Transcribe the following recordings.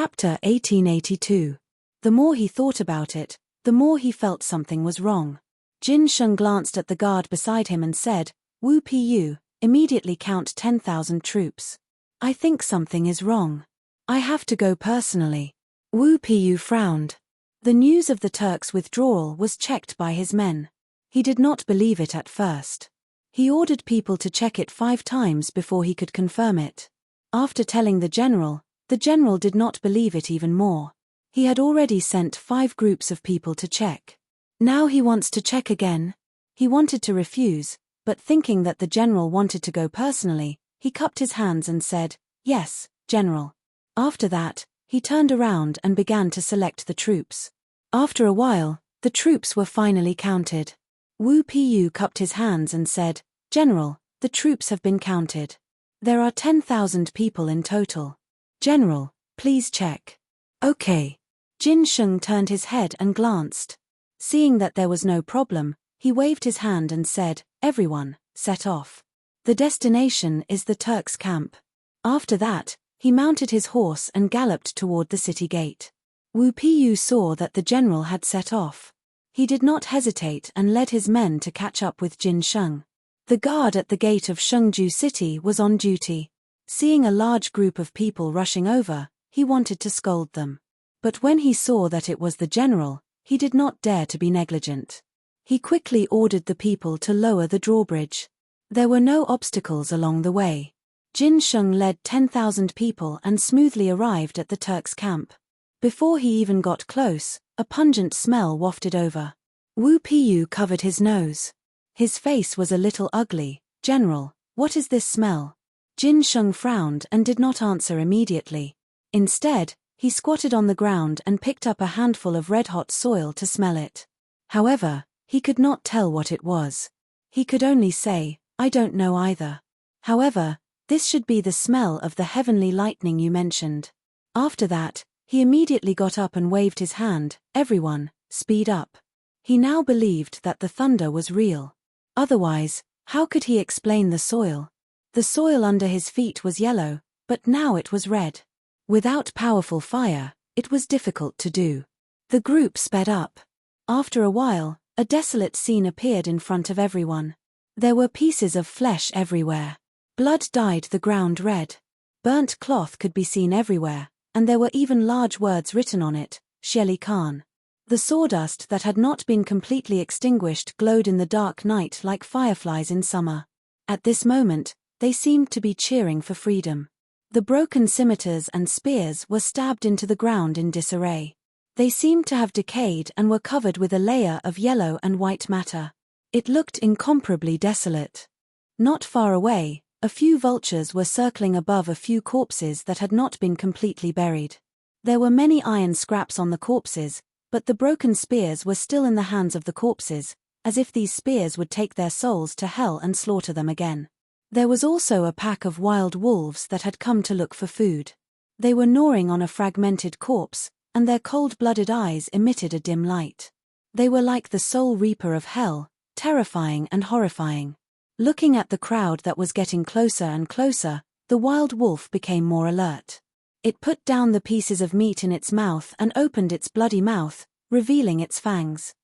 Chapter 1882. The more he thought about it, the more he felt something was wrong. Jin Sheng glanced at the guard beside him and said, "Wu Pu, immediately count 10,000 troops. I think something is wrong. I have to go personally." Wu Pu frowned. The news of the Turks' withdrawal was checked by his men. He did not believe it at first. He ordered people to check it 5 times before he could confirm it. After telling the general did not believe it even more. He had already sent 5 groups of people to check. Now he wants to check again. He wanted to refuse, but thinking that the general wanted to go personally, he cupped his hands and said, "Yes, General." After that, he turned around and began to select the troops. After a while, the troops were finally counted. Wu Pu cupped his hands and said, "General, the troops have been counted. There are 10,000 people in total. General, please check." "Okay." Jin Sheng turned his head and glanced. Seeing that there was no problem, he waved his hand and said, "Everyone, set off. The destination is the Turks' camp." After that, he mounted his horse and galloped toward the city gate. Wu Pu saw that the general had set off. He did not hesitate and led his men to catch up with Jin Sheng. The guard at the gate of Shengju City was on duty. Seeing a large group of people rushing over, he wanted to scold them. But when he saw that it was the general, he did not dare to be negligent. He quickly ordered the people to lower the drawbridge. There were no obstacles along the way. Jin Sheng led 10,000 people and smoothly arrived at the Turks' camp. Before he even got close, a pungent smell wafted over. Wu Pu covered his nose. His face was a little ugly. "General, what is this smell?" Jin Sheng frowned and did not answer immediately. Instead, he squatted on the ground and picked up a handful of red-hot soil to smell it. However, he could not tell what it was. He could only say, "I don't know either. However, this should be the smell of the heavenly lightning you mentioned." After that, he immediately got up and waved his hand, "Everyone, speed up." He now believed that the thunder was real. Otherwise, how could he explain the soil? The soil under his feet was yellow, but now it was red. Without powerful fire, it was difficult to do. The group sped up. After a while, a desolate scene appeared in front of everyone. There were pieces of flesh everywhere. Blood dyed the ground red. Burnt cloth could be seen everywhere, and there were even large words written on it, "Sheli Khan." The sawdust that had not been completely extinguished glowed in the dark night like fireflies in summer. At this moment, they seemed to be cheering for freedom. The broken scimitars and spears were stabbed into the ground in disarray. They seemed to have decayed and were covered with a layer of yellow and white matter. It looked incomparably desolate. Not far away, a few vultures were circling above a few corpses that had not been completely buried. There were many iron scraps on the corpses, but the broken spears were still in the hands of the corpses, as if these spears would take their souls to hell and slaughter them again. There was also a pack of wild wolves that had come to look for food. They were gnawing on a fragmented corpse, and their cold-blooded eyes emitted a dim light. They were like the soul reaper of hell, terrifying and horrifying. Looking at the crowd that was getting closer and closer, the wild wolf became more alert. It put down the pieces of meat in its mouth and opened its bloody mouth, revealing its fangs.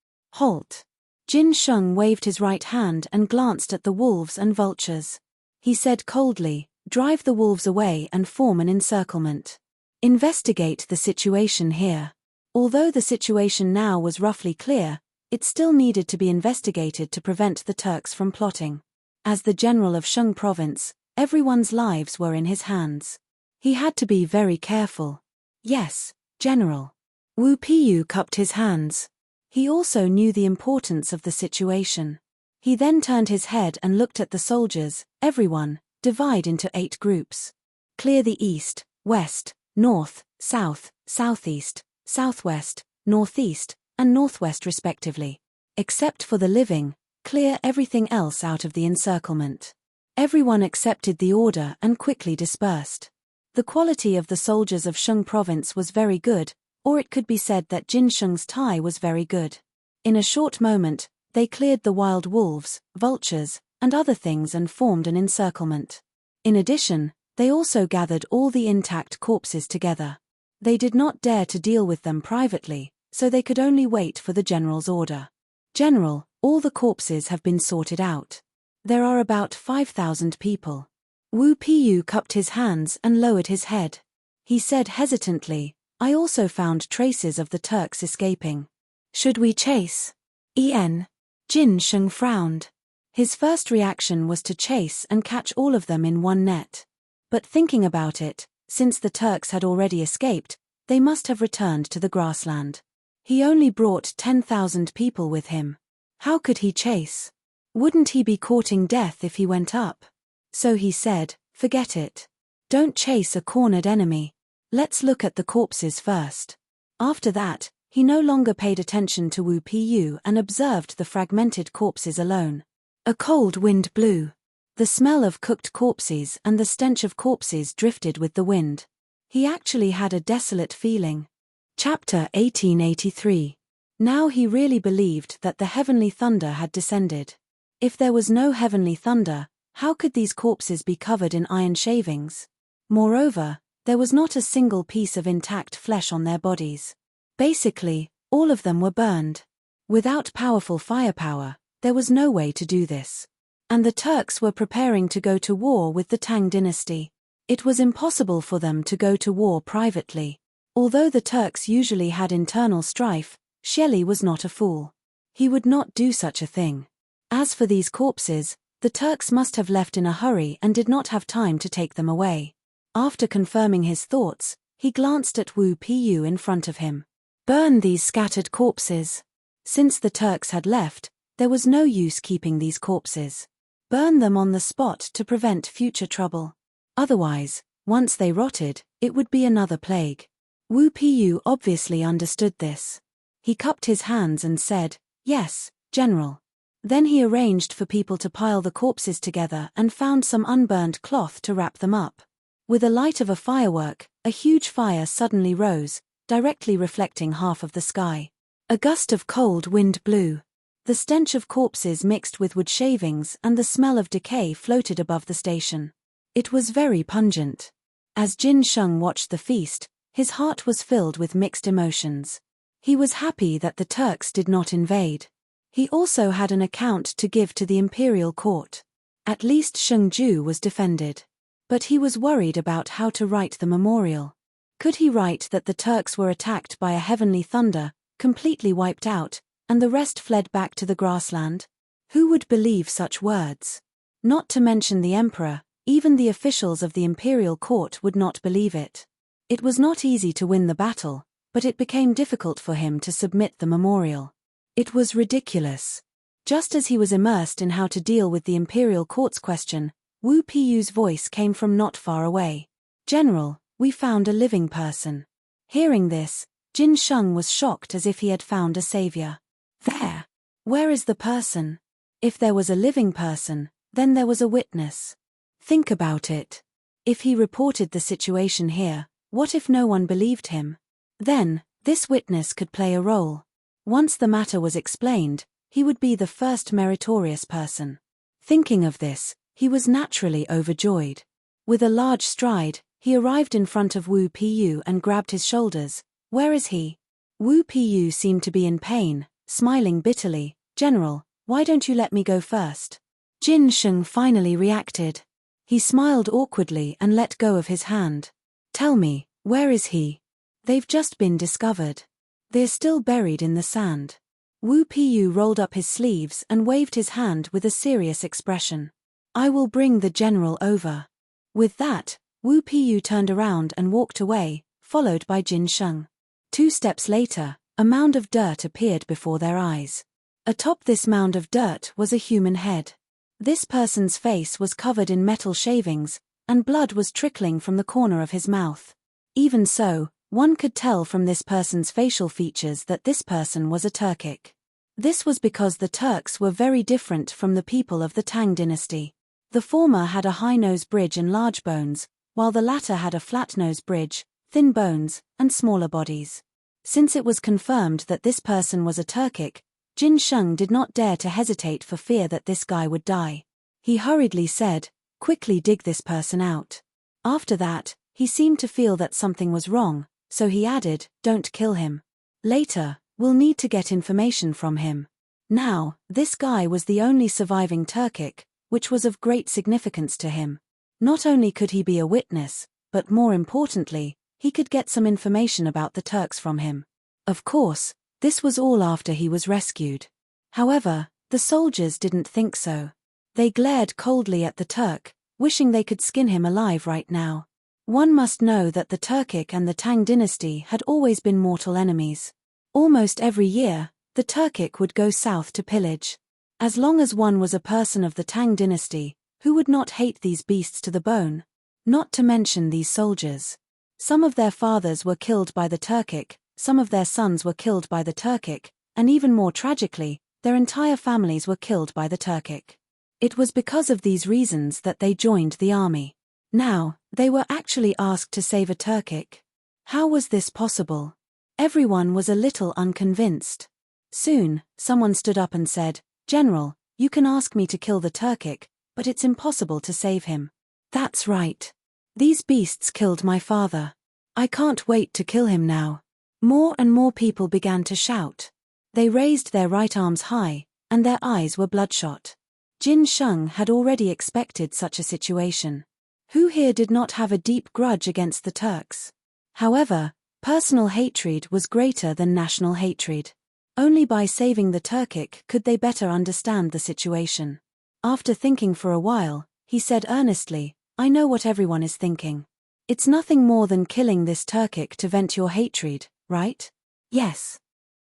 "Halt!" Jin Sheng waved his right hand and glanced at the wolves and vultures. He said coldly, "Drive the wolves away and form an encirclement. Investigate the situation here." Although the situation now was roughly clear, it still needed to be investigated to prevent the Turks from plotting. As the general of Sheng province, everyone's lives were in his hands. He had to be very careful. "Yes, General." Wu Pu cupped his hands. He also knew the importance of the situation. He then turned his head and looked at the soldiers. "Everyone, divide into 8 groups. Clear the east, west, north, south, southeast, southwest, northeast, and northwest respectively. Except for the living, clear everything else out of the encirclement." Everyone accepted the order and quickly dispersed. The quality of the soldiers of Sheng province was very good, or it could be said that Jin Sheng's tie was very good. In a short moment, they cleared the wild wolves, vultures, and other things and formed an encirclement. In addition, they also gathered all the intact corpses together. They did not dare to deal with them privately, so they could only wait for the general's order. "General, all the corpses have been sorted out. There are about 5,000 people." Wu Piyu cupped his hands and lowered his head. He said hesitantly, "I also found traces of the Turks escaping. Should we chase?" Jin Sheng frowned. His first reaction was to chase and catch all of them in one net. But thinking about it, since the Turks had already escaped, they must have returned to the grassland. He only brought 10,000 people with him. How could he chase? Wouldn't he be courting death if he went up? So he said, "Forget it. Don't chase a cornered enemy. Let's look at the corpses first." After that, he no longer paid attention to Wu Piyu and observed the fragmented corpses alone. A cold wind blew. The smell of cooked corpses and the stench of corpses drifted with the wind. He actually had a desolate feeling. Chapter 1883. Now he really believed that the heavenly thunder had descended. If there was no heavenly thunder, how could these corpses be covered in iron shavings? Moreover, there was not a single piece of intact flesh on their bodies. Basically, all of them were burned. Without powerful firepower, there was no way to do this. And the Turks were preparing to go to war with the Tang dynasty. It was impossible for them to go to war privately. Although the Turks usually had internal strife, Shelley was not a fool. He would not do such a thing. As for these corpses, the Turks must have left in a hurry and did not have time to take them away. After confirming his thoughts, he glanced at Wu Piyu in front of him. "Burn these scattered corpses." Since the Turks had left, there was no use keeping these corpses. Burn them on the spot to prevent future trouble. Otherwise, once they rotted, it would be another plague. Wu Piyu obviously understood this. He cupped his hands and said, "Yes, General." Then he arranged for people to pile the corpses together and found some unburned cloth to wrap them up. With the light of a firework, a huge fire suddenly rose, directly reflecting half of the sky. A gust of cold wind blew. The stench of corpses mixed with wood shavings and the smell of decay floated above the station. It was very pungent. As Jin Sheng watched the feast, his heart was filled with mixed emotions. He was happy that the Turks did not invade. He also had an account to give to the imperial court. At least Shengju was defended. But he was worried about how to write the memorial. Could he write that the Turks were attacked by a heavenly thunder, completely wiped out, and the rest fled back to the grassland? Who would believe such words? Not to mention the emperor, even the officials of the imperial court would not believe it. It was not easy to win the battle, but it became difficult for him to submit the memorial. It was ridiculous. Just as he was immersed in how to deal with the imperial court's question, Wu Piyu's voice came from not far away. "General, we found a living person." Hearing this, Jin Sheng was shocked as if he had found a savior. "There. Where is the person?" If there was a living person, then there was a witness. Think about it. If he reported the situation here, what if no one believed him? Then, this witness could play a role. Once the matter was explained, he would be the first meritorious person. Thinking of this, he was naturally overjoyed. With a large stride, he arrived in front of Wu Piyu and grabbed his shoulders. "Where is he?" Wu Piyu seemed to be in pain, smiling bitterly. "General, why don't you let me go first?" Jin Sheng finally reacted. He smiled awkwardly and let go of his hand. "Tell me, where is he?" "They've just been discovered. They're still buried in the sand." Wu Piyu rolled up his sleeves and waved his hand with a serious expression. "I will bring the general over." With that, Wu Piyu turned around and walked away, followed by Jin Sheng. 2 steps later, a mound of dirt appeared before their eyes. Atop this mound of dirt was a human head. This person's face was covered in metal shavings, and blood was trickling from the corner of his mouth. Even so, one could tell from this person's facial features that this person was a Turkic. This was because the Turks were very different from the people of the Tang dynasty. The former had a high nose bridge and large bones, while the latter had a flat nose bridge, thin bones, and smaller bodies. Since it was confirmed that this person was a Turkic, Jin Sheng did not dare to hesitate for fear that this guy would die. He hurriedly said, "Quickly dig this person out." After that, he seemed to feel that something was wrong, so he added, "Don't kill him. Later, we'll need to get information from him." Now, this guy was the only surviving Turkic, which was of great significance to him. Not only could he be a witness, but more importantly, he could get some information about the Turks from him. Of course, this was all after he was rescued. However, the soldiers didn't think so. They glared coldly at the Turk, wishing they could skin him alive right now. One must know that the Turkic and the Tang dynasty had always been mortal enemies. Almost every year, the Turkic would go south to pillage. As long as one was a person of the Tang dynasty, who would not hate these beasts to the bone? Not to mention these soldiers. Some of their fathers were killed by the Turkic, some of their sons were killed by the Turkic, and even more tragically, their entire families were killed by the Turkic. It was because of these reasons that they joined the army. Now, they were actually asked to save a Turkic. How was this possible? Everyone was a little unconvinced. Soon, someone stood up and said, "General, you can ask me to kill the Turkic, but it's impossible to save him." "That's right. These beasts killed my father. I can't wait to kill him now." More and more people began to shout. They raised their right arms high, and their eyes were bloodshot. Jin Sheng had already expected such a situation. Who here did not have a deep grudge against the Turks? However, personal hatred was greater than national hatred. Only by saving the Turkic could they better understand the situation. After thinking for a while, he said earnestly, "I know what everyone is thinking. It's nothing more than killing this Turkic to vent your hatred, right?" "Yes."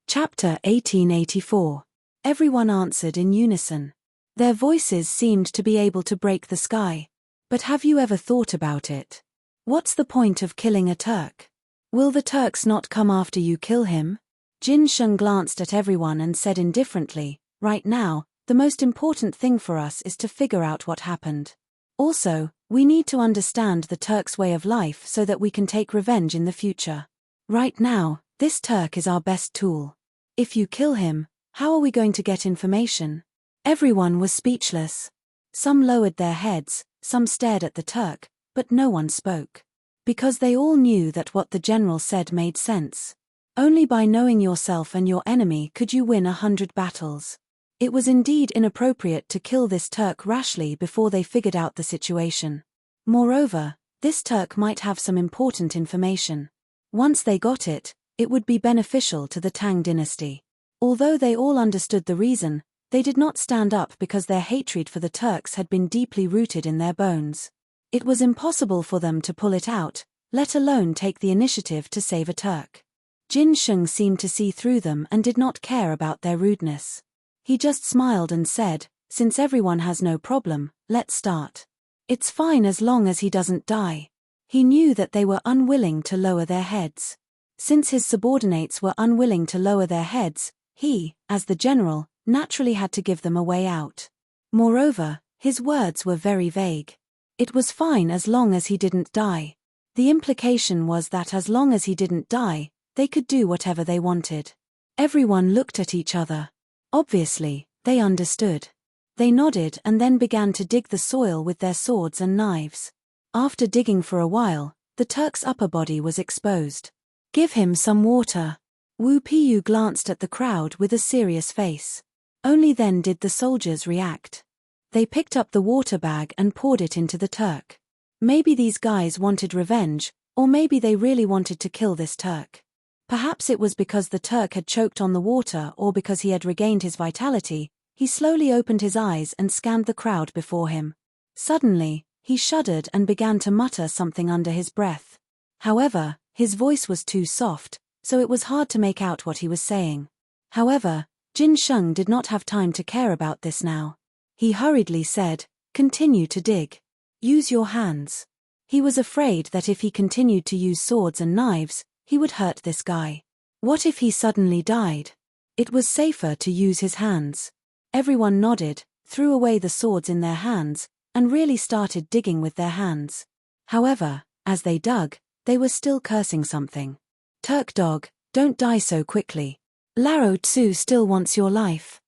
Chapter 1884. Everyone answered in unison. Their voices seemed to be able to break the sky. But have you ever thought about it? What's the point of killing a Turk? Will the Turks not come after you kill him? Jin Sheng glanced at everyone and said indifferently, "Right now, the most important thing for us is to figure out what happened. Also, we need to understand the Turks' way of life so that we can take revenge in the future. Right now, this Turk is our best tool. If you kill him, how are we going to get information?" Everyone was speechless. Some lowered their heads, some stared at the Turk, but no one spoke. Because they all knew that what the general said made sense. Only by knowing yourself and your enemy could you win 100 battles. It was indeed inappropriate to kill this Turk rashly before they figured out the situation. Moreover, this Turk might have some important information. Once they got it, it would be beneficial to the Tang dynasty. Although they all understood the reason, they did not stand up because their hatred for the Turks had been deeply rooted in their bones. It was impossible for them to pull it out, let alone take the initiative to save a Turk. Jin Sheng seemed to see through them and did not care about their rudeness. He just smiled and said, "Since everyone has no problem, let's start. It's fine as long as he doesn't die." He knew that they were unwilling to lower their heads. Since his subordinates were unwilling to lower their heads, he, as the general, naturally had to give them a way out. Moreover, his words were very vague. It was fine as long as he didn't die. The implication was that as long as he didn't die, they could do whatever they wanted. Everyone looked at each other. Obviously, they understood. They nodded and then began to dig the soil with their swords and knives. After digging for a while, the Turk's upper body was exposed. "Give him some water." Wu Piyu glanced at the crowd with a serious face. Only then did the soldiers react. They picked up the water bag and poured it into the Turk. Maybe these guys wanted revenge, or maybe they really wanted to kill this Turk. Perhaps it was because the Turk had choked on the water or because he had regained his vitality. He slowly opened his eyes and scanned the crowd before him. Suddenly, he shuddered and began to mutter something under his breath. However, his voice was too soft, so it was hard to make out what he was saying. However, Jin Sheng did not have time to care about this now. He hurriedly said, "Continue to dig. Use your hands." He was afraid that if he continued to use swords and knives, he would hurt this guy. What if he suddenly died? It was safer to use his hands. Everyone nodded, threw away the swords in their hands, and really started digging with their hands. However, as they dug, they were still cursing something. "Turk dog, don't die so quickly. Laro Tsu still wants your life.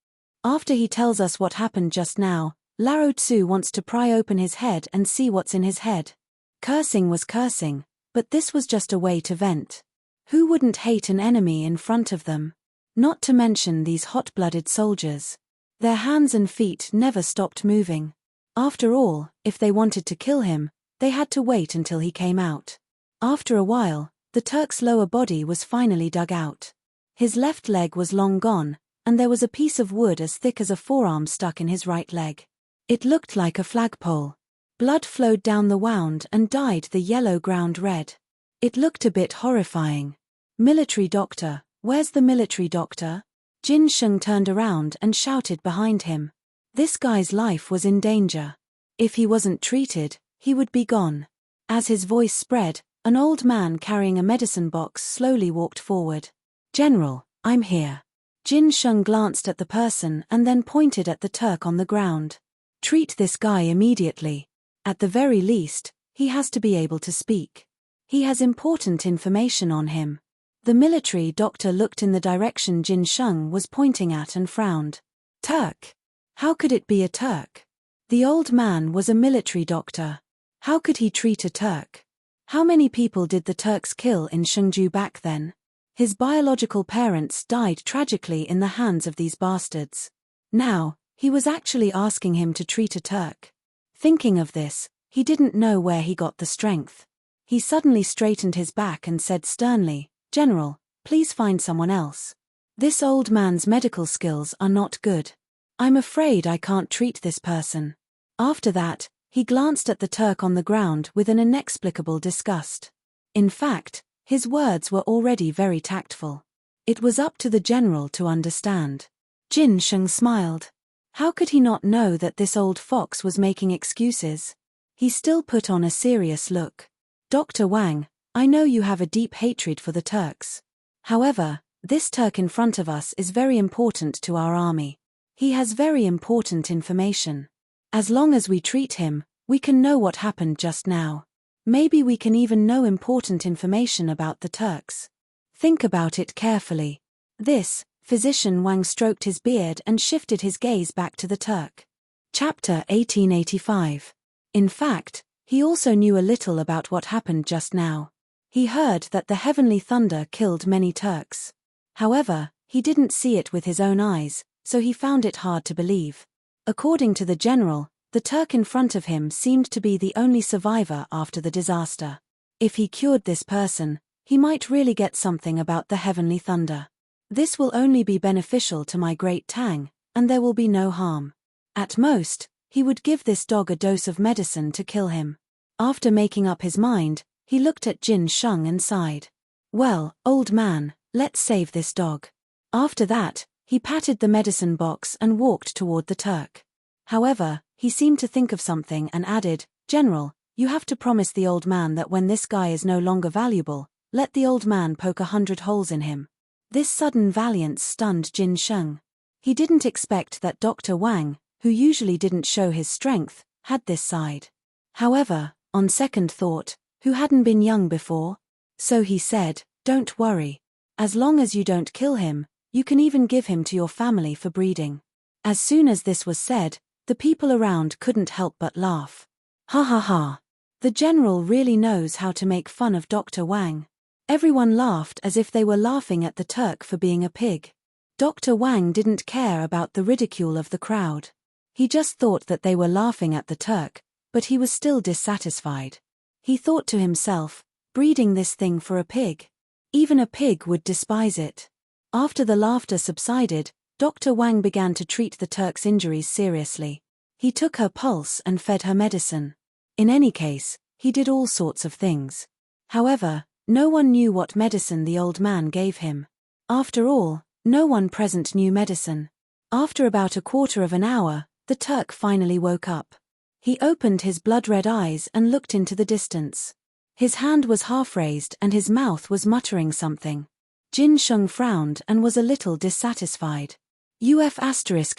After he tells us what happened just now, Laro Tsu wants to pry open his head and see what's in his head." Cursing was cursing, but this was just a way to vent. Who wouldn't hate an enemy in front of them? Not to mention these hot-blooded soldiers. Their hands and feet never stopped moving. After all, if they wanted to kill him, they had to wait until he came out. After a while, the Turk's lower body was finally dug out. His left leg was long gone, and there was a piece of wood as thick as a forearm stuck in his right leg. It looked like a flagpole. Blood flowed down the wound and dyed the yellow ground red. It looked a bit horrifying. Military doctor, where's the military doctor? Jin Sheng turned around and shouted behind him. This guy's life was in danger. If he wasn't treated, he would be gone. As his voice spread, an old man carrying a medicine box slowly walked forward. General, I'm here. Jin Sheng glanced at the person and then pointed at the Turk on the ground. Treat this guy immediately. At the very least, he has to be able to speak. He has important information on him. The military doctor looked in the direction Jin Sheng was pointing at and frowned. Turk? How could it be a Turk? The old man was a military doctor. How could he treat a Turk? How many people did the Turks kill in Shengju back then? His biological parents died tragically in the hands of these bastards. Now, he was actually asking him to treat a Turk. Thinking of this, he didn't know where he got the strength. He suddenly straightened his back and said sternly, General, please find someone else. This old man's medical skills are not good. I'm afraid I can't treat this person. After that, he glanced at the Turk on the ground with an inexplicable disgust. In fact, his words were already very tactful. It was up to the general to understand. Jin Sheng smiled. How could he not know that this old fox was making excuses? He still put on a serious look. Dr. Wang, I know you have a deep hatred for the Turks. However, this Turk in front of us is very important to our army. He has very important information. As long as we treat him, we can know what happened just now. Maybe we can even know important information about the Turks. Think about it carefully. This, Physician Wang stroked his beard and shifted his gaze back to the Turk. Chapter 1885. In fact, he also knew a little about what happened just now. He heard that the heavenly thunder killed many Turks. However, he didn't see it with his own eyes, so he found it hard to believe. According to the general, the Turk in front of him seemed to be the only survivor after the disaster. If he cured this person, he might really get something about the heavenly thunder. This will only be beneficial to my great Tang, and there will be no harm. At most, he would give this dog a dose of medicine to kill him. After making up his mind, he looked at Jin Sheng and sighed. Well, old man, let's save this dog. After that, he patted the medicine box and walked toward the Turk. However, he seemed to think of something and added, General, you have to promise the old man that when this guy is no longer valuable, let the old man poke 100 holes in him. This sudden valiance stunned Jin Sheng. He didn't expect that Dr. Wang, who usually didn't show his strength, had this side. However, on second thought, who hadn't been young before? So he said, don't worry. As long as you don't kill him, you can even give him to your family for breeding. As soon as this was said, the people around couldn't help but laugh. Ha ha ha. The general really knows how to make fun of Dr. Wang. Everyone laughed as if they were laughing at the Turk for being a pig. Dr. Wang didn't care about the ridicule of the crowd. He just thought that they were laughing at the Turk, but he was still dissatisfied. He thought to himself, breeding this thing for a pig? Even a pig would despise it. After the laughter subsided, Dr. Wang began to treat the Turk's injuries seriously. He took her pulse and fed her medicine. In any case, he did all sorts of things. However, no one knew what medicine the old man gave him. After all, no one present knew medicine. After about a quarter of an hour, the Turk finally woke up. He opened his blood-red eyes and looked into the distance. His hand was half-raised and his mouth was muttering something. Jin Sheng frowned and was a little dissatisfied.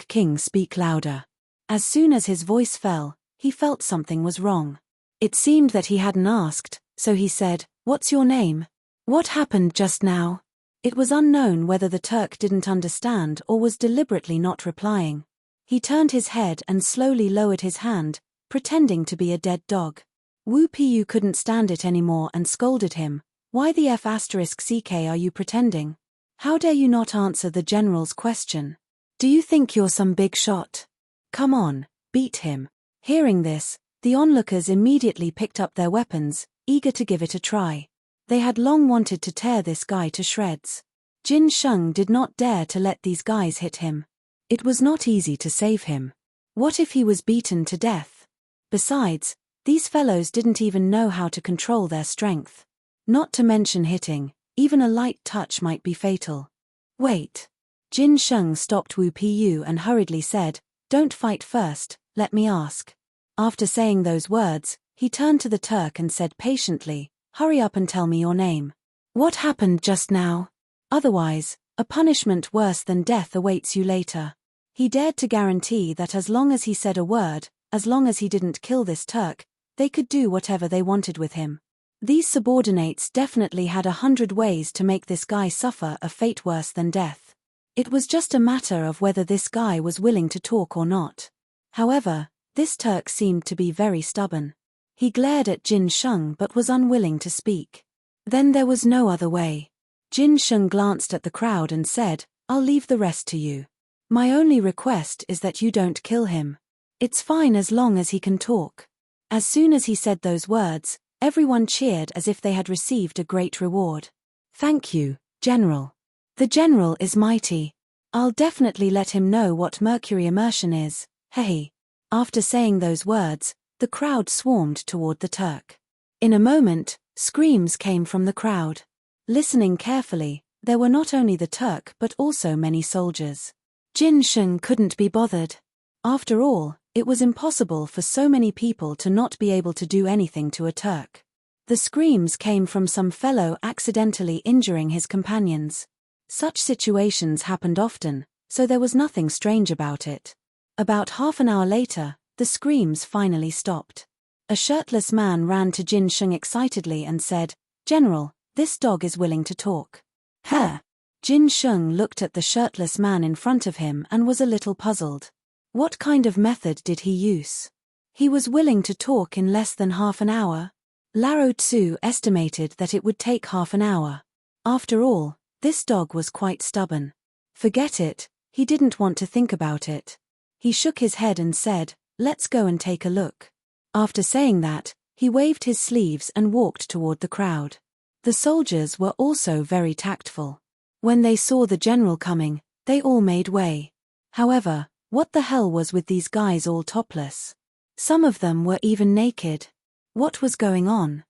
King, speak louder. As soon as his voice fell, he felt something was wrong. It seemed that he hadn't asked, so he said, What's your name? What happened just now? It was unknown whether the Turk didn't understand or was deliberately not replying. He turned his head and slowly lowered his hand, pretending to be a dead dog. Wu Piyu couldn't stand it anymore and scolded him. Why the F***ck are you pretending? How dare you not answer the general's question? Do you think you're some big shot? Come on, beat him. Hearing this, the onlookers immediately picked up their weapons, eager to give it a try. They had long wanted to tear this guy to shreds. Jin Sheng did not dare to let these guys hit him. It was not easy to save him. What if he was beaten to death? Besides, these fellows didn't even know how to control their strength. Not to mention hitting, even a light touch might be fatal. Wait. Jin Sheng stopped Wu Piyu and hurriedly said, "Don't fight first, let me ask." After saying those words, he turned to the Turk and said patiently, "Hurry up and tell me your name. What happened just now? Otherwise, a punishment worse than death awaits you later." He dared to guarantee that as long as he said a word, as long as he didn't kill this Turk, they could do whatever they wanted with him. These subordinates definitely had 100 ways to make this guy suffer a fate worse than death. It was just a matter of whether this guy was willing to talk or not. However, this Turk seemed to be very stubborn. He glared at Jin Sheng but was unwilling to speak. Then there was no other way. Jin Sheng glanced at the crowd and said, "I'll leave the rest to you. My only request is that you don't kill him. It's fine as long as he can talk." As soon as he said those words, everyone cheered as if they had received a great reward. "Thank you, General. The General is mighty. I'll definitely let him know what mercury immersion is, hey." After saying those words, the crowd swarmed toward the Turk. In a moment, screams came from the crowd. Listening carefully, there were not only the Turk but also many soldiers. Jin Sheng couldn't be bothered. After all, it was impossible for so many people to not be able to do anything to a Turk. The screams came from some fellow accidentally injuring his companions. Such situations happened often, so there was nothing strange about it. About half an hour later, the screams finally stopped. A shirtless man ran to Jin Sheng excitedly and said, "General, this dog is willing to talk." Huh? Jin Sheng looked at the shirtless man in front of him and was a little puzzled. What kind of method did he use? He was willing to talk in less than half an hour? Lao Tzu estimated that it would take half an hour. After all, this dog was quite stubborn. Forget it, he didn't want to think about it. He shook his head and said, "Let's go and take a look." After saying that, he waved his sleeves and walked toward the crowd. The soldiers were also very tactful. When they saw the general coming, they all made way. However, what the hell was with these guys all topless? Some of them were even naked. What was going on?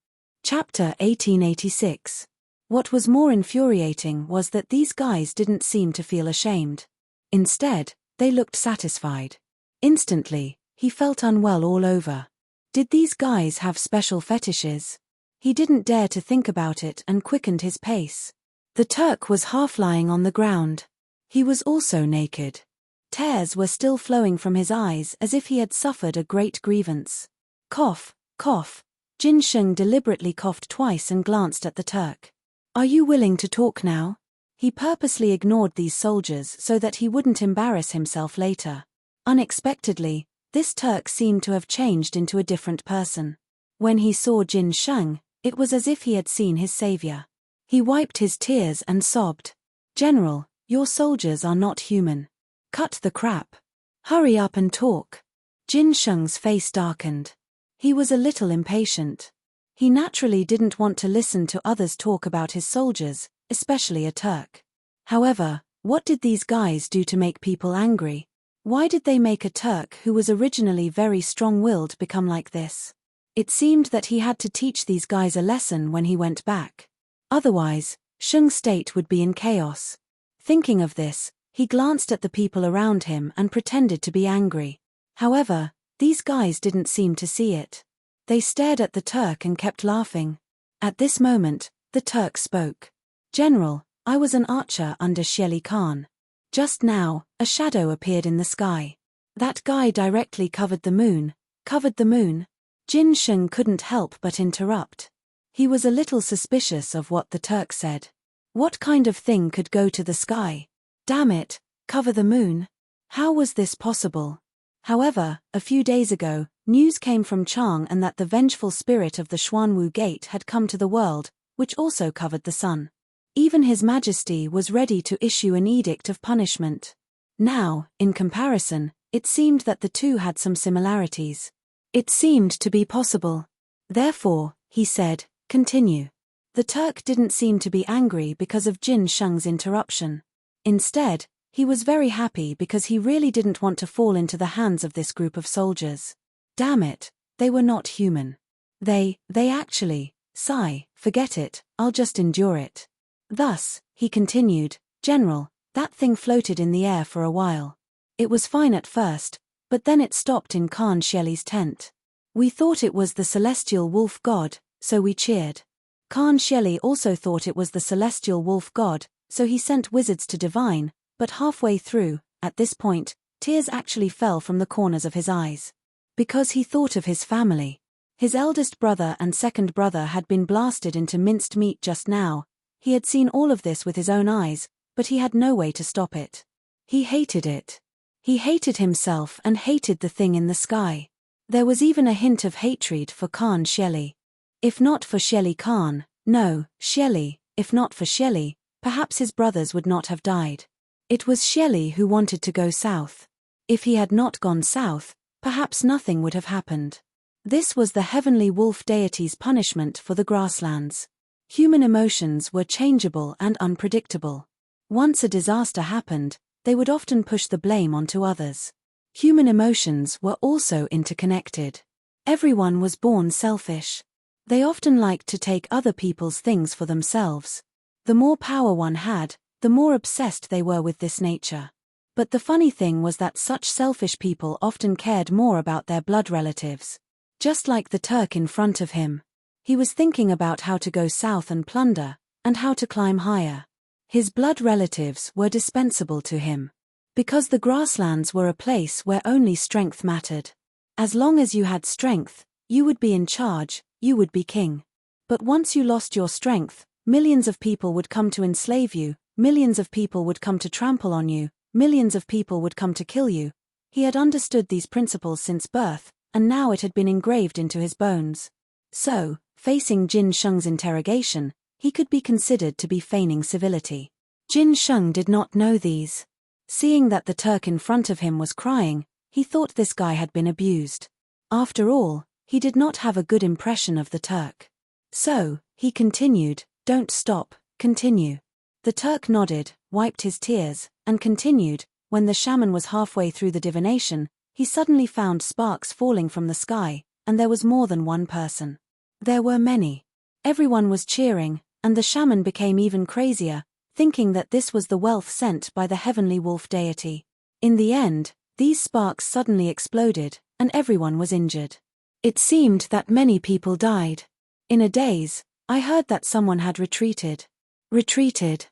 Chapter 1886. What was more infuriating was that these guys didn't seem to feel ashamed. Instead, they looked satisfied. Instantly, he felt unwell all over. Did these guys have special fetishes? He didn't dare to think about it and quickened his pace. The Turk was half lying on the ground. He was also naked. Tears were still flowing from his eyes as if he had suffered a great grievance. Cough, cough. Jin Sheng deliberately coughed twice and glanced at the Turk. "Are you willing to talk now?" He purposely ignored these soldiers so that he wouldn't embarrass himself later. Unexpectedly, this Turk seemed to have changed into a different person. When he saw Jin Sheng, it was as if he had seen his savior. He wiped his tears and sobbed. "General, your soldiers are not human. Cut the crap. Hurry up and talk." Jin Sheng's face darkened. He was a little impatient. He naturally didn't want to listen to others talk about his soldiers, especially a Turk. However, what did these guys do to make people angry? Why did they make a Turk who was originally very strong-willed become like this? It seemed that he had to teach these guys a lesson when he went back. Otherwise, Sheng's state would be in chaos. Thinking of this, he glanced at the people around him and pretended to be angry. However, these guys didn't seem to see it. They stared at the Turk and kept laughing. At this moment, the Turk spoke. "General, I was an archer under Sheli Khan. Just now, a shadow appeared in the sky. That guy directly covered the moon." Covered the moon? Jin Sheng couldn't help but interrupt. He was a little suspicious of what the Turk said. What kind of thing could go to the sky? Damn it, cover the moon? How was this possible? However, a few days ago, news came from Chang and that the vengeful spirit of the Xuanwu Gate had come to the world, which also covered the sun. Even His Majesty was ready to issue an edict of punishment. Now, in comparison, it seemed that the two had some similarities. It seemed to be possible. Therefore, he said, continue. The Turk didn't seem to be angry because of Jin Sheng's interruption. Instead, he was very happy because he really didn't want to fall into the hands of this group of soldiers. Damn it, they were not human. They actually, sigh, forget it, I'll just endure it. Thus, he continued, General, that thing floated in the air for a while. It was fine at first, but then it stopped in Khan Shelley's tent. We thought it was the celestial wolf god, so we cheered. Khan Shelley also thought it was the celestial wolf god, so he sent wizards to divine, but halfway through, at this point, tears actually fell from the corners of his eyes. Because he thought of his family. His eldest brother and second brother had been blasted into minced meat just now. He had seen all of this with his own eyes, but he had no way to stop it. He hated it. He hated himself and hated the thing in the sky. There was even a hint of hatred for Khan Shelley. If not for Shelley Khan, no, Shelley, if not for Shelley, perhaps his brothers would not have died. It was Shelley who wanted to go south. If he had not gone south, perhaps nothing would have happened. This was the heavenly wolf deity's punishment for the grasslands. Human emotions were changeable and unpredictable. Once a disaster happened, they would often push the blame onto others. Human emotions were also interconnected. Everyone was born selfish. They often liked to take other people's things for themselves. The more power one had, the more obsessed they were with this nature. But the funny thing was that such selfish people often cared more about their blood relatives. Just like the Turk in front of him. He was thinking about how to go south and plunder, and how to climb higher. His blood relatives were dispensable to him. Because the grasslands were a place where only strength mattered. As long as you had strength, you would be in charge, you would be king. But once you lost your strength, millions of people would come to enslave you, millions of people would come to trample on you, millions of people would come to kill you. He had understood these principles since birth, and now it had been engraved into his bones. So, facing Jin Sheng's interrogation, he could be considered to be feigning civility. Jin Sheng did not know these. Seeing that the Turk in front of him was crying, he thought this guy had been abused. After all, he did not have a good impression of the Turk. So, he continued, don't stop, continue. The Turk nodded, wiped his tears, and continued. When the shaman was halfway through the divination, he suddenly found sparks falling from the sky, and there was more than one person. There were many. Everyone was cheering, and the shaman became even crazier, thinking that this was the wealth sent by the heavenly wolf deity. In the end, these sparks suddenly exploded, and everyone was injured. It seemed that many people died. In a daze, I heard that someone had retreated. Retreated.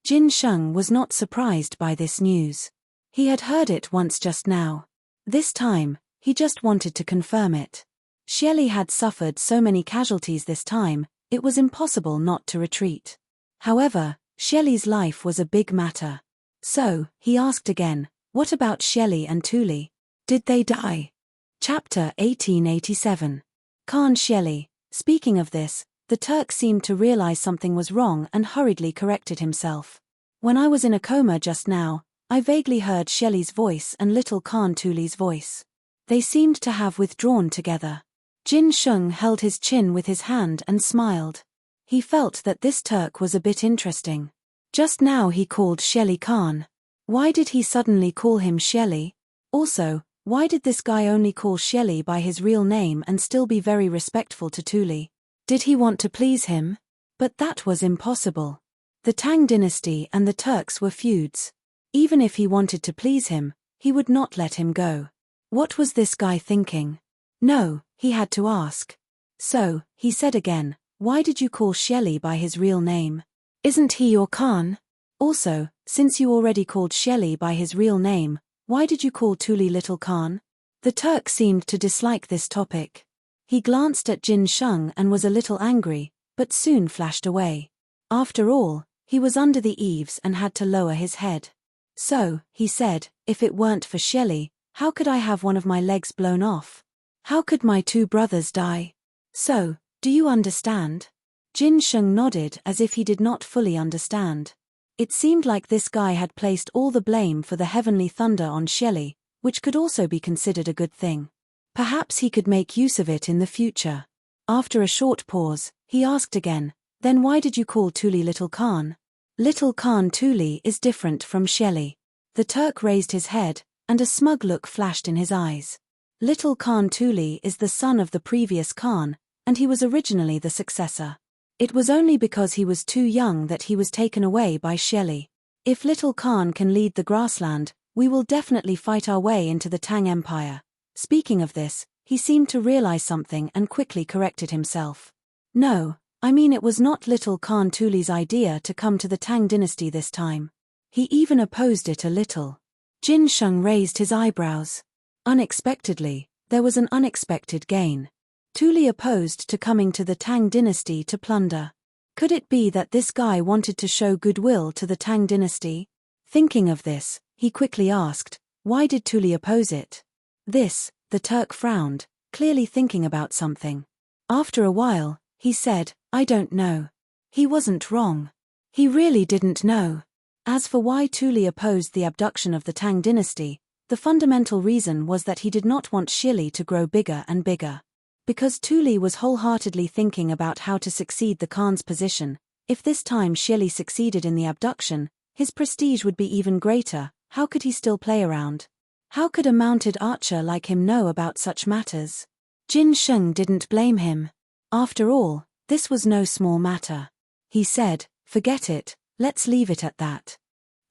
Jin Sheng was not surprised by this news. He had heard it once just now. This time, he just wanted to confirm it. Shelley had suffered so many casualties this time, it was impossible not to retreat. However, Shelley's life was a big matter. So, he asked again, what about Shelley and Thule? Did they die? Chapter 1887. Khan Shelley. Speaking of this, the Turk seemed to realize something was wrong and hurriedly corrected himself. When I was in a coma just now, I vaguely heard Shelley's voice and little Khan Thule's voice. They seemed to have withdrawn together. Jin Sheng held his chin with his hand and smiled. He felt that this Turk was a bit interesting. Just now he called Shelley Khan. Why did he suddenly call him Shelley? Also, why did this guy only call Shelley by his real name and still be very respectful to Thule? Did he want to please him? But that was impossible. The Tang dynasty and the Turks were feuds. Even if he wanted to please him, he would not let him go. What was this guy thinking? No, he had to ask. So, he said again, why did you call Shelley by his real name? Isn't he your Khan? Also, since you already called Shelley by his real name, why did you call Thule Little Khan? The Turk seemed to dislike this topic. He glanced at Jin Sheng and was a little angry, but soon flashed away. After all, he was under the eaves and had to lower his head. So, he said, if it weren't for Shelley, how could I have one of my legs blown off? How could my two brothers die? So, do you understand? Jin Sheng nodded as if he did not fully understand. It seemed like this guy had placed all the blame for the heavenly thunder on Shelley, which could also be considered a good thing. Perhaps he could make use of it in the future. After a short pause, he asked again, "Then why did you call Tuli Little Khan?" "Little Khan Tuli is different from Shelley." The Turk raised his head, and a smug look flashed in his eyes. Little Khan Tuli is the son of the previous Khan, and he was originally the successor. It was only because he was too young that he was taken away by Shelley. If Little Khan can lead the grassland, we will definitely fight our way into the Tang Empire. Speaking of this, he seemed to realize something and quickly corrected himself. "No, I mean it was not Little Khan Tuli's idea to come to the Tang dynasty this time. He even opposed it a little." Jin Sheng raised his eyebrows. Unexpectedly, there was an unexpected gain. Tuli opposed to coming to the Tang dynasty to plunder. Could it be that this guy wanted to show goodwill to the Tang dynasty? Thinking of this, he quickly asked, "Why did Tuli oppose it?" The Turk frowned, clearly thinking about something. After a while, he said, "I don't know." He wasn't wrong. He really didn't know. As for why Tuli opposed the abduction of the Tang dynasty, the fundamental reason was that he did not want Shelley to grow bigger and bigger. Because Tuli was wholeheartedly thinking about how to succeed the Khan's position, if this time Shelley succeeded in the abduction, his prestige would be even greater. How could he still play around? How could a mounted archer like him know about such matters? Jin Sheng didn't blame him. After all, this was no small matter. He said, "Forget it, let's leave it at that."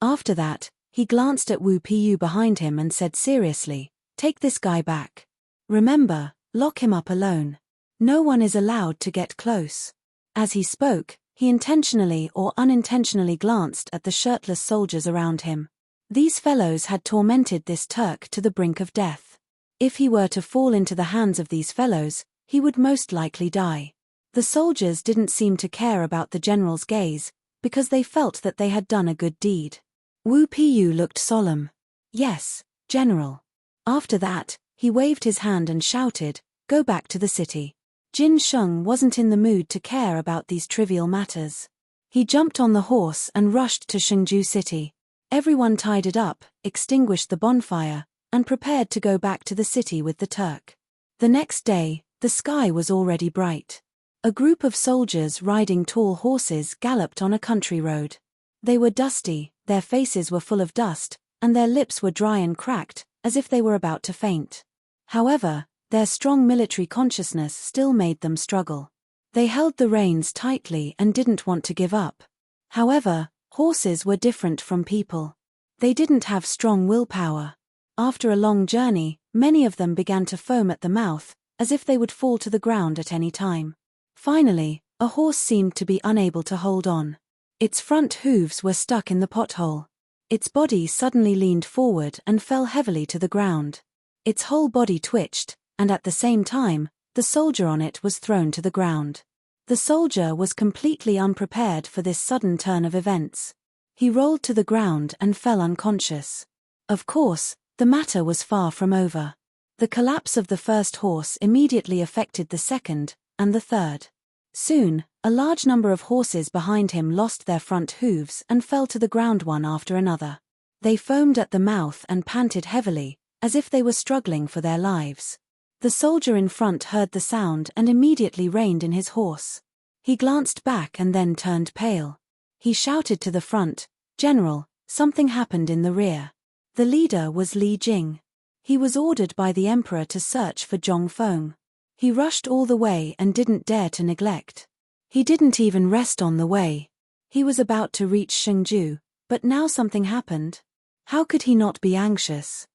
After that, he glanced at Wu Piyu behind him and said seriously, "Take this guy back. Remember, lock him up alone. No one is allowed to get close." As he spoke, he intentionally or unintentionally glanced at the shirtless soldiers around him. These fellows had tormented this Turk to the brink of death. If he were to fall into the hands of these fellows, he would most likely die. The soldiers didn't seem to care about the general's gaze, because they felt that they had done a good deed. Wu Piyu looked solemn. "Yes, General." After that, he waved his hand and shouted, "Go back to the city." Jin Sheng wasn't in the mood to care about these trivial matters. He jumped on the horse and rushed to Shengju City. Everyone tidied up, extinguished the bonfire, and prepared to go back to the city with the Turk. The next day, the sky was already bright. A group of soldiers riding tall horses galloped on a country road. They were dusty, their faces were full of dust, and their lips were dry and cracked, as if they were about to faint. However, their strong military consciousness still made them struggle. They held the reins tightly and didn't want to give up. However, horses were different from people. They didn't have strong willpower. After a long journey, many of them began to foam at the mouth, as if they would fall to the ground at any time. Finally, a horse seemed to be unable to hold on. Its front hooves were stuck in the pothole. Its body suddenly leaned forward and fell heavily to the ground. Its whole body twitched, and at the same time, the soldier on it was thrown to the ground. The soldier was completely unprepared for this sudden turn of events. He rolled to the ground and fell unconscious. Of course, the matter was far from over. The collapse of the first horse immediately affected the second, and the third. Soon, a large number of horses behind him lost their front hooves and fell to the ground one after another. They foamed at the mouth and panted heavily, as if they were struggling for their lives. The soldier in front heard the sound and immediately reined in his horse. He glanced back and then turned pale. He shouted to the front, "General, something happened in the rear." The leader was Li Jing. He was ordered by the emperor to search for Zhong Feng. He rushed all the way and didn't dare to neglect. He didn't even rest on the way. He was about to reach Shengju, but now something happened. How could he not be anxious?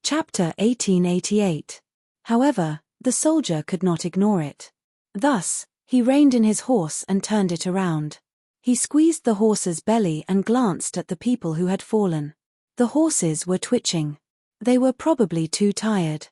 Chapter 1888. However, the soldier could not ignore it. Thus, he reined in his horse and turned it around. He squeezed the horse's belly and glanced at the people who had fallen. The horses were twitching. They were probably too tired.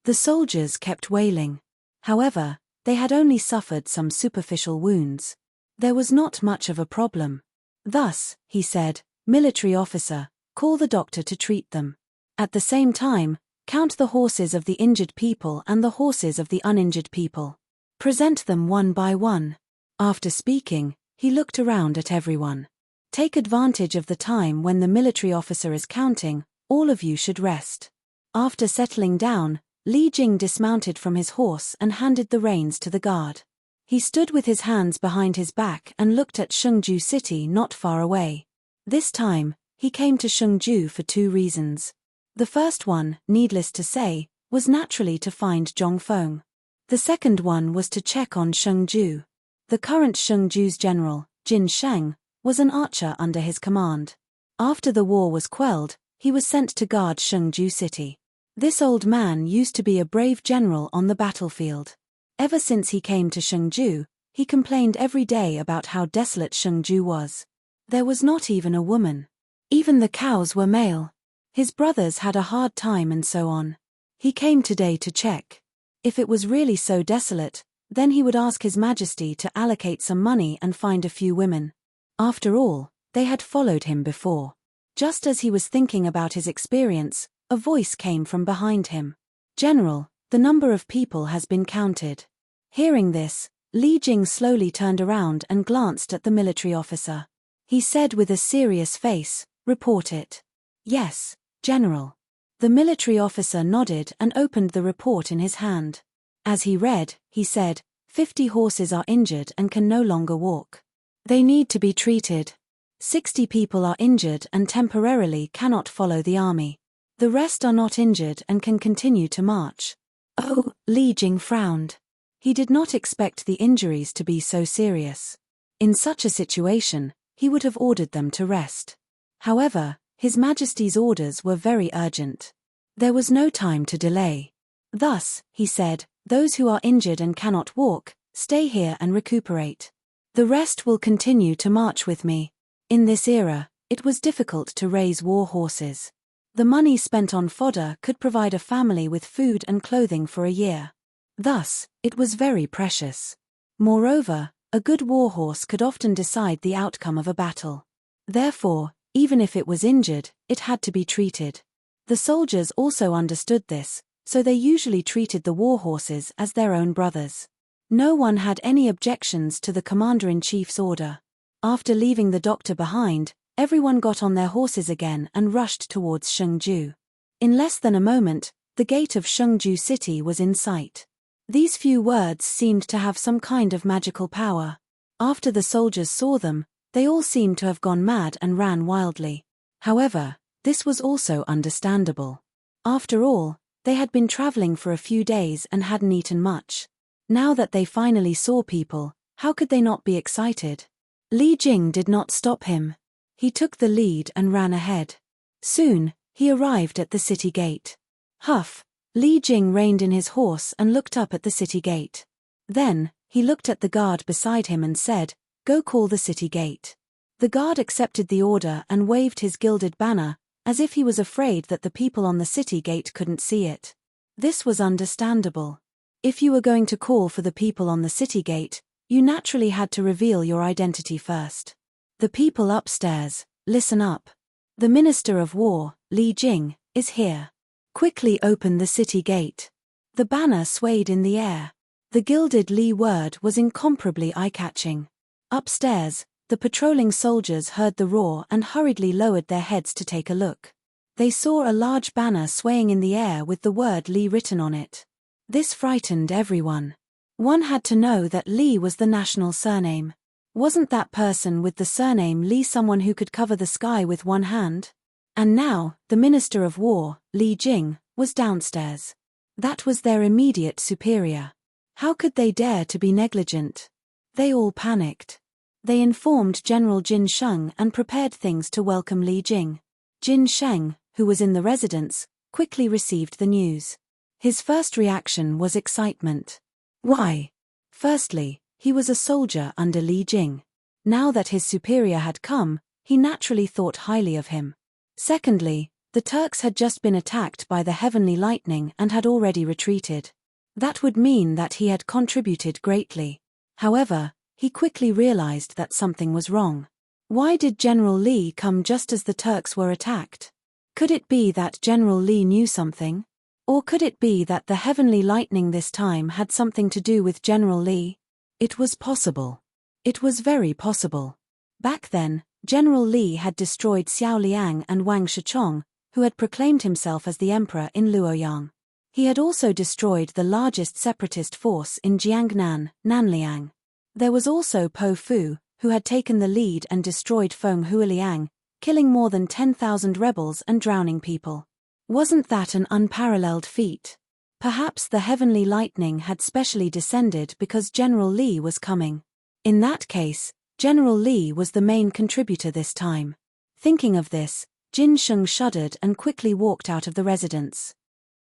The soldiers kept wailing. However, they had only suffered some superficial wounds. There was not much of a problem. Thus, he said, "Military officer, call the doctor to treat them. At the same time, count the horses of the injured people and the horses of the uninjured people. Present them one by one." After speaking, he looked around at everyone. Take advantage of the time when the military officer is counting, all of you should rest. After settling down, Li Jing dismounted from his horse and handed the reins to the guard. He stood with his hands behind his back and looked at Shengju City not far away. This time, he came to Shengju for 2 reasons. The first one, needless to say, was naturally to find Zhongfeng. The second one was to check on Shengju. The current Shengju's general, Jin Sheng, was an archer under his command. After the war was quelled, he was sent to guard Shengju City. This old man used to be a brave general on the battlefield. Ever since he came to Shengju, he complained every day about how desolate Shengju was. There was not even a woman. Even the cows were male. His brothers had a hard time and so on. He came today to check. If it was really so desolate, then he would ask His Majesty to allocate some money and find a few women. After all, they had followed him before. Just as he was thinking about his experience, a voice came from behind him. "General, the number of people has been counted." Hearing this, Li Jing slowly turned around and glanced at the military officer. He said with a serious face, "Report it." "Yes, General." The military officer nodded and opened the report in his hand. As he read, he said, 50 horses are injured and can no longer walk. They need to be treated. 60 people are injured and temporarily cannot follow the army. The rest are not injured and can continue to march. Oh, Li Jing frowned. He did not expect the injuries to be so serious. In such a situation, he would have ordered them to rest. However, His Majesty's orders were very urgent. There was no time to delay. Thus, he said, those who are injured and cannot walk, stay here and recuperate. The rest will continue to march with me. In this era, it was difficult to raise war horses. The money spent on fodder could provide a family with food and clothing for a year. Thus, it was very precious. Moreover, a good war horse could often decide the outcome of a battle. Therefore, even if it was injured, it had to be treated. The soldiers also understood this, so they usually treated the war horses as their own brothers. No one had any objections to the commander-in-chief's order. After leaving the doctor behind, everyone got on their horses again and rushed towards Shengju. In less than a moment, the gate of Shengju City was in sight. These few words seemed to have some kind of magical power. After the soldiers saw them, they all seemed to have gone mad and ran wildly. However, this was also understandable. After all, they had been traveling for a few days and hadn't eaten much. Now that they finally saw people, how could they not be excited? Li Jing did not stop him. He took the lead and ran ahead. Soon, he arrived at the city gate. Huff, Li Jing reined in his horse and looked up at the city gate. Then, he looked at the guard beside him and said, "Go call the city gate." The guard accepted the order and waved his gilded banner, as if he was afraid that the people on the city gate couldn't see it. This was understandable. If you were going to call for the people on the city gate, you naturally had to reveal your identity first. The people upstairs, listen up. The Minister of War, Li Jing, is here. Quickly open the city gate. The banner swayed in the air. The gilded Li word was incomparably eye-catching. Upstairs, the patrolling soldiers heard the roar and hurriedly lowered their heads to take a look. They saw a large banner swaying in the air with the word Li written on it. This frightened everyone. One had to know that Li was the national surname. Wasn't that person with the surname Li someone who could cover the sky with one hand? And now, the Minister of War, Li Jing, was downstairs. That was their immediate superior. How could they dare to be negligent? They all panicked. They informed General Jin Sheng and prepared things to welcome Li Jing. Jin Sheng, who was in the residence, quickly received the news. His first reaction was excitement. Why? Firstly, he was a soldier under Li Jing. Now that his superior had come, he naturally thought highly of him. Secondly, the Turks had just been attacked by the heavenly lightning and had already retreated. That would mean that he had contributed greatly. However, he quickly realized that something was wrong. Why did General Li come just as the Turks were attacked? Could it be that General Li knew something? Or could it be that the heavenly lightning this time had something to do with General Li? It was possible. It was very possible. Back then, General Li had destroyed Xiao Liang and Wang Shichong, who had proclaimed himself as the emperor in Luoyang. He had also destroyed the largest separatist force in Jiangnan, Nanliang. There was also Po Fu, who had taken the lead and destroyed Feng Huiliang, killing more than 10,000 rebels and drowning people. Wasn't that an unparalleled feat? Perhaps the heavenly lightning had specially descended because General Li was coming. In that case, General Li was the main contributor this time. Thinking of this, Jin Sheng shuddered and quickly walked out of the residence.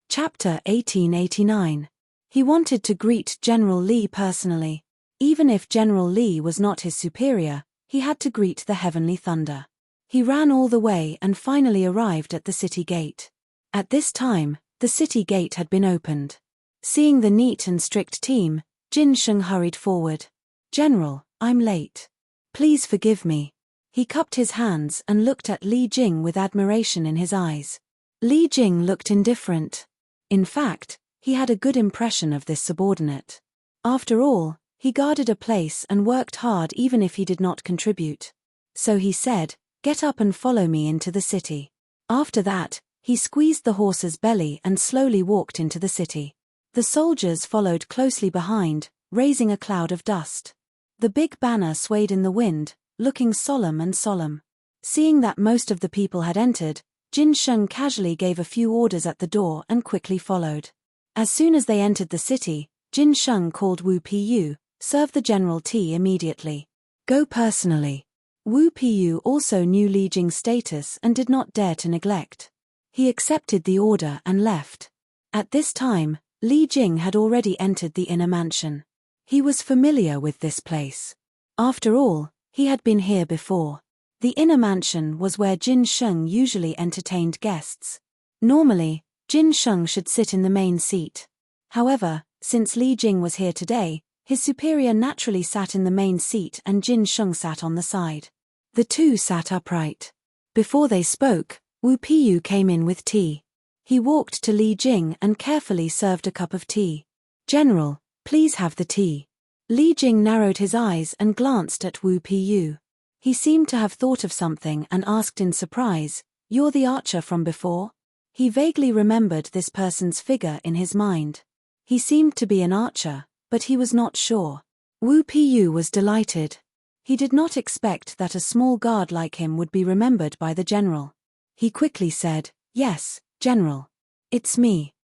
Chapter 1889. He wanted to greet General Li personally. Even if General Li was not his superior, he had to greet the heavenly thunder. He ran all the way and finally arrived at the city gate. At this time, the city gate had been opened. Seeing the neat and strict team, Jin Sheng hurried forward. "General, I'm late. Please forgive me." He cupped his hands and looked at Li Jing with admiration in his eyes. Li Jing looked indifferent. In fact, he had a good impression of this subordinate. After all, he guarded a place and worked hard even if he did not contribute. So he said, "Get up and follow me into the city." After that, he squeezed the horse's belly and slowly walked into the city. The soldiers followed closely behind, raising a cloud of dust. The big banner swayed in the wind, looking solemn and solemn. Seeing that most of the people had entered, Jin Sheng casually gave a few orders at the door and quickly followed. As soon as they entered the city, Jin Sheng called Wu Piyu, "Serve the general tea immediately. Go personally." Wu Piyu also knew Li Jing's status and did not dare to neglect. He accepted the order and left. At this time, Li Jing had already entered the inner mansion. He was familiar with this place. After all, he had been here before. The inner mansion was where Jin Sheng usually entertained guests. Normally, Jin Sheng should sit in the main seat. However, since Li Jing was here today, his superior naturally sat in the main seat and Jin Sheng sat on the side. The two sat upright. Before they spoke, Wu Piyu came in with tea. He walked to Li Jing and carefully served a cup of tea. "General, please have the tea." Li Jing narrowed his eyes and glanced at Wu Piyu. He seemed to have thought of something and asked in surprise, "You're the archer from before?" He vaguely remembered this person's figure in his mind. He seemed to be an archer, but he was not sure. Wu Piyu was delighted. He did not expect that a small guard like him would be remembered by the general. He quickly said, "Yes, General. It's me."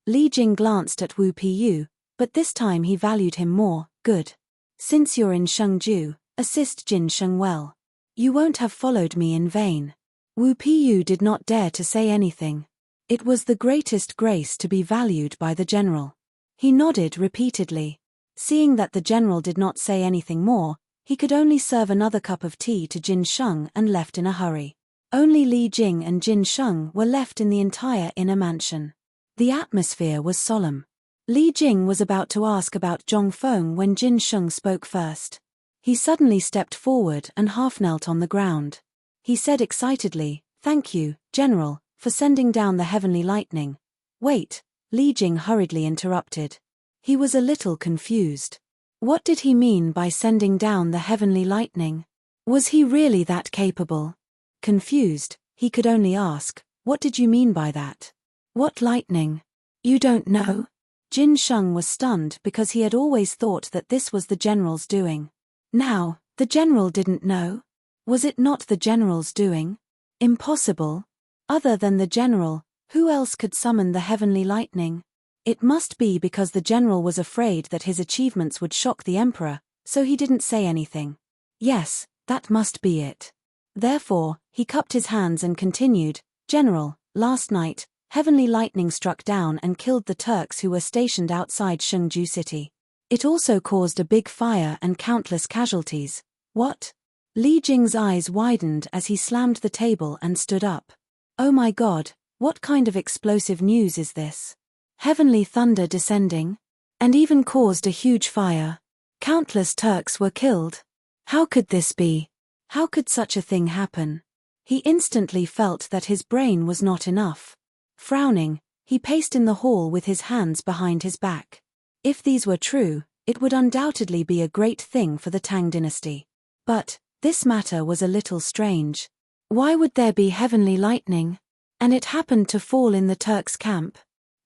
Li Jing glanced at Wu Piyu, but this time he valued him more. "Good. Since you're in Shengju, assist Jin Sheng well. You won't have followed me in vain." Wu Piyu did not dare to say anything. It was the greatest grace to be valued by the general. He nodded repeatedly. Seeing that the general did not say anything more, he could only serve another cup of tea to Jin Sheng and left in a hurry. Only Li Jing and Jin Sheng were left in the entire inner mansion. The atmosphere was solemn. Li Jing was about to ask about Zhong Feng when Jin Sheng spoke first. He suddenly stepped forward and half-knelt on the ground. He said excitedly, "Thank you, General, for sending down the heavenly lightning." "Wait," Li Jing hurriedly interrupted. He was a little confused. What did he mean by sending down the heavenly lightning? Was he really that capable? Confused, he could only ask, "What did you mean by that? What lightning? You don't know?" Jin Sheng was stunned because he had always thought that this was the general's doing. Now, the general didn't know? Was it not the general's doing? Impossible. Other than the general, who else could summon the heavenly lightning? It must be because the general was afraid that his achievements would shock the emperor, so he didn't say anything. Yes, that must be it. Therefore, he cupped his hands and continued, "General, last night, heavenly lightning struck down and killed the Turks who were stationed outside Shengju city. It also caused a big fire and countless casualties." "What?" Li Jing's eyes widened as he slammed the table and stood up. "Oh my God, what kind of explosive news is this? Heavenly thunder descending? And even caused a huge fire. Countless Turks were killed. How could this be? How could such a thing happen?" He instantly felt that his brain was not enough. Frowning, he paced in the hall with his hands behind his back. If these were true, It would undoubtedly be a great thing for the Tang dynasty. But this matter was a little strange. Why would there be heavenly lightning? And it happened to fall in the Turks' camp.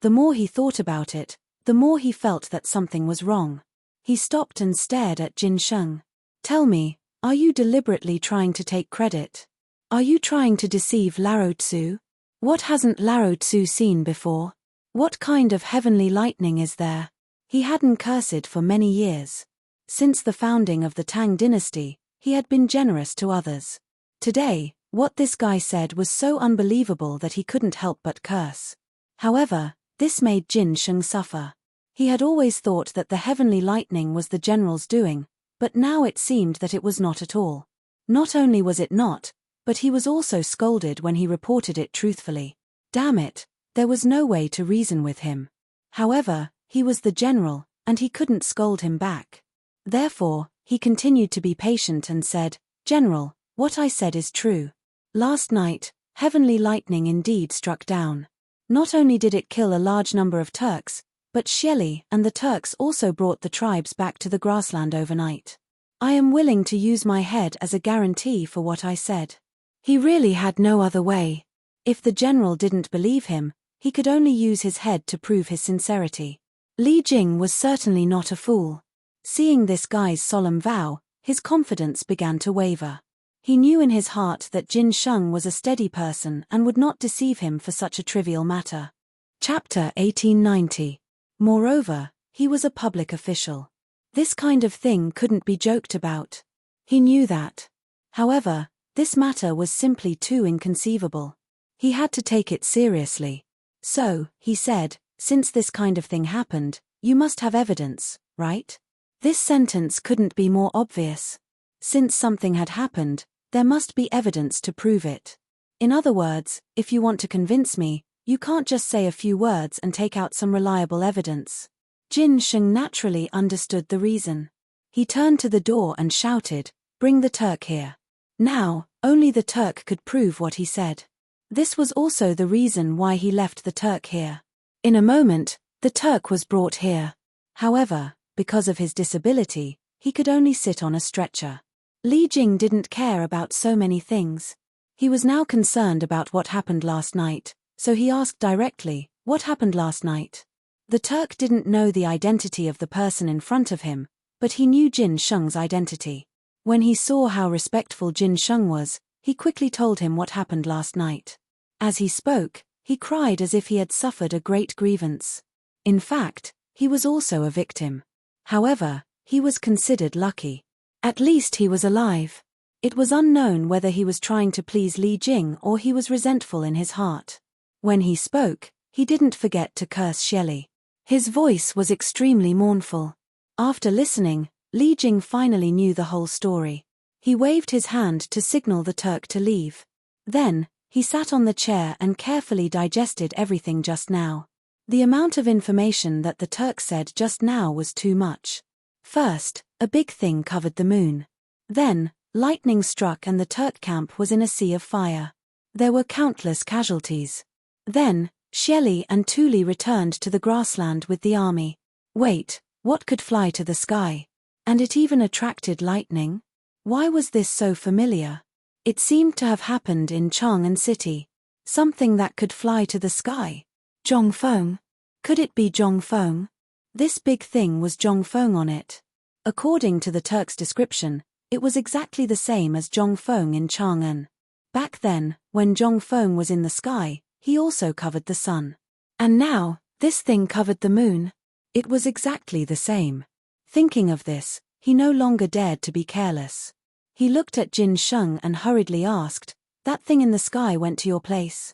The more he thought about it, the more he felt that something was wrong. He stopped and stared at Jin Sheng. Tell me, are you deliberately trying to take credit? Are you trying to deceive Lao Tzu? What hasn't Lao Tzu seen before? What kind of heavenly lightning is there? He hadn't cursed for many years. Since the founding of the Tang dynasty, he had been generous to others. Today, what this guy said was so unbelievable that he couldn't help but curse. However, this made Jin Sheng suffer. He had always thought that the heavenly lightning was the general's doing, but now it seemed that it was not at all. Not only was it not, but he was also scolded when he reported it truthfully. Damn it, there was no way to reason with him. However, he was the general, and he couldn't scold him back. Therefore, he continued to be patient and said, "General, what I said is true. Last night, heavenly lightning indeed struck down. Not only did it kill a large number of Turks, but Shelley and the Turks also brought the tribes back to the grassland overnight. I am willing to use my head as a guarantee for what I said." He really had no other way. If the general didn't believe him, he could only use his head to prove his sincerity. Li Jing was certainly not a fool. Seeing this guy's solemn vow, his confidence began to waver. He knew in his heart that Jin Sheng was a steady person and would not deceive him for such a trivial matter. Chapter 1890. Moreover, he was a public official. This kind of thing couldn't be joked about. He knew that. However, this matter was simply too inconceivable. He had to take it seriously. So, he said, "Since this kind of thing happened, you must have evidence, right?" This sentence couldn't be more obvious. Since something had happened, there must be evidence to prove it. In other words, if you want to convince me, you can't just say a few words and take out some reliable evidence. Jin Sheng naturally understood the reason. He turned to the door and shouted, "Bring the Turk here." Now, only the Turk could prove what he said. This was also the reason why he left the Turk here. In a moment, the Turk was brought here. However, because of his disability, he could only sit on a stretcher. Li Jing didn't care about so many things. He was now concerned about what happened last night, so he asked directly, "What happened last night?" The Turk didn't know the identity of the person in front of him, but he knew Jin Sheng's identity. When he saw how respectful Jin Sheng was, he quickly told him what happened last night. As he spoke, he cried as if he had suffered a great grievance. In fact, he was also a victim. However, he was considered lucky. At least he was alive. It was unknown whether he was trying to please Li Jing or he was resentful in his heart. When he spoke, he didn't forget to curse Shelley. His voice was extremely mournful. After listening, Li Jing finally knew the whole story. He waved his hand to signal the Turk to leave. Then, he sat on the chair and carefully digested everything just now. The amount of information that the Turk said just now was too much. First, a big thing covered the moon. Then, lightning struck and the Turk camp was in a sea of fire. There were countless casualties. Then, Shelley and Tuli returned to the grassland with the army. Wait, what could fly to the sky? And it even attracted lightning? Why was this so familiar? It seemed to have happened in Chang'an City. Something that could fly to the sky. Zhongfeng? Could it be Zhongfeng? This big thing was Zhongfeng on it. According to the Turk's description, it was exactly the same as Zhongfeng in Chang'an. Back then, when Zhongfeng was in the sky, he also covered the sun. And now, this thing covered the moon. It was exactly the same. Thinking of this, he no longer dared to be careless. He looked at Jin Sheng and hurriedly asked, "That thing in the sky went to your place?"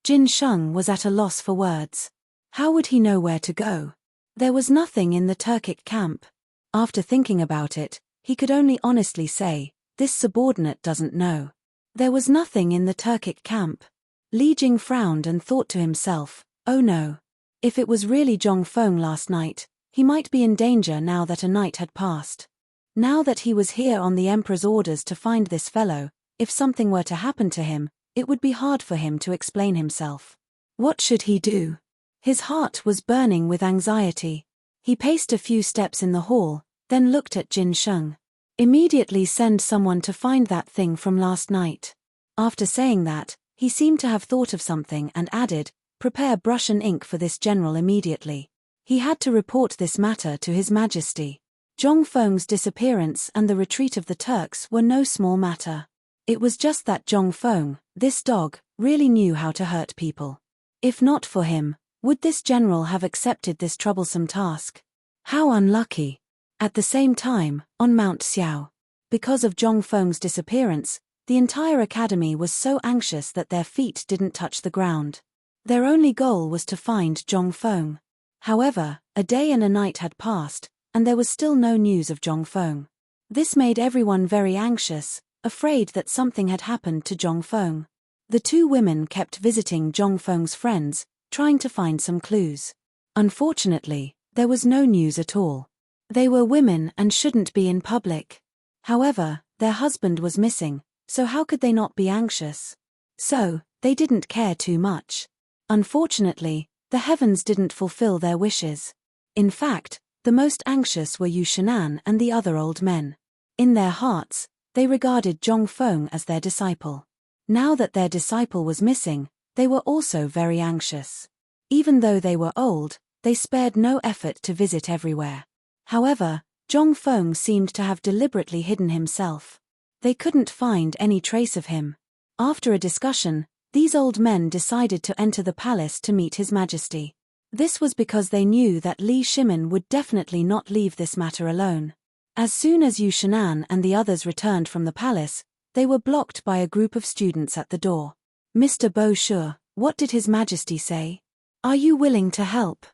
Jin Sheng was at a loss for words. How would he know where to go? There was nothing in the Turkic camp. After thinking about it, he could only honestly say, "This subordinate doesn't know." There was nothing in the Turkic camp. Li Jing frowned and thought to himself, "Oh no. If it was really Zhongfeng last night, he might be in danger now that a night had passed. Now that he was here on the Emperor's orders to find this fellow, if something were to happen to him, it would be hard for him to explain himself. What should he do? His heart was burning with anxiety. He paced a few steps in the hall, then looked at Jin Sheng. Immediately send someone to find that thing from last night. After saying that, he seemed to have thought of something and added, prepare brush and ink for this general immediately. He had to report this matter to His Majesty. Zhong Feng's disappearance and the retreat of the Turks were no small matter. It was just that Zhong Feng, this dog, really knew how to hurt people. If not for him, would this general have accepted this troublesome task? How unlucky. At the same time, on Mount Xiao, because of Zhong Feng's disappearance, the entire academy was so anxious that their feet didn't touch the ground. Their only goal was to find Zhong Feng. However, a day and a night had passed, and there was still no news of Zhong Feng. This made everyone very anxious, afraid that something had happened to Zhong Feng. The two women kept visiting Zhong Feng's friends, trying to find some clues. Unfortunately, there was no news at all. They were women and shouldn't be in public. However, their husband was missing, so how could they not be anxious? So, they didn't care too much. Unfortunately, the heavens didn't fulfill their wishes. In fact, the most anxious were Yu Shenan and the other old men. In their hearts, they regarded Zhong Feng as their disciple. Now that their disciple was missing, they were also very anxious. Even though they were old, they spared no effort to visit everywhere. However, Zhong Feng seemed to have deliberately hidden himself. They couldn't find any trace of him. After a discussion, these old men decided to enter the palace to meet His Majesty. This was because they knew that Li Shimin would definitely not leave this matter alone. As soon as Yu Shenan and the others returned from the palace, they were blocked by a group of students at the door. Mr. Bo Shu, what did His Majesty say? Are you willing to help?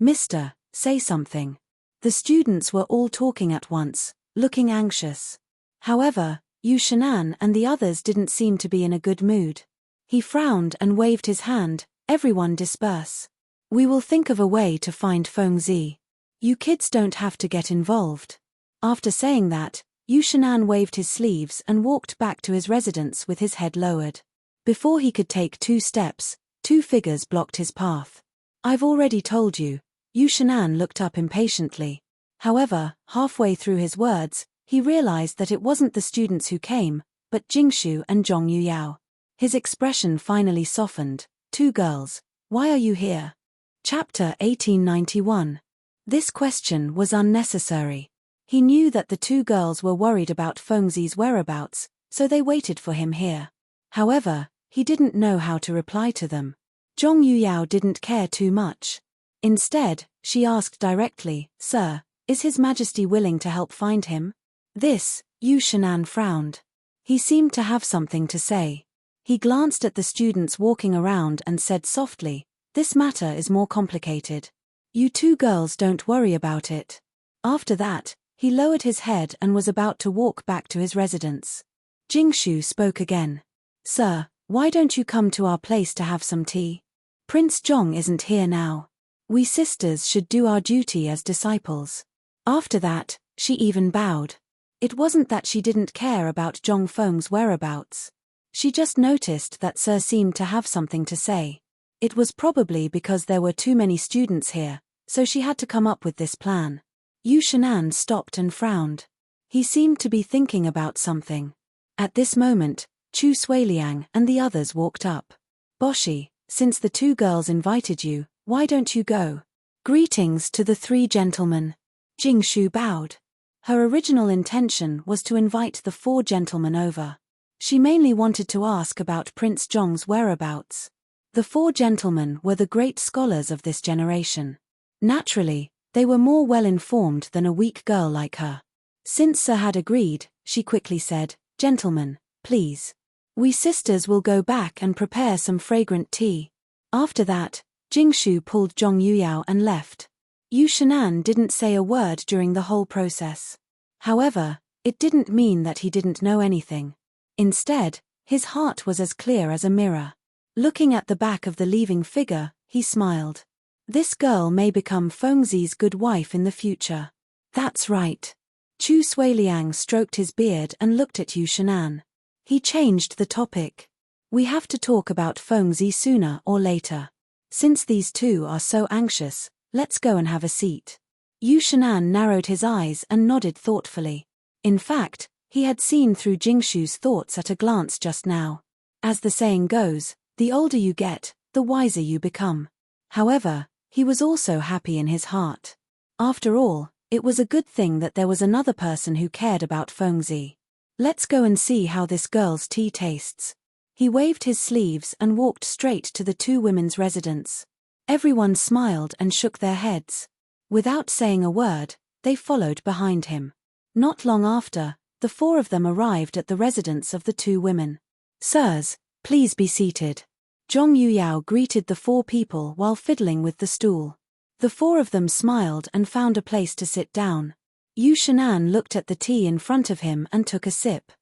Mister, say something. The students were all talking at once, looking anxious. However, Yu Shenan and the others didn't seem to be in a good mood. He frowned and waved his hand, everyone disperse. We will think of a way to find Feng Zi. You kids don't have to get involved. After saying that, Yu Shenan waved his sleeves and walked back to his residence with his head lowered. Before he could take 2 steps, 2 figures blocked his path. I've already told you. Yu Shenan looked up impatiently. However, halfway through his words, he realized that it wasn't the students who came, but Jingshu and Zhong Yuyao. His expression finally softened. 2 girls, why are you here? Chapter 1891. This question was unnecessary. He knew that the 2 girls were worried about Feng Zi's whereabouts, so they waited for him here. However, he didn't know how to reply to them. Zhong Yuyao didn't care too much. Instead, she asked directly, Sir, is His Majesty willing to help find him? This, Yu Shenan frowned. He seemed to have something to say. He glanced at the students walking around and said softly, this matter is more complicated. You 2 girls don't worry about it. After that, he lowered his head and was about to walk back to his residence. Jingshu spoke again. Sir, why don't you come to our place to have some tea? Prince Zhong isn't here now. We sisters should do our duty as disciples. After that, she even bowed. It wasn't that she didn't care about Zhong Feng's whereabouts. She just noticed that Sir seemed to have something to say. It was probably because there were too many students here, so she had to come up with this plan. Yu Shenan stopped and frowned. He seemed to be thinking about something. At this moment, Chu Suiliang and the others walked up. Boshi, since the 2 girls invited you, why don't you go? Greetings to the 3 gentlemen. Jingshu bowed. Her original intention was to invite the 4 gentlemen over. She mainly wanted to ask about Prince Zhong's whereabouts. The 4 gentlemen were the great scholars of this generation. Naturally, they were more well-informed than a weak girl like her. Since Sir had agreed, she quickly said, Gentlemen, please. We sisters will go back and prepare some fragrant tea. After that, Jingshu pulled Zhong Yuyao and left. Yu Shenan didn't say a word during the whole process. However, it didn't mean that he didn't know anything. Instead, his heart was as clear as a mirror. Looking at the back of the leaving figure, he smiled. This girl may become Feng Zi's good wife in the future. That's right. Chu Suiliang stroked his beard and looked at Yu Shenan. He changed the topic. We have to talk about Feng Zi sooner or later. Since these 2 are so anxious, let's go and have a seat. Yu Shan'an narrowed his eyes and nodded thoughtfully. In fact, he had seen through Jingshu's thoughts at a glance just now. As the saying goes, the older you get, the wiser you become. However, he was also happy in his heart. After all, it was a good thing that there was another person who cared about Fengzi. Let's go and see how this girl's tea tastes. He waved his sleeves and walked straight to the two women's residence. Everyone smiled and shook their heads. Without saying a word, they followed behind him. Not long after, the four of them arrived at the residence of the two women. "Sirs, please be seated." Zhong Yuyao greeted the four people while fiddling with the stool. The four of them smiled and found a place to sit down. Yu Shan'an looked at the tea in front of him and took a sip.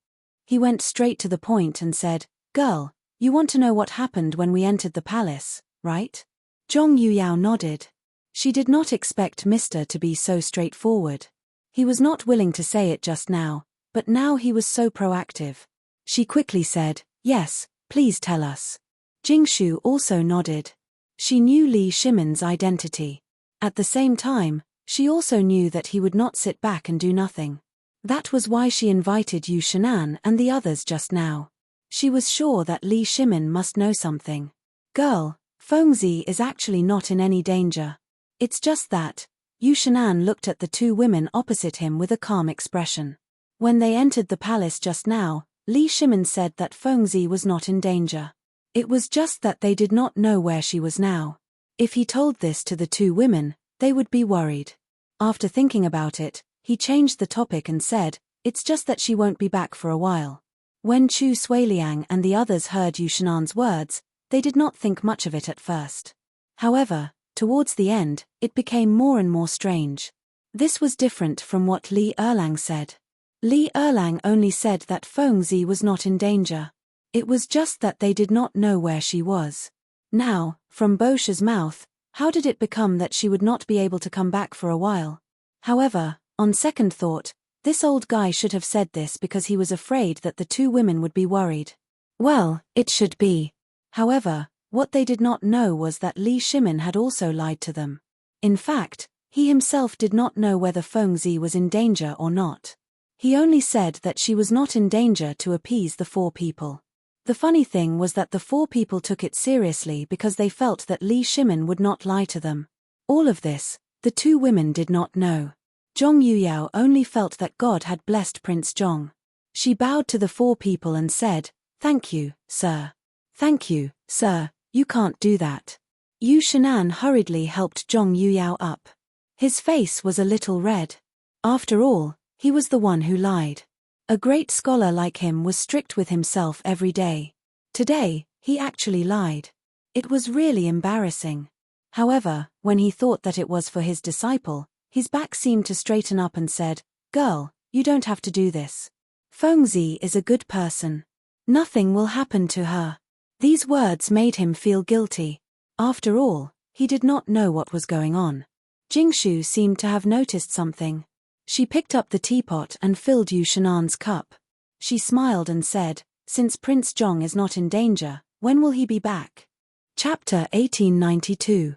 He went straight to the point and said, "Girl, you want to know what happened when we entered the palace, right?" Zhong Yuyao nodded. She did not expect Mr. to be so straightforward. He was not willing to say it just now, but now he was so proactive. She quickly said, "Yes, please tell us." Jingshu also nodded. She knew Li Shimon's identity. At the same time, she also knew that he would not sit back and do nothing. That was why she invited Yu Shan'an and the others just now. She was sure that Li Shimon must know something. "Girl, Fengzi is actually not in any danger. It's just that." Yu Shan'an looked at the two women opposite him with a calm expression. When they entered the palace just now, Li Shimon said that Fengzi was not in danger. It was just that they did not know where she was now. If he told this to the two women, they would be worried. After thinking about it, he changed the topic and said, "It's just that she won't be back for a while." When Chu Suiliang and the others heard Yu Shan'an's words, they did not think much of it at first. However, towards the end, it became more and more strange. This was different from what Li Erlang said. Li Erlang only said that Fengzi was not in danger. It was just that they did not know where she was. Now, from Bosha's mouth, how did it become that she would not be able to come back for a while? However, on second thought, this old guy should have said this because he was afraid that the two women would be worried. Well, it should be. However, what they did not know was that Li Shimon had also lied to them. In fact, he himself did not know whether Fengzi was in danger or not. He only said that she was not in danger to appease the four people. The funny thing was that the four people took it seriously because they felt that Li Shimon would not lie to them. All of this, the two women did not know. Zhong Yuyao only felt that God had blessed Prince Zhong. She bowed to the four people and said, "Thank you, sir." "Thank you, sir, you can't do that." Yu Shan'an hurriedly helped Zhong Yuyao up. His face was a little red. After all, he was the one who lied. A great scholar like him was strict with himself every day. Today, he actually lied. It was really embarrassing. However, when he thought that it was for his disciple, his back seemed to straighten up and said, "Girl, you don't have to do this. Fengzi is a good person. Nothing will happen to her." These words made him feel guilty. After all, he did not know what was going on. Jingshu seemed to have noticed something. She picked up the teapot and filled Yu Shan'an's cup. She smiled and said, "Since Prince Zhong is not in danger, when will he be back?" Chapter 1892.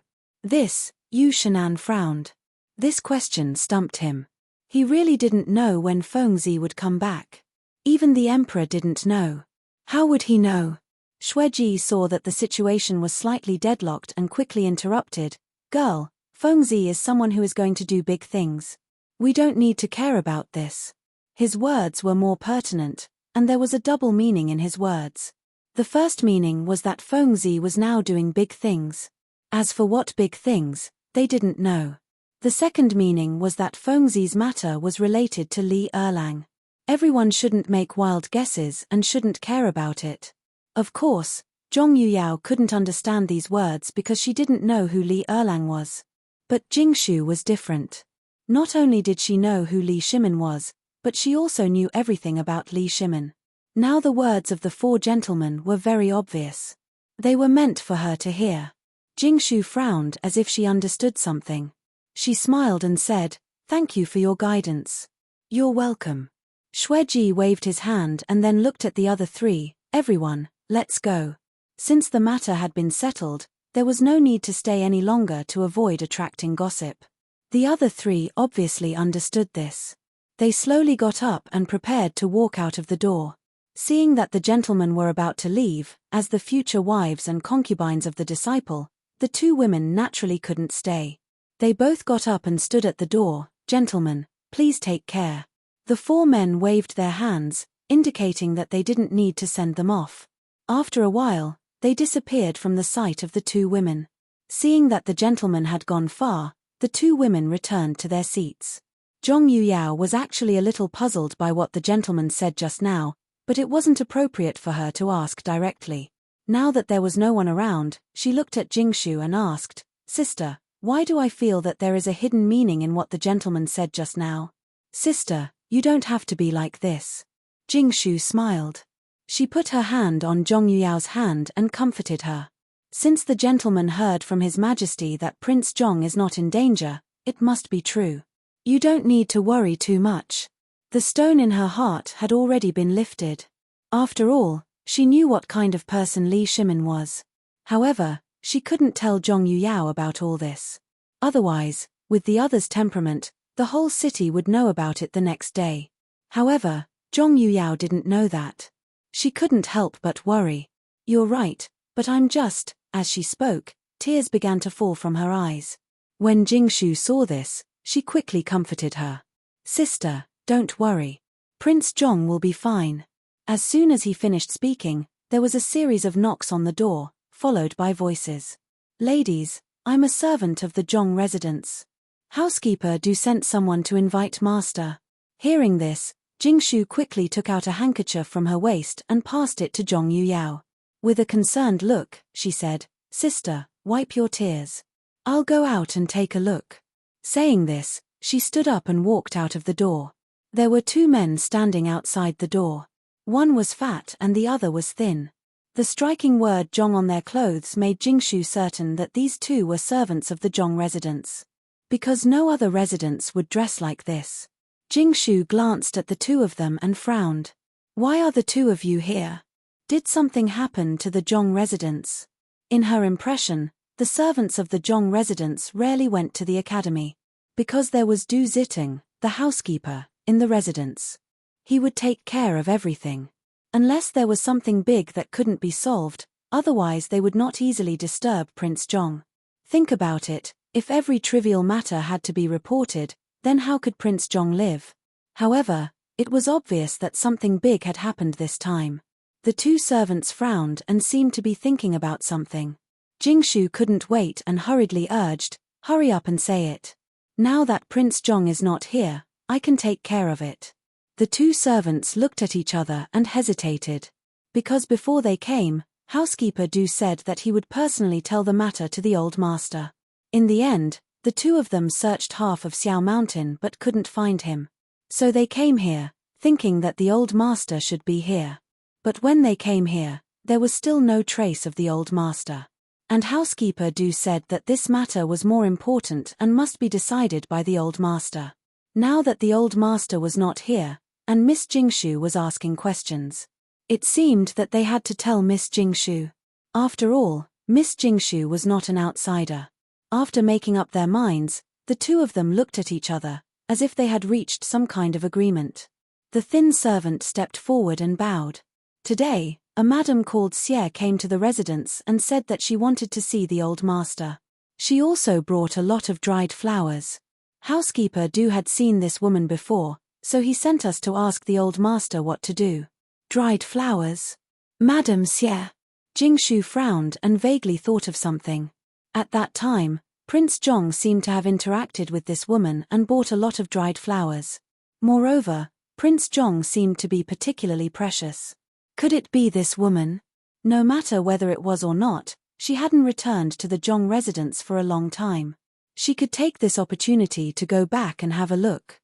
Yu Shan'an frowned. This question stumped him. He really didn't know when Fengzi would come back. Even the emperor didn't know. How would he know? Xueji saw that the situation was slightly deadlocked and quickly interrupted. "Girl, Fengzi is someone who is going to do big things. We don't need to care about this." His words were more pertinent, and there was a double meaning in his words. The first meaning was that Fengzi was now doing big things. As for what big things, they didn't know. The second meaning was that Fengzi's matter was related to Li Erlang. Everyone shouldn't make wild guesses and shouldn't care about it. Of course, Zhong Yuyao couldn't understand these words because she didn't know who Li Erlang was. But Jingshu was different. Not only did she know who Li Shimon was, but she also knew everything about Li Shimon. Now the words of the four gentlemen were very obvious. They were meant for her to hear. Jingshu frowned as if she understood something. She smiled and said, "Thank you for your guidance." "You're welcome." Xueji waved his hand and then looked at the other three. "Everyone, let's go." Since the matter had been settled, there was no need to stay any longer to avoid attracting gossip. The other three obviously understood this. They slowly got up and prepared to walk out of the door. Seeing that the gentlemen were about to leave, as the future wives and concubines of the disciple, the two women naturally couldn't stay. They both got up and stood at the door. "Gentlemen, please take care." The four men waved their hands, indicating that they didn't need to send them off. After a while, they disappeared from the sight of the two women. Seeing that the gentlemen had gone far, the two women returned to their seats. Zhong Yuyao was actually a little puzzled by what the gentleman said just now, but it wasn't appropriate for her to ask directly. Now that there was no one around, she looked at Jingshu and asked, "Sister, why do I feel that there is a hidden meaning in what the gentleman said just now?" "Sister, you don't have to be like this." Jingshu smiled. She put her hand on Zhong Yuyao's hand and comforted her. Since the gentleman heard from His Majesty that Prince Zhong is not in danger, it must be true. You don't need to worry too much. The stone in her heart had already been lifted. After all, she knew what kind of person Li Shimin was. However, she couldn't tell Zhong Yuyao about all this. Otherwise, with the other's temperament, the whole city would know about it the next day. However, Zhong Yuyao didn't know that. She couldn't help but worry. "You're right, but I'm just," as she spoke, tears began to fall from her eyes. When Jingshu saw this, she quickly comforted her. "Sister, don't worry. Prince Zhong will be fine." As soon as he finished speaking, there was a series of knocks on the door, followed by voices. "Ladies, I'm a servant of the Zhong residence. Housekeeper do sent someone to invite master." Hearing this, Jingshu quickly took out a handkerchief from her waist and passed it to Zhong Yuyao. With a concerned look, she said, "Sister, wipe your tears. I'll go out and take a look." Saying this, she stood up and walked out of the door. There were two men standing outside the door. One was fat and the other was thin. The striking word Zhong on their clothes made Jingshu certain that these two were servants of the Zhong residence. Because no other residents would dress like this. Jingshu glanced at the two of them and frowned. "Why are the two of you here? Did something happen to the Zhong residence?" In her impression, the servants of the Zhong residence rarely went to the academy. Because there was Du Zitting, the housekeeper, in the residence. He would take care of everything. Unless there was something big that couldn't be solved, otherwise they would not easily disturb Prince Zhong. Think about it, if every trivial matter had to be reported, then how could Prince Zhong live? However, it was obvious that something big had happened this time. The two servants frowned and seemed to be thinking about something. Jingshu couldn't wait and hurriedly urged, "Hurry up and say it. Now that Prince Zhong is not here, I can take care of it." The two servants looked at each other and hesitated. Because before they came, housekeeper Du said that he would personally tell the matter to the old master. In the end, the two of them searched half of Xiao Mountain but couldn't find him. So they came here, thinking that the old master should be here. But when they came here, there was still no trace of the old master. And housekeeper Du said that this matter was more important and must be decided by the old master. Now that the old master was not here, and Miss Jingshu was asking questions, it seemed that they had to tell Miss Jingshu. After all, Miss Jingshu was not an outsider. After making up their minds, the two of them looked at each other, as if they had reached some kind of agreement. The thin servant stepped forward and bowed. Today, a madam called Xie came to the residence and said that she wanted to see the old master. She also brought a lot of dried flowers. Housekeeper Du had seen this woman before, so he sent us to ask the old master what to do. Dried flowers? Madam Xie. Jingshu frowned and vaguely thought of something. At that time, Prince Zhong seemed to have interacted with this woman and bought a lot of dried flowers. Moreover, Prince Zhong seemed to be particularly precious. Could it be this woman? No matter whether it was or not, she hadn't returned to the Zhong residence for a long time. She could take this opportunity to go back and have a look.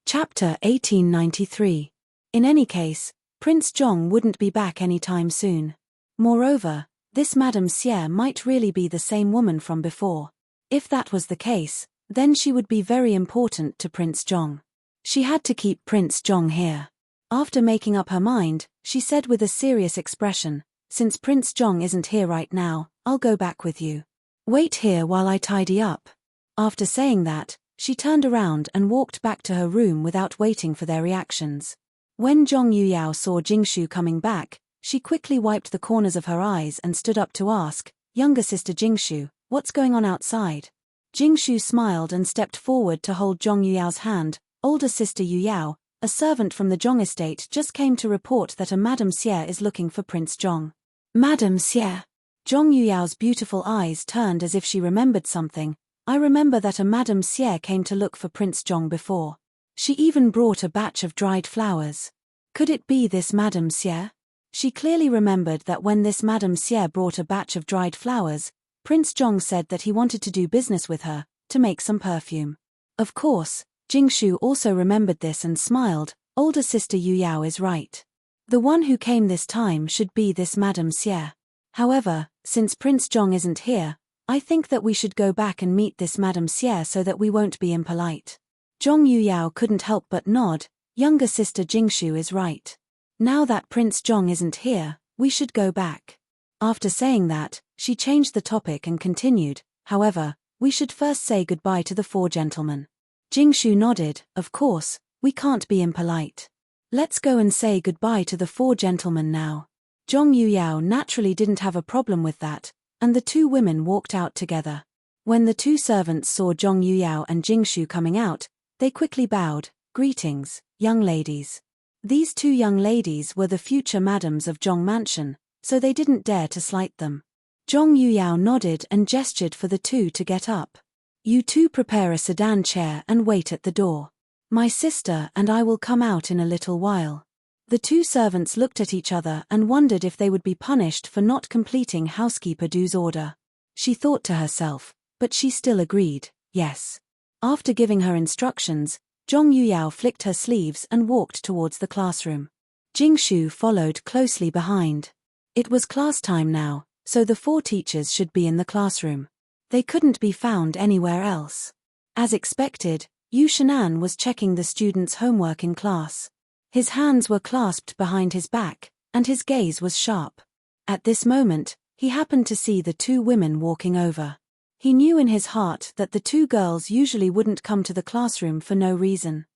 Chapter 1893. In any case, Prince Zhong wouldn't be back anytime soon. Moreover, this Madame Xie might really be the same woman from before. If that was the case, then she would be very important to Prince Zhong. She had to keep Prince Zhong here. After making up her mind, she said with a serious expression, "Since Prince Zhong isn't here right now, I'll go back with you. Wait here while I tidy up." After saying that, She turned around and walked back to her room without waiting for their reactions. When Zhong Yuyao saw Jingshu coming back, she quickly wiped the corners of her eyes and stood up to ask, "Younger sister Jingshu, what's going on outside?" Jingshu smiled and stepped forward to hold Zhong Yuyao's hand. "Older sister Yuyao, a servant from the Zhong estate just came to report that a Madame Xie is looking for Prince Zhong." "Madame Xie?" Zhong Yuyao's beautiful eyes turned as if she remembered something. "I remember that a Madame Xie came to look for Prince Zhong before. She even brought a batch of dried flowers. Could it be this Madame Xie?" She clearly remembered that when this Madame Xie brought a batch of dried flowers, Prince Zhong said that he wanted to do business with her, to make some perfume. Of course, Jingshu also remembered this and smiled. "Older sister Yuyao is right. The one who came this time should be this Madame Xie. However, since Prince Zhong isn't here, I think that we should go back and meet this Madame Xie so that we won't be impolite." Zhong Yuyao couldn't help but nod. "Younger sister Jingshu is right. Now that Prince Zhong isn't here, we should go back." After saying that, she changed the topic and continued, "However, we should first say goodbye to the four gentlemen." Jingshu nodded. "Of course, we can't be impolite. Let's go and say goodbye to the four gentlemen now." Zhong Yuyao naturally didn't have a problem with that, and the two women walked out together. When the two servants saw Zhong Yuyao and Jingshu coming out, they quickly bowed. "Greetings, young ladies." These two young ladies were the future madams of Zhong Mansion, so they didn't dare to slight them. Zhong Yuyao nodded and gestured for the two to get up. "You two prepare a sedan chair and wait at the door. My sister and I will come out in a little while." The two servants looked at each other and wondered if they would be punished for not completing housekeeper Du's order. She thought to herself, but she still agreed, yes. After giving her instructions, Zhong Yuyao flicked her sleeves and walked towards the classroom. Jingshu followed closely behind. It was class time now, so the four teachers should be in the classroom. They couldn't be found anywhere else. As expected, Yu Shenan was checking the students' homework in class. His hands were clasped behind his back, and his gaze was sharp. At this moment, he happened to see the two women walking over. He knew in his heart that the two girls usually wouldn't come to the classroom for no reason.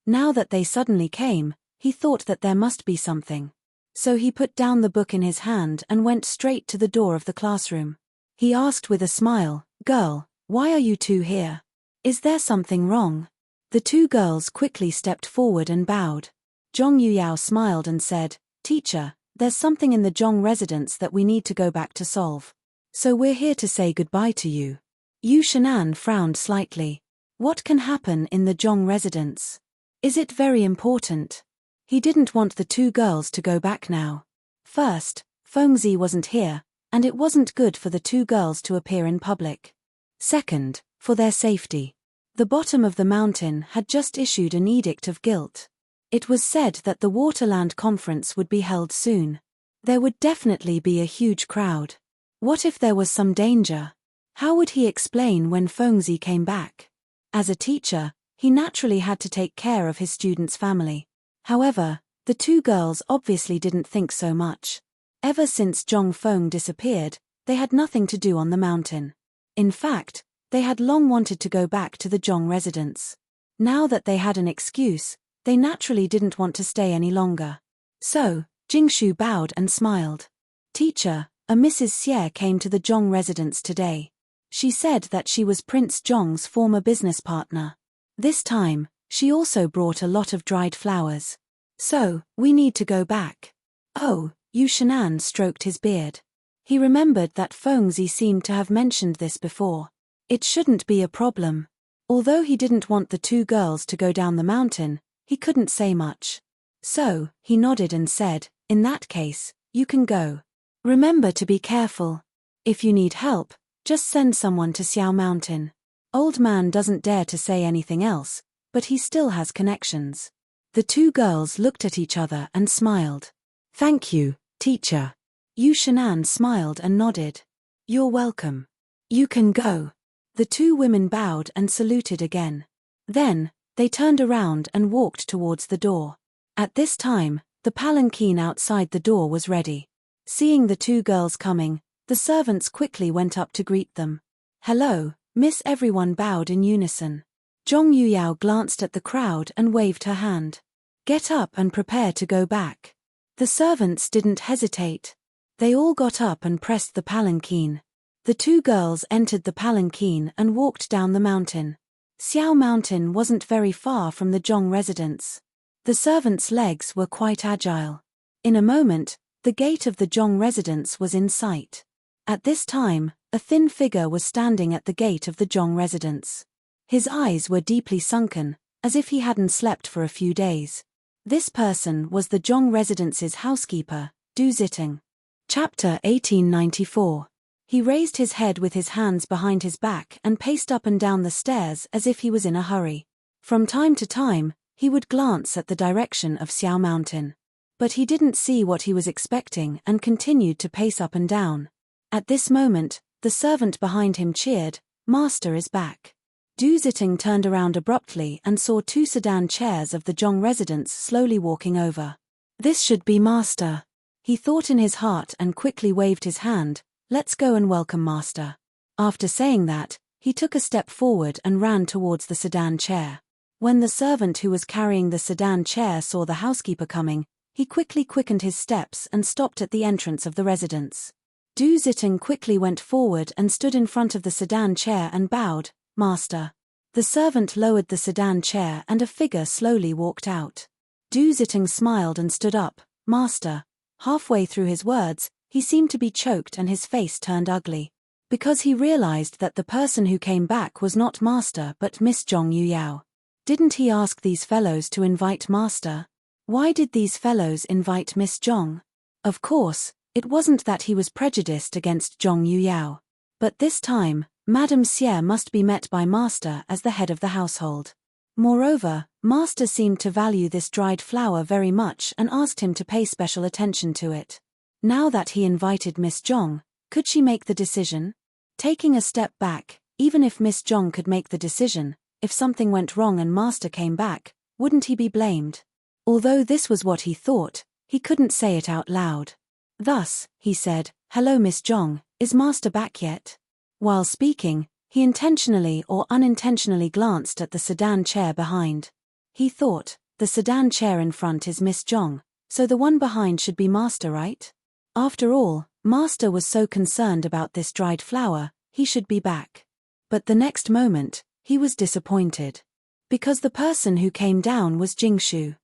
Now that they suddenly came, he thought that there must be something. So he put down the book in his hand and went straight to the door of the classroom. He asked with a smile, "Girl, why are you two here? Is there something wrong?" The two girls quickly stepped forward and bowed. Zhong Yuyao smiled and said, "Teacher, there's something in the Zhong residence that we need to go back to solve. So we're here to say goodbye to you." Yu Shenan frowned slightly. What can happen in the Zhong residence? Is it very important? He didn't want the two girls to go back now. First, Fengzi wasn't here, and it wasn't good for the two girls to appear in public. Second, for their safety. The bottom of the mountain had just issued an edict of guilt. It was said that the Waterland Conference would be held soon. There would definitely be a huge crowd. What if there was some danger? How would he explain when Fengzi came back? As a teacher, he naturally had to take care of his students' family. However, the two girls obviously didn't think so much. Ever since Zhong Feng disappeared, they had nothing to do on the mountain. In fact, they had long wanted to go back to the Zhong residence. Now that they had an excuse, they naturally didn't want to stay any longer. So, Jingshu bowed and smiled. "Teacher, a Mrs. Xie came to the Zhong residence today. She said that she was Prince Zhong's former business partner. This time, she also brought a lot of dried flowers. So, we need to go back." "Oh," Yu Shenan stroked his beard. He remembered that Fengzi seemed to have mentioned this before. It shouldn't be a problem. Although he didn't want the two girls to go down the mountain, he couldn't say much. So, he nodded and said, "In that case, you can go. Remember to be careful. If you need help, just send someone to Xiao Mountain." Old man doesn't dare to say anything else, but he still has connections. The two girls looked at each other and smiled. "Thank you, teacher." Yu Shenan smiled and nodded. "You're welcome. You can go." The two women bowed and saluted again. Then, they turned around and walked towards the door. At this time, the palanquin outside the door was ready. Seeing the two girls coming, the servants quickly went up to greet them. "Hello, miss." Everyone bowed in unison. Zhong Yuyao glanced at the crowd and waved her hand. Get up and prepare to go back. The servants didn't hesitate. They all got up and pressed the palanquin. The two girls entered the palanquin and walked down the mountain. Xiao Mountain wasn't very far from the Zhong residence. The servants' legs were quite agile. In a moment, the gate of the Zhong residence was in sight. At this time, a thin figure was standing at the gate of the Zhong residence. His eyes were deeply sunken, as if he hadn't slept for a few days. This person was the Zhong residence's housekeeper, Du Zitting. Chapter 1894. He raised his head with his hands behind his back and paced up and down the stairs as if he was in a hurry. From time to time, he would glance at the direction of Xiao Mountain. But he didn't see what he was expecting and continued to pace up and down. At this moment, the servant behind him cheered, "Master is back." Du Zitting turned around abruptly and saw two sedan chairs of the Zhong residence slowly walking over. This should be Master, he thought in his heart and quickly waved his hand. Let's go and welcome Master. After saying that, he took a step forward and ran towards the sedan chair. When the servant who was carrying the sedan chair saw the housekeeper coming, he quickly quickened his steps and stopped at the entrance of the residence. Du Zitting quickly went forward and stood in front of the sedan chair and bowed, "Master." The servant lowered the sedan chair and a figure slowly walked out. Du Zitting smiled and stood up, "Master." Halfway through his words, he seemed to be choked and his face turned ugly. Because he realized that the person who came back was not Master but Miss Zhong Yuyao. Didn't he ask these fellows to invite Master? Why did these fellows invite Miss Zhong? Of course, it wasn't that he was prejudiced against Zhong Yuyao. But this time, Madame Xie must be met by Master as the head of the household. Moreover, Master seemed to value this dried flower very much and asked him to pay special attention to it. Now that he invited Miss Zhong, could she make the decision? Taking a step back, even if Miss Zhong could make the decision, if something went wrong and Master came back, wouldn't he be blamed? Although this was what he thought, he couldn't say it out loud. Thus, he said, "Hello Miss Zhong, is Master back yet?" While speaking, he intentionally or unintentionally glanced at the sedan chair behind. He thought, the sedan chair in front is Miss Zhong, so the one behind should be Master, right? After all, Master was so concerned about this dried flower, he should be back. But the next moment, he was disappointed. Because the person who came down was Jingshu.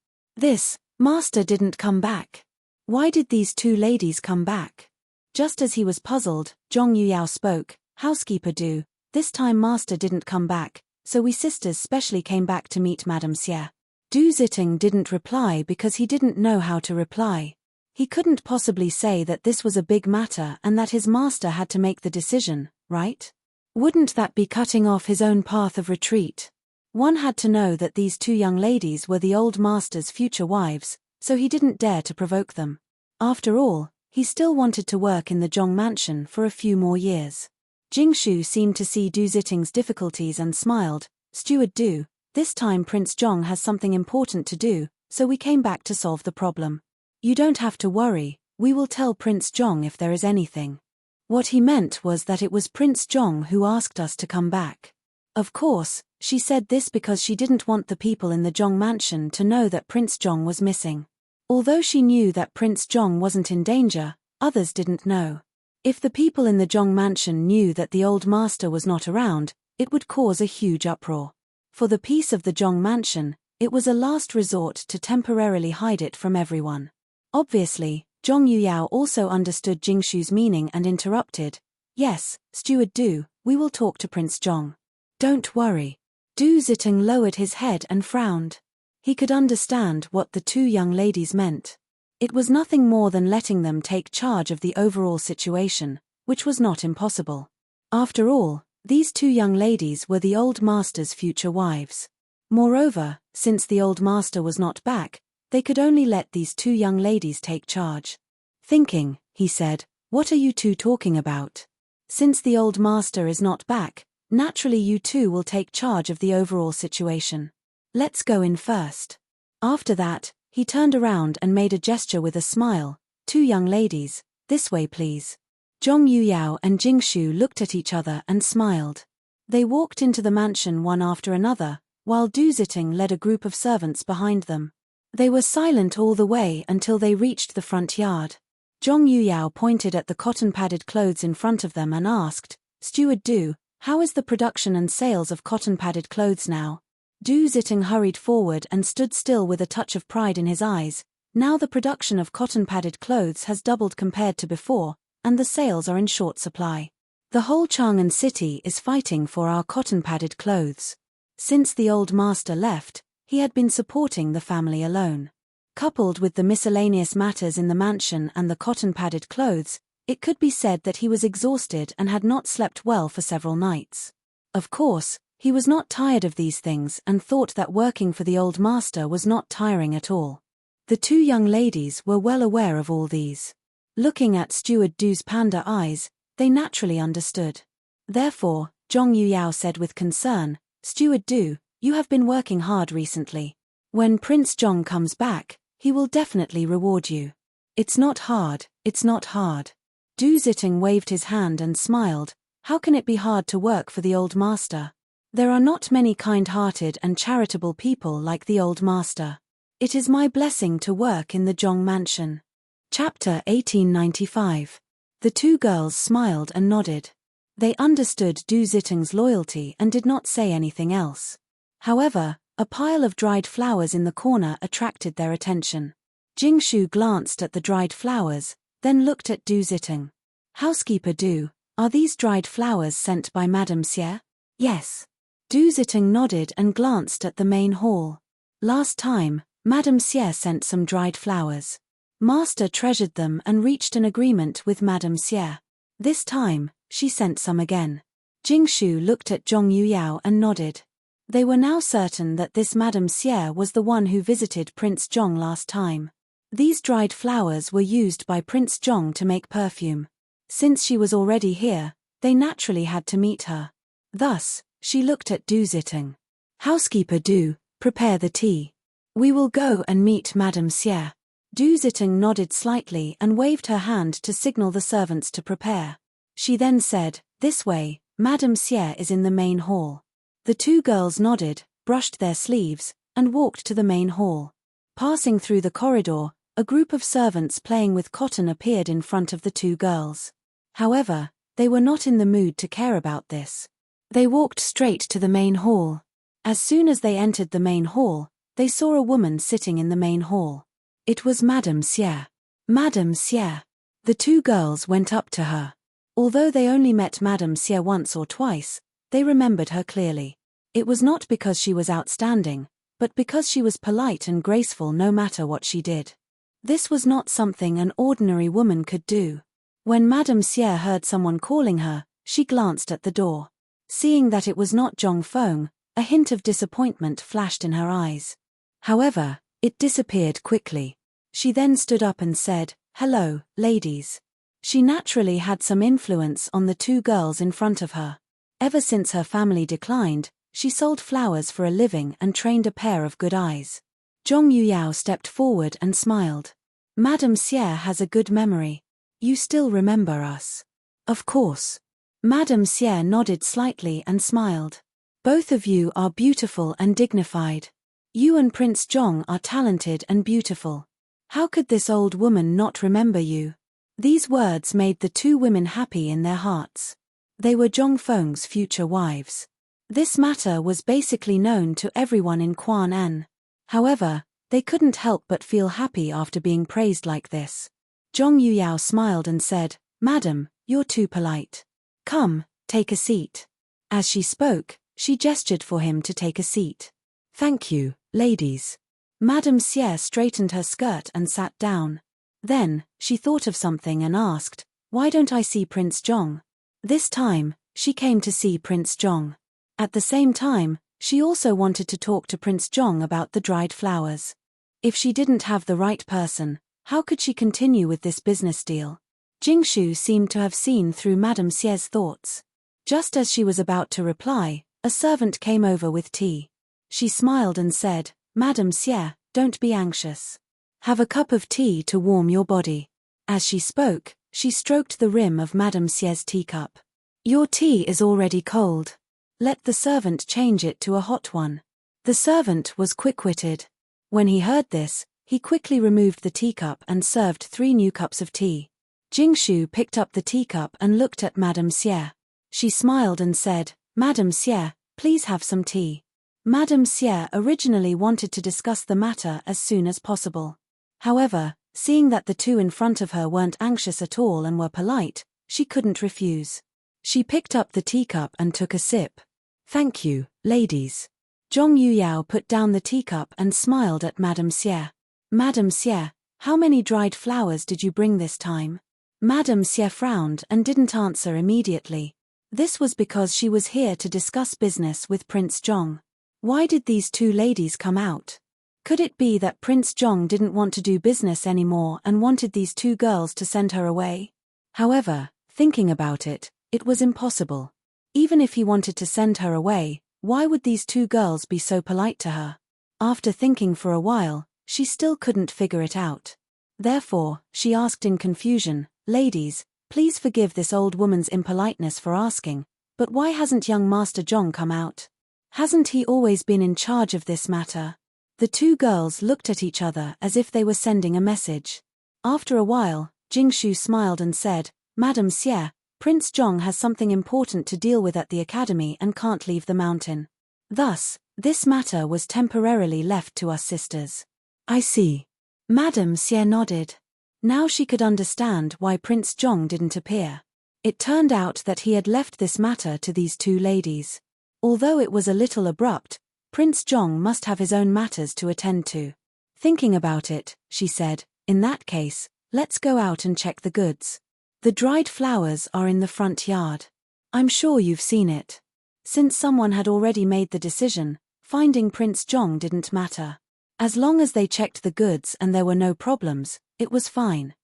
Master didn't come back. Why did these two ladies come back? Just as he was puzzled, Zhong Yuyao spoke, "Housekeeper Du, this time Master didn't come back, so we sisters specially came back to meet Madame Xie." Du Zitting didn't reply because he didn't know how to reply. He couldn't possibly say that this was a big matter and that his master had to make the decision, right? Wouldn't that be cutting off his own path of retreat? One had to know that these two young ladies were the old master's future wives, so he didn't dare to provoke them. After all, he still wanted to work in the Zhong mansion for a few more years. Jingshu seemed to see Du Zitting's difficulties and smiled, "Steward Du, this time Prince Zhong has something important to do, so we came back to solve the problem. You don't have to worry, we will tell Prince Zhong if there is anything." What he meant was that it was Prince Zhong who asked us to come back. Of course, she said this because she didn't want the people in the Zhong mansion to know that Prince Zhong was missing. Although she knew that Prince Zhong wasn't in danger, others didn't know. If the people in the Zhong mansion knew that the old master was not around, it would cause a huge uproar. For the peace of the Zhong mansion, it was a last resort to temporarily hide it from everyone. Obviously, Zhong Yuyao also understood Jingshu's meaning and interrupted, "Yes, Steward Du, we will talk to Prince Zhong. Don't worry." Du Zitting lowered his head and frowned. He could understand what the two young ladies meant. It was nothing more than letting them take charge of the overall situation, which was not impossible. After all, these two young ladies were the old master's future wives. Moreover, since the old master was not back, they could only let these two young ladies take charge. Thinking, he said, "What are you two talking about? Since the old master is not back, naturally you two will take charge of the overall situation. Let's go in first." After that, he turned around and made a gesture with a smile, "Two young ladies, this way please." Zhong Yuyao and Jingshu looked at each other and smiled. They walked into the mansion one after another, while Du Zitting led a group of servants behind them. They were silent all the way until they reached the front yard. Zhong Yuyao pointed at the cotton-padded clothes in front of them and asked, "Steward Du, how is the production and sales of cotton-padded clothes now?" Du Zitting hurried forward and stood still with a touch of pride in his eyes. "Now the production of cotton-padded clothes has doubled compared to before, and the sales are in short supply. The whole Chang'an city is fighting for our cotton-padded clothes." Since the old master left, he had been supporting the family alone. Coupled with the miscellaneous matters in the mansion and the cotton-padded clothes, it could be said that he was exhausted and had not slept well for several nights. Of course, he was not tired of these things and thought that working for the old master was not tiring at all. The two young ladies were well aware of all these. Looking at Steward Du's panda eyes, they naturally understood. Therefore, Zhong Yuyao said with concern, "Steward Du, you have been working hard recently. When Prince Zhong comes back, he will definitely reward you." "It's not hard, it's not hard." Du Zitting waved his hand and smiled. "How can it be hard to work for the old master? There are not many kind-hearted and charitable people like the old master. It is my blessing to work in the Zhong mansion." Chapter 1895. The two girls smiled and nodded. They understood Du Zitting's loyalty and did not say anything else. However, a pile of dried flowers in the corner attracted their attention. Jingshu glanced at the dried flowers, then looked at Du Zitting. "Housekeeper Du, are these dried flowers sent by Madame Xie?" "Yes." Du Zitting nodded and glanced at the main hall. "Last time, Madame Xie sent some dried flowers. Master treasured them and reached an agreement with Madame Xie. This time, she sent some again." Jingshu looked at Zhong Yuyao and nodded. They were now certain that this Madame Xie was the one who visited Prince Zhong last time. These dried flowers were used by Prince Zhong to make perfume. Since she was already here, they naturally had to meet her. Thus, she looked at Du Zitting. "Housekeeper Du, prepare the tea. We will go and meet Madame Xie." Du Zitting nodded slightly and waved her hand to signal the servants to prepare. She then said, "This way, Madame Xie is in the main hall." The two girls nodded, brushed their sleeves, and walked to the main hall. Passing through the corridor, a group of servants playing with cotton appeared in front of the two girls. However, they were not in the mood to care about this. They walked straight to the main hall. As soon as they entered the main hall, they saw a woman sitting in the main hall. It was Madame Xie. "Madame Xie." The two girls went up to her. Although they only met Madame Xie once or twice, they remembered her clearly. It was not because she was outstanding, but because she was polite and graceful no matter what she did. This was not something an ordinary woman could do. When Madame Xie heard someone calling her, she glanced at the door. Seeing that it was not Zhong Feng, a hint of disappointment flashed in her eyes. However, it disappeared quickly. She then stood up and said, "Hello, ladies." She naturally had some influence on the two girls in front of her. Ever since her family declined, she sold flowers for a living and trained a pair of good eyes. Zhong Yuyao stepped forward and smiled. "Madame Xie has a good memory. You still remember us?" "Of course." Madame Xie nodded slightly and smiled. "Both of you are beautiful and dignified. You and Prince Zhong are talented and beautiful. How could this old woman not remember you?" These words made the two women happy in their hearts. They were Zhong Feng's future wives. This matter was basically known to everyone in Quan An. However, they couldn't help but feel happy after being praised like this. Zhong Yuyao smiled and said, "Madam, you're too polite. Come, take a seat." As she spoke, she gestured for him to take a seat. "Thank you, ladies." Madame Xie straightened her skirt and sat down. Then, she thought of something and asked, "Why don't I see Prince Zhong?" This time, she came to see Prince Zhong. At the same time, she also wanted to talk to Prince Zhong about the dried flowers. If she didn't have the right person, how could she continue with this business deal? Jingshu seemed to have seen through Madame Xie's thoughts. Just as she was about to reply, a servant came over with tea. She smiled and said, "Madame Xie, don't be anxious. Have a cup of tea to warm your body." As she spoke, she stroked the rim of Madame Xie's teacup. "Your tea is already cold. Let the servant change it to a hot one." The servant was quick-witted. When he heard this, he quickly removed the teacup and served 3 new cups of tea. Jingshu picked up the teacup and looked at Madame Xie. She smiled and said, "Madame Xie, please have some tea." Madame Xie originally wanted to discuss the matter as soon as possible. However, seeing that the two in front of her weren't anxious at all and were polite, she couldn't refuse. She picked up the teacup and took a sip. "Thank you, ladies." Zhong Yuyao put down the teacup and smiled at Madame Xie. "Madame Xie, how many dried flowers did you bring this time?" Madame Xie frowned and didn't answer immediately. This was because she was here to discuss business with Prince Zhong. Why did these two ladies come out? Could it be that Prince Zhong didn't want to do business anymore and wanted these two girls to send her away? However, thinking about it, it was impossible. Even if he wanted to send her away, why would these two girls be so polite to her? After thinking for a while, she still couldn't figure it out. Therefore, she asked in confusion, "Ladies, please forgive this old woman's impoliteness for asking, but why hasn't young Master Zhong come out? Hasn't he always been in charge of this matter?" The two girls looked at each other as if they were sending a message. After a while, Jingshu smiled and said, "Madame Xie, Prince Zhong has something important to deal with at the academy and can't leave the mountain. Thus, this matter was temporarily left to us sisters." "I see." Madame Xie nodded. Now she could understand why Prince Zhong didn't appear. It turned out that he had left this matter to these two ladies. Although it was a little abrupt, Prince Zhong must have his own matters to attend to. Thinking about it, she said, "In that case, let's go out and check the goods. The dried flowers are in the front yard. I'm sure you've seen it." Since someone had already made the decision, finding Prince Zhong didn't matter. As long as they checked the goods and there were no problems, it was fine.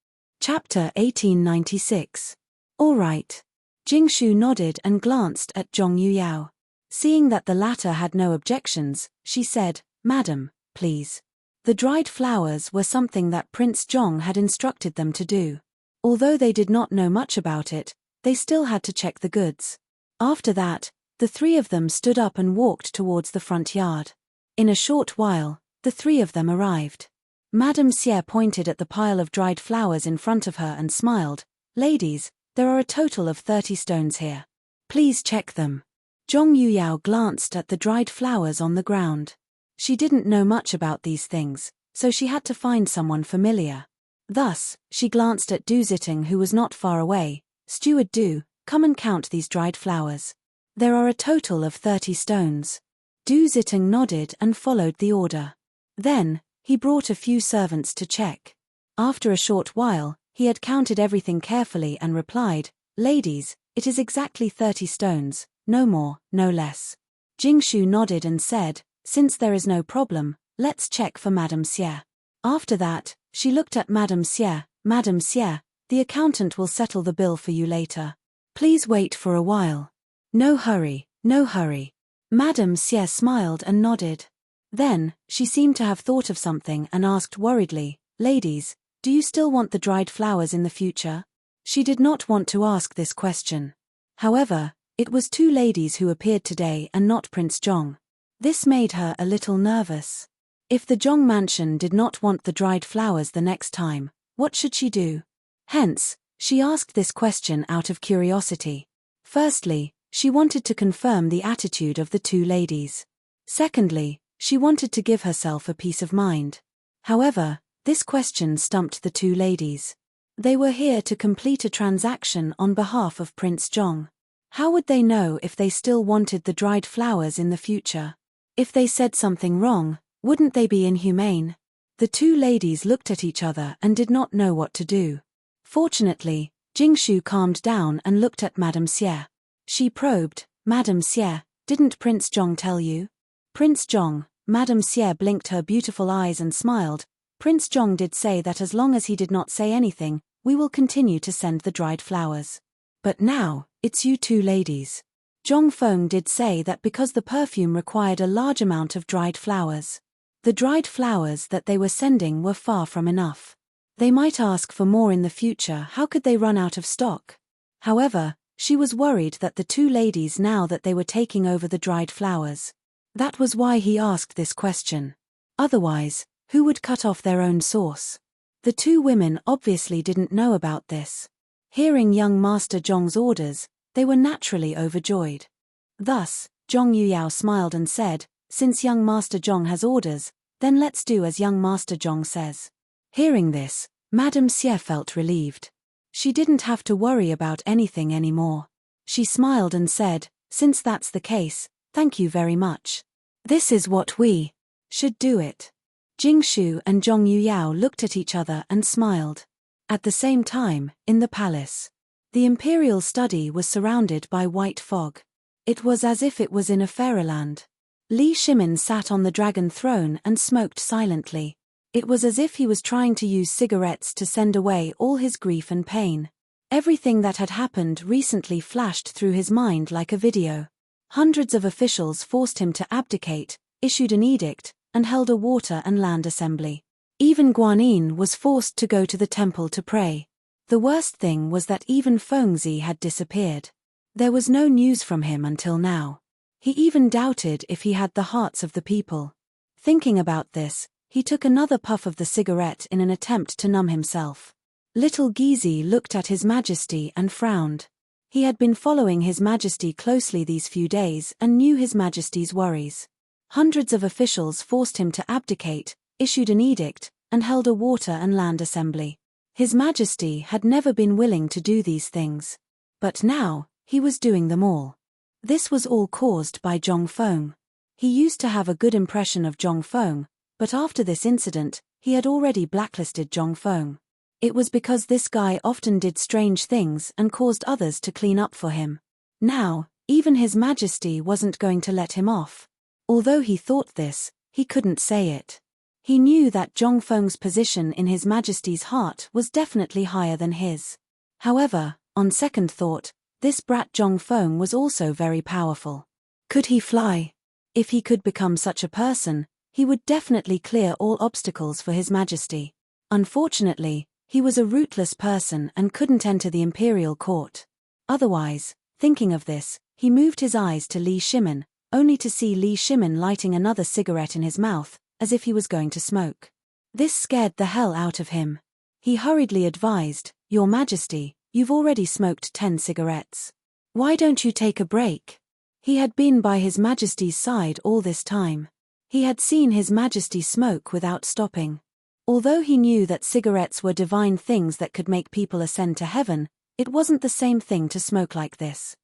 Chapter 1896. All right. Jingshu nodded and glanced at Zhong Yuyao. Seeing that the latter had no objections, she said, "Madam, please." The dried flowers were something that Prince Zhong had instructed them to do. Although they did not know much about it, they still had to check the goods. After that, the 3 of them stood up and walked towards the front yard. In a short while, the 3 of them arrived. Madame Xie pointed at the pile of dried flowers in front of her and smiled, "Ladies, there are a total of 30 stones here. Please check them." Zhong Yuyao glanced at the dried flowers on the ground. She didn't know much about these things, so she had to find someone familiar. Thus, she glanced at Du Zitting, who was not far away. "Steward Du, come and count these dried flowers. There are a total of 30 stones." Du Zitting nodded and followed the order. Then, he brought a few servants to check. After a short while, he had counted everything carefully and replied, "Ladies, it is exactly 30 stones, no more, no less." Jingshu nodded and said, "Since there is no problem, let's check for Madame Xie." After that, she looked at Madame Xie. "Madame Xie, the accountant will settle the bill for you later. Please wait for a while." "No hurry, no hurry." Madame Xie smiled and nodded. Then, she seemed to have thought of something and asked worriedly, "Ladies, do you still want the dried flowers in the future?" She did not want to ask this question. However, it was 2 ladies who appeared today and not Prince Zhong. This made her a little nervous. If the Zhong mansion did not want the dried flowers the next time, what should she do? Hence, she asked this question out of curiosity. Firstly, she wanted to confirm the attitude of the 2 ladies. Secondly, she wanted to give herself a peace of mind. However, this question stumped the 2 ladies. They were here to complete a transaction on behalf of Prince Zhong. How would they know if they still wanted the dried flowers in the future? If they said something wrong, wouldn't they be inhumane? The 2 ladies looked at each other and did not know what to do. Fortunately, Jingshu calmed down and looked at Madame Xie. She probed, "Madame Xie, didn't Prince Zhong tell you?" "Prince Zhong," Madame Xie blinked her beautiful eyes and smiled. "Prince Zhong did say that as long as he did not say anything, we will continue to send the dried flowers. But now, it's you 2 ladies. Zhong Feng did say that because the perfume required a large amount of dried flowers. The dried flowers that they were sending were far from enough. They might ask for more in the future. How could they run out of stock?" However, she was worried that the 2 ladies, now that they were taking over the dried flowers, That was why he asked this question. Otherwise, who would cut off their own source? The two women obviously didn't know about this. Hearing young Master Zhong's orders, they were naturally overjoyed. Thus, Zhong Yuyao smiled and said, "Since young Master Zhong has orders, then let's do as young Master Zhong says." Hearing this, Madame Xie felt relieved. She didn't have to worry about anything anymore. She smiled and said, "Since that's the case, thank you very much. This is what we should do it." Jingshu and Zhong Yuyao looked at each other and smiled. At the same time, in the palace, the imperial study was surrounded by white fog. It was as if it was in a fairyland. Li Shimin sat on the dragon throne and smoked silently. It was as if he was trying to use cigarettes to send away all his grief and pain. Everything that had happened recently flashed through his mind like a video. Hundreds of officials forced him to abdicate, issued an edict, and held a water and land assembly. Even Guanyin was forced to go to the temple to pray. The worst thing was that even Fengzi had disappeared. There was no news from him until now. He even doubted if he had the hearts of the people. Thinking about this, he took another puff of the cigarette in an attempt to numb himself. Little Gizi looked at His Majesty and frowned. He had been following His Majesty closely these few days and knew His Majesty's worries. Hundreds of officials forced him to abdicate, issued an edict, and held a water and land assembly. His Majesty had never been willing to do these things. But now, he was doing them all. This was all caused by Zhong Feng. He used to have a good impression of Zhong Feng, but after this incident, he had already blacklisted Zhong Feng. It was because this guy often did strange things and caused others to clean up for him. Now, even His Majesty wasn't going to let him off. Although he thought this, he couldn't say it. He knew that Zhong Feng's position in His Majesty's heart was definitely higher than his. However, on second thought, this brat Zhong Feng was also very powerful. Could he fly? If he could become such a person, he would definitely clear all obstacles for His Majesty. Unfortunately, he was a rootless person and couldn't enter the imperial court. Otherwise, thinking of this, he moved his eyes to Li Shimin, only to see Li Shimin lighting another cigarette in his mouth, as if he was going to smoke. This scared the hell out of him. He hurriedly advised, "Your Majesty, you've already smoked 10 cigarettes. Why don't you take a break?" He had been by His Majesty's side all this time. He had seen His Majesty smoke without stopping. Although he knew that cigarettes were divine things that could make people ascend to heaven, it wasn't the same thing to smoke like this.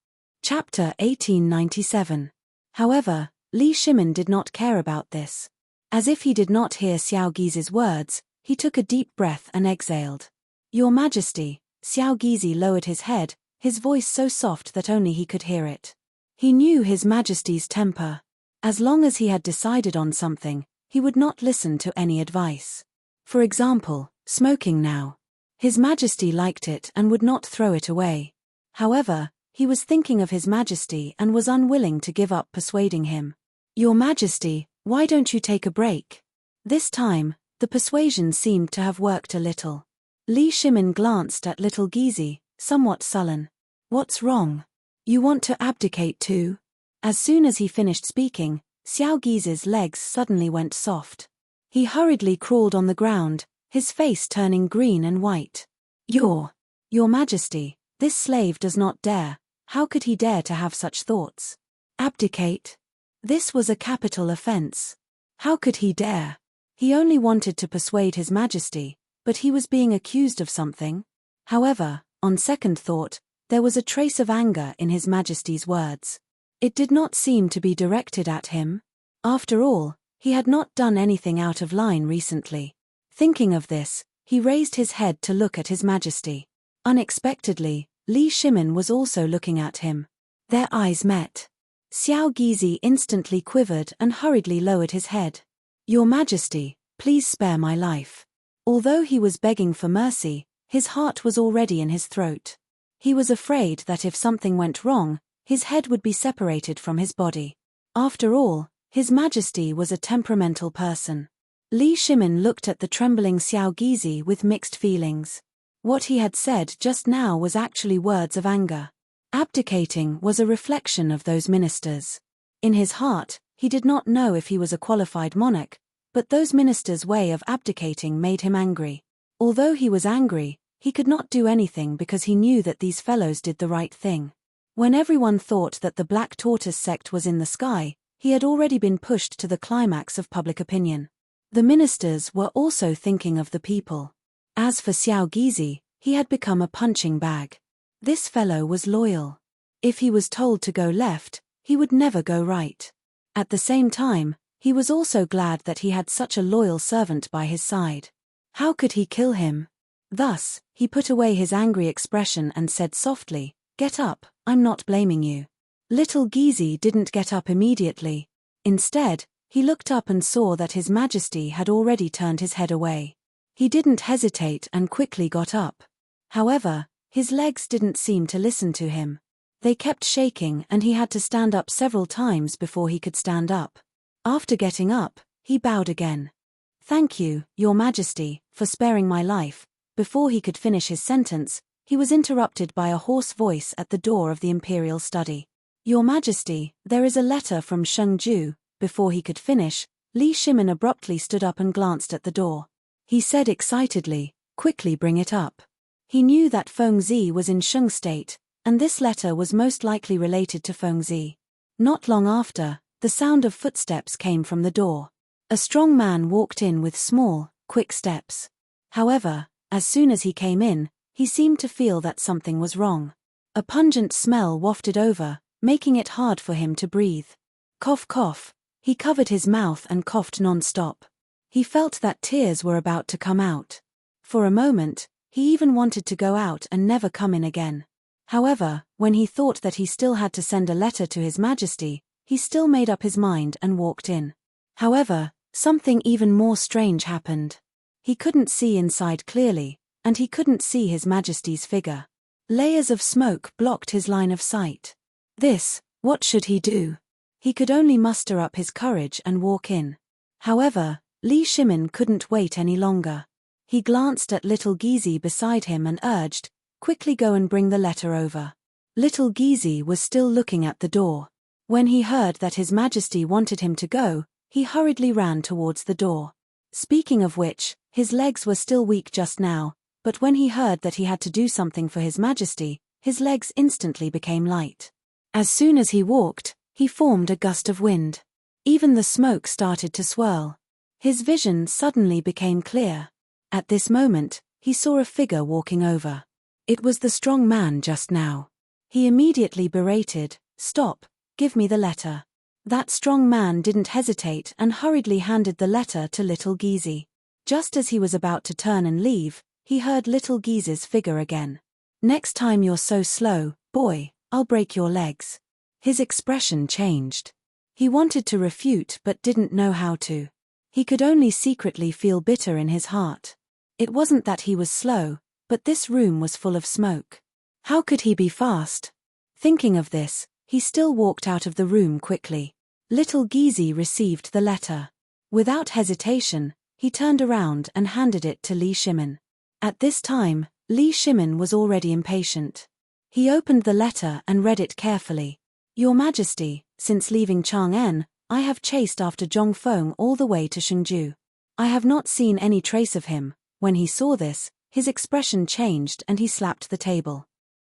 Chapter 1897. However, Li Shimin did not care about this. As if he did not hear Xiao Gizi's words, he took a deep breath and exhaled. "Your Majesty." Xiao Gizi lowered his head, his voice so soft that only he could hear it. He knew His Majesty's temper. As long as he had decided on something, he would not listen to any advice. For example, smoking now. His Majesty liked it and would not throw it away. However, he was thinking of His Majesty and was unwilling to give up persuading him. "Your Majesty, why don't you take a break?" This time, the persuasion seemed to have worked a little. Li Shimin glanced at little Gizi, somewhat sullen. "What's wrong? You want to abdicate too?" As soon as he finished speaking, Xiao Gizi's legs suddenly went soft. He hurriedly crawled on the ground, his face turning green and white. Your Majesty, this slave does not dare. How could he dare to have such thoughts? Abdicate? This was a capital offense. How could he dare? He only wanted to persuade His Majesty, but he was being accused of something. However, on second thought, there was a trace of anger in His Majesty's words. It did not seem to be directed at him. After all, he had not done anything out of line recently. Thinking of this, he raised his head to look at His Majesty. Unexpectedly, Li Shimin was also looking at him. Their eyes met. Xiao Gizi instantly quivered and hurriedly lowered his head. "Your Majesty, please spare my life." Although he was begging for mercy, his heart was already in his throat. He was afraid that if something went wrong, his head would be separated from his body. After all, His Majesty was a temperamental person. Li Shimin looked at the trembling Xiao Gizi with mixed feelings. What he had said just now was actually words of anger. Abdicating was a reflection of those ministers. In his heart, He did not know if he was a qualified monarch, but those ministers' way of abdicating made him angry. Although he was angry, he could not do anything because he knew that these fellows did the right thing. When everyone thought that the Black Tortoise sect was in the sky, he had already been pushed to the climax of public opinion. The ministers were also thinking of the people. As for Xiao Gizi, he had become a punching bag. This fellow was loyal. If he was told to go left, he would never go right. At the same time, he was also glad that he had such a loyal servant by his side. How could he kill him? Thus, he put away his angry expression and said softly, "Get up, I'm not blaming you." Little Gizi didn't get up immediately. Instead, he looked up and saw that His Majesty had already turned his head away. He didn't hesitate and quickly got up. However, his legs didn't seem to listen to him. They kept shaking and he had to stand up several times before he could stand up. After getting up, he bowed again. "Thank you, Your Majesty, for sparing my life." Before he could finish his sentence, he was interrupted by a hoarse voice at the door of the imperial study. "Your Majesty, there is a letter from Shengju." Before he could finish, Li Shimin abruptly stood up and glanced at the door. He said excitedly, "Quickly bring it up." He knew that Fengzi was in Sheng State, and this letter was most likely related to Fengzi. Not long after, the sound of footsteps came from the door. A strong man walked in with small, quick steps. However, as soon as he came in, he seemed to feel that something was wrong. A pungent smell wafted over, making it hard for him to breathe. Cough cough. He covered his mouth and coughed non-stop. He felt that tears were about to come out. For a moment, he even wanted to go out and never come in again. However, when he thought that he still had to send a letter to His Majesty, he still made up his mind and walked in. However, something even more strange happened. He couldn't see inside clearly, and he couldn't see His Majesty's figure. Layers of smoke blocked his line of sight. What should he do? He could only muster up his courage and walk in. However, Li Shimin couldn't wait any longer. He glanced at little Gizi beside him and urged, "Quickly go and bring the letter over." Little Gizi was still looking at the door. When he heard that His Majesty wanted him to go, he hurriedly ran towards the door. Speaking of which, his legs were still weak just now, but when he heard that he had to do something for His Majesty, his legs instantly became light. As soon as he walked, he formed a gust of wind. Even the smoke started to swirl. His vision suddenly became clear. At this moment, he saw a figure walking over. It was the strong man just now. He immediately berated, "Stop, give me the letter." That strong man didn't hesitate and hurriedly handed the letter to little Gizi. Just as he was about to turn and leave, he heard little Gizi's figure again. "Next time you're so slow, boy, I'll break your legs." His expression changed. He wanted to refute but didn't know how to. He could only secretly feel bitter in his heart. It wasn't that he was slow, but this room was full of smoke. How could he be fast? Thinking of this, he still walked out of the room quickly. Little Gizi received the letter. Without hesitation, he turned around and handed it to Li Shimin. At this time, Li Shimin was already impatient. He opened the letter and read it carefully. "Your Majesty, since leaving Chang'an, I have chased after Zhongfeng all the way to Shengju. I have not seen any trace of him." When he saw this, his expression changed and he slapped the table.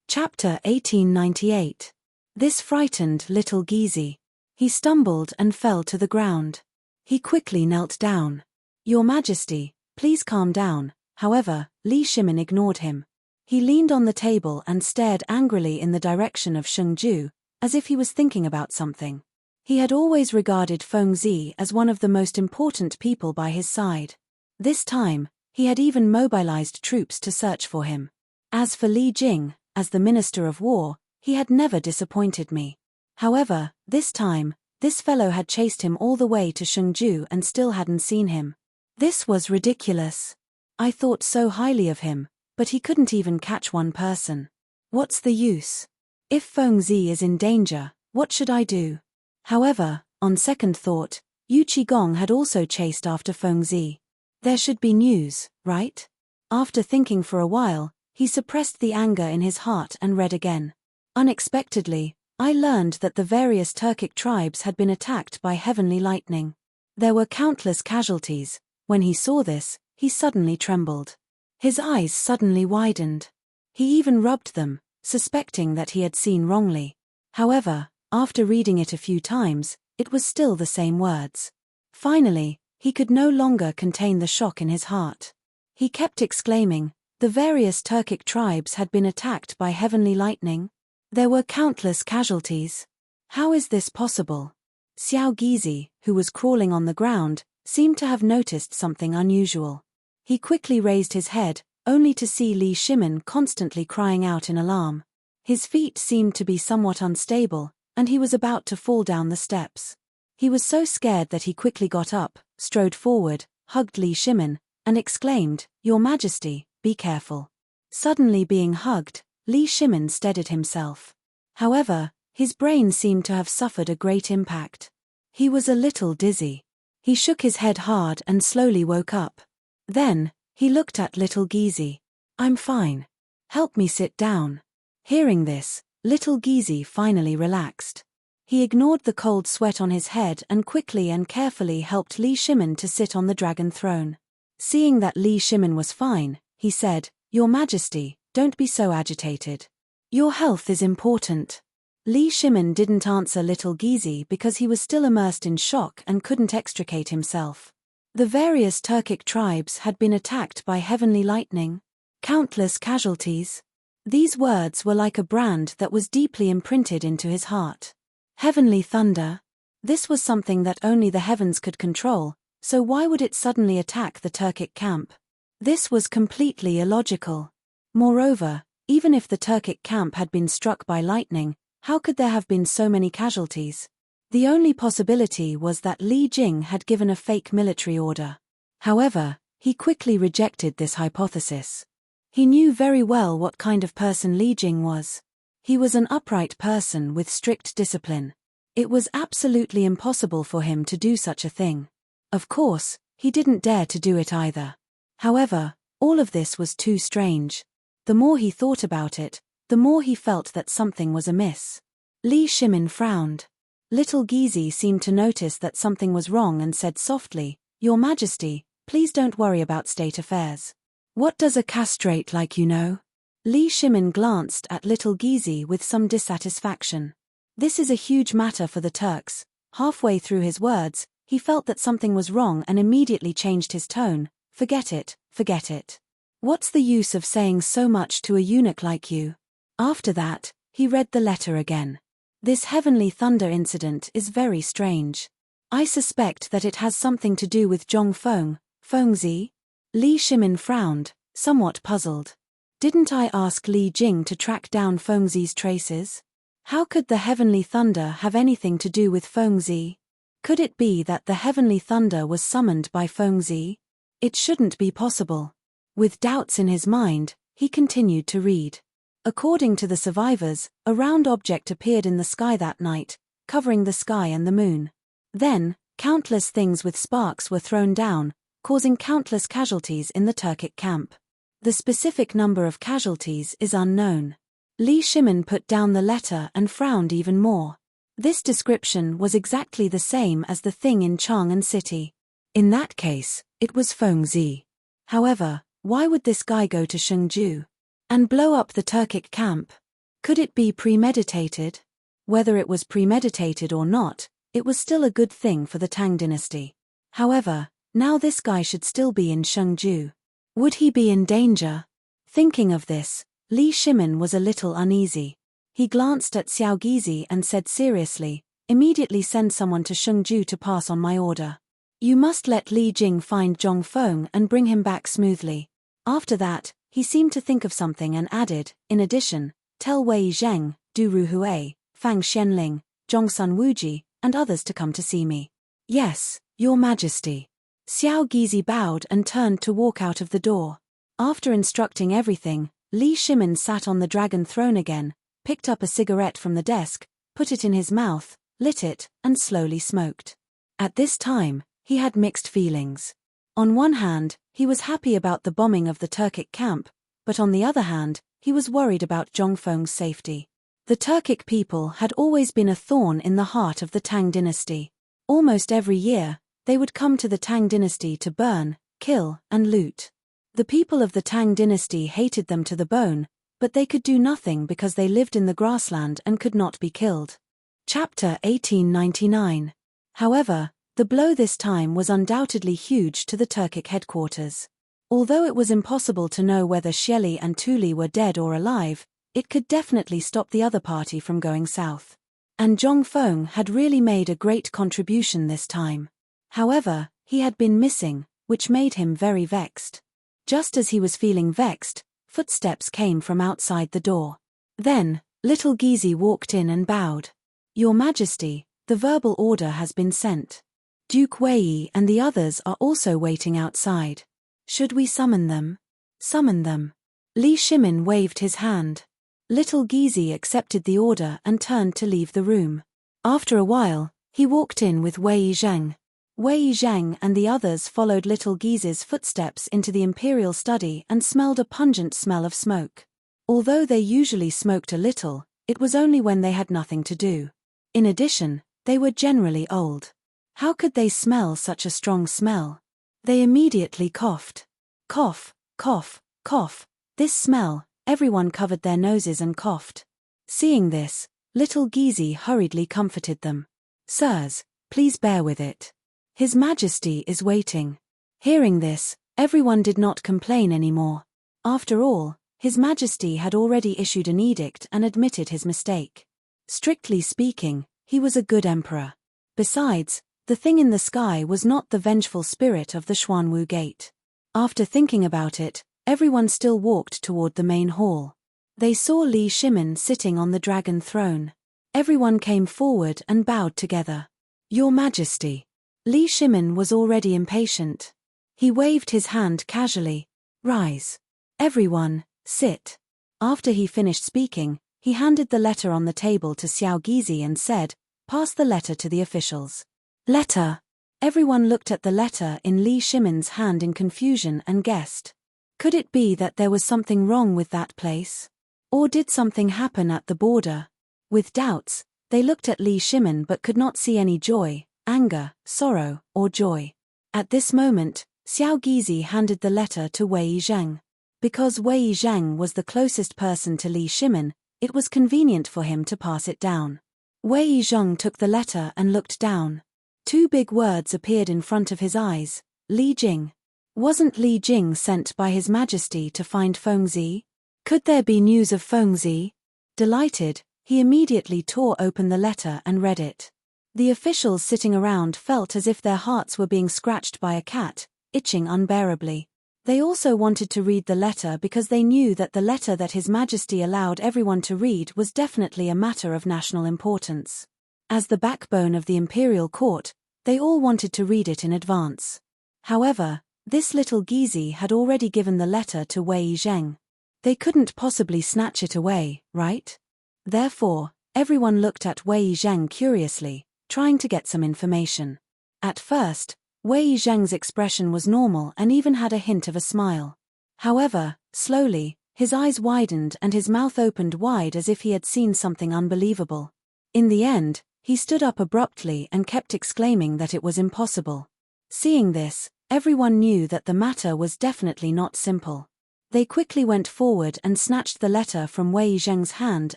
Chapter 1898. This frightened little Gizi. He stumbled and fell to the ground. He quickly knelt down. "Your Majesty, please calm down." However, Li Shimin ignored him. He leaned on the table and stared angrily in the direction of Shengju, as if he was thinking about something. He had always regarded Fengzi as one of the most important people by his side. This time, he had even mobilized troops to search for him. As for Li Jing, as the Minister of War, he had never disappointed me. However, this time, this fellow had chased him all the way to Shengju and still hadn't seen him. This was ridiculous. I thought so highly of him, but he couldn't even catch one person. What's the use? If Fengzi is in danger, what should I do? However, on second thought, Yu Qigong had also chased after Fengzi. There should be news, right? After thinking for a while, he suppressed the anger in his heart and read again. Unexpectedly, I learned that the various Turkic tribes had been attacked by heavenly lightning. There were countless casualties. When he saw this, he suddenly trembled. His eyes suddenly widened. He even rubbed them, suspecting that he had seen wrongly. However, after reading it a few times, it was still the same words. Finally, he could no longer contain the shock in his heart. He kept exclaiming, the various Turkic tribes had been attacked by heavenly lightning. There were countless casualties. How is this possible? Xiao Gizi, who was crawling on the ground, seemed to have noticed something unusual. He quickly raised his head, only to see Li Shimin constantly crying out in alarm. His feet seemed to be somewhat unstable, and he was about to fall down the steps. He was so scared that he quickly got up, strode forward, hugged Li Shimin, and exclaimed, "Your Majesty, be careful." Suddenly being hugged, Li Shimin steadied himself. However, his brain seemed to have suffered a great impact. He was a little dizzy. He shook his head hard and slowly woke up. Then, he looked at little Gizi. "I'm fine. Help me sit down." Hearing this, little Gizi finally relaxed. He ignored the cold sweat on his head and quickly and carefully helped Li Shimin to sit on the dragon throne. Seeing that Li Shimin was fine, he said, "Your Majesty, don't be so agitated. Your health is important." Li Shimin didn't answer little Gizi because he was still immersed in shock and couldn't extricate himself. The various Turkic tribes had been attacked by heavenly lightning. Countless casualties. These words were like a brand that was deeply imprinted into his heart. Heavenly thunder. This was something that only the heavens could control, so why would it suddenly attack the Turkic camp? This was completely illogical. Moreover, even if the Turkic camp had been struck by lightning, how could there have been so many casualties? The only possibility was that Li Jing had given a fake military order. However, he quickly rejected this hypothesis. He knew very well what kind of person Li Jing was. He was an upright person with strict discipline. It was absolutely impossible for him to do such a thing. Of course, he didn't dare to do it either. However, all of this was too strange. The more he thought about it, the more he felt that something was amiss. Li Shimin frowned. Little Gizi seemed to notice that something was wrong and said softly, "Your Majesty, please don't worry about state affairs. What does a castrate like you know?" Li Shimin glanced at little Gizi with some dissatisfaction. This is a huge matter for the Turks. Halfway through his words, he felt that something was wrong and immediately changed his tone. Forget it, forget it. What's the use of saying so much to a eunuch like you?" After that, he read the letter again. This heavenly thunder incident is very strange. I suspect that it has something to do with Zhongfeng, Fengzi? Li Shimin frowned, somewhat puzzled. Didn't I ask Li Jing to track down Fengzi's traces? How could the heavenly thunder have anything to do with Fengzi? Could it be that the heavenly thunder was summoned by Fengzi? It shouldn't be possible. With doubts in his mind, he continued to read. According to the survivors, a round object appeared in the sky that night, covering the sky and the moon. Then, countless things with sparks were thrown down, causing countless casualties in the Turkic camp. The specific number of casualties is unknown. Li Shimin put down the letter and frowned even more. This description was exactly the same as the thing in Chang'an City. In that case, it was Fengzi. However, why would this guy go to Shengju and blow up the Turkic camp? Could it be premeditated? Whether it was premeditated or not, it was still a good thing for the Tang dynasty. However, now this guy should still be in Shengju. Would he be in danger? Thinking of this, Li Shimin was a little uneasy. He glanced at Xiao Gizi and said seriously, "Immediately send someone to Shengju to pass on my order. You must let Li Jing find Zhongfeng and bring him back smoothly." After that, he seemed to think of something and added, "In addition, tell Wei Zheng, Du Ruhui, Fang Xianling, Zhongsun Wuji, and others to come to see me." "Yes, Your Majesty." Xiao Gizi bowed and turned to walk out of the door. After instructing everything, Li Shimin sat on the dragon throne again, picked up a cigarette from the desk, put it in his mouth, lit it, and slowly smoked. At this time, he had mixed feelings. On one hand, he was happy about the bombing of the Turkic camp, but on the other hand, he was worried about Zhongfeng's safety. The Turkic people had always been a thorn in the heart of the Tang dynasty. Almost every year, they would come to the Tang dynasty to burn, kill, and loot. The people of the Tang dynasty hated them to the bone, but they could do nothing because they lived in the grassland and could not be killed. Chapter 1899. However, the blow this time was undoubtedly huge to the Turkic headquarters. Although it was impossible to know whether Xieli and Tuli were dead or alive, it could definitely stop the other party from going south. And Zhongfeng had really made a great contribution this time. However, he had been missing, which made him very vexed. Just as he was feeling vexed, footsteps came from outside the door. Then, little Gizi walked in and bowed. "Your Majesty, the verbal order has been sent. Duke Wei and the others are also waiting outside. Should we summon them?" "Summon them." Li Shimin waved his hand. Little Gizi accepted the order and turned to leave the room. After a while, he walked in with Wei Zheng. Wei Zheng and the others followed little Gizi's footsteps into the imperial study and smelled a pungent smell of smoke. Although they usually smoked a little, it was only when they had nothing to do. In addition, they were generally old. How could they smell such a strong smell? They immediately coughed. Cough, cough, cough. This smell, everyone covered their noses and coughed. Seeing this, little Gizi hurriedly comforted them. "Sirs, please bear with it. His Majesty is waiting." Hearing this, everyone did not complain anymore. After all, His Majesty had already issued an edict and admitted his mistake. Strictly speaking, he was a good emperor. Besides, the thing in the sky was not the vengeful spirit of the Xuanwu Gate. After thinking about it, everyone still walked toward the main hall. They saw Li Shimin sitting on the dragon throne. Everyone came forward and bowed together. "Your Majesty." Li Shimin was already impatient. He waved his hand casually. "Rise. Everyone, sit." After he finished speaking, he handed the letter on the table to Xiao Gizi and said, "Pass the letter to the officials." "Letter." Everyone looked at the letter in Li Shimin's hand in confusion and guessed. Could it be that there was something wrong with that place? Or did something happen at the border? With doubts, they looked at Li Shimin but could not see any joy, anger, sorrow, or joy. At this moment, Xiao Gizi handed the letter to Wei Zheng. Because Wei Zheng was the closest person to Li Shimin, it was convenient for him to pass it down. Wei Zheng took the letter and looked down. Two big words appeared in front of his eyes. Li Jing. Wasn't Li Jing sent by His Majesty to find Fengzi? Could there be news of Fengzi? Delighted, he immediately tore open the letter and read it. The officials sitting around felt as if their hearts were being scratched by a cat, itching unbearably. They also wanted to read the letter because they knew that the letter that His Majesty allowed everyone to read was definitely a matter of national importance. As the backbone of the imperial court, they all wanted to read it in advance. However, this little Gizi had already given the letter to Wei Zheng. They couldn't possibly snatch it away, right? Therefore, everyone looked at Wei Zheng curiously, trying to get some information. At first, Wei Zheng's expression was normal and even had a hint of a smile. However, slowly, his eyes widened and his mouth opened wide as if he had seen something unbelievable. In the end, he stood up abruptly and kept exclaiming that it was impossible. Seeing this, everyone knew that the matter was definitely not simple. They quickly went forward and snatched the letter from Wei Zheng's hand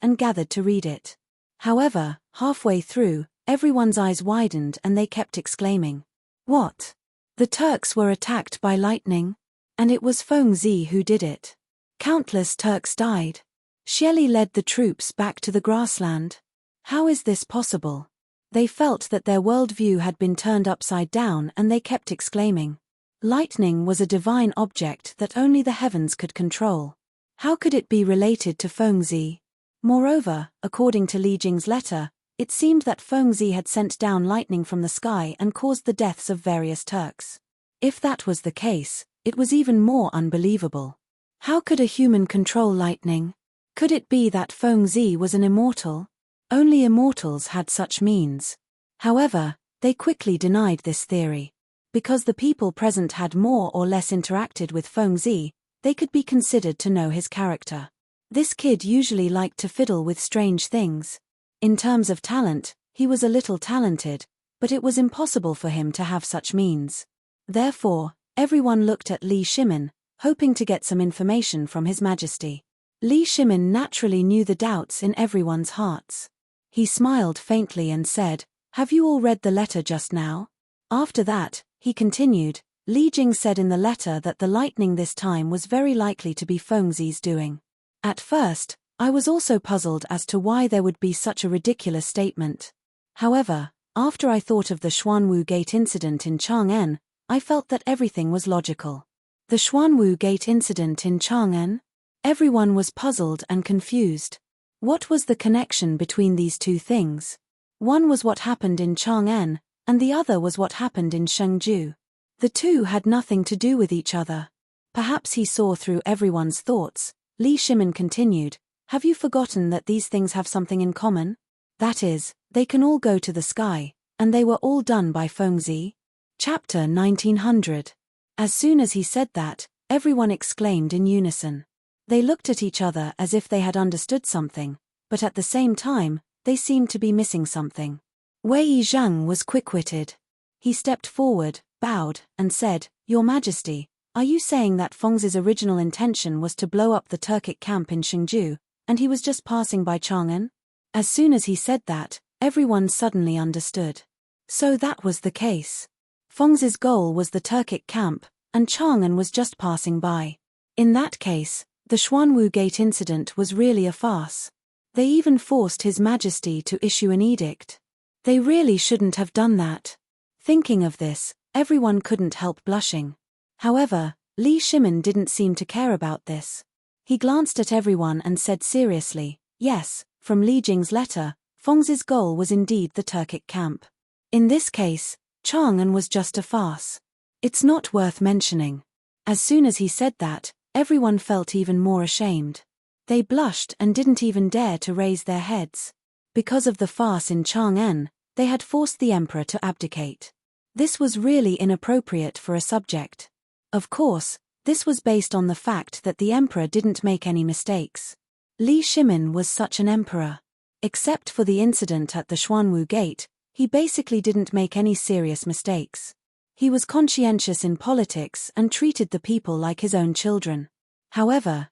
and gathered to read it. However, halfway through, everyone's eyes widened and they kept exclaiming, "What? The Turks were attacked by lightning? And it was Fengzi who did it. Countless Turks died. Xieli led the troops back to the grassland. How is this possible?" They felt that their worldview had been turned upside down and they kept exclaiming. Lightning was a divine object that only the heavens could control. How could it be related to Fengzi? Moreover, according to Li Jing's letter, it seemed that Fengzi had sent down lightning from the sky and caused the deaths of various Turks. If that was the case, it was even more unbelievable. How could a human control lightning? Could it be that Fengzi was an immortal? Only immortals had such means. However, they quickly denied this theory. Because the people present had more or less interacted with Fengzi, they could be considered to know his character. This kid usually liked to fiddle with strange things. In terms of talent, he was a little talented, but it was impossible for him to have such means. Therefore, everyone looked at Li Shimin, hoping to get some information from His Majesty. Li Shimin naturally knew the doubts in everyone's hearts. He smiled faintly and said, "Have you all read the letter just now?" After that, he continued, Li Jing said in the letter that the lightning this time was very likely to be Fengzi's doing. At first, I was also puzzled as to why there would be such a ridiculous statement. However, after I thought of the Xuanwu Gate incident in Chang'an, I felt that everything was logical. The Xuanwu Gate incident in Chang'an? Everyone was puzzled and confused. What was the connection between these two things? One was what happened in Chang'an, and the other was what happened in Shengju. The two had nothing to do with each other. Perhaps he saw through everyone's thoughts. Li Shimin continued, "Have you forgotten that these things have something in common? That is, they can all go to the sky, and they were all done by Fengzi?" Chapter 1900. As soon as he said that, everyone exclaimed in unison. They looked at each other as if they had understood something, but at the same time, they seemed to be missing something. Wei Zhang was quick-witted. He stepped forward, bowed, and said, "Your Majesty, are you saying that Fengzi's original intention was to blow up the Turkic camp in Shengju, and he was just passing by Chang'an?" As soon as he said that, everyone suddenly understood. So that was the case. Fengzi's goal was the Turkic camp, and Chang'an was just passing by. In that case, the Xuanwu Gate incident was really a farce. They even forced His Majesty to issue an edict. They really shouldn't have done that. Thinking of this, everyone couldn't help blushing. However, Li Shimin didn't seem to care about this. He glanced at everyone and said seriously, "Yes, from Li Jing's letter, Fengzi's goal was indeed the Turkic camp. In this case, Chang'an was just a farce. It's not worth mentioning." As soon as he said that, everyone felt even more ashamed. They blushed and didn't even dare to raise their heads. Because of the farce in Chang'an, they had forced the emperor to abdicate. This was really inappropriate for a subject. Of course, this was based on the fact that the emperor didn't make any mistakes. Li Shimin was such an emperor. Except for the incident at the Xuanwu Gate, he basically didn't make any serious mistakes. He was conscientious in politics and treated the people like his own children. However,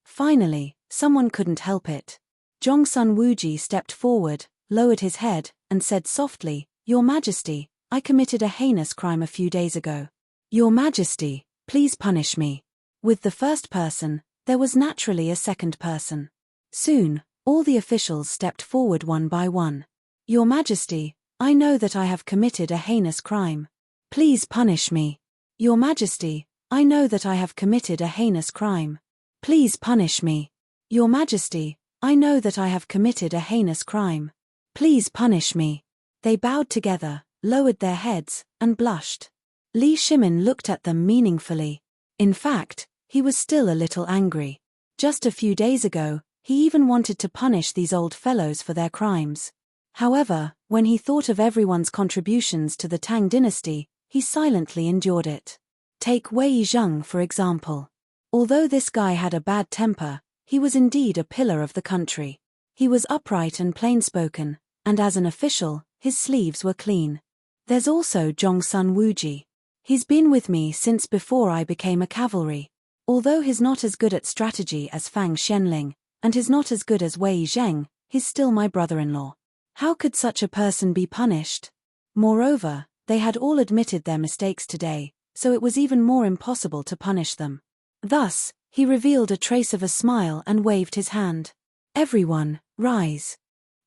finally, someone couldn't help it. Zhongsun Wuji stepped forward, lowered his head, and said softly, "Your Majesty, I committed a heinous crime a few days ago. Your Majesty, please punish me." With the first person, there was naturally a second person. Soon, all the officials stepped forward one by one. "Your Majesty, I know that I have committed a heinous crime. Please punish me. Your Majesty, I know that I have committed a heinous crime. Please punish me. Your Majesty, I know that I have committed a heinous crime. Please punish me." They bowed together, lowered their heads, and blushed. Li Shimin looked at them meaningfully. In fact, he was still a little angry. Just a few days ago, he even wanted to punish these old fellows for their crimes. However, when he thought of everyone's contributions to the Tang dynasty, he silently endured it. Take Wei Zhang for example. Although this guy had a bad temper, he was indeed a pillar of the country. He was upright and plain-spoken, and as an official, his sleeves were clean. There's also Zhongsun Wuji. He's been with me since before I became a cavalry. Although he's not as good at strategy as Fang Xianling, and he's not as good as Wei Zheng, he's still my brother-in-law. How could such a person be punished? Moreover, they had all admitted their mistakes today, so it was even more impossible to punish them. Thus, he revealed a trace of a smile and waved his hand. "Everyone, rise."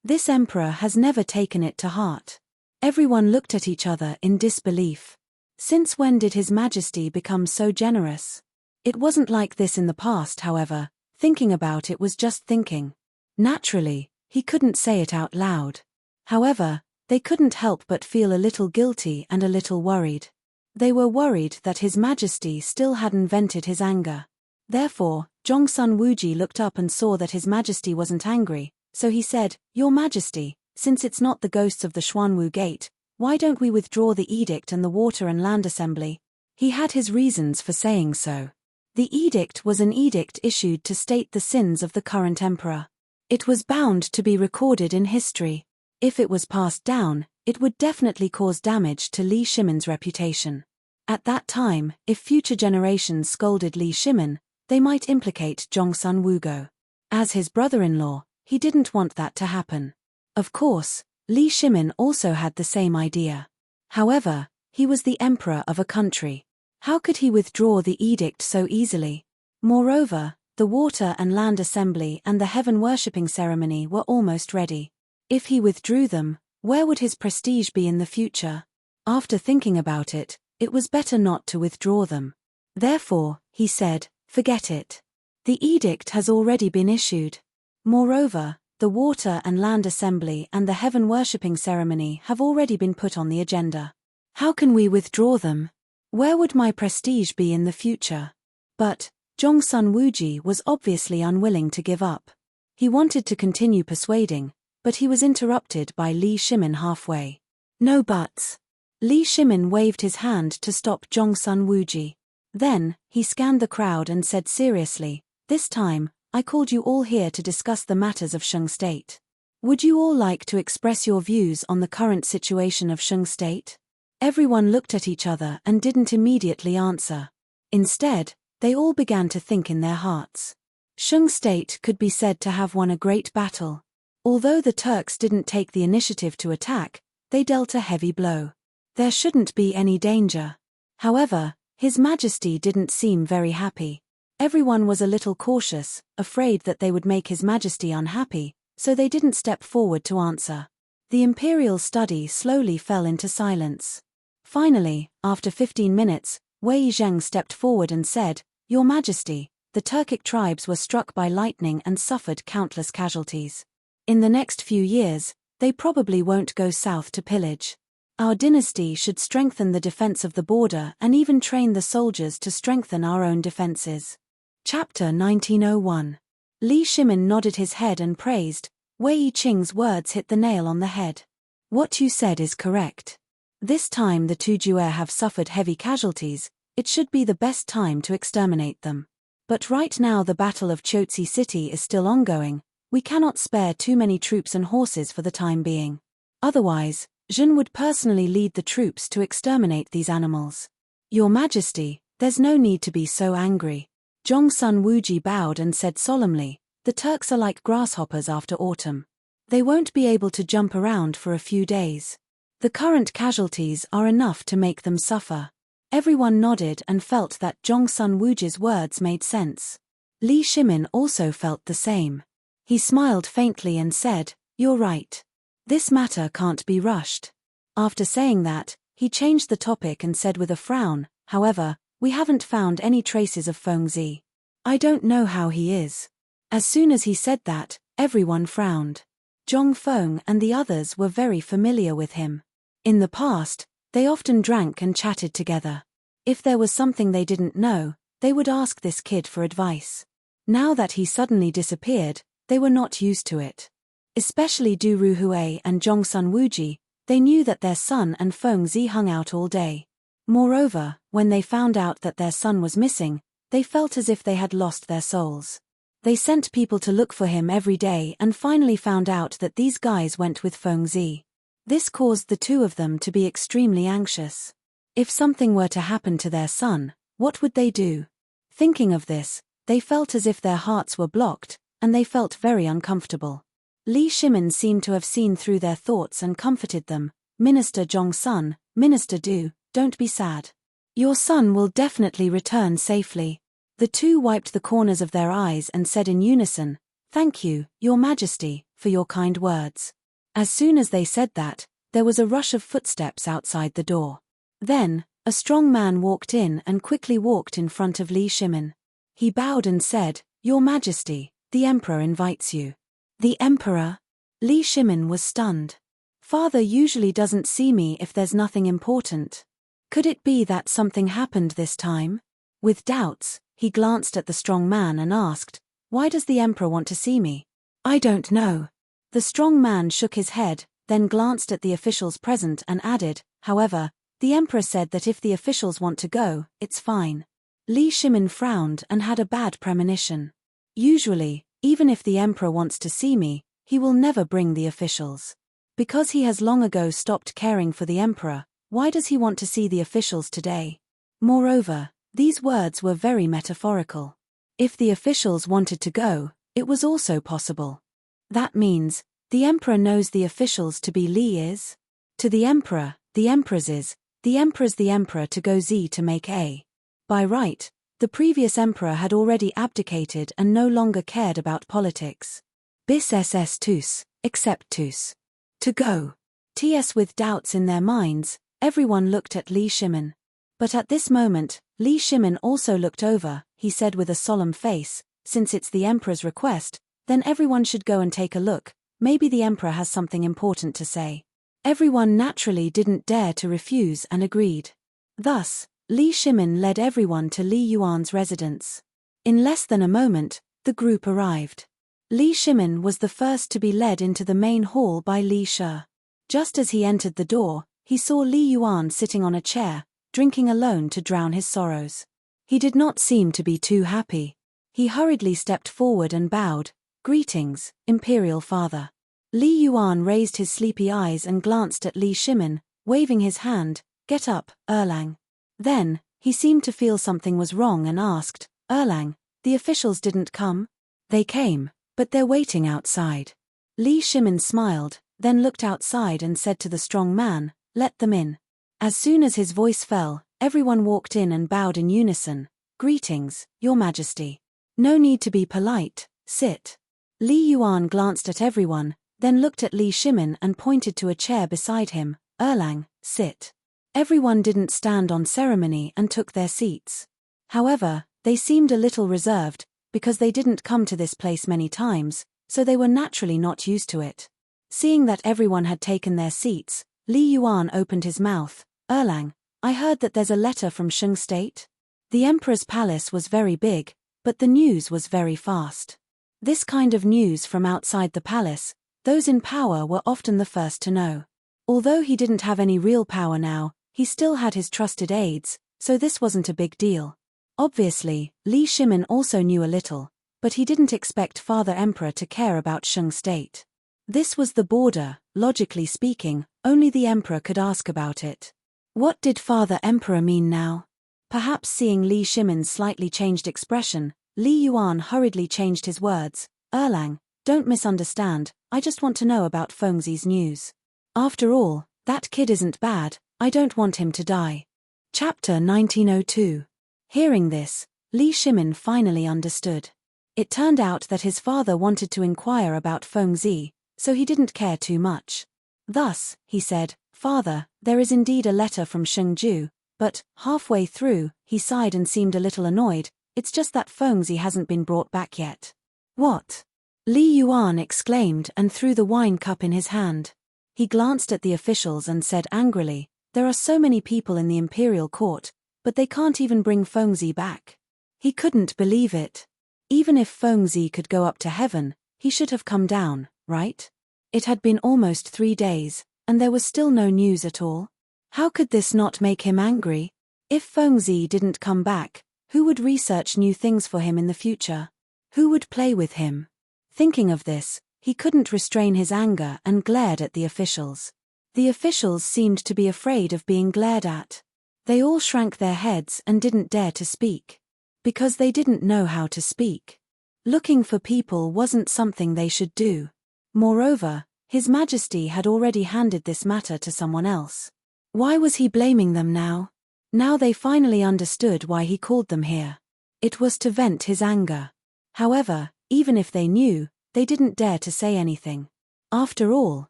This emperor has never taken it to heart. Everyone looked at each other in disbelief. Since when did His Majesty become so generous? It wasn't like this in the past, however. Thinking about it was just thinking. Naturally, he couldn't say it out loud. However, they couldn't help but feel a little guilty and a little worried. They were worried that His Majesty still hadn't vented his anger. Therefore, Zhongsun Wuji looked up and saw that His Majesty wasn't angry, so he said, "Your Majesty, since it's not the ghosts of the Xuanwu Gate, why don't we withdraw the edict and the Water and Land Assembly?" He had his reasons for saying so. The edict was an edict issued to state the sins of the current emperor. It was bound to be recorded in history. If it was passed down, it would definitely cause damage to Li Shimin's reputation. At that time, if future generations scolded Li Shimin, they might implicate Zhongsun Wugo. As his brother-in-law, he didn't want that to happen. Of course, Li Shimin also had the same idea. However, he was the emperor of a country. How could he withdraw the edict so easily? Moreover, the water and land assembly and the heaven-worshipping ceremony were almost ready. If he withdrew them, where would his prestige be in the future? After thinking about it, it was better not to withdraw them. Therefore, he said, forget it. The edict has already been issued. Moreover, the water and land assembly and the heaven-worshipping ceremony have already been put on the agenda. How can we withdraw them? Where would my prestige be in the future? But Zhongsun Wuji was obviously unwilling to give up. He wanted to continue persuading, but he was interrupted by Li Shimin halfway. No buts. Li Shimin waved his hand to stop Zhongsun Wuji. Then, he scanned the crowd and said seriously, "This time, I called you all here to discuss the matters of Shang State. Would you all like to express your views on the current situation of Shang State?" Everyone looked at each other and didn't immediately answer. Instead, they all began to think in their hearts. Shang State could be said to have won a great battle. Although the Turks didn't take the initiative to attack, they dealt a heavy blow. There shouldn't be any danger. However, His Majesty didn't seem very happy. Everyone was a little cautious, afraid that they would make His Majesty unhappy, so they didn't step forward to answer. The imperial study slowly fell into silence. Finally, after 15 minutes, Wei Zheng stepped forward and said, "Your Majesty, the Turkic tribes were struck by lightning and suffered countless casualties. In the next few years, they probably won't go south to pillage. Our dynasty should strengthen the defense of the border and even train the soldiers to strengthen our own defenses." Chapter 1901. Li Shimin nodded his head and praised. Wei Qing's words hit the nail on the head. What you said is correct. This time the Tujue have suffered heavy casualties, it should be the best time to exterminate them. But right now the Battle of Chotzi City is still ongoing, we cannot spare too many troops and horses for the time being. Otherwise, Jin would personally lead the troops to exterminate these animals. Your Majesty, there's no need to be so angry. Zhongsun Wuji bowed and said solemnly, "The Turks are like grasshoppers after autumn. They won't be able to jump around for a few days. The current casualties are enough to make them suffer." Everyone nodded and felt that Zhongsun Wuji's words made sense. Li Shimin also felt the same. He smiled faintly and said, "You're right. This matter can't be rushed." After saying that, he changed the topic and said with a frown, "However, we haven't found any traces of Fengzi. I don't know how he is." As soon as he said that, everyone frowned. Zhong Feng and the others were very familiar with him. In the past, they often drank and chatted together. If there was something they didn't know, they would ask this kid for advice. Now that he suddenly disappeared, they were not used to it. Especially Du Ruhui and Zhongsun Wuji, they knew that their son and Feng Zi hung out all day. Moreover, when they found out that their son was missing, they felt as if they had lost their souls. They sent people to look for him every day and finally found out that these guys went with Feng Zi. This caused the two of them to be extremely anxious. If something were to happen to their son, what would they do? Thinking of this, they felt as if their hearts were blocked, and they felt very uncomfortable. Li Shimin seemed to have seen through their thoughts and comforted them. "Minister Zhongsun, Minister Du, don't be sad. Your son will definitely return safely." The two wiped the corners of their eyes and said in unison, "Thank you, Your Majesty, for your kind words." As soon as they said that, there was a rush of footsteps outside the door. Then, a strong man walked in and quickly walked in front of Li Shimin. He bowed and said, "Your Majesty, the Emperor invites you." The Emperor? Li Shimin was stunned. "Father usually doesn't see me if there's nothing important. Could it be that something happened this time?" With doubts, he glanced at the strong man and asked, "Why does the Emperor want to see me?" "I don't know." The strong man shook his head, then glanced at the officials present and added, "However, the Emperor said that if the officials want to go, it's fine." Li Shimin frowned and had a bad premonition. Usually, even if the emperor wants to see me, he will never bring the officials. Because he has long ago stopped caring for the emperor, why does he want to see the officials today? Moreover, these words were very metaphorical. If the officials wanted to go, it was also possible. That means, the emperor knows the officials to be Li is. To the emperor, the emperor's is, the emperor's the emperor to go Z to make A. By right, the previous emperor had already abdicated and no longer cared about politics. Bis ss tous, except tous. To go. Ts with doubts in their minds, everyone looked at Li Shimin. But at this moment, Li Shimin also looked over. He said with a solemn face, since it's the emperor's request, then everyone should go and take a look, maybe the emperor has something important to say. Everyone naturally didn't dare to refuse and agreed. Thus, Li Shimin led everyone to Li Yuan's residence. In less than a moment, the group arrived. Li Shimin was the first to be led into the main hall by Li Shi. Just as he entered the door, he saw Li Yuan sitting on a chair, drinking alone to drown his sorrows. He did not seem to be too happy. He hurriedly stepped forward and bowed. "Greetings, Imperial Father." Li Yuan raised his sleepy eyes and glanced at Li Shimin, waving his hand. "Get up, Erlang." Then, he seemed to feel something was wrong and asked, "Erlang, the officials didn't come?" "They came, but they're waiting outside." Li Shimin smiled, then looked outside and said to the strong man, "Let them in." As soon as his voice fell, everyone walked in and bowed in unison. "Greetings, Your Majesty." "No need to be polite, sit." Li Yuan glanced at everyone, then looked at Li Shimin and pointed to a chair beside him. "Erlang, sit." Everyone didn't stand on ceremony and took their seats. However, they seemed a little reserved, because they didn't come to this place many times, so they were naturally not used to it. Seeing that everyone had taken their seats, Li Yuan opened his mouth. "Erlang, I heard that there's a letter from Shang State." The emperor's palace was very big, but the news was very fast. This kind of news from outside the palace, those in power were often the first to know. Although he didn't have any real power now, he still had his trusted aides, so this wasn't a big deal. Obviously, Li Shimin also knew a little, but he didn't expect Father Emperor to care about Shang State. This was the border, logically speaking, only the emperor could ask about it. What did Father Emperor mean now? Perhaps seeing Li Shimin's slightly changed expression, Li Yuan hurriedly changed his words. "Erlang, don't misunderstand, I just want to know about Fengzi's news. After all, that kid isn't bad, I don't want him to die." Chapter 1902. Hearing this, Li Shimin finally understood. It turned out that his father wanted to inquire about Fengzi, so he didn't care too much. Thus, he said, "Father, there is indeed a letter from Shengju, but, halfway through, he sighed and seemed a little annoyed. It's just that Fengzi hasn't been brought back yet." "What?" Li Yuan exclaimed and threw the wine cup in his hand. He glanced at the officials and said angrily, "There are so many people in the imperial court, but they can't even bring Fengzi back." He couldn't believe it. Even if Fengzi could go up to heaven, he should have come down, right? It had been almost 3 days, and there was still no news at all. How could this not make him angry? If Fengzi didn't come back, who would research new things for him in the future? Who would play with him? Thinking of this, he couldn't restrain his anger and glared at the officials. The officials seemed to be afraid of being glared at. They all shrank their heads and didn't dare to speak. Because they didn't know how to speak. Looking for people wasn't something they should do. Moreover, His Majesty had already handed this matter to someone else. Why was he blaming them now? Now they finally understood why he called them here. It was to vent his anger. However, even if they knew, they didn't dare to say anything. After all,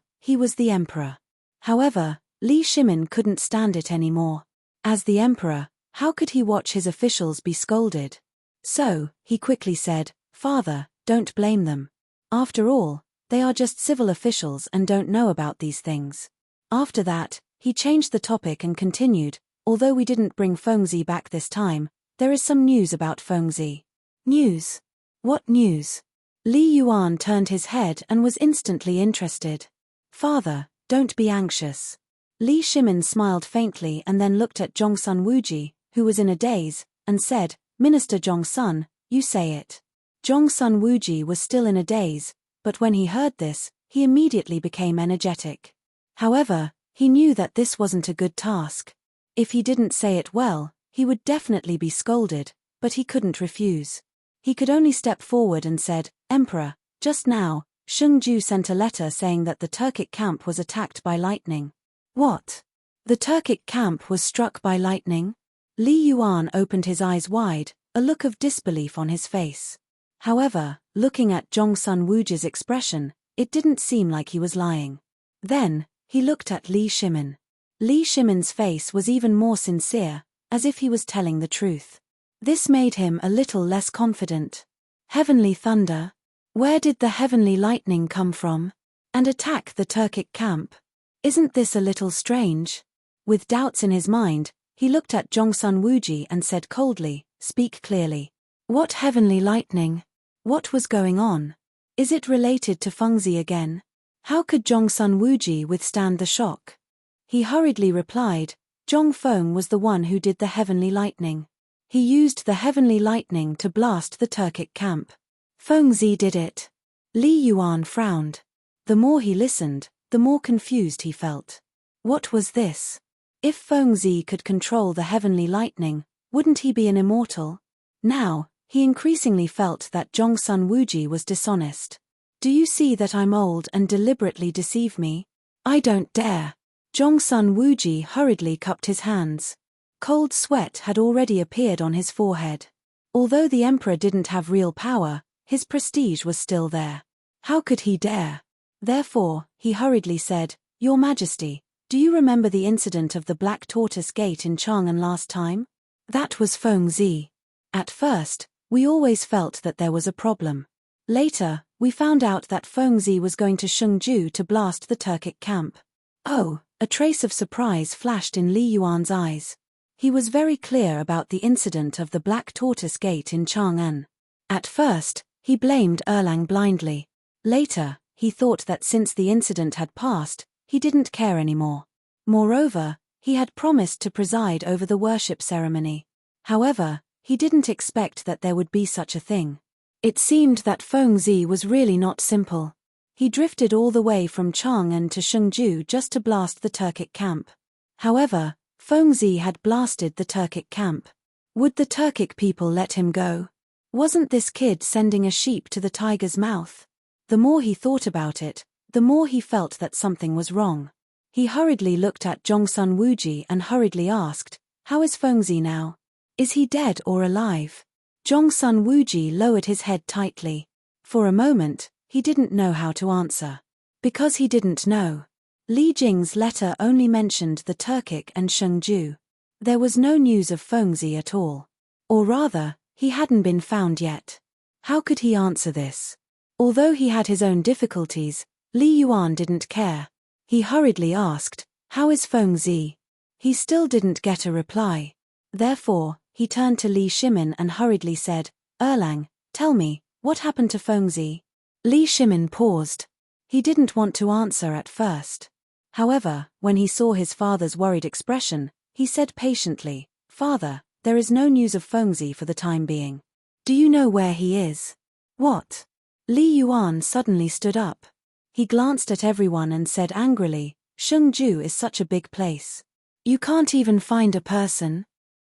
he was the emperor. However, Li Shimin couldn't stand it anymore. As the emperor, how could he watch his officials be scolded? So, he quickly said, "Father, don't blame them. After all, they are just civil officials and don't know about these things." After that, he changed the topic and continued, "Although we didn't bring Fengzi back this time, there is some news about Fengzi." "News? What news?" Li Yuan turned his head and was instantly interested. "Father, don't be anxious." Li Shimin smiled faintly and then looked at Zhongsun Wuji, who was in a daze, and said, Minister Zhongsun, you say it. Zhongsun Wuji was still in a daze, but when he heard this, he immediately became energetic. However, he knew that this wasn't a good task. If he didn't say it well, he would definitely be scolded, but he couldn't refuse. He could only step forward and said, Emperor, just now, Shengju sent a letter saying that the Turkic camp was attacked by lightning. What? The Turkic camp was struck by lightning? Li Yuan opened his eyes wide, a look of disbelief on his face. However, looking at Zhongsun Wuji's expression, it didn't seem like he was lying. Then, he looked at Li Shimin. Li Shimin's face was even more sincere, as if he was telling the truth. This made him a little less confident. Heavenly thunder? Where did the heavenly lightning come from? And attack the Turkic camp? Isn't this a little strange? With doubts in his mind, he looked at Zhongsun Wuji and said coldly, Speak clearly. What heavenly lightning? What was going on? Is it related to Fengzi again? How could Zhongsun Wuji withstand the shock? He hurriedly replied, Zhongfeng was the one who did the heavenly lightning. He used the heavenly lightning to blast the Turkic camp. Fengzi did it. Li Yuan frowned. The more he listened, the more confused he felt. What was this? If Fengzi could control the heavenly lightning, wouldn't he be an immortal? Now, he increasingly felt that Zhongsun Wuji was dishonest. Do you see that I'm old and deliberately deceive me? I don't dare. Zhongsun Wuji hurriedly cupped his hands. Cold sweat had already appeared on his forehead. Although the emperor didn't have real power, his prestige was still there. How could he dare? Therefore, he hurriedly said, Your Majesty, do you remember the incident of the Black Tortoise Gate in Chang'an last time? That was Fengzi. At first, we always felt that there was a problem. Later, we found out that Fengzi was going to Shengju to blast the Turkic camp. Oh, a trace of surprise flashed in Li Yuan's eyes. He was very clear about the incident of the Black Tortoise Gate in Chang'an. At first, he blamed Erlang blindly. Later, he thought that since the incident had passed, he didn't care anymore. Moreover, he had promised to preside over the worship ceremony. However, he didn't expect that there would be such a thing. It seemed that Fengzi was really not simple. He drifted all the way from Chang'an to Shengju just to blast the Turkic camp. However, Fengzi had blasted the Turkic camp. Would the Turkic people let him go? Wasn't this kid sending a sheep to the tiger's mouth? The more he thought about it, the more he felt that something was wrong. He hurriedly looked at Zhongsun Wuji and hurriedly asked, How is Fengzi now? Is he dead or alive? Zhongsun Wuji lowered his head tightly. For a moment, he didn't know how to answer. Because he didn't know. Li Jing's letter only mentioned the Turkic and Shengju. There was no news of Fengzi at all. Or rather, he hadn't been found yet. How could he answer this? Although he had his own difficulties, Li Yuan didn't care. He hurriedly asked, How is Fengzi? He still didn't get a reply. Therefore, he turned to Li Shimin and hurriedly said, Erlang, tell me, what happened to Fengzi? Li Shimin paused. He didn't want to answer at first. However, when he saw his father's worried expression, he said patiently, Father, there is no news of Fengzi for the time being. Do you know where he is? What? Li Yuan suddenly stood up. He glanced at everyone and said angrily, Shengju is such a big place. You can't even find a person?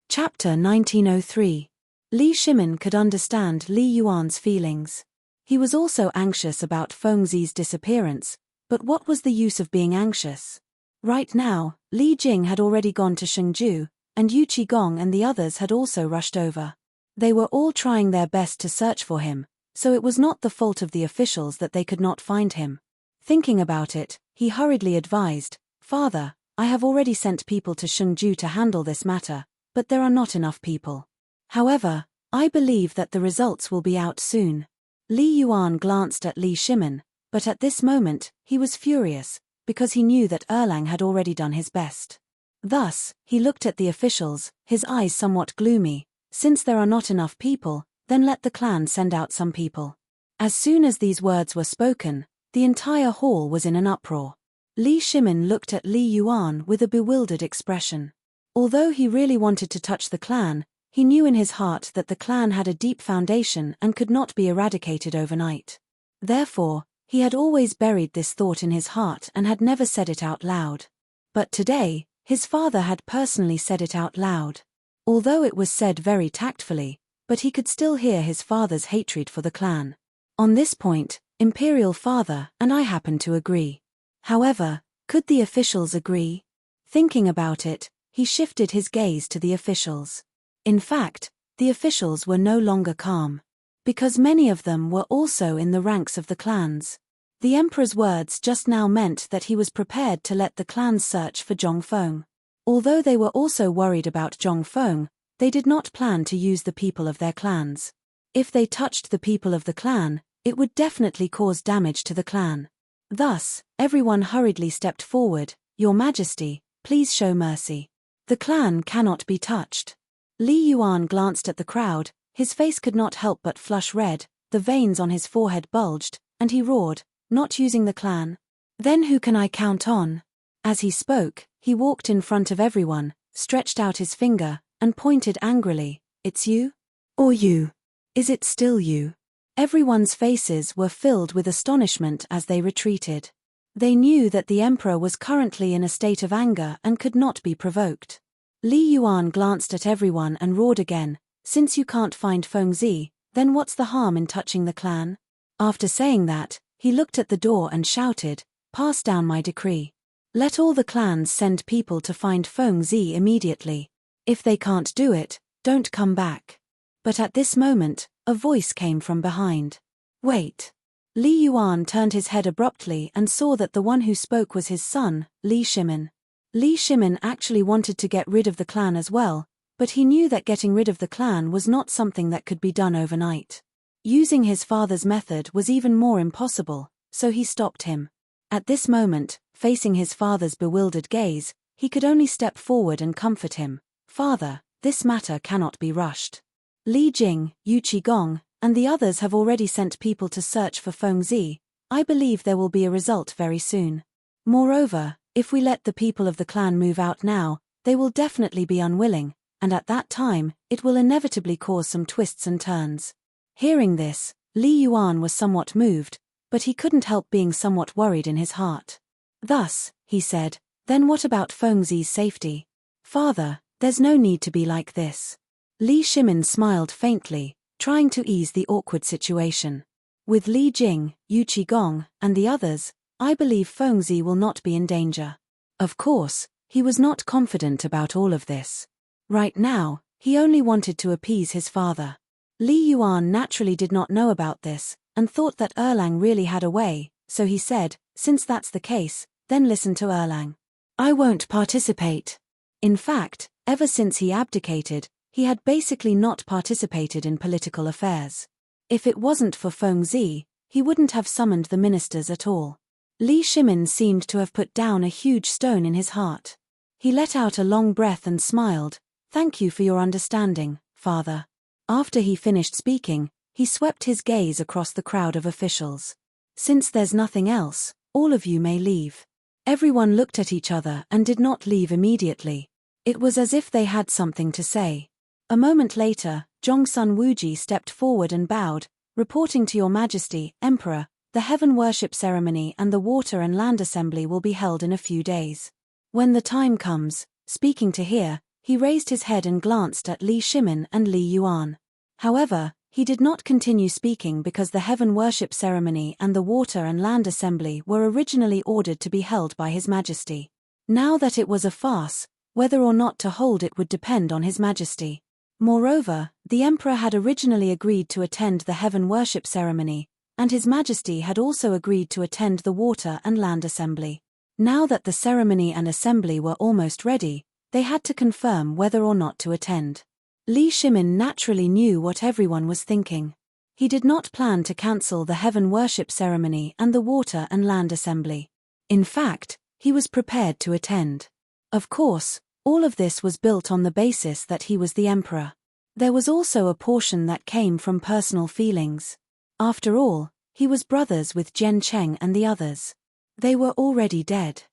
Chapter 1903. Li Shimin could understand Li Yuan's feelings. He was also anxious about Fengzi's disappearance, but what was the use of being anxious? Right now, Li Jing had already gone to Shengju, and Yu Qigong and the others had also rushed over. They were all trying their best to search for him, so it was not the fault of the officials that they could not find him. Thinking about it, he hurriedly advised, Father, I have already sent people to Shengju to handle this matter, but there are not enough people. However, I believe that the results will be out soon. Li Yuan glanced at Li Shimin, but at this moment, he was furious, because he knew that Erlang had already done his best. Thus, he looked at the officials, his eyes somewhat gloomy. Since there are not enough people, then let the clan send out some people. As soon as these words were spoken, the entire hall was in an uproar. Li Shimin looked at Li Yuan with a bewildered expression. Although he really wanted to touch the clan, He knew in his heart that the clan had a deep foundation and could not be eradicated overnight. Therefore, he had always buried this thought in his heart and had never said it out loud. But today, his father had personally said it out loud. Although it was said very tactfully, but he could still hear his father's hatred for the clan. On this point, Imperial Father and I happen to agree. However, could the officials agree? Thinking about it, he shifted his gaze to the officials. In fact, the officials were no longer calm. Because many of them were also in the ranks of the clans. The emperor's words just now meant that he was prepared to let the clans search for Zhongfeng. Although they were also worried about Zhongfeng, they did not plan to use the people of their clans. If they touched the people of the clan, it would definitely cause damage to the clan. Thus, everyone hurriedly stepped forward. Your Majesty, please show mercy. The clan cannot be touched. Li Yuan glanced at the crowd, his face could not help but flush red, the veins on his forehead bulged, and he roared, not using the clan? Then who can I count on? As he spoke, he walked in front of everyone, stretched out his finger, and pointed angrily. It's you? Or you? Is it still you? Everyone's faces were filled with astonishment as they retreated. They knew that the emperor was currently in a state of anger and could not be provoked. Li Yuan glanced at everyone and roared again, since you can't find Fengzi, then what's the harm in touching the clan? After saying that, he looked at the door and shouted, pass down my decree. Let all the clans send people to find Fengzi immediately. If they can't do it, don't come back. But at this moment, a voice came from behind. Wait. Li Yuan turned his head abruptly and saw that the one who spoke was his son, Li Shimin. Li Shimin actually wanted to get rid of the clan as well, but he knew that getting rid of the clan was not something that could be done overnight. Using his father's method was even more impossible, so he stopped him. At this moment, facing his father's bewildered gaze, he could only step forward and comfort him. Father, this matter cannot be rushed. Li Jing, Yu Qigong, and the others have already sent people to search for Fengzi. I believe there will be a result very soon. Moreover, if we let the people of the clan move out now, they will definitely be unwilling, and at that time, it will inevitably cause some twists and turns. Hearing this, Li Yuan was somewhat moved, but he couldn't help being somewhat worried in his heart. Thus, he said, then what about Fengzi's safety? Father, there's no need to be like this. Li Shimin smiled faintly, trying to ease the awkward situation. With Li Jing, Yu Qigong, and the others, I believe Fengzi will not be in danger. Of course, he was not confident about all of this. Right now, he only wanted to appease his father. Li Yuan naturally did not know about this, and thought that Erlang really had a way, so he said, since that's the case, then listen to Erlang. I won't participate. In fact, ever since he abdicated, he had basically not participated in political affairs. If it wasn't for Fengzi, he wouldn't have summoned the ministers at all. Li Shimin seemed to have put down a huge stone in his heart. He let out a long breath and smiled. Thank you for your understanding, father. After he finished speaking, he swept his gaze across the crowd of officials. Since there's nothing else, all of you may leave. Everyone looked at each other and did not leave immediately. It was as if they had something to say. A moment later, Zhongsun Wuji stepped forward and bowed, reporting to Your Majesty, Emperor, the heaven worship ceremony and the water and land assembly will be held in a few days. When the time comes, speaking to hear, he raised his head and glanced at Li Shimin and Li Yuan. However, he did not continue speaking because the heaven worship ceremony and the water and land assembly were originally ordered to be held by His Majesty. Now that it was a farce, whether or not to hold it would depend on His Majesty. Moreover, the Emperor had originally agreed to attend the heaven worship ceremony, and His Majesty had also agreed to attend the water and land assembly. Now that the ceremony and assembly were almost ready, they had to confirm whether or not to attend. Li Shimin naturally knew what everyone was thinking. He did not plan to cancel the heaven worship ceremony and the water and land assembly. In fact, he was prepared to attend. Of course, all of this was built on the basis that he was the emperor. There was also a portion that came from personal feelings. After all, he was brothers with Jian Cheng and the others. They were already dead.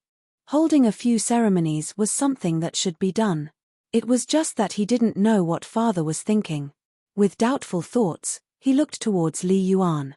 Holding a few ceremonies was something that should be done. It was just that he didn't know what father was thinking. With doubtful thoughts, he looked towards Li Yuan.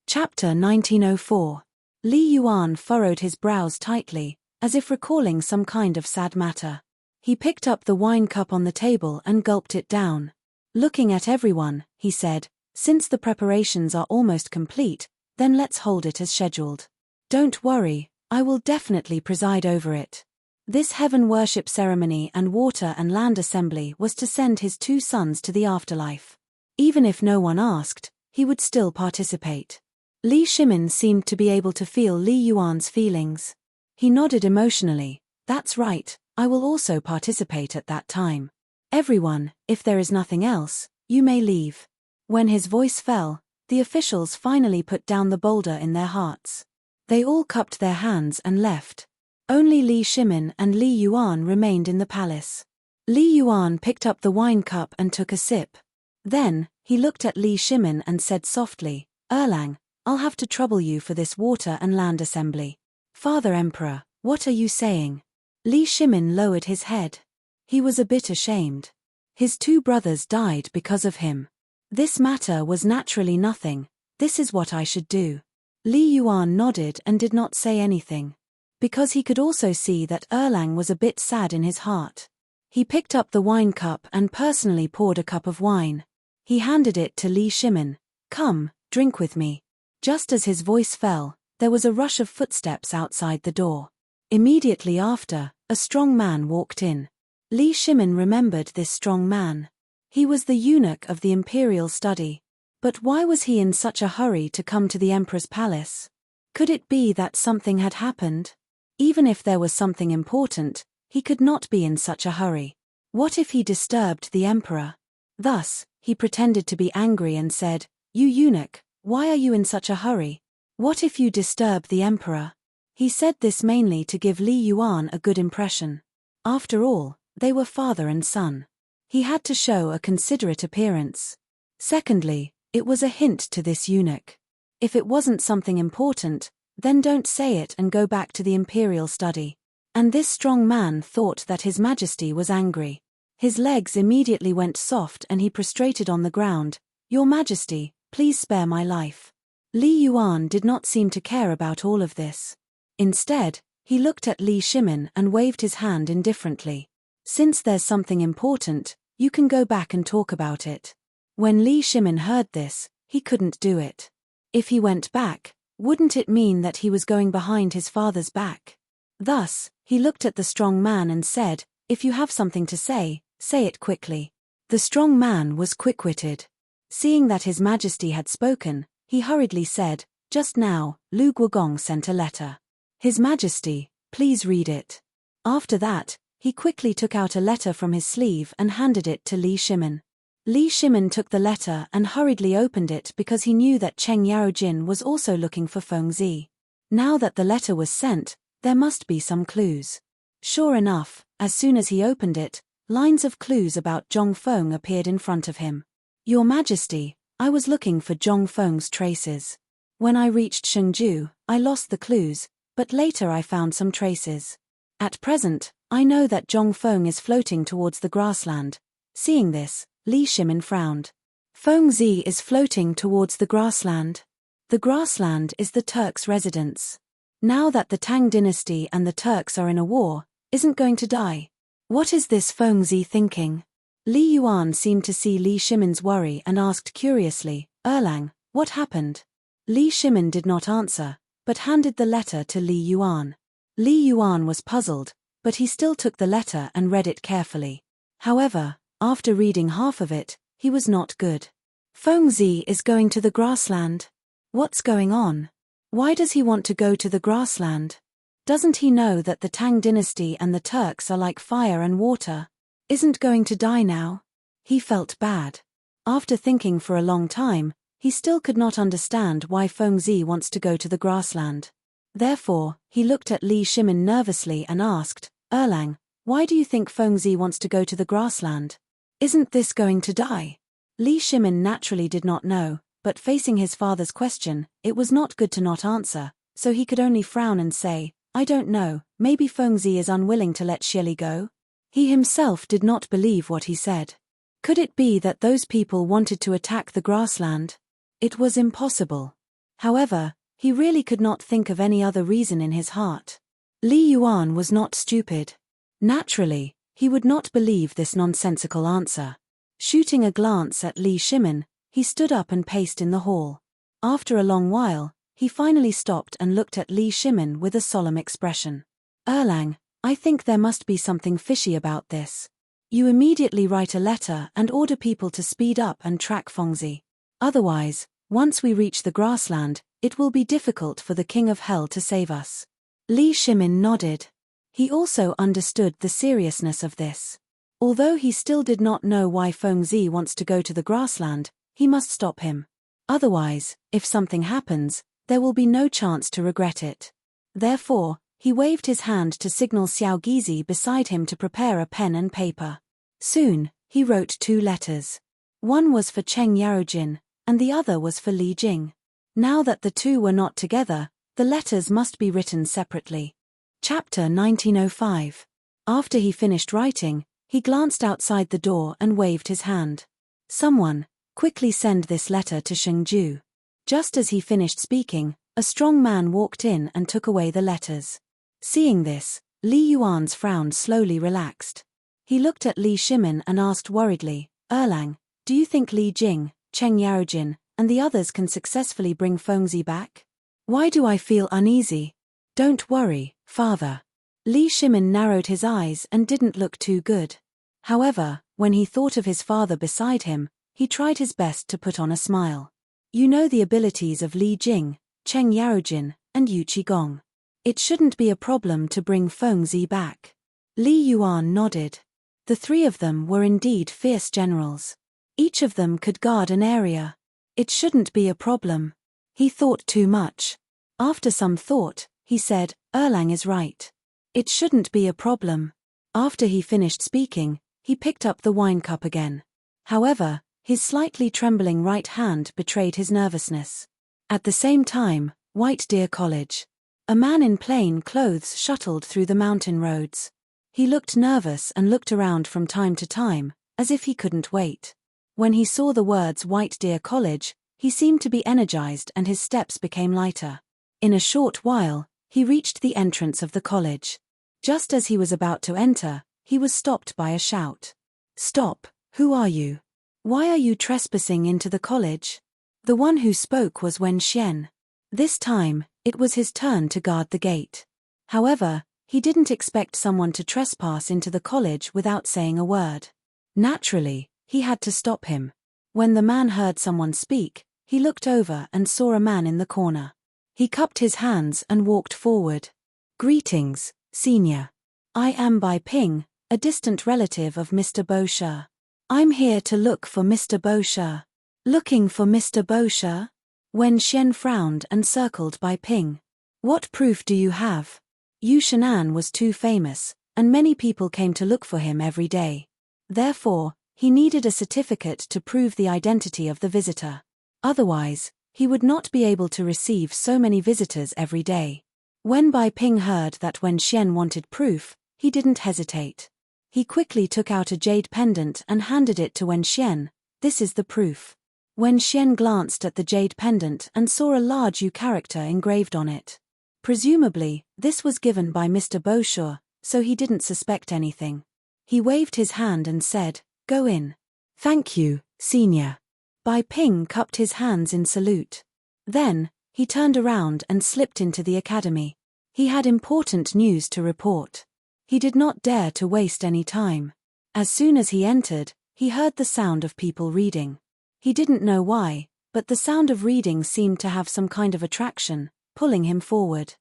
Chapter 1904. Li Yuan furrowed his brows tightly, as if recalling some kind of sad matter. He picked up the wine cup on the table and gulped it down. Looking at everyone, he said, "Since the preparations are almost complete, then let's hold it as scheduled. Don't worry, I will definitely preside over it." This heaven worship ceremony and water and land assembly was to send his two sons to the afterlife. Even if no one asked, he would still participate. Li Shimin seemed to be able to feel Li Yuan's feelings. He nodded emotionally. "That's right, I will also participate at that time. Everyone, if there is nothing else, you may leave." When his voice fell, the officials finally put down the boulder in their hearts. They all cupped their hands and left. Only Li Shimin and Li Yuan remained in the palace. Li Yuan picked up the wine cup and took a sip. Then, he looked at Li Shimin and said softly, "Erlang, I'll have to trouble you for this water and land assembly." "Father Emperor, what are you saying?" Li Shimin lowered his head. He was a bit ashamed. His two brothers died because of him. This matter was naturally nothing. "This is what I should do." Li Yuan nodded and did not say anything. Because he could also see that Erlang was a bit sad in his heart. He picked up the wine cup and personally poured a cup of wine. He handed it to Li Shimin. "Come, drink with me." Just as his voice fell, there was a rush of footsteps outside the door. Immediately after, a strong man walked in. Li Shimin remembered this strong man. He was the eunuch of the imperial study. But why was he in such a hurry to come to the emperor's palace? Could it be that something had happened? Even if there was something important, he could not be in such a hurry. What if he disturbed the emperor? Thus, he pretended to be angry and said, "You eunuch, why are you in such a hurry? What if you disturb the emperor?" He said this mainly to give Li Yuan a good impression. After all, they were father and son. He had to show a considerate appearance. Secondly, it was a hint to this eunuch. If it wasn't something important, then don't say it and go back to the imperial study. And this strong man thought that His Majesty was angry. His legs immediately went soft and he prostrated on the ground. "Your Majesty, please spare my life." Li Yuan did not seem to care about all of this. Instead, he looked at Li Shimin and waved his hand indifferently. "Since there's something important, you can go back and talk about it." When Li Shimin heard this, he couldn't do it. If he went back, wouldn't it mean that he was going behind his father's back? Thus, he looked at the strong man and said, "If you have something to say it quickly." The strong man was quick-witted. Seeing that His Majesty had spoken, he hurriedly said, "Just now, Lu Guogong sent a letter. His Majesty, please read it." After that, he quickly took out a letter from his sleeve and handed it to Li Shimin. Li Shimin took the letter and hurriedly opened it because he knew that Cheng Yaojin was also looking for Feng Zi. Now that the letter was sent, there must be some clues. Sure enough, as soon as he opened it, lines of clues about Zhong Feng appeared in front of him. "Your Majesty, I was looking for Zhong Feng's traces. When I reached Shengju, I lost the clues, but later I found some traces. At present, I know that Zhong Feng is floating towards the grassland." Seeing this, Li Shimin frowned. "Feng Zi is floating towards the grassland. The grassland is the Turks' residence. Now that the Tang dynasty and the Turks are in a war, isn't going to die. What is this Feng Zi thinking?" Li Yuan seemed to see Li Shimin's worry and asked curiously, "Erlang, what happened?" Li Shimin did not answer, but handed the letter to Li Yuan. Li Yuan was puzzled, but he still took the letter and read it carefully. However, after reading half of it, he was not good. Feng Zi is going to the grassland. What's going on? Why does he want to go to the grassland? Doesn't he know that the Tang dynasty and the Turks are like fire and water? Isn't going to die now? He felt bad. After thinking for a long time, he still could not understand why Feng Zi wants to go to the grassland. Therefore, he looked at Li Shimin nervously and asked, "Erlang, why do you think Feng Zi wants to go to the grassland? Isn't this going to die?" Li Shimin naturally did not know, but facing his father's question, it was not good to not answer, so he could only frown and say, "I don't know, maybe Feng Zi is unwilling to let Xieli go?" He himself did not believe what he said. Could it be that those people wanted to attack the grassland? It was impossible. However, he really could not think of any other reason in his heart. Li Yuan was not stupid. Naturally, he would not believe this nonsensical answer. Shooting a glance at Li Shimin, he stood up and paced in the hall. After a long while, he finally stopped and looked at Li Shimin with a solemn expression. Erlang, I think there must be something fishy about this. You immediately write a letter and order people to speed up and track Fengzi. Otherwise, once we reach the grassland, it will be difficult for the King of Hell to save us. Li Shimin nodded. He also understood the seriousness of this. Although he still did not know why Fengzi wants to go to the grassland, he must stop him. Otherwise, if something happens, there will be no chance to regret it. Therefore, he waved his hand to signal Xiao Gizi beside him to prepare a pen and paper. Soon, he wrote 2 letters. One was for Cheng Yarojin, and the other was for Li Jing. Now that the two were not together, the letters must be written separately. Chapter 1905. After he finished writing, he glanced outside the door and waved his hand. Someone, quickly send this letter to Shengju. Just as he finished speaking, a strong man walked in and took away the letters. Seeing this, Li Yuan's frown slowly relaxed. He looked at Li Shimin and asked worriedly, Erlang, do you think Li Jing, Cheng Yarojin, and the others can successfully bring Fengzi back? Why do I feel uneasy? Don't worry, father. Li Shimin narrowed his eyes and didn't look too good. However, when he thought of his father beside him, he tried his best to put on a smile. You know the abilities of Li Jing, Cheng Yarojin, and Yu Qigong. It shouldn't be a problem to bring Fengzi back. Li Yuan nodded. The 3 of them were indeed fierce generals. Each of them could guard an area. It shouldn't be a problem. He thought too much. After some thought, he said, Erlang is right. It shouldn't be a problem. After he finished speaking, he picked up the wine cup again. However, his slightly trembling right hand betrayed his nervousness. At the same time, White Deer College. A man in plain clothes shuttled through the mountain roads. He looked nervous and looked around from time to time, as if he couldn't wait. When he saw the words White Deer College, he seemed to be energized and his steps became lighter. In a short while, he reached the entrance of the college. Just as he was about to enter, he was stopped by a shout. Stop, who are you? Why are you trespassing into the college? The one who spoke was Wen Xian. This time, it was his turn to guard the gate. However, he didn't expect someone to trespass into the college without saying a word. Naturally, he had to stop him. When the man heard someone speak, he looked over and saw a man in the corner. He cupped his hands and walked forward. Greetings, Senior. I am Bai Ping, a distant relative of Mr. Bo Shi. I'm here to look for Mr. Bo Shi. Looking for Mr. Bo Shi? Wen Xian frowned and circled Bai Ping. What proof do you have? Yu Shenan was too famous, and many people came to look for him every day. Therefore, he needed a certificate to prove the identity of the visitor. Otherwise, he would not be able to receive so many visitors every day. When Bai Ping heard that Wen Xian wanted proof, he didn't hesitate. He quickly took out a jade pendant and handed it to Wen Xian. This is the proof. Wen Xian glanced at the jade pendant and saw a large Yu character engraved on it. Presumably, this was given by Mr. Bo Shi, so he didn't suspect anything. He waved his hand and said, Go in. Thank you, Senior. Bai Ping cupped his hands in salute. Then, he turned around and slipped into the academy. He had important news to report. He did not dare to waste any time. As soon as he entered, he heard the sound of people reading. He didn't know why, but the sound of reading seemed to have some kind of attraction, pulling him forward.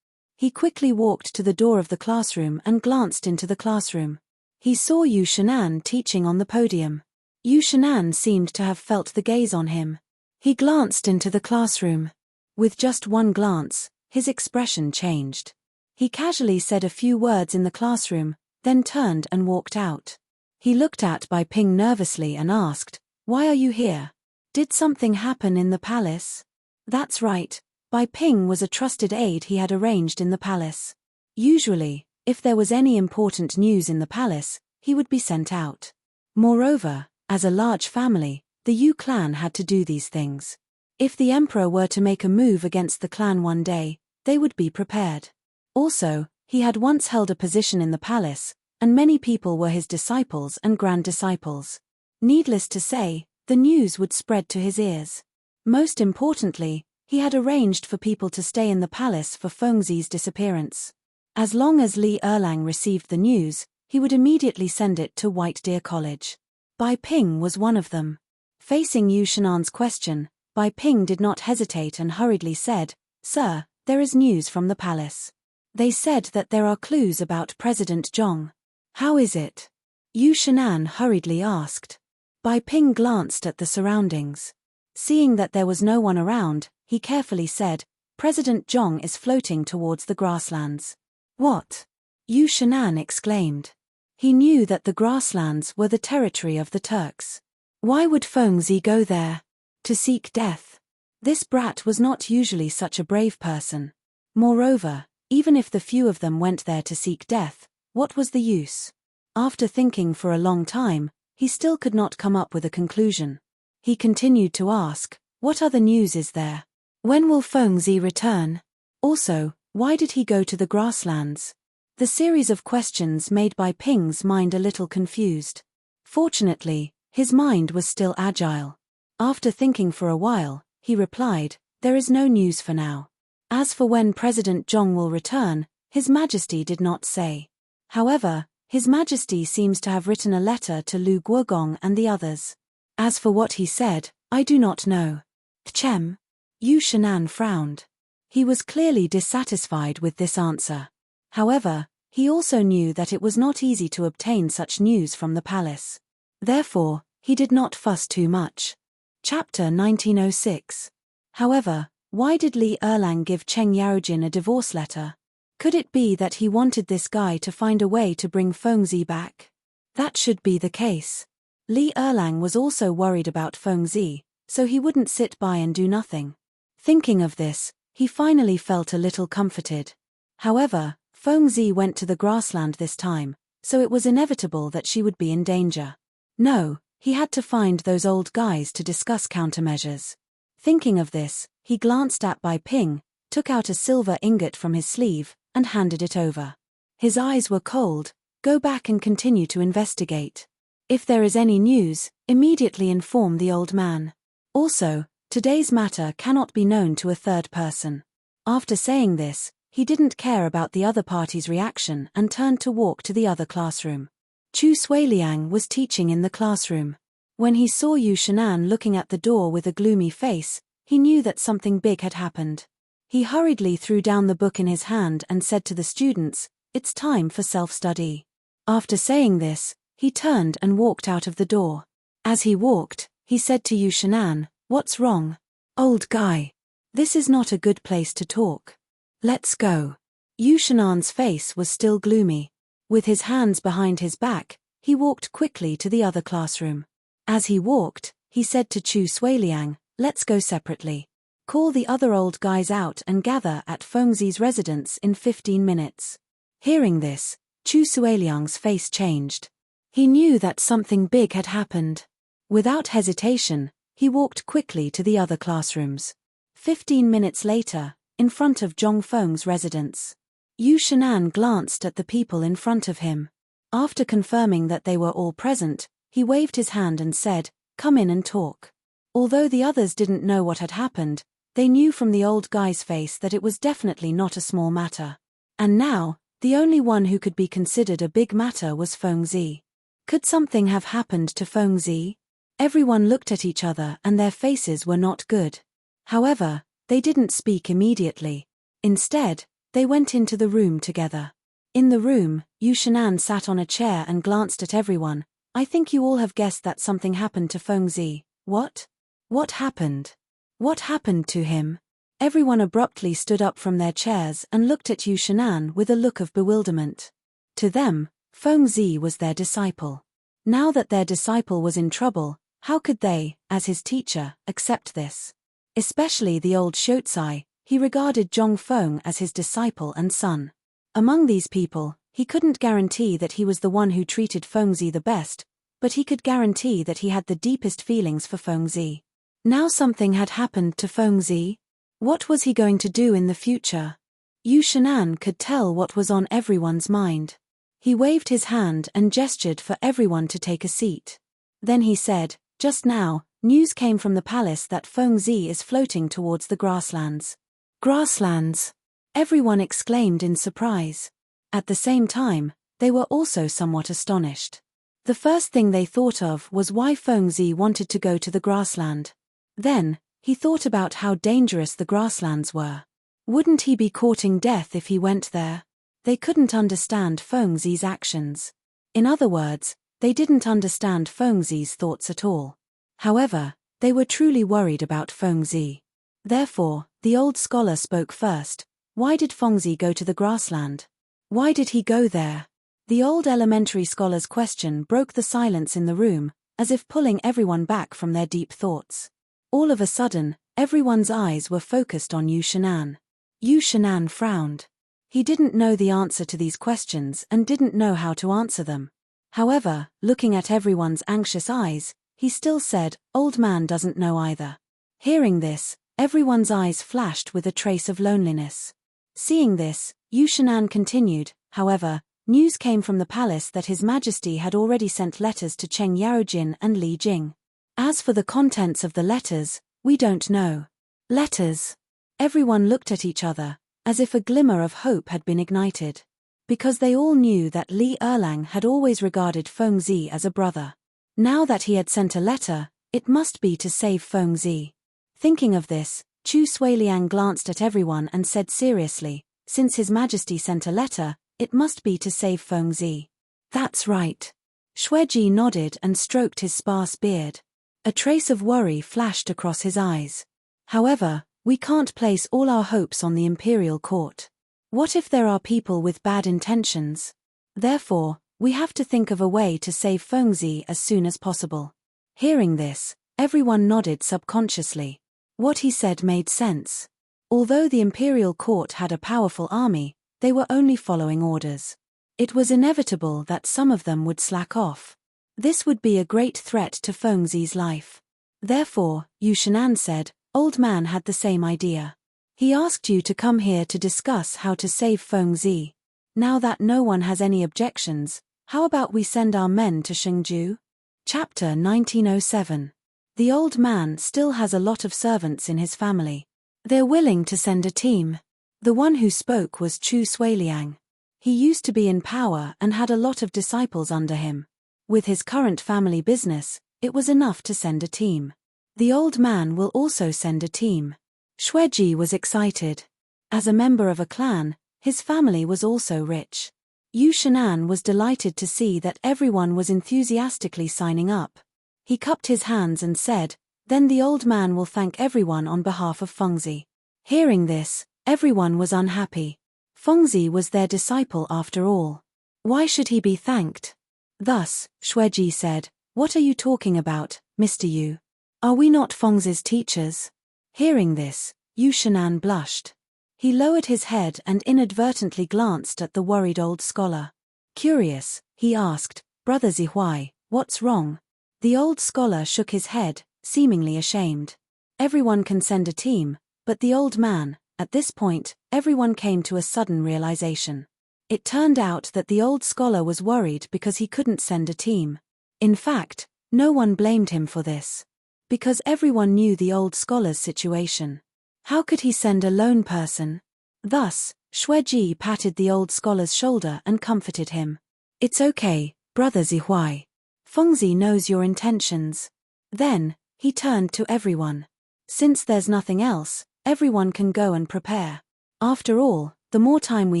He quickly walked to the door of the classroom and glanced into the classroom. He saw Yu Shenan teaching on the podium. Yu Shenan seemed to have felt the gaze on him. He glanced into the classroom. With just one glance, his expression changed. He casually said a few words in the classroom, then turned and walked out. He looked at Bai Ping nervously and asked, Why are you here? Did something happen in the palace? That's right, Bai Ping was a trusted aide he had arranged in the palace. Usually, if there was any important news in the palace, he would be sent out. Moreover, as a large family, the Yu clan had to do these things. If the emperor were to make a move against the clan one day, they would be prepared. Also, he had once held a position in the palace, and many people were his disciples and grand disciples. Needless to say, the news would spread to his ears. Most importantly, he had arranged for people to stay in the palace for Fengzi's disappearance. As long as Li Erlang received the news, he would immediately send it to White Deer College. Bai Ping was one of them. Facing Yu Shenan's question, Bai Ping did not hesitate and hurriedly said, "Sir, there is news from the palace. They said that there are clues about President Zhong." "How is it?" Yu Shenan hurriedly asked. Bai Ping glanced at the surroundings. Seeing that there was no one around, he carefully said, "President Zhong is floating towards the grasslands." "What?" Yu Shenan exclaimed. He knew that the grasslands were the territory of the Turks. Why would Fengzi go there? To seek death. This brat was not usually such a brave person. Moreover, even if the few of them went there to seek death, what was the use? After thinking for a long time, he still could not come up with a conclusion. He continued to ask, "What other news is there? When will Fengzi return? Also, why did he go to the grasslands?" The series of questions made Bai Ping's mind a little confused. Fortunately, his mind was still agile. After thinking for a while, he replied, "There is no news for now. As for when President Zhong will return, His Majesty did not say. However, His Majesty seems to have written a letter to Lu Guogong and the others. As for what he said, I do not know." "Tchem?" Yu Shenan frowned. He was clearly dissatisfied with this answer. However, he also knew that it was not easy to obtain such news from the palace. Therefore, he did not fuss too much. Chapter 1906. However, why did Li Erlang give Cheng Yaojin a divorce letter? Could it be that he wanted this guy to find a way to bring Fengzi back? That should be the case. Li Erlang was also worried about Fengzi, so he wouldn't sit by and do nothing. Thinking of this, he finally felt a little comforted. However, Fengzi went to the grassland this time, so it was inevitable that she would be in danger. No, he had to find those old guys to discuss countermeasures. Thinking of this, he glanced at Bai Ping, took out a silver ingot from his sleeve, and handed it over. His eyes were cold. "Go back and continue to investigate. If there is any news, immediately inform the old man. Also, today's matter cannot be known to a third person." After saying this, he didn't care about the other party's reaction and turned to walk to the other classroom. Chu Suiliang was teaching in the classroom. When he saw Yu Shenan looking at the door with a gloomy face, he knew that something big had happened. He hurriedly threw down the book in his hand and said to the students, "It's time for self-study." After saying this, he turned and walked out of the door. As he walked, he said to Yu Shenan, "What's wrong? Old guy. This is not a good place to talk. Let's go." Yu Shenan's face was still gloomy. With his hands behind his back, he walked quickly to the other classroom. As he walked, he said to Chu Suiliang, "Let's go separately. Call the other old guys out and gather at Fengzi's residence in 15 minutes. Hearing this, Chu Suiliang's face changed. He knew that something big had happened. Without hesitation, he walked quickly to the other classrooms. 15 minutes later, in front of Zhong Feng's residence. Yu Shenan glanced at the people in front of him. After confirming that they were all present, he waved his hand and said, "Come in and talk." Although the others didn't know what had happened, they knew from the old guy's face that it was definitely not a small matter. And now, the only one who could be considered a big matter was Fengzi. Could something have happened to Fengzi? Everyone looked at each other and their faces were not good. However, they didn't speak immediately. Instead, they went into the room together. In the room, Yu Shenan sat on a chair and glanced at everyone. "I think you all have guessed that something happened to Fengzi. What? What happened? What happened to him?" Everyone abruptly stood up from their chairs and looked at Yu Shenan with a look of bewilderment. To them, Fengzi was their disciple. Now that their disciple was in trouble, how could they, as his teacher, accept this? Especially the old Shotsai, he regarded Zhong Feng as his disciple and son. Among these people, He couldn't guarantee that he was the one who treated Fengzi the best, but he could guarantee that he had the deepest feelings for Fengzi. Now something had happened to Fengzi. What was he going to do in the future? Yu Shan'an could tell what was on everyone's mind. He waved his hand and gestured for everyone to take a seat. Then he said, "Just now, news came from the palace that Fengzi is floating towards the grasslands." Grasslands! Everyone exclaimed in surprise. At the same time, they were also somewhat astonished. The first thing they thought of was why Fengzi wanted to go to the grassland. Then, he thought about how dangerous the grasslands were. Wouldn't he be courting death if he went there? They couldn't understand Fengzi's actions. In other words, they didn't understand Fengzi's thoughts at all. However, they were truly worried about Fengzi. Therefore, the old scholar spoke first. Why did Fengzi go to the grassland? Why did he go there? The old elementary scholar's question broke the silence in the room, as if pulling everyone back from their deep thoughts. All of a sudden, everyone's eyes were focused on Yu Shan'an. Yu Shan'an frowned. He didn't know the answer to these questions and didn't know how to answer them. However, looking at everyone's anxious eyes, he still said, "Old man doesn't know either." Hearing this, everyone's eyes flashed with a trace of loneliness. Seeing this, Yu Shan'an continued, "However, news came from the palace that His Majesty had already sent letters to Cheng Yaojin and Li Jing. As for the contents of the letters, we don't know." Letters? Everyone looked at each other, as if a glimmer of hope had been ignited. Because they all knew that Li Erlang had always regarded Fengzi as a brother. Now that he had sent a letter, it must be to save Fengzi. Thinking of this, Chu Suiliang glanced at everyone and said seriously, "Since His Majesty sent a letter, it must be to save Fengzi." "That's right." Xueji nodded and stroked his sparse beard. A trace of worry flashed across his eyes. "However, we can't place all our hopes on the imperial court. What if there are people with bad intentions? Therefore, we have to think of a way to save Fengzi as soon as possible." Hearing this, everyone nodded subconsciously. What he said made sense. Although the imperial court had a powerful army, they were only following orders. It was inevitable that some of them would slack off. This would be a great threat to Fengzi's life. Therefore, Yu Shan'an said, "Old man had the same idea. He asked you to come here to discuss how to save Fengzi. Now that no one has any objections, how about we send our men to Shengju?" Chapter 1907. The old man still has a lot of servants in his family. They're willing to send a team. The one who spoke was Chu Suiliang. He used to be in power and had a lot of disciples under him. With his current family business, it was enough to send a team. The old man will also send a team. Xueji was excited. As a member of a clan, his family was also rich. Yu Shan'an was delighted to see that everyone was enthusiastically signing up. He cupped his hands and said, "Then the old man will thank everyone on behalf of Fengzi." Hearing this, everyone was unhappy. Fengzi was their disciple after all. Why should he be thanked? Thus, Xueji said, "What are you talking about, Mr. Yu? Are we not Fengzi's teachers?" Hearing this, Yu Shan'an blushed. He lowered his head and inadvertently glanced at the worried old scholar. Curious, he asked, "Brother Zihuai, what's wrong?" The old scholar shook his head, seemingly ashamed. Everyone can send a team, but the old man. At this point, everyone came to a sudden realization. It turned out that the old scholar was worried because he couldn't send a team. In fact, no one blamed him for this. Because everyone knew the old scholar's situation. How could he send a lone person? Thus, Xueji patted the old scholar's shoulder and comforted him. "It's okay, brother Zihuai. Fengzi knows your intentions." Then, he turned to everyone. "Since there's nothing else, everyone can go and prepare. After all, the more time we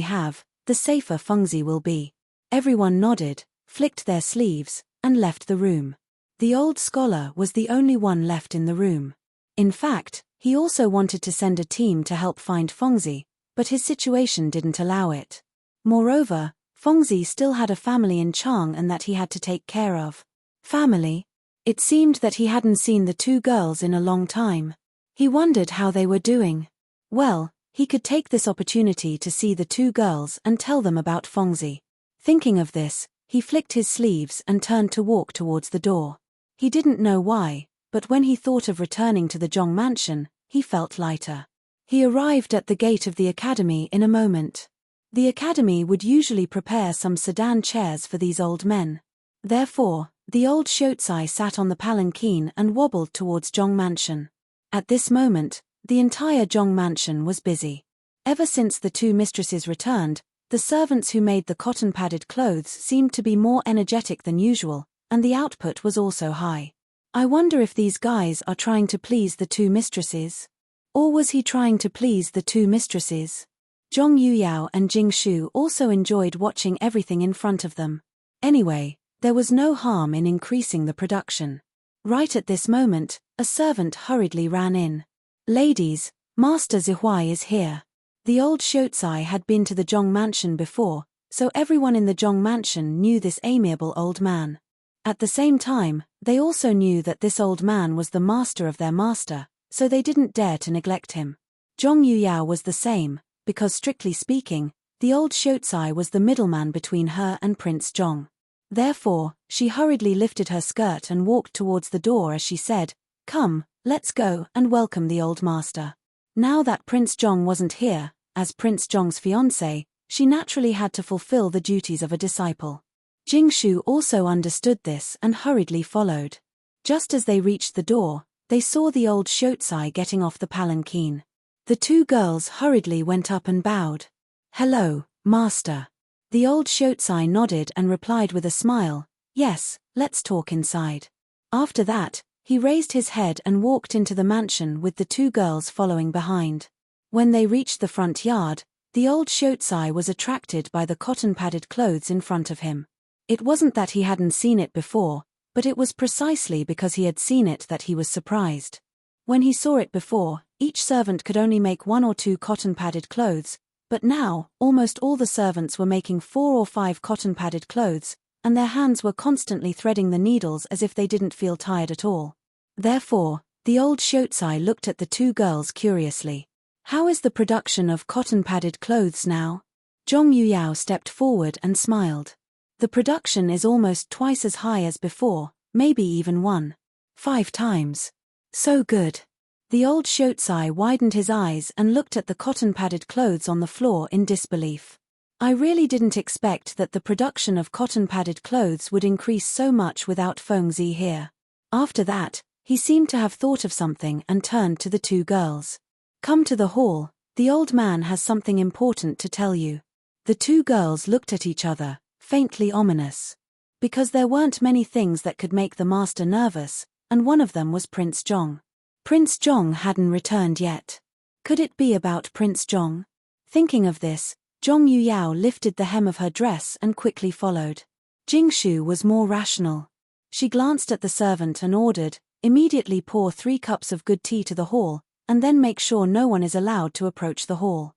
have, the safer Fengzi will be." Everyone nodded, flicked their sleeves, and left the room. The old scholar was the only one left in the room. In fact, he also wanted to send a team to help find Fengzi, but his situation didn't allow it. Moreover, Fengzi still had a family in Chang and that he had to take care of. Family? It seemed that he hadn't seen the two girls in a long time. He wondered how they were doing. Well, he could take this opportunity to see the two girls and tell them about Fengzi. Thinking of this, he flicked his sleeves and turned to walk towards the door. He didn't know why, but when he thought of returning to the Zhong mansion, he felt lighter. He arrived at the gate of the academy in a moment. The academy would usually prepare some sedan chairs for these old men. Therefore, the old Shotsai sat on the palanquin and wobbled towards Zhong mansion. At this moment, the entire Zhong mansion was busy. Ever since the two mistresses returned, the servants who made the cotton-padded clothes seemed to be more energetic than usual, and the output was also high. I wonder if these guys are trying to please the two mistresses? Or was he trying to please the two mistresses? Zhong Yuyao and Jing Shu also enjoyed watching everything in front of them. Anyway, there was no harm in increasing the production. Right at this moment, a servant hurriedly ran in. "Ladies, Master Zihuai is here." The old Shotsai had been to the Zhong mansion before, so everyone in the Zhong mansion knew this amiable old man. At the same time, they also knew that this old man was the master of their master, so they didn't dare to neglect him. Zhong Yuyao was the same, because strictly speaking, the old Shotsai was the middleman between her and Prince Zhong. Therefore, she hurriedly lifted her skirt and walked towards the door as she said, "Come, let's go and welcome the old master." Now that Prince Zhong wasn't here, as Prince Zhong's fiancé, she naturally had to fulfill the duties of a disciple. Jing Shu also understood this and hurriedly followed. Just as they reached the door, they saw the old Shotsai getting off the palanquin. The two girls hurriedly went up and bowed. "Hello, master." The old Shotsai nodded and replied with a smile, "Yes, let's talk inside." After that, he raised his head and walked into the mansion with the two girls following behind. When they reached the front yard, the old Shotsai was attracted by the cotton-padded clothes in front of him. It wasn't that he hadn't seen it before, but it was precisely because he had seen it that he was surprised. When he saw it before, each servant could only make 1 or 2 cotton-padded clothes, but now, almost all the servants were making 4 or 5 cotton-padded clothes, and their hands were constantly threading the needles as if they didn't feel tired at all. Therefore, the old Shotsai looked at the two girls curiously. "How is the production of cotton-padded clothes now?" Zhong Yuyao stepped forward and smiled. "The production is almost twice as high as before, maybe even 1.5 times. So good." The old Shotsai widened his eyes and looked at the cotton-padded clothes on the floor in disbelief. "I really didn't expect that the production of cotton-padded clothes would increase so much without Fengzi here." After that, he seemed to have thought of something and turned to the two girls. "Come to the hall, the old man has something important to tell you." The two girls looked at each other, faintly ominous. Because there weren't many things that could make the master nervous, and one of them was Prince Zhong. Prince Zhong hadn't returned yet. Could it be about Prince Zhong? Thinking of this, Zhong Yuyao lifted the hem of her dress and quickly followed. Jing Shu was more rational. She glanced at the servant and ordered, "Immediately pour 3 cups of good tea to the hall, and then make sure no one is allowed to approach the hall."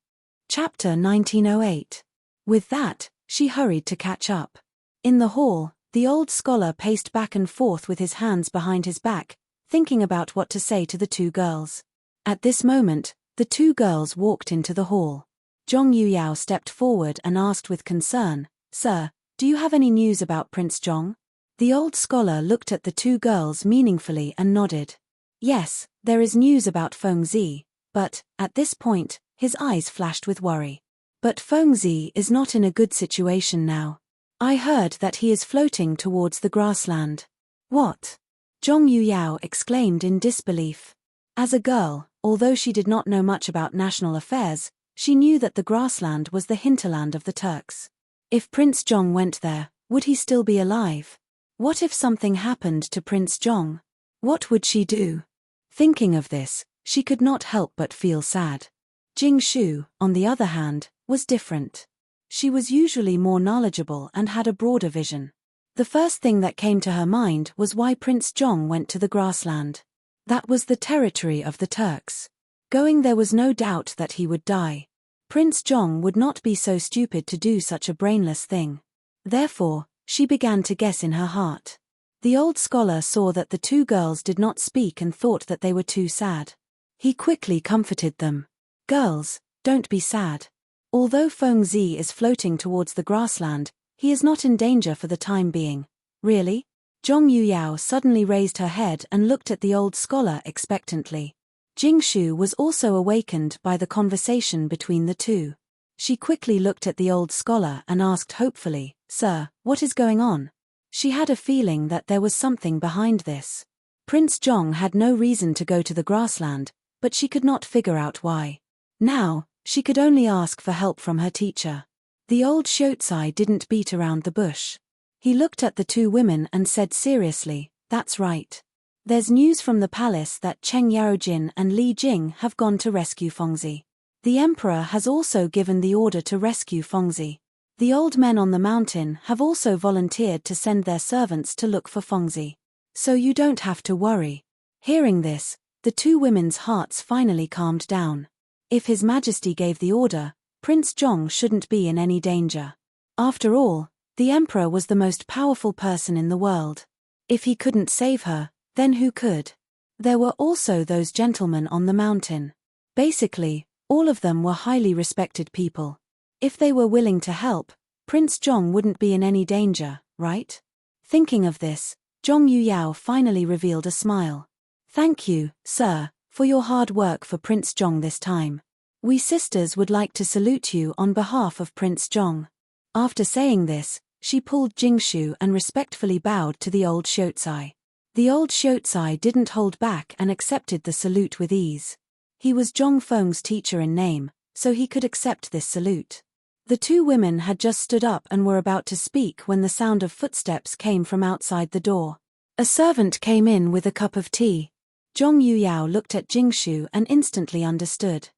Chapter 1908. With that, she hurried to catch up. In the hall, the old scholar paced back and forth with his hands behind his back, thinking about what to say to the two girls. At this moment, the two girls walked into the hall. Zhong Yuyao stepped forward and asked with concern, "Sir, do you have any news about Prince Zhong?" The old scholar looked at the two girls meaningfully and nodded. "Yes, there is news about Fengzi, but," at this point, his eyes flashed with worry. "But Fengzi is not in a good situation now. I heard that he is floating towards the grassland." "What?" Zhong Yuyao exclaimed in disbelief. As a girl, although she did not know much about national affairs, she knew that the grassland was the hinterland of the Turks. If Prince Zhong went there, would he still be alive? What if something happened to Prince Zhong? What would she do? Thinking of this, she could not help but feel sad. Jing Shu, on the other hand, was different. She was usually more knowledgeable and had a broader vision. The first thing that came to her mind was why Prince Zhong went to the grassland. That was the territory of the Turks. Going there was no doubt that he would die. Prince Zhong would not be so stupid to do such a brainless thing. Therefore, she began to guess in her heart. The old scholar saw that the two girls did not speak and thought that they were too sad. He quickly comforted them. "Girls, don't be sad. Although Fengzi is floating towards the grassland, He is not in danger for the time being. Really? Zhong Yuyao suddenly raised her head and looked at the old scholar expectantly. Jingshu was also awakened by the conversation between the two. She quickly looked at the old scholar and asked hopefully, "Sir, what is going on?" She had a feeling that there was something behind this. Prince Zhong had no reason to go to the grassland, but she could not figure out why. Now, she could only ask for help from her teacher. The old Shotsai didn't beat around the bush. He looked at the two women and said seriously, "That's right. There's news from the palace that Cheng Yaojin and Li Jing have gone to rescue Fengzi. The emperor has also given the order to rescue Fengzi. The old men on the mountain have also volunteered to send their servants to look for Fengzi. So you don't have to worry." Hearing this, the two women's hearts finally calmed down. If His Majesty gave the order, Prince Zhong shouldn't be in any danger. After all, the emperor was the most powerful person in the world. If he couldn't save her, then who could? There were also those gentlemen on the mountain. Basically, all of them were highly respected people. If they were willing to help, Prince Zhong wouldn't be in any danger, right? Thinking of this, Zhong Yuyao finally revealed a smile. "Thank you, sir, for your hard work for Prince Zhong this time. We sisters would like to salute you on behalf of Prince Zhong." After saying this, she pulled Jingshu and respectfully bowed to the old Shotsai. The old Shotsai didn't hold back and accepted the salute with ease. He was Zhong Feng's teacher in name, so he could accept this salute. The two women had just stood up and were about to speak when the sound of footsteps came from outside the door. A servant came in with a cup of tea. Zhong Yuyao looked at Jingshu and instantly understood.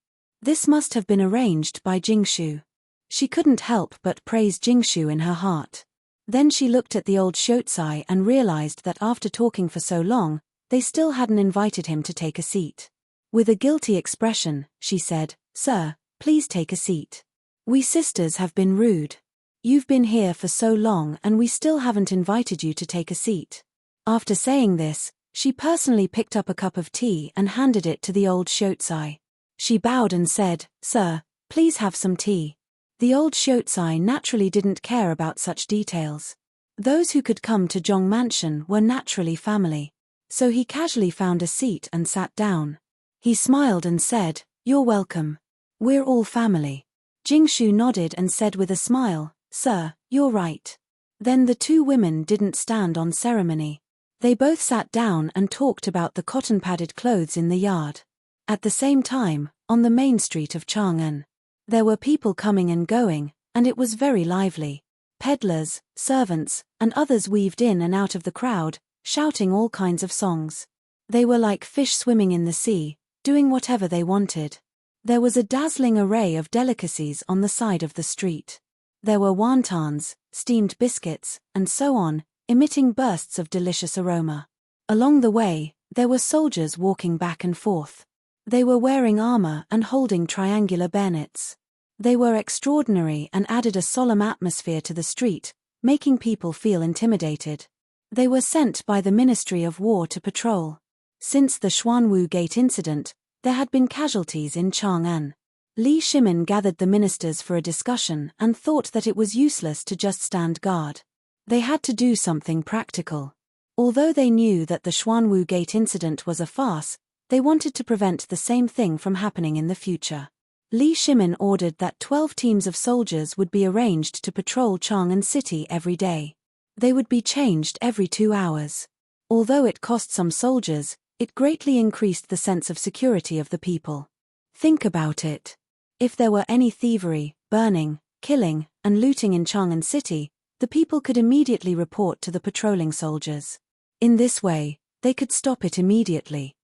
This must have been arranged by Jingshu. She couldn't help but praise Jingshu in her heart. Then she looked at the old Shotsai and realized that after talking for so long, they still hadn't invited him to take a seat. With a guilty expression, she said, "Sir, please take a seat. We sisters have been rude. You've been here for so long and we still haven't invited you to take a seat." After saying this, she personally picked up a cup of tea and handed it to the old Shotsai. She bowed and said, "Sir, please have some tea." The old Shotsai naturally didn't care about such details. Those who could come to Zhong Mansion were naturally family. So he casually found a seat and sat down. He smiled and said, "You're welcome. We're all family." Jingshu nodded and said with a smile, "Sir, you're right." Then the two women didn't stand on ceremony. They both sat down and talked about the cotton-padded clothes in the yard. At the same time, on the main street of Chang'an, there were people coming and going, and it was very lively. Peddlers, servants, and others weaved in and out of the crowd, shouting all kinds of songs. They were like fish swimming in the sea, doing whatever they wanted. There was a dazzling array of delicacies on the side of the street. There were wontons, steamed biscuits, and so on, emitting bursts of delicious aroma. Along the way, there were soldiers walking back and forth. They were wearing armor and holding triangular bayonets. They were extraordinary and added a solemn atmosphere to the street, making people feel intimidated. They were sent by the Ministry of War to patrol. Since the Xuanwu Gate incident, there had been casualties in Chang'an. Li Shimin gathered the ministers for a discussion and thought that it was useless to just stand guard. They had to do something practical. Although they knew that the Xuanwu Gate incident was a farce, they wanted to prevent the same thing from happening in the future. Li Shimin ordered that 12 teams of soldiers would be arranged to patrol Chang'an City every day. They would be changed every 2 hours. Although it cost some soldiers, it greatly increased the sense of security of the people. Think about it. If there were any thievery, burning, killing, and looting in Chang'an City, the people could immediately report to the patrolling soldiers. In this way, they could stop it immediately.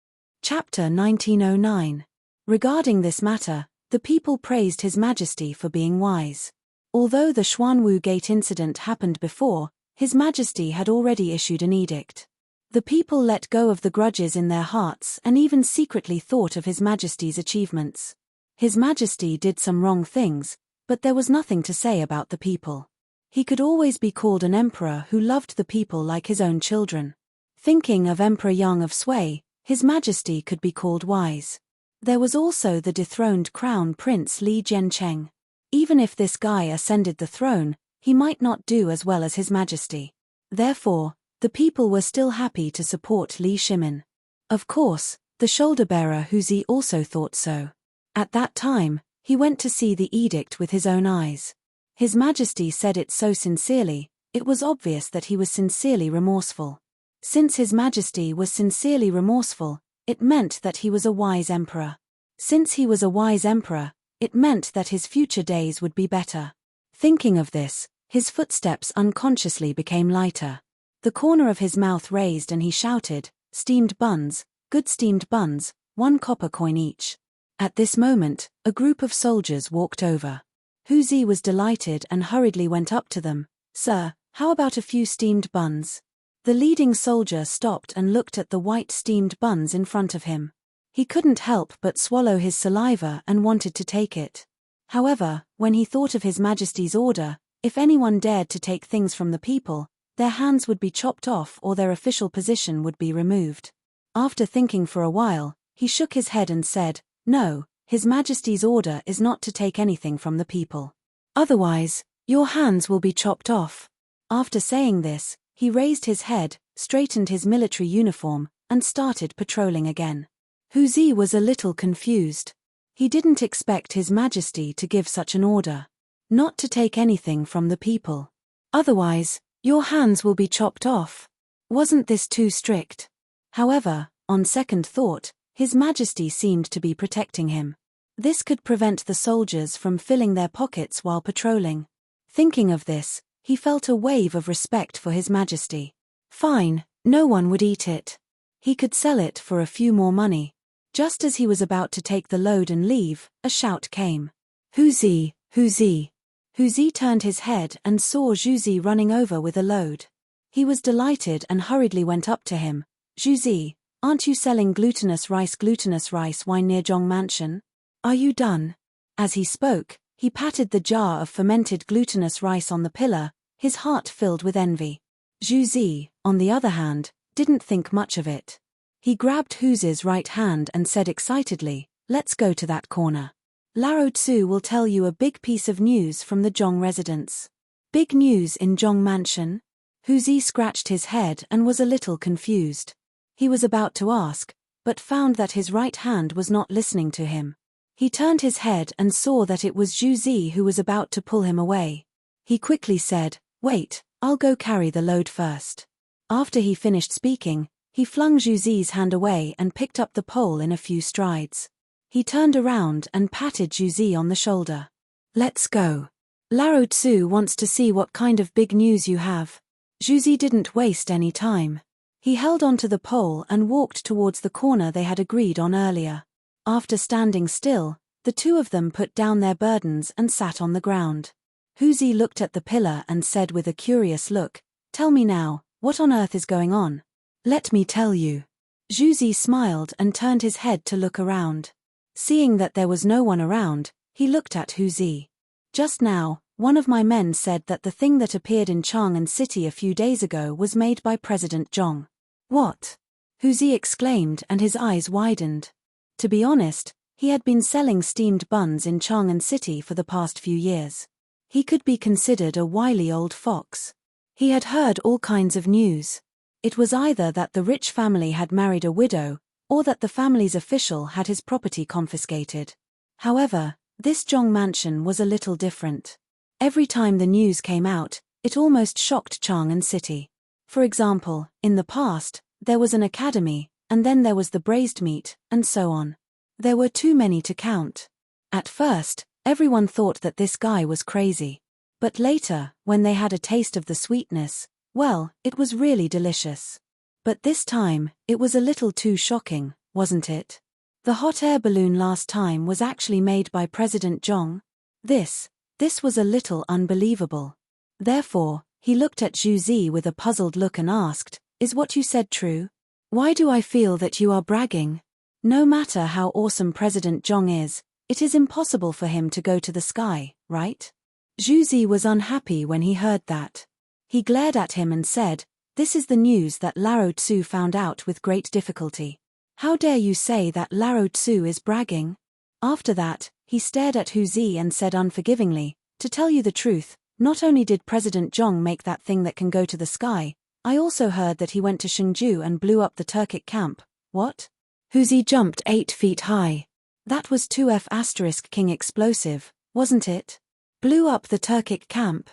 Chapter 1909. Regarding this matter, the people praised His Majesty for being wise. Although the Xuanwu Gate incident happened before, His Majesty had already issued an edict. The people let go of the grudges in their hearts and even secretly thought of His Majesty's achievements. His Majesty did some wrong things, but there was nothing to say about the people. He could always be called an emperor who loved the people like his own children. Thinking of Emperor Yang of Sui, His Majesty could be called wise. There was also the dethroned Crown Prince Li Jiancheng. Even if this guy ascended the throne, he might not do as well as His Majesty. Therefore, the people were still happy to support Li Shimin. Of course, the shoulder-bearer Huzi also thought so. At that time, he went to see the edict with his own eyes. His Majesty said it so sincerely, it was obvious that he was sincerely remorseful. Since His Majesty was sincerely remorseful, it meant that he was a wise emperor. Since he was a wise emperor, it meant that his future days would be better. Thinking of this, his footsteps unconsciously became lighter. The corner of his mouth raised and he shouted, "Steamed buns, good steamed buns, 1 copper coin each." At this moment, a group of soldiers walked over. Huzi was delighted and hurriedly went up to them. "Sir, how about a few steamed buns?" The leading soldier stopped and looked at the white steamed buns in front of him. He couldn't help but swallow his saliva and wanted to take it. However, when he thought of His Majesty's order, if anyone dared to take things from the people, their hands would be chopped off or their official position would be removed. After thinking for a while, he shook his head and said, "No, His Majesty's order is not to take anything from the people. Otherwise, your hands will be chopped off." After saying this, he raised his head, straightened his military uniform, and started patrolling again. Huzi was a little confused. He didn't expect His Majesty to give such an order. Not to take anything from the people. Otherwise, your hands will be chopped off. Wasn't this too strict? However, on second thought, His Majesty seemed to be protecting him. This could prevent the soldiers from filling their pockets while patrolling. Thinking of this, he felt a wave of respect for His Majesty. Fine, no one would eat it. He could sell it for a few more money. Just as he was about to take the load and leave, a shout came. "Huzi, Huzi." Huzi turned his head and saw Juzi running over with a load. He was delighted and hurriedly went up to him. "Juzi, aren't you selling glutinous rice wine near Zhong Mansion? Are you done?" As he spoke, he patted the jar of fermented glutinous rice on the pillar, his heart filled with envy. Juzi, on the other hand, didn't think much of it. He grabbed Huzi's right hand and said excitedly, "Let's go to that corner. Lao Tzu will tell you a big piece of news from the Zhong residence." "Big news in Zhong Mansion?" Huzi scratched his head and was a little confused. He was about to ask, but found that his right hand was not listening to him. He turned his head and saw that it was Juzi who was about to pull him away. He quickly said, "Wait, I'll go carry the load first." After he finished speaking, he flung Juzi's hand away and picked up the pole in a few strides. He turned around and patted Juzi on the shoulder. "Let's go. Lao Tzu wants to see what kind of big news you have." Juzi didn't waste any time. He held onto the pole and walked towards the corner they had agreed on earlier. After standing still, the two of them put down their burdens and sat on the ground. Huzi looked at the pillar and said with a curious look, "Tell me now, what on earth is going on?" "Let me tell you." Juzi smiled and turned his head to look around. Seeing that there was no one around, he looked at Huzi. "Just now, one of my men said that the thing that appeared in Chang'an City a few days ago was made by President Zhong." "What?" Huzi exclaimed and his eyes widened. To be honest, he had been selling steamed buns in Chang'an City for the past few years. He could be considered a wily old fox. He had heard all kinds of news. It was either that the rich family had married a widow, or that the family's official had his property confiscated. However, this Zhong mansion was a little different. Every time the news came out, it almost shocked Chang'an City. For example, in the past, there was an academy, and then there was the braised meat, and so on. There were too many to count. At first, everyone thought that this guy was crazy. But later, when they had a taste of the sweetness, well, it was really delicious. But this time, it was a little too shocking, wasn't it? The hot air balloon last time was actually made by President Zhong. This was a little unbelievable. Therefore, he looked at Zhu Zi with a puzzled look and asked, "Is what you said true? Why do I feel that you are bragging? No matter how awesome President Zhong is, it is impossible for him to go to the sky, right?" Zhu Zi was unhappy when he heard that. He glared at him and said, "This is the news that Lao Tzu found out with great difficulty. How dare you say that Lao Tzu is bragging?" After that, he stared at Hu Zi and said unforgivingly, "To tell you the truth, Not only did President Zhong make that thing that can go to the sky, I also heard that he went to Shengju and blew up the Turkic camp. What? Huzi jumped 8 feet high. That was 2F** King explosive, wasn't it? Blew up the Turkic camp.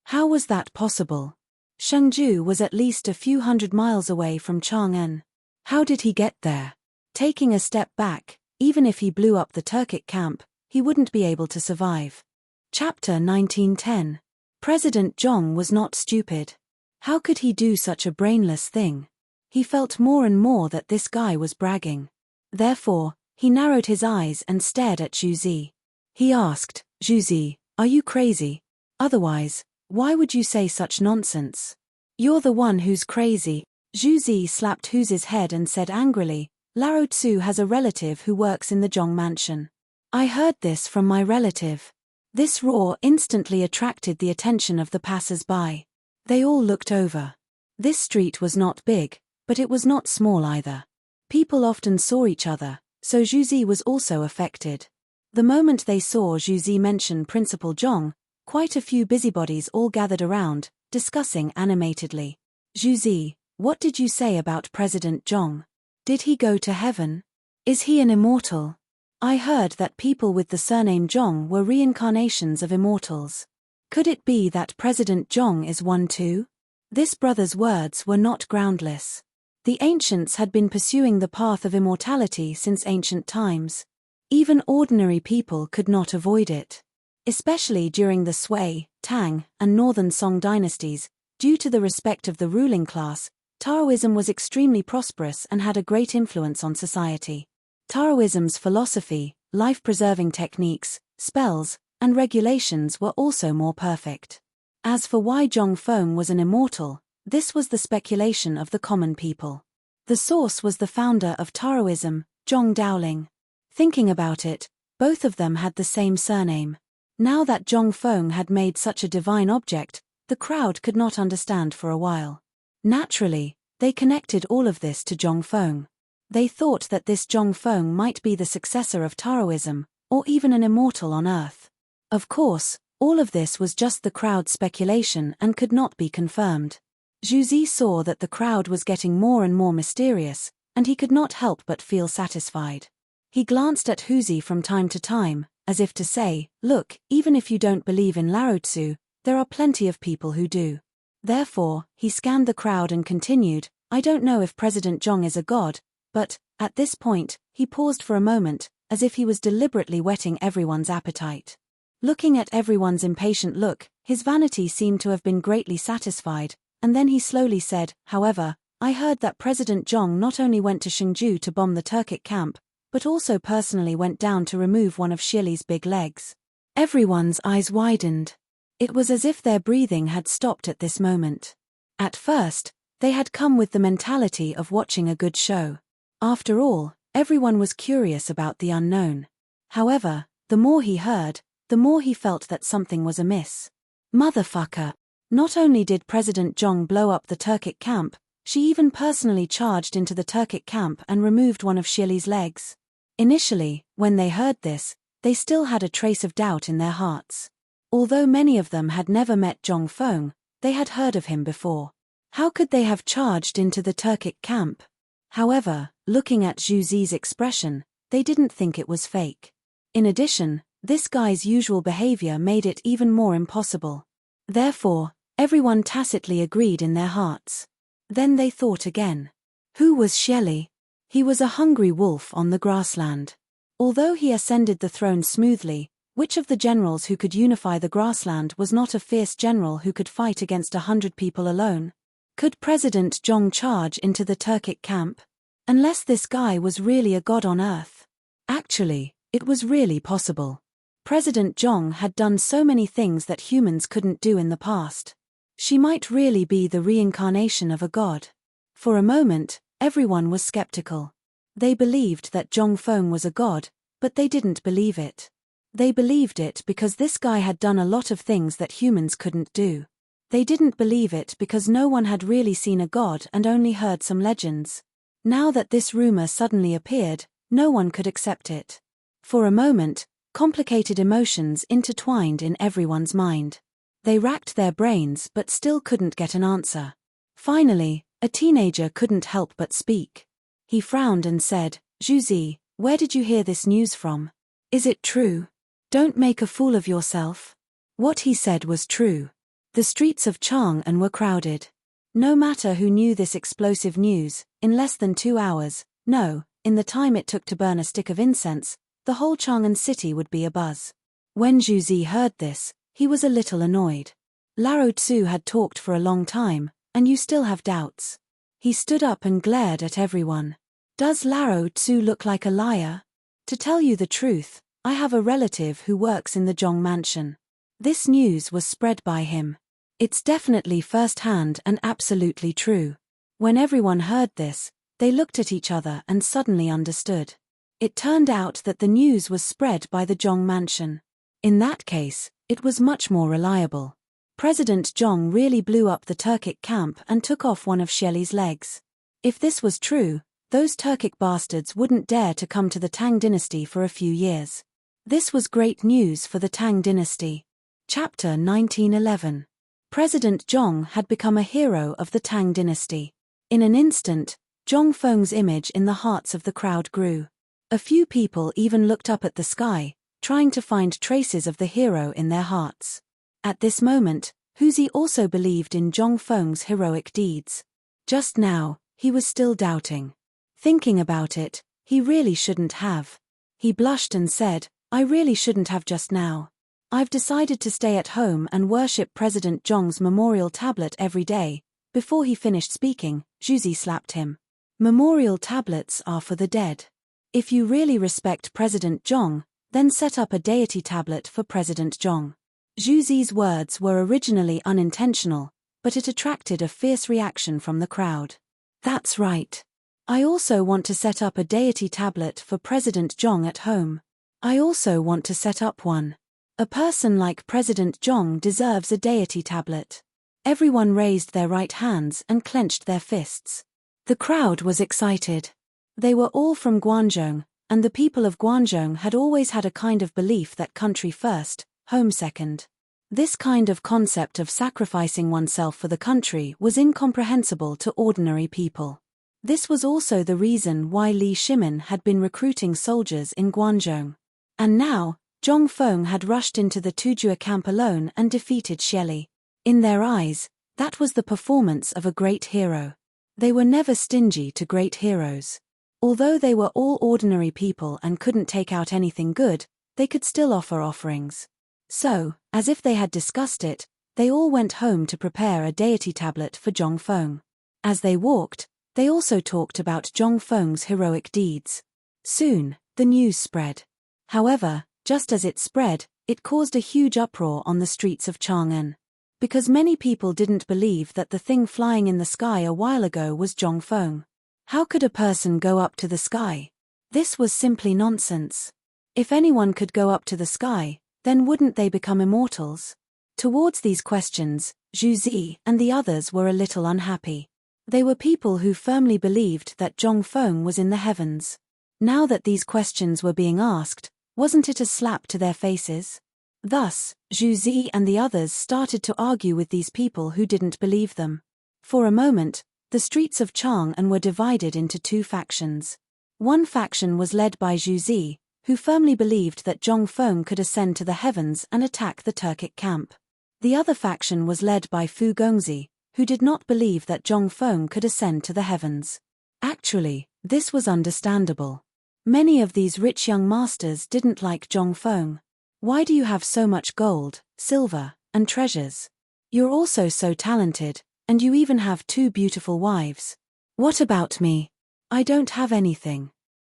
How was that possible? Shengju was at least a few hundred miles away from Chang'an. How did he get there? Taking a step back, even if he blew up the Turkic camp, he wouldn't be able to survive. Chapter 1910. President Zhong was not stupid. How could he do such a brainless thing? He felt more and more that this guy was bragging. Therefore, he narrowed his eyes and stared at Zhu Zi. He asked, Zhu Zi, are you crazy? Otherwise, why would you say such nonsense? You're the one who's crazy. Zhu Zi slapped Huzi's head and said angrily, Lao Tzu has a relative who works in the Zhong mansion. I heard this from my relative. This roar instantly attracted the attention of the passers-by. They all looked over. This street was not big, but it was not small either. People often saw each other, so Zhu Zi was also affected. The moment they saw Zhu Zi mention Principal Zhong, quite a few busybodies all gathered around, discussing animatedly. Zhu Zi, what did you say about President Zhong? Did he go to heaven? Is he an immortal? I heard that people with the surname Zhong were reincarnations of immortals. Could it be that President Zhong is one too? This brother's words were not groundless. The ancients had been pursuing the path of immortality since ancient times. Even ordinary people could not avoid it. Especially during the Sui, Tang, and Northern Song dynasties, due to the respect of the ruling class, Taoism was extremely prosperous and had a great influence on society. Taoism's philosophy, life-preserving techniques, spells, and regulations were also more perfect. As for why Zhong Feng was an immortal, this was the speculation of the common people. The source was the founder of Taoism, Zhong Daoling. Thinking about it, both of them had the same surname. Now that Zhong Feng had made such a divine object, the crowd could not understand for a while. Naturally, they connected all of this to Zhong Feng. They thought that this Zhong Feng might be the successor of Taoism, or even an immortal on earth. Of course, all of this was just the crowd's speculation and could not be confirmed. Zhu Zi saw that the crowd was getting more and more mysterious, and he could not help but feel satisfied. He glanced at Huzi from time to time, as if to say, look, even if you don't believe in Lao Tzu, there are plenty of people who do. Therefore, he scanned the crowd and continued, I don't know if President Zhong is a god, but, at this point, he paused for a moment, as if he was deliberately whetting everyone's appetite. Looking at everyone's impatient look, his vanity seemed to have been greatly satisfied, and then he slowly said, however, I heard that President Zhong not only went to Shengju to bomb the Turkic camp, but also personally went down to remove one of Shili's big legs. Everyone's eyes widened. It was as if their breathing had stopped at this moment. At first, they had come with the mentality of watching a good show. After all, everyone was curious about the unknown. However, the more he heard, the more he felt that something was amiss. Motherfucker! Not only did President Zhong blow up the Turkic camp, she even personally charged into the Turkic camp and removed one of Shili's legs. Initially, when they heard this, they still had a trace of doubt in their hearts. Although many of them had never met Zhong Feng, they had heard of him before. How could they have charged into the Turkic camp? However, looking at Zhu Zi's expression, they didn't think it was fake. In addition, this guy's usual behavior made it even more impossible. Therefore, everyone tacitly agreed in their hearts. Then they thought again. Who was Shelley? He was a hungry wolf on the grassland. Although he ascended the throne smoothly, which of the generals who could unify the grassland was not a fierce general who could fight against 100 people alone? Could President Zhong charge into the Turkic camp? Unless this guy was really a god on earth. Actually, it was really possible. President Zhong had done so many things that humans couldn't do in the past. She might really be the reincarnation of a god. For a moment, everyone was skeptical. They believed that Zhong Feng was a god, but they didn't believe it. They believed it because this guy had done a lot of things that humans couldn't do. They didn't believe it because no one had really seen a god and only heard some legends. Now that this rumor suddenly appeared, no one could accept it. For a moment, complicated emotions intertwined in everyone's mind. They racked their brains but still couldn't get an answer. Finally, a teenager couldn't help but speak. He frowned and said, "Zhuzi, where did you hear this news from? Is it true? Don't make a fool of yourself." What he said was true. The streets of Chang'an were crowded. No matter who knew this explosive news, in less than 2 hours, no, in the time it took to burn a stick of incense, the whole Chang'an city would be abuzz. When Zhuzi heard this, he was a little annoyed. Lao Tzu had talked for a long time, and you still have doubts. He stood up and glared at everyone. Does Lao Tzu look like a liar? To tell you the truth, I have a relative who works in the Zhong mansion. This news was spread by him. It's definitely first-hand and absolutely true. When everyone heard this, they looked at each other and suddenly understood. It turned out that the news was spread by the Zhong mansion. In that case, it was much more reliable. President Zhong really blew up the Turkic camp and took off one of Shelley's legs. If this was true, those Turkic bastards wouldn't dare to come to the Tang dynasty for a few years. This was great news for the Tang dynasty. Chapter 1911. President Zhong had become a hero of the Tang dynasty. In an instant, Zhong Feng's image in the hearts of the crowd grew. A few people even looked up at the sky, trying to find traces of the hero in their hearts. At this moment, Huzi also believed in Zhong Feng's heroic deeds. Just now, he was still doubting. Thinking about it, he really shouldn't have. He blushed and said, "I really shouldn't have just now. I've decided to stay at home and worship President Zhong's memorial tablet every day." Before he finished speaking, Zhuzi slapped him. Memorial tablets are for the dead. If you really respect President Zhong, then set up a deity tablet for President Zhong. Zhuzi's words were originally unintentional, but it attracted a fierce reaction from the crowd. That's right. I also want to set up a deity tablet for President Zhong at home. I also want to set up one. A person like President Zhong deserves a deity tablet. Everyone raised their right hands and clenched their fists. The crowd was excited. They were all from Guangzhou, and the people of Guangzhou had always had a kind of belief that country first, home second. This kind of concept of sacrificing oneself for the country was incomprehensible to ordinary people. This was also the reason why Li Shimin had been recruiting soldiers in Guangzhou. And now, Zhong Feng had rushed into the Tujia camp alone and defeated Shelley. In their eyes, that was the performance of a great hero. They were never stingy to great heroes. Although they were all ordinary people and couldn't take out anything good, they could still offer offerings. So, as if they had discussed it, they all went home to prepare a deity tablet for Zhong Feng. As they walked, they also talked about Zhong Feng's heroic deeds. Soon, the news spread. However, just as it spread, it caused a huge uproar on the streets of Chang'an. Because many people didn't believe that the thing flying in the sky a while ago was Zhong Feng. How could a person go up to the sky? This was simply nonsense. If anyone could go up to the sky, then wouldn't they become immortals? Towards these questions, Zhuzi and the others were a little unhappy. They were people who firmly believed that Zhong Feng was in the heavens. Now that these questions were being asked, wasn't it a slap to their faces? Thus, Zhuzi and the others started to argue with these people who didn't believe them. For a moment, the streets of Chang'an were divided into two factions. One faction was led by Zhuzi, who firmly believed that Zhong Feng could ascend to the heavens and attack the Turkic camp. The other faction was led by Fu Gongzi, who did not believe that Zhong Feng could ascend to the heavens. Actually, this was understandable. Many of these rich young masters didn't like Zhong Feng. Why do you have so much gold, silver, and treasures? You're also so talented, and you even have 2 beautiful wives. What about me? I don't have anything.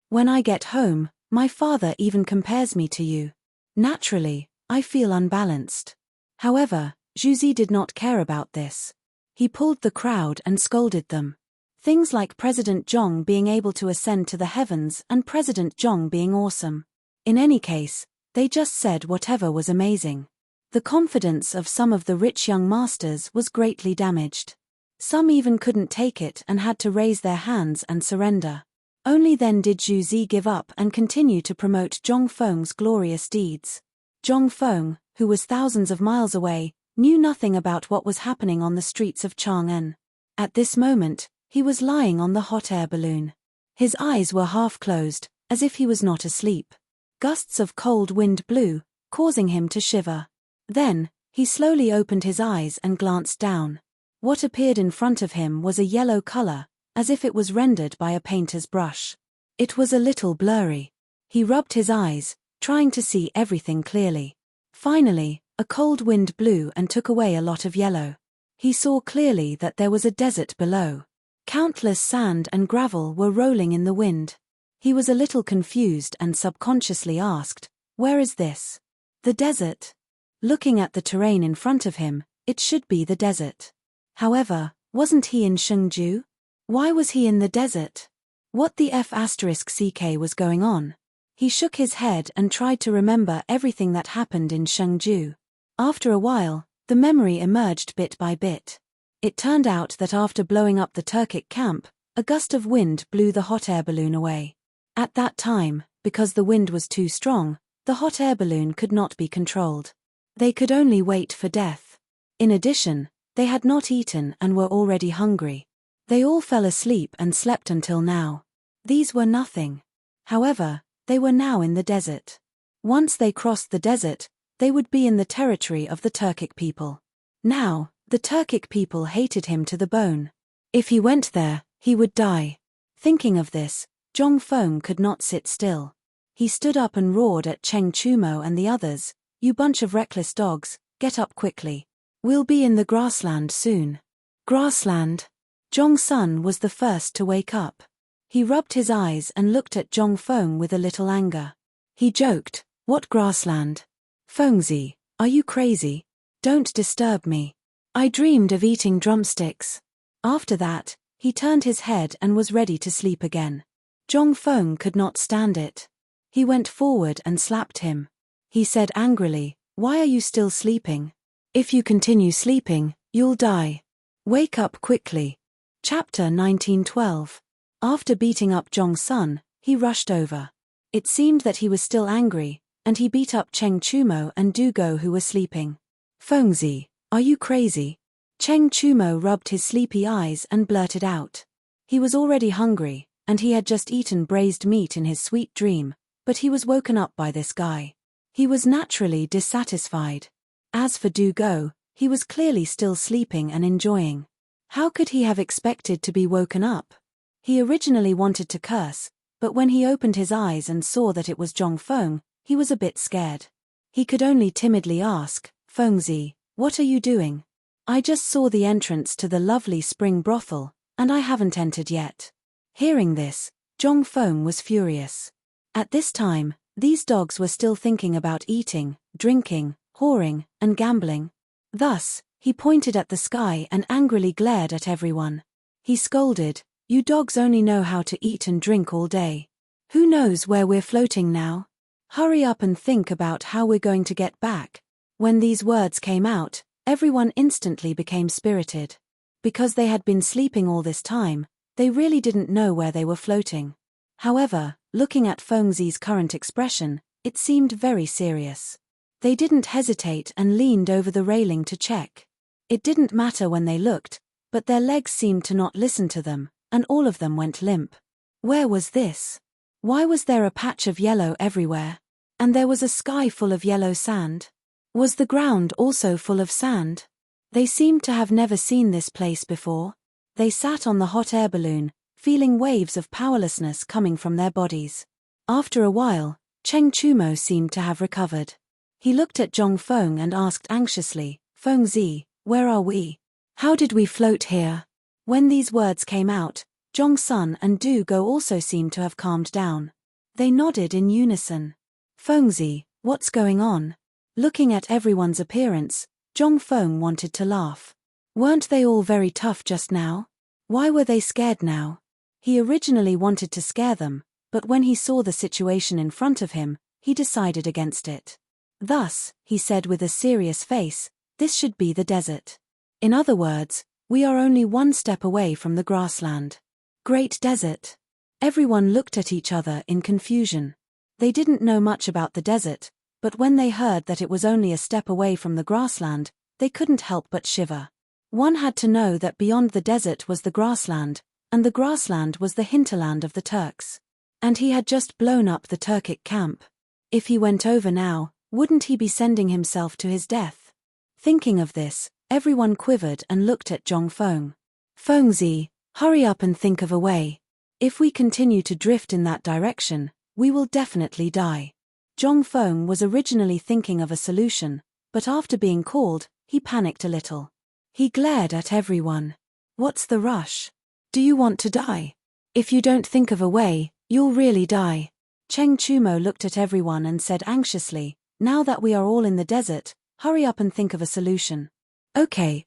When I get home, my father even compares me to you. Naturally, I feel unbalanced. However, Zhuzi did not care about this. He pulled the crowd and scolded them. Things like President Zhong being able to ascend to the heavens and President Zhong being awesome. In any case, they just said whatever was amazing. The confidence of some of the rich young masters was greatly damaged. Some even couldn't take it and had to raise their hands and surrender. Only then did Zhuzi give up and continue to promote Zhong Feng's glorious deeds. Zhong Feng, who was thousands of miles away, knew nothing about what was happening on the streets of Chang'an. At this moment, he was lying on the hot air balloon. His eyes were half closed, as if he was not asleep. Gusts of cold wind blew, causing him to shiver. Then, he slowly opened his eyes and glanced down. What appeared in front of him was a yellow color, as if it was rendered by a painter's brush. It was a little blurry. He rubbed his eyes, trying to see everything clearly. Finally, a cold wind blew and took away a lot of yellow. He saw clearly that there was a desert below. Countless sand and gravel were rolling in the wind. He was a little confused and subconsciously asked, "Where is this?" "The desert." Looking at the terrain in front of him, it should be the desert. However, wasn't he in Shengju? Why was he in the desert? What the F***ck was going on? He shook his head and tried to remember everything that happened in Shengju. After a while, the memory emerged bit by bit. It turned out that after blowing up the Turkic camp, a gust of wind blew the hot air balloon away. At that time, because the wind was too strong, the hot air balloon could not be controlled. They could only wait for death. In addition, they had not eaten and were already hungry. They all fell asleep and slept until now. These were nothing. However, they were now in the desert. Once they crossed the desert, they would be in the territory of the Turkic people. Now, the Turkic people hated him to the bone. If he went there, he would die. Thinking of this, Zhong Feng could not sit still. He stood up and roared at Cheng Chumo and the others, "You bunch of reckless dogs, get up quickly. We'll be in the grassland soon." Grassland? Zhong Sun was the first to wake up. He rubbed his eyes and looked at Zhong Feng with a little anger. He joked, "What grassland? Fengzi, are you crazy? Don't disturb me. I dreamed of eating drumsticks." After that, he turned his head and was ready to sleep again. Zhong Feng could not stand it. He went forward and slapped him. He said angrily, "Why are you still sleeping? If you continue sleeping, you'll die. Wake up quickly." Chapter 1912. After beating up Zhong Sun, he rushed over. It seemed that he was still angry, and he beat up Cheng Chumo and Dugo who were sleeping. "Fengzi, are you crazy?" Cheng Chumo rubbed his sleepy eyes and blurted out. He was already hungry, and he had just eaten braised meat in his sweet dream, but he was woken up by this guy. He was naturally dissatisfied. As for Dugo, he was clearly still sleeping and enjoying. How could he have expected to be woken up? He originally wanted to curse, but when he opened his eyes and saw that it was Zhong Feng, he was a bit scared. He could only timidly ask, "Fengzi, what are you doing? I just saw the entrance to the lovely spring brothel, and I haven't entered yet." Hearing this, Zhong Feng was furious. At this time, these dogs were still thinking about eating, drinking, whoring, and gambling. Thus, he pointed at the sky and angrily glared at everyone. He scolded, "You dogs only know how to eat and drink all day. Who knows where we're floating now? Hurry up and think about how we're going to get back." When these words came out, everyone instantly became spirited. Because they had been sleeping all this time, they really didn't know where they were floating. However, looking at Fengzi's current expression, it seemed very serious. They didn't hesitate and leaned over the railing to check. It didn't matter when they looked, but their legs seemed to not listen to them, and all of them went limp. Where was this? Why was there a patch of yellow everywhere? And there was a sky full of yellow sand. Was the ground also full of sand? They seemed to have never seen this place before. They sat on the hot air balloon, feeling waves of powerlessness coming from their bodies. After a while, Cheng Chumo seemed to have recovered. He looked at Zhong Feng and asked anxiously, "Fengzi, where are we? How did we float here?" When these words came out, Zhong Sun and Du Go also seemed to have calmed down. They nodded in unison. "Fengzi, what's going on?" Looking at everyone's appearance, Zhong Feng wanted to laugh. Weren't they all very tough just now? Why were they scared now? He originally wanted to scare them, but when he saw the situation in front of him, he decided against it. Thus, he said with a serious face, "This should be the desert. In other words, we are only one step away from the grassland. Great desert." Everyone looked at each other in confusion. They didn't know much about the desert, but when they heard that it was only a step away from the grassland, they couldn't help but shiver. One had to know that beyond the desert was the grassland, and the grassland was the hinterland of the Turks. And he had just blown up the Turkic camp. If he went over now, wouldn't he be sending himself to his death? Thinking of this, everyone quivered and looked at Zhong Feng. Fengzi, hurry up and think of a way. If we continue to drift in that direction, we will definitely die. Zhong Feng was originally thinking of a solution, but after being called, he panicked a little. He glared at everyone. What's the rush? Do you want to die? If you don't think of a way, you'll really die. Cheng Chumo looked at everyone and said anxiously, now that we are all in the desert, hurry up and think of a solution. Okay,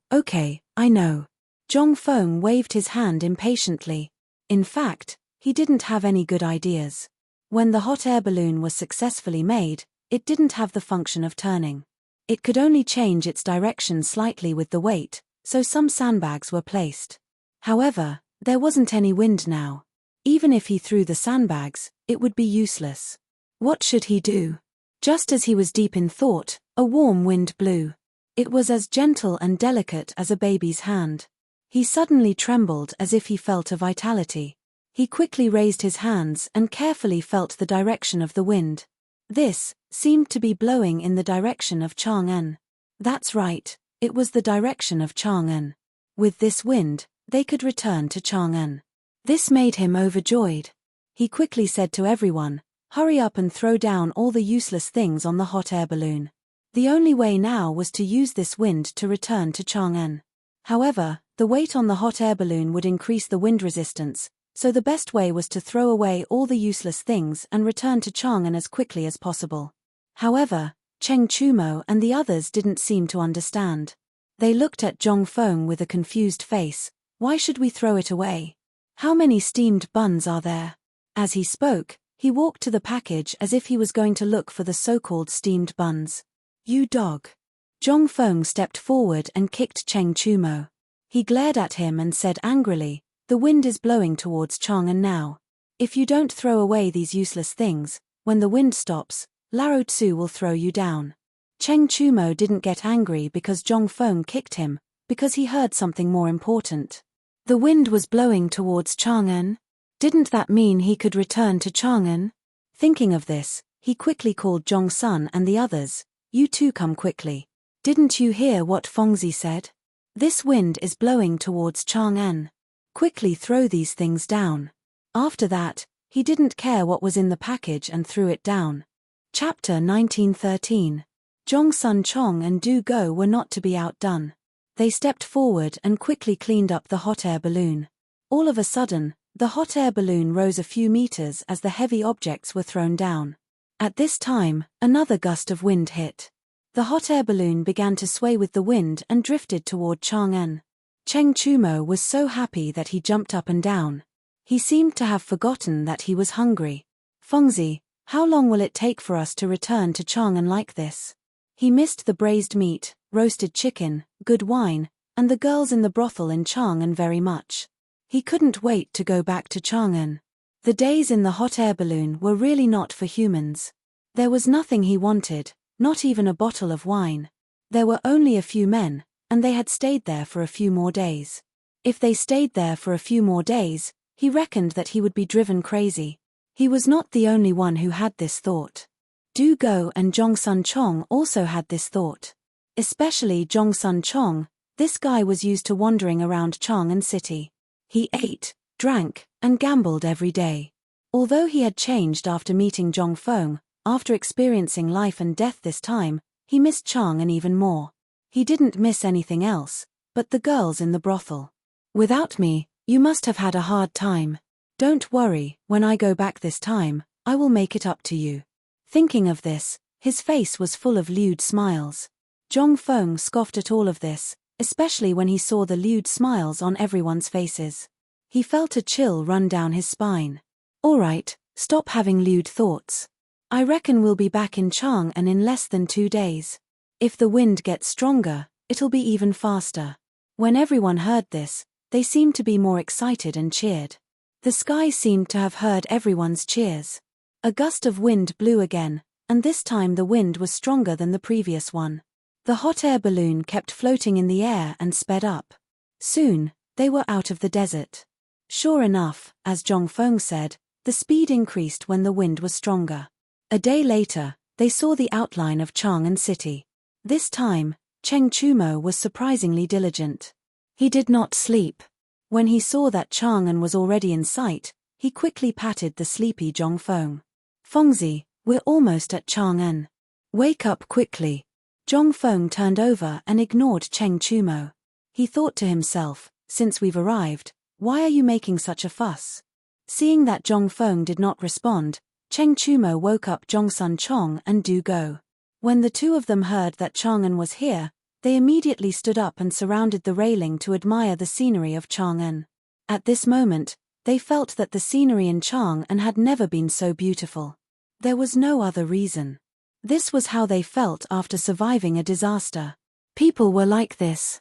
I know. Zhong Feng waved his hand impatiently. In fact, he didn't have any good ideas. When the hot air balloon was successfully made, it didn't have the function of turning. It could only change its direction slightly with the weight, so some sandbags were placed. However, there wasn't any wind now. Even if he threw the sandbags, it would be useless. What should he do? Just as he was deep in thought, a warm wind blew. It was as gentle and delicate as a baby's hand. He suddenly trembled as if he felt a vitality. He quickly raised his hands and carefully felt the direction of the wind. This seemed to be blowing in the direction of Chang'an. That's right, it was the direction of Chang'an. With this wind, they could return to Chang'an. This made him overjoyed. He quickly said to everyone, hurry up and throw down all the useless things on the hot air balloon. The only way now was to use this wind to return to Chang'an. However, the weight on the hot air balloon would increase the wind resistance, so the best way was to throw away all the useless things and return to Chang'an as quickly as possible. However, Cheng Chumo and the others didn't seem to understand. They looked at Zhong Feng with a confused face. Why should we throw it away? How many steamed buns are there? As he spoke, he walked to the package as if he was going to look for the so-called steamed buns. You dog. Zhong Feng stepped forward and kicked Cheng Chumo. He glared at him and said angrily, the wind is blowing towards Chang'an now. If you don't throw away these useless things, when the wind stops, Lao Tzu will throw you down. Cheng Chumo didn't get angry because Zhong Feng kicked him, because he heard something more important. The wind was blowing towards Chang'an. Didn't that mean he could return to Chang'an? Thinking of this, he quickly called Zhong Sun and the others. You two come quickly. Didn't you hear what Fengzi said? This wind is blowing towards Chang'an. Quickly throw these things down. After that, he didn't care what was in the package and threw it down. Chapter 1913. Zhong Sun Chong and Du Go were not to be outdone. They stepped forward and quickly cleaned up the hot air balloon. All of a sudden, the hot air balloon rose a few meters as the heavy objects were thrown down. At this time, another gust of wind hit. The hot air balloon began to sway with the wind and drifted toward Chang'an. Cheng Chumo was so happy that he jumped up and down. He seemed to have forgotten that he was hungry. Fengzi, how long will it take for us to return to Chang'an like this? He missed the braised meat, roasted chicken, good wine, and the girls in the brothel in Chang'an very much. He couldn't wait to go back to Chang'an. The days in the hot air balloon were really not for humans. There was nothing he wanted, not even a bottle of wine. There were only a few men, and they had stayed there for a few more days. If they stayed there for a few more days, he reckoned that he would be driven crazy. He was not the only one who had this thought. Du Go and Zhong Sun Chong also had this thought. Especially Zhong Sun Chong, this guy was used to wandering around Chang'an City. He ate, drank, and gambled every day. Although he had changed after meeting Zhong Feng, after experiencing life and death this time, he missed Chang'an even more. He didn't miss anything else, but the girls in the brothel. Without me, you must have had a hard time. Don't worry, when I go back this time, I will make it up to you. Thinking of this, his face was full of lewd smiles. Zhong Feng scoffed at all of this, especially when he saw the lewd smiles on everyone's faces. He felt a chill run down his spine. All right, stop having lewd thoughts. I reckon we'll be back in Chang'an in less than 2 days. If the wind gets stronger, it'll be even faster. When everyone heard this, they seemed to be more excited and cheered. The sky seemed to have heard everyone's cheers. A gust of wind blew again, and this time the wind was stronger than the previous one. The hot air balloon kept floating in the air and sped up. Soon, they were out of the desert. Sure enough, as Zhongfeng said, the speed increased when the wind was stronger. A day later, they saw the outline of Chang'an City. This time, Cheng Chumo was surprisingly diligent. He did not sleep. When he saw that Chang'an was already in sight, he quickly patted the sleepy Zhongfeng. "Fengzi, we're almost at Chang'an. Wake up quickly." Zhongfeng turned over and ignored Cheng Chumo. He thought to himself, "Since we've arrived, why are you making such a fuss?" Seeing that Zhongfeng did not respond, Cheng Chumo woke up Zhongsun Chong and Du Go. When the two of them heard that Chang'an was here, they immediately stood up and surrounded the railing to admire the scenery of Chang'an. At this moment, they felt that the scenery in Chang'an had never been so beautiful. There was no other reason. This was how they felt after surviving a disaster. People were like this.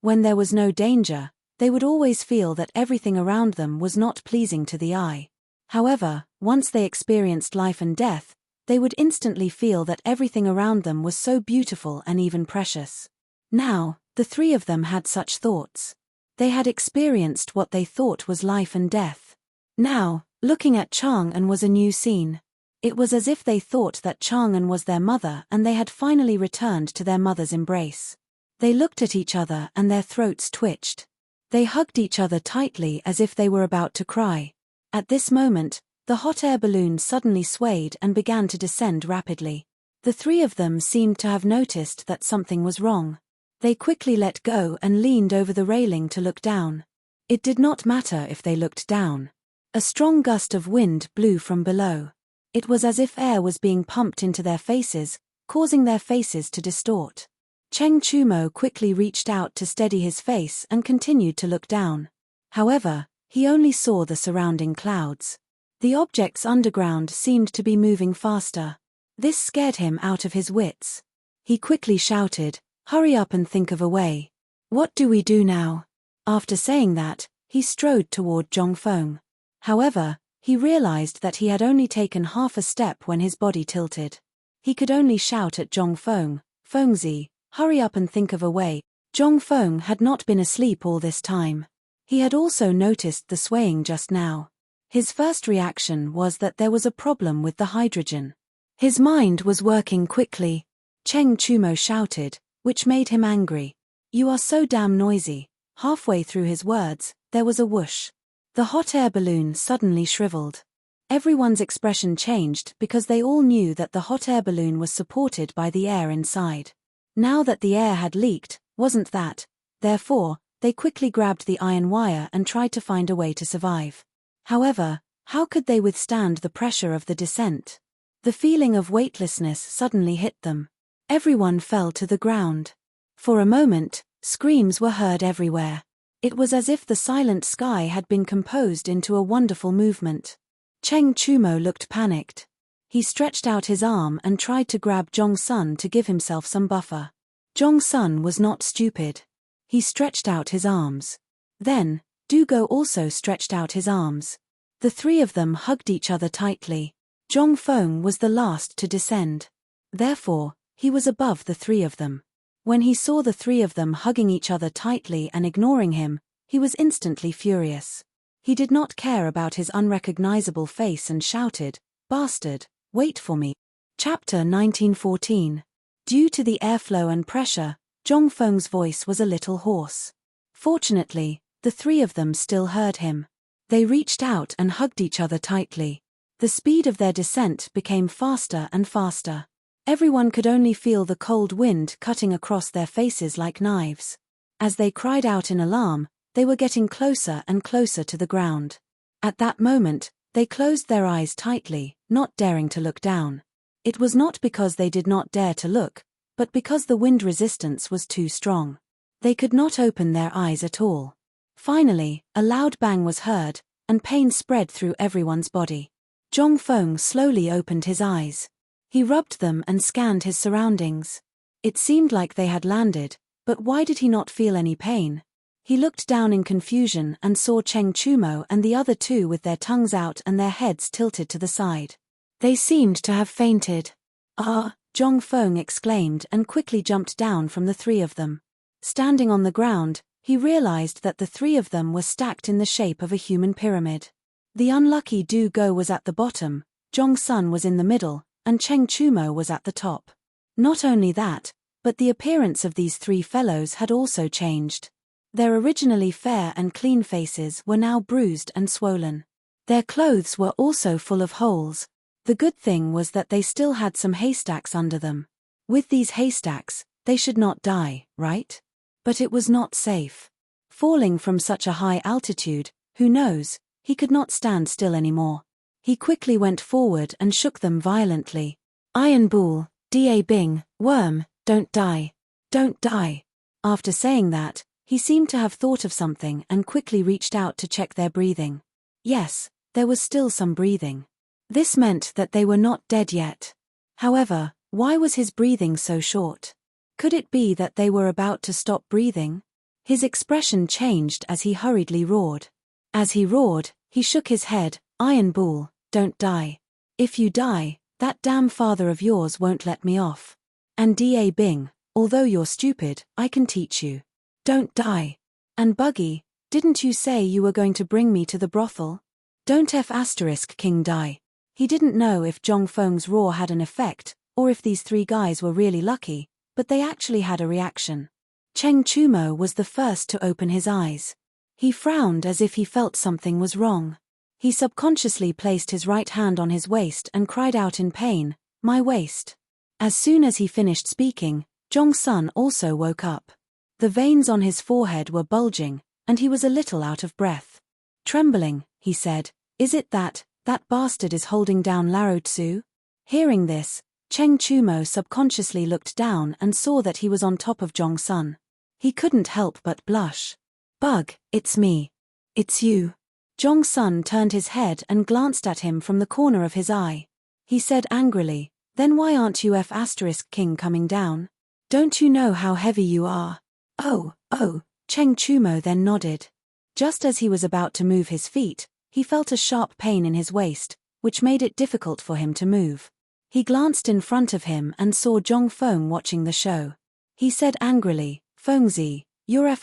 When there was no danger, they would always feel that everything around them was not pleasing to the eye. However, once they experienced life and death, they would instantly feel that everything around them was so beautiful and even precious. Now, the three of them had such thoughts. They had experienced what they thought was life and death. Now, looking at Chang'an was a new scene. It was as if they thought that Chang'an was their mother and they had finally returned to their mother's embrace. They looked at each other and their throats twitched. They hugged each other tightly as if they were about to cry. At this moment, the hot air balloon suddenly swayed and began to descend rapidly. The three of them seemed to have noticed that something was wrong. They quickly let go and leaned over the railing to look down. It did not matter if they looked down. A strong gust of wind blew from below. It was as if air was being pumped into their faces, causing their faces to distort. Cheng Chumo quickly reached out to steady his face and continued to look down. However, he only saw the surrounding clouds. The objects underground seemed to be moving faster. This scared him out of his wits. He quickly shouted, "Hurry up and think of a way. What do we do now?" After saying that, he strode toward Zhongfeng. However, he realized that he had only taken half a step when his body tilted. He could only shout at Zhongfeng, "Fengzi, hurry up and think of a way." Zhongfeng had not been asleep all this time. He had also noticed the swaying just now. His first reaction was that there was a problem with the hydrogen. His mind was working quickly. Cheng Chumo shouted, which made him angry. "You are so damn noisy." Halfway through his words, there was a whoosh. The hot air balloon suddenly shriveled. Everyone's expression changed because they all knew that the hot air balloon was supported by the air inside. Now that the air had leaked, wasn't that? Therefore, they quickly grabbed the iron wire and tried to find a way to survive. However, how could they withstand the pressure of the descent? The feeling of weightlessness suddenly hit them. Everyone fell to the ground. For a moment, screams were heard everywhere. It was as if the silent sky had been composed into a wonderful movement. Cheng Chumo looked panicked. He stretched out his arm and tried to grab Zhongsun to give himself some buffer. Zhongsun was not stupid. He stretched out his arms. Then, Du Go also stretched out his arms. The three of them hugged each other tightly. Zhongfeng was the last to descend. Therefore, he was above the three of them. When he saw the three of them hugging each other tightly and ignoring him, he was instantly furious. He did not care about his unrecognizable face and shouted, "Bastard, wait for me." Chapter 1914. Due to the airflow and pressure, Zhongfeng's voice was a little hoarse. Fortunately, the three of them still heard him. They reached out and hugged each other tightly. The speed of their descent became faster and faster. Everyone could only feel the cold wind cutting across their faces like knives. As they cried out in alarm, they were getting closer and closer to the ground. At that moment, they closed their eyes tightly, not daring to look down. It was not because they did not dare to look, but because the wind resistance was too strong. They could not open their eyes at all. Finally, a loud bang was heard, and pain spread through everyone's body. Zhongfeng slowly opened his eyes. He rubbed them and scanned his surroundings. It seemed like they had landed, but why did he not feel any pain? He looked down in confusion and saw Cheng Chumo and the other two with their tongues out and their heads tilted to the side. They seemed to have fainted. Zhong Feng exclaimed and quickly jumped down from the three of them. Standing on the ground, he realized that the three of them were stacked in the shape of a human pyramid. The unlucky Du Go was at the bottom, Zhong Sun was in the middle, and Cheng Chumo was at the top. Not only that, but the appearance of these three fellows had also changed. Their originally fair and clean faces were now bruised and swollen. Their clothes were also full of holes. The good thing was that they still had some haystacks under them. With these haystacks, they should not die, right? But it was not safe. Falling from such a high altitude, who knows, he could not stand still anymore. He quickly went forward and shook them violently. Iron Bull, Da Bing, Worm, don't die. Don't die. After saying that, he seemed to have thought of something and quickly reached out to check their breathing. Yes, there was still some breathing. This meant that they were not dead yet. However, why was his breathing so short? Could it be that they were about to stop breathing? His expression changed as he hurriedly roared. As he roared, he shook his head. Iron Bull, don't die. If you die, that damn father of yours won't let me off. And Da Bing, although you're stupid, I can teach you. Don't die. And Buggy, didn't you say you were going to bring me to the brothel? Don't King die. He didn't know if Zhong Feng's roar had an effect, or if these three guys were really lucky, but they actually had a reaction. Cheng Chumo was the first to open his eyes. He frowned as if he felt something was wrong. He subconsciously placed his right hand on his waist and cried out in pain, my waist. As soon as he finished speaking, Zhong Sun also woke up. The veins on his forehead were bulging, and he was a little out of breath. Trembling, he said, is it that bastard is holding down Lao Tzu? Hearing this, Cheng Chumo subconsciously looked down and saw that he was on top of Zhong Sun. He couldn't help but blush. Bug, it's me. It's you. Zhong Sun turned his head and glanced at him from the corner of his eye. He said angrily, then why aren't you King coming down? Don't you know how heavy you are? Oh, Cheng Chumo then nodded. Just as he was about to move his feet, he felt a sharp pain in his waist, which made it difficult for him to move. He glanced in front of him and saw Zhong Feng watching the show. He said angrily, Fengzi, you're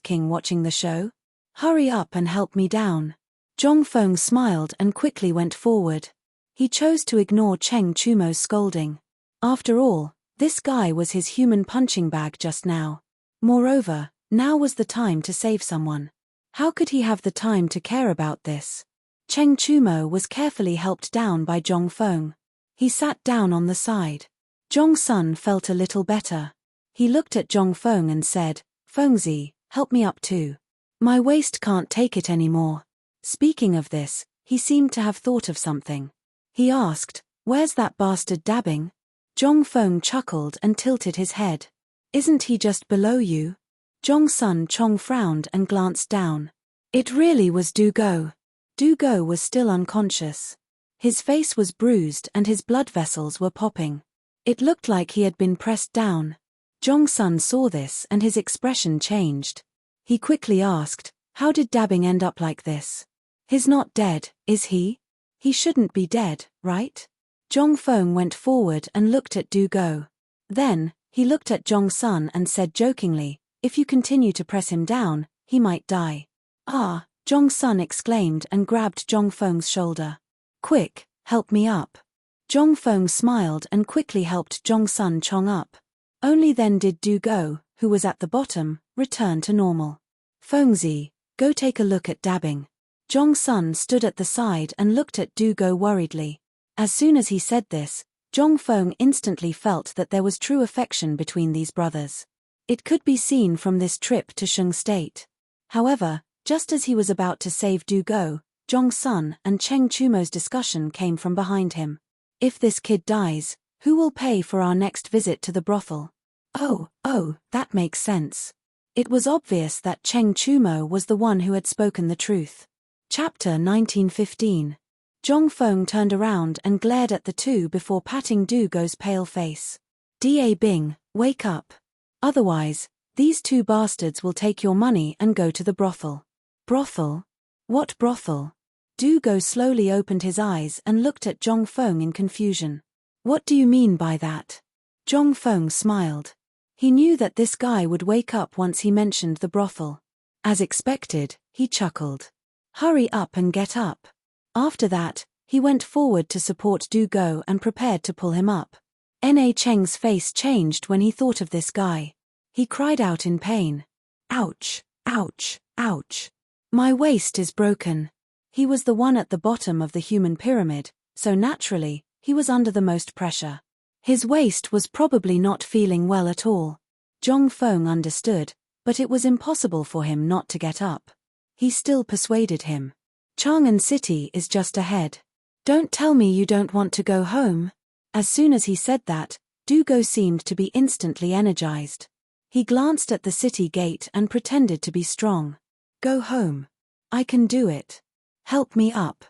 King watching the show? Hurry up and help me down. Zhong Feng smiled and quickly went forward. He chose to ignore Cheng Chumo's scolding. After all, this guy was his human punching bag just now. Moreover, now was the time to save someone. How could he have the time to care about this? Cheng Chumo was carefully helped down by Zhong Feng. He sat down on the side. Zhong Sun felt a little better. He looked at Zhong Feng and said, Fengzi, help me up too. My waist can't take it anymore. Speaking of this, he seemed to have thought of something. He asked, where's that bastard dabbing? Zhong Feng chuckled and tilted his head. Isn't he just below you? Zhong Sun Chong frowned and glanced down. It really was Du Go. Du Go was still unconscious. His face was bruised and his blood vessels were popping. It looked like he had been pressed down. Zhong Sun saw this and his expression changed. He quickly asked, how did dabbing end up like this? He's not dead, is he? He shouldn't be dead, right? Zhong Feng went forward and looked at Du Go. Then, he looked at Zhong Sun and said jokingly, if you continue to press him down, he might die. Ah, Zhong Sun exclaimed and grabbed Zhong Feng's shoulder. Quick, help me up. Zhong Feng smiled and quickly helped Zhong Sun Chong up. Only then did Du Go, who was at the bottom, return to normal. Fengzi, go take a look at dabbing. Zhong Sun stood at the side and looked at Du Go worriedly. As soon as he said this, Zhong Feng instantly felt that there was true affection between these brothers. It could be seen from this trip to Shung State. However, just as he was about to save Du Go, Zhong Sun and Cheng Chumo's discussion came from behind him. If this kid dies, who will pay for our next visit to the brothel? Oh, that makes sense. It was obvious that Cheng Chumo was the one who had spoken the truth. Chapter 1915. Zhong Feng turned around and glared at the two before patting Du Go's pale face. Da Bing, wake up. Otherwise, these two bastards will take your money and go to the brothel. Brothel? What brothel? Du Go slowly opened his eyes and looked at Zhong Feng in confusion. What do you mean by that? Zhong Feng smiled. He knew that this guy would wake up once he mentioned the brothel. As expected, he chuckled. Hurry up and get up. After that, he went forward to support Du Go and prepared to pull him up. Na Cheng's face changed when he thought of this guy. He cried out in pain. Ouch, ouch, ouch. My waist is broken. He was the one at the bottom of the human pyramid, so naturally, he was under the most pressure. His waist was probably not feeling well at all. Zhong Feng understood, but it was impossible for him not to get up. He still persuaded him. Chang'an City is just ahead. Don't tell me you don't want to go home. As soon as he said that, Du Go seemed to be instantly energized. He glanced at the city gate and pretended to be strong. Go home. I can do it. Help me up.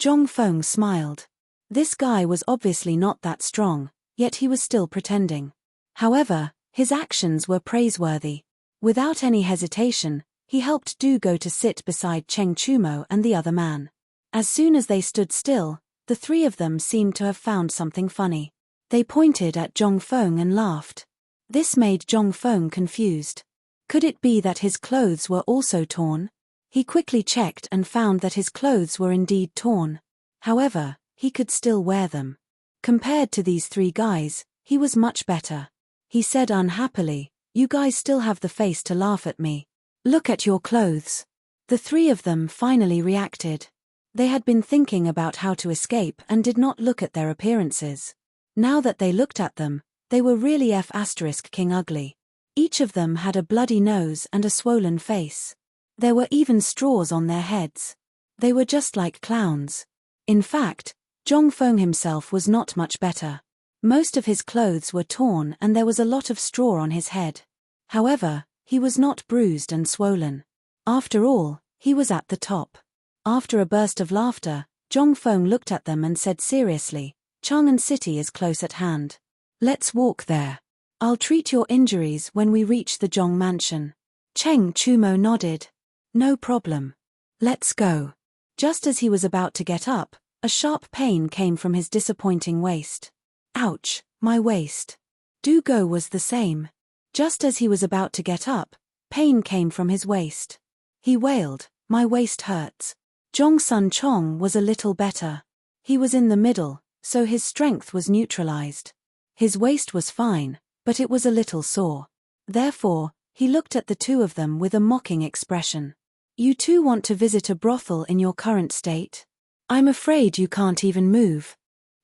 Zhong Feng smiled. This guy was obviously not that strong, yet he was still pretending. However, his actions were praiseworthy. Without any hesitation, he helped Du Go to sit beside Cheng Chumo and the other man. As soon as they stood still, the three of them seemed to have found something funny. They pointed at Zhong Feng and laughed. This made Zhong Feng confused. Could it be that his clothes were also torn? He quickly checked and found that his clothes were indeed torn. However, he could still wear them. Compared to these three guys, he was much better. He said unhappily, "You guys still have the face to laugh at me. Look at your clothes." The three of them finally reacted. They had been thinking about how to escape and did not look at their appearances. Now that they looked at them, they were really King ugly. Each of them had a bloody nose and a swollen face. There were even straws on their heads. They were just like clowns. In fact, Zhong Feng himself was not much better. Most of his clothes were torn and there was a lot of straw on his head. However, he was not bruised and swollen. After all, he was at the top. After a burst of laughter, Zhong Feng looked at them and said seriously, "Chang'an City is close at hand. Let's walk there. I'll treat your injuries when we reach the Zhong mansion." Cheng Chumo nodded. "No problem. Let's go." Just as he was about to get up, a sharp pain came from his disappointing waist. Ouch, my waist. Du Go was the same. Just as he was about to get up, pain came from his waist. He wailed, "My waist hurts." Zhong Sun Chong was a little better. He was in the middle, so his strength was neutralized. His waist was fine, but it was a little sore. Therefore, he looked at the two of them with a mocking expression. "You two want to visit a brothel in your current state? I'm afraid you can't even move."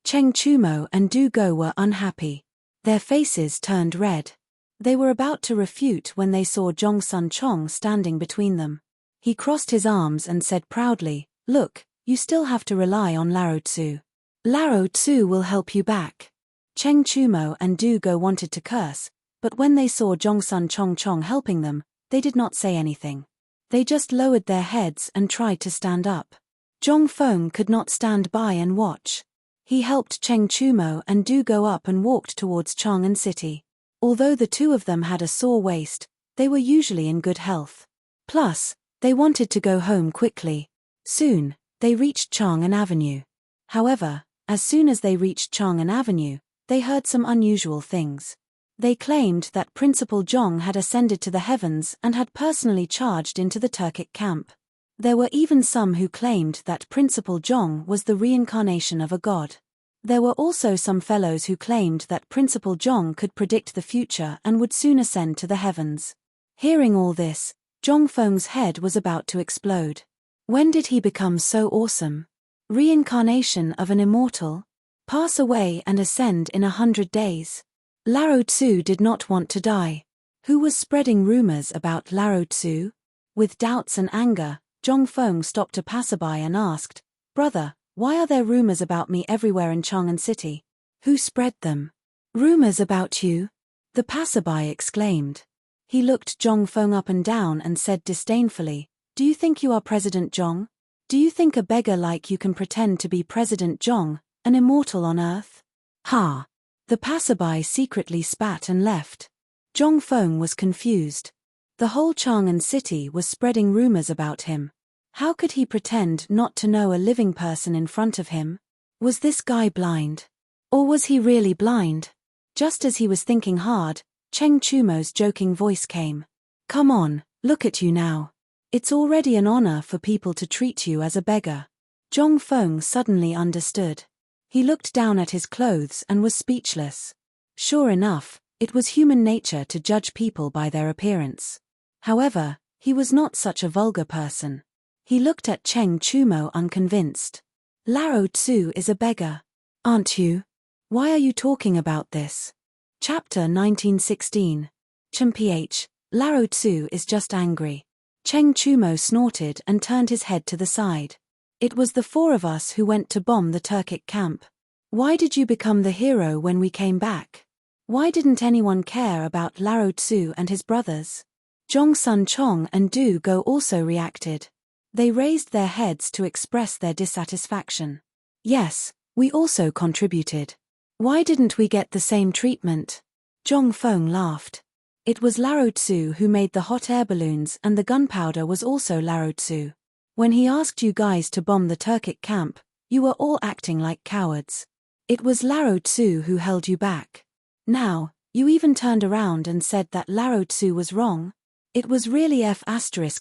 Cheng Chumo and Du Go were unhappy. Their faces turned red. They were about to refute when they saw Zhong Sun Chong standing between them. He crossed his arms and said proudly, "Look, you still have to rely on Lao Tzu. Lao Tzu will help you back." Cheng Chumo and Du Go wanted to curse, but when they saw Zhong Sun Chong helping them, they did not say anything. They just lowered their heads and tried to stand up. Zhong Feng could not stand by and watch. He helped Cheng Chumo and Du Go up and walked towards Chang'an City. Although the two of them had a sore waist, they were usually in good health. Plus, they wanted to go home quickly. Soon, they reached Chang'an Avenue. However, as soon as they reached Chang'an Avenue, they heard some unusual things. They claimed that Principal Zhong had ascended to the heavens and had personally charged into the Turkic camp. There were even some who claimed that Principal Zhong was the reincarnation of a god. There were also some fellows who claimed that Principal Zhong could predict the future and would soon ascend to the heavens. Hearing all this, Zhong Feng's head was about to explode. When did he become so awesome? Reincarnation of an immortal? Pass away and ascend in 100 days. Lao Tzu did not want to die. Who was spreading rumors about Lao Tzu? With doubts and anger, Zhong Feng stopped a passerby and asked, "Brother, why are there rumors about me everywhere in Chang'an City? Who spread them?" "Rumors about you?" the passerby exclaimed. He looked Zhong Feng up and down and said disdainfully, "Do you think you are President Zhong? Do you think a beggar like you can pretend to be President Zhong, an immortal on Earth?" "Ha!" The passerby secretly spat and left. Zhong Feng was confused. The whole Chang'an City was spreading rumors about him. How could he pretend not to know a living person in front of him? Was this guy blind? Or was he really blind? Just as he was thinking hard, Cheng Chumo's joking voice came. Come on, look at you now. It's already an honor for people to treat you as a beggar. Zhong Feng suddenly understood. He looked down at his clothes and was speechless. Sure enough, it was human nature to judge people by their appearance. However, he was not such a vulgar person. He looked at Cheng Chumo unconvinced. Lao Tzu is a beggar. Aren't you? Why are you talking about this? Chapter 1916. Ch. Lao Tzu is just angry. Cheng Chumo snorted and turned his head to the side. It was the four of us who went to bomb the Turkic camp. Why did you become the hero when we came back? Why didn't anyone care about Lao Tzu and his brothers? Zhong Sun Chong and Du Go also reacted. They raised their heads to express their dissatisfaction. Yes, we also contributed. Why didn't we get the same treatment? Zhong Feng laughed. It was Lao Tzu who made the hot air balloons, and the gunpowder was also Lao Tzu. When he asked you guys to bomb the Turkic camp, you were all acting like cowards. It was Lao Tzu who held you back. Now, you even turned around and said that Lao Tzu was wrong. It was really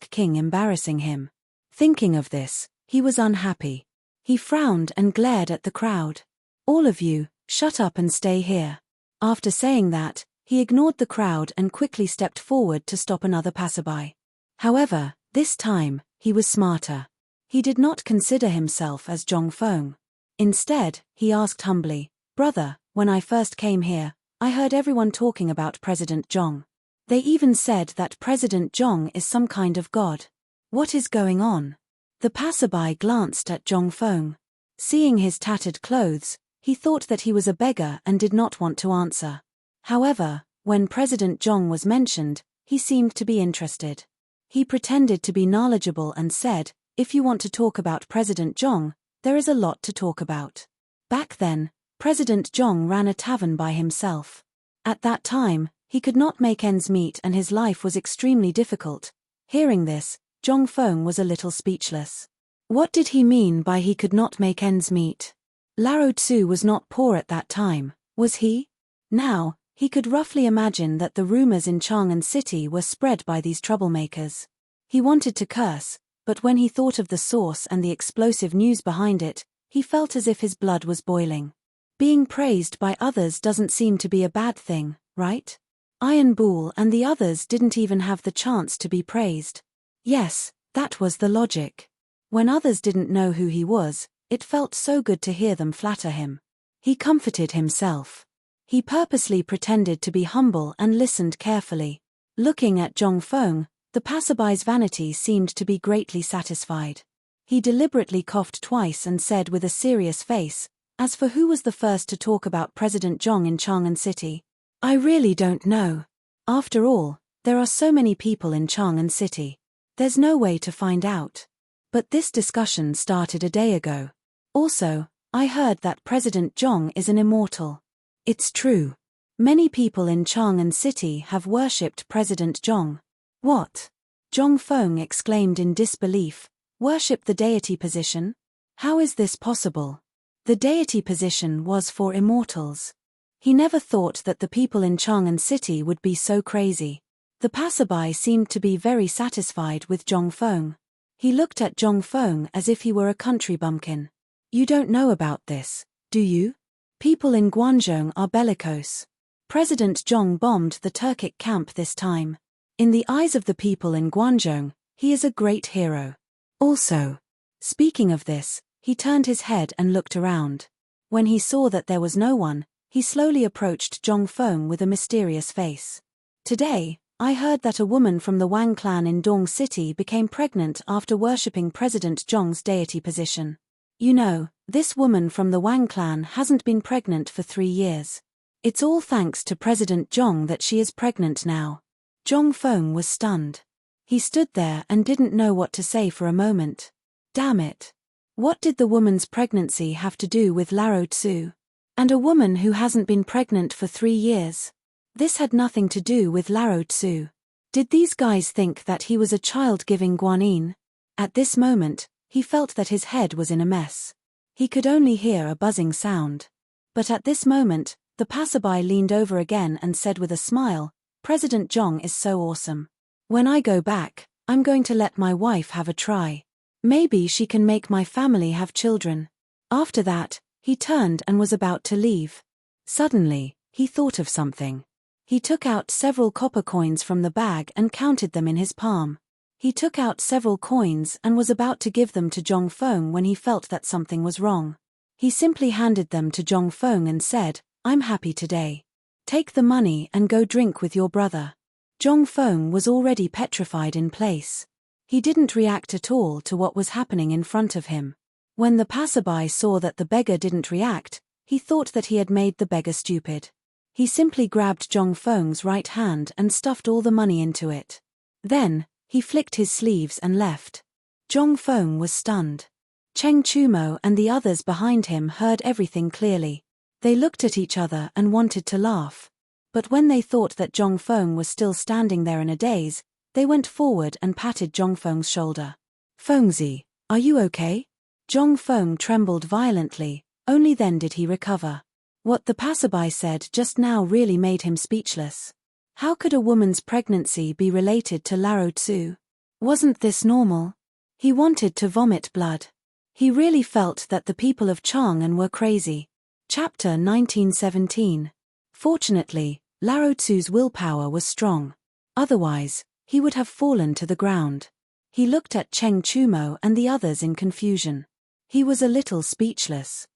King embarrassing him. Thinking of this, he was unhappy. He frowned and glared at the crowd. All of you, shut up and stay here. After saying that, he ignored the crowd and quickly stepped forward to stop another passerby. However, this time, he was smarter. He did not consider himself as Zhong Feng. Instead, he asked humbly, Brother, when I first came here, I heard everyone talking about President Zhong. They even said that President Zhong is some kind of god. What is going on? The passerby glanced at Zhong Feng. Seeing his tattered clothes, he thought that he was a beggar and did not want to answer. However, when President Zhong was mentioned, he seemed to be interested. He pretended to be knowledgeable and said, If you want to talk about President Zhong, there is a lot to talk about. Back then, President Zhong ran a tavern by himself. At that time, he could not make ends meet and his life was extremely difficult. Hearing this, Zhong Feng was a little speechless. What did he mean by he could not make ends meet? Lao Tzu was not poor at that time, was he? Now, he could roughly imagine that the rumors in Chang'an City were spread by these troublemakers. He wanted to curse, but when he thought of the source and the explosive news behind it, he felt as if his blood was boiling. Being praised by others doesn't seem to be a bad thing, right? Iron Bull and the others didn't even have the chance to be praised. Yes, that was the logic. When others didn't know who he was, it felt so good to hear them flatter him. He comforted himself. He purposely pretended to be humble and listened carefully. Looking at Zhong Feng, the passerby's vanity seemed to be greatly satisfied. He deliberately coughed twice and said with a serious face, As for who was the first to talk about President Zhong in Chang'an City, I really don't know. After all, there are so many people in Chang'an City. There's no way to find out. But this discussion started a day ago. Also, I heard that President Zhong is an immortal. It's true. Many people in Chang'an City have worshipped President Zhong. What? Zhong Feng exclaimed in disbelief. Worship the deity position? How is this possible? The deity position was for immortals. He never thought that the people in Chang'an City would be so crazy. The passerby seemed to be very satisfied with Zhong Feng. He looked at Zhong Feng as if he were a country bumpkin. You don't know about this, do you? People in Guangzhou are bellicose. President Zhong bombed the Turkic camp this time. In the eyes of the people in Guangzhou, he is a great hero. Also, speaking of this, he turned his head and looked around. When he saw that there was no one, he slowly approached Zhong Feng with a mysterious face. Today, I heard that a woman from the Wang clan in Dong City became pregnant after worshipping President Zhong's deity position. You know, this woman from the Wang clan hasn't been pregnant for 3 years. It's all thanks to President Zhong that she is pregnant now. Zhong Feng was stunned. He stood there and didn't know what to say for a moment. Damn it. What did the woman's pregnancy have to do with Lao Tzu? And a woman who hasn't been pregnant for 3 years? This had nothing to do with Lao Tzu. Did these guys think that he was a child-giving guanyin? At this moment, he felt that his head was in a mess. He could only hear a buzzing sound. But at this moment, The passerby leaned over again and said with a smile, President Zhong is so awesome. When I go back, I'm going to let my wife have a try. Maybe she can make my family have children. After that, he turned and was about to leave. Suddenly, he thought of something. He took out several copper coins from the bag and counted them in his palm. He took out several coins and was about to give them to Zhong Feng when he felt that something was wrong. He simply handed them to Zhong Feng and said, I'm happy today. Take the money and go drink with your brother. Zhong Feng was already petrified in place. He didn't react at all to what was happening in front of him. When the passerby saw that the beggar didn't react, he thought that he had made the beggar stupid. He simply grabbed Zhong Feng's right hand and stuffed all the money into it. Then, he flicked his sleeves and left. Zhong Feng was stunned. Cheng Chumo and the others behind him heard everything clearly. They looked at each other and wanted to laugh. But when they thought that Zhong Feng was still standing there in a daze, they went forward and patted Zhong Feng's shoulder. Fengzi, are you okay? Zhong Feng trembled violently, only then did he recover. What the passerby said just now really made him speechless. How could a woman's pregnancy be related to Laro Tzu? Wasn't this normal? He wanted to vomit blood. He really felt that the people of Chang'an were crazy. Chapter 1917. Fortunately, Laro Tzu's willpower was strong. Otherwise, he would have fallen to the ground. He looked at Cheng Chumo and the others in confusion. He was a little speechless.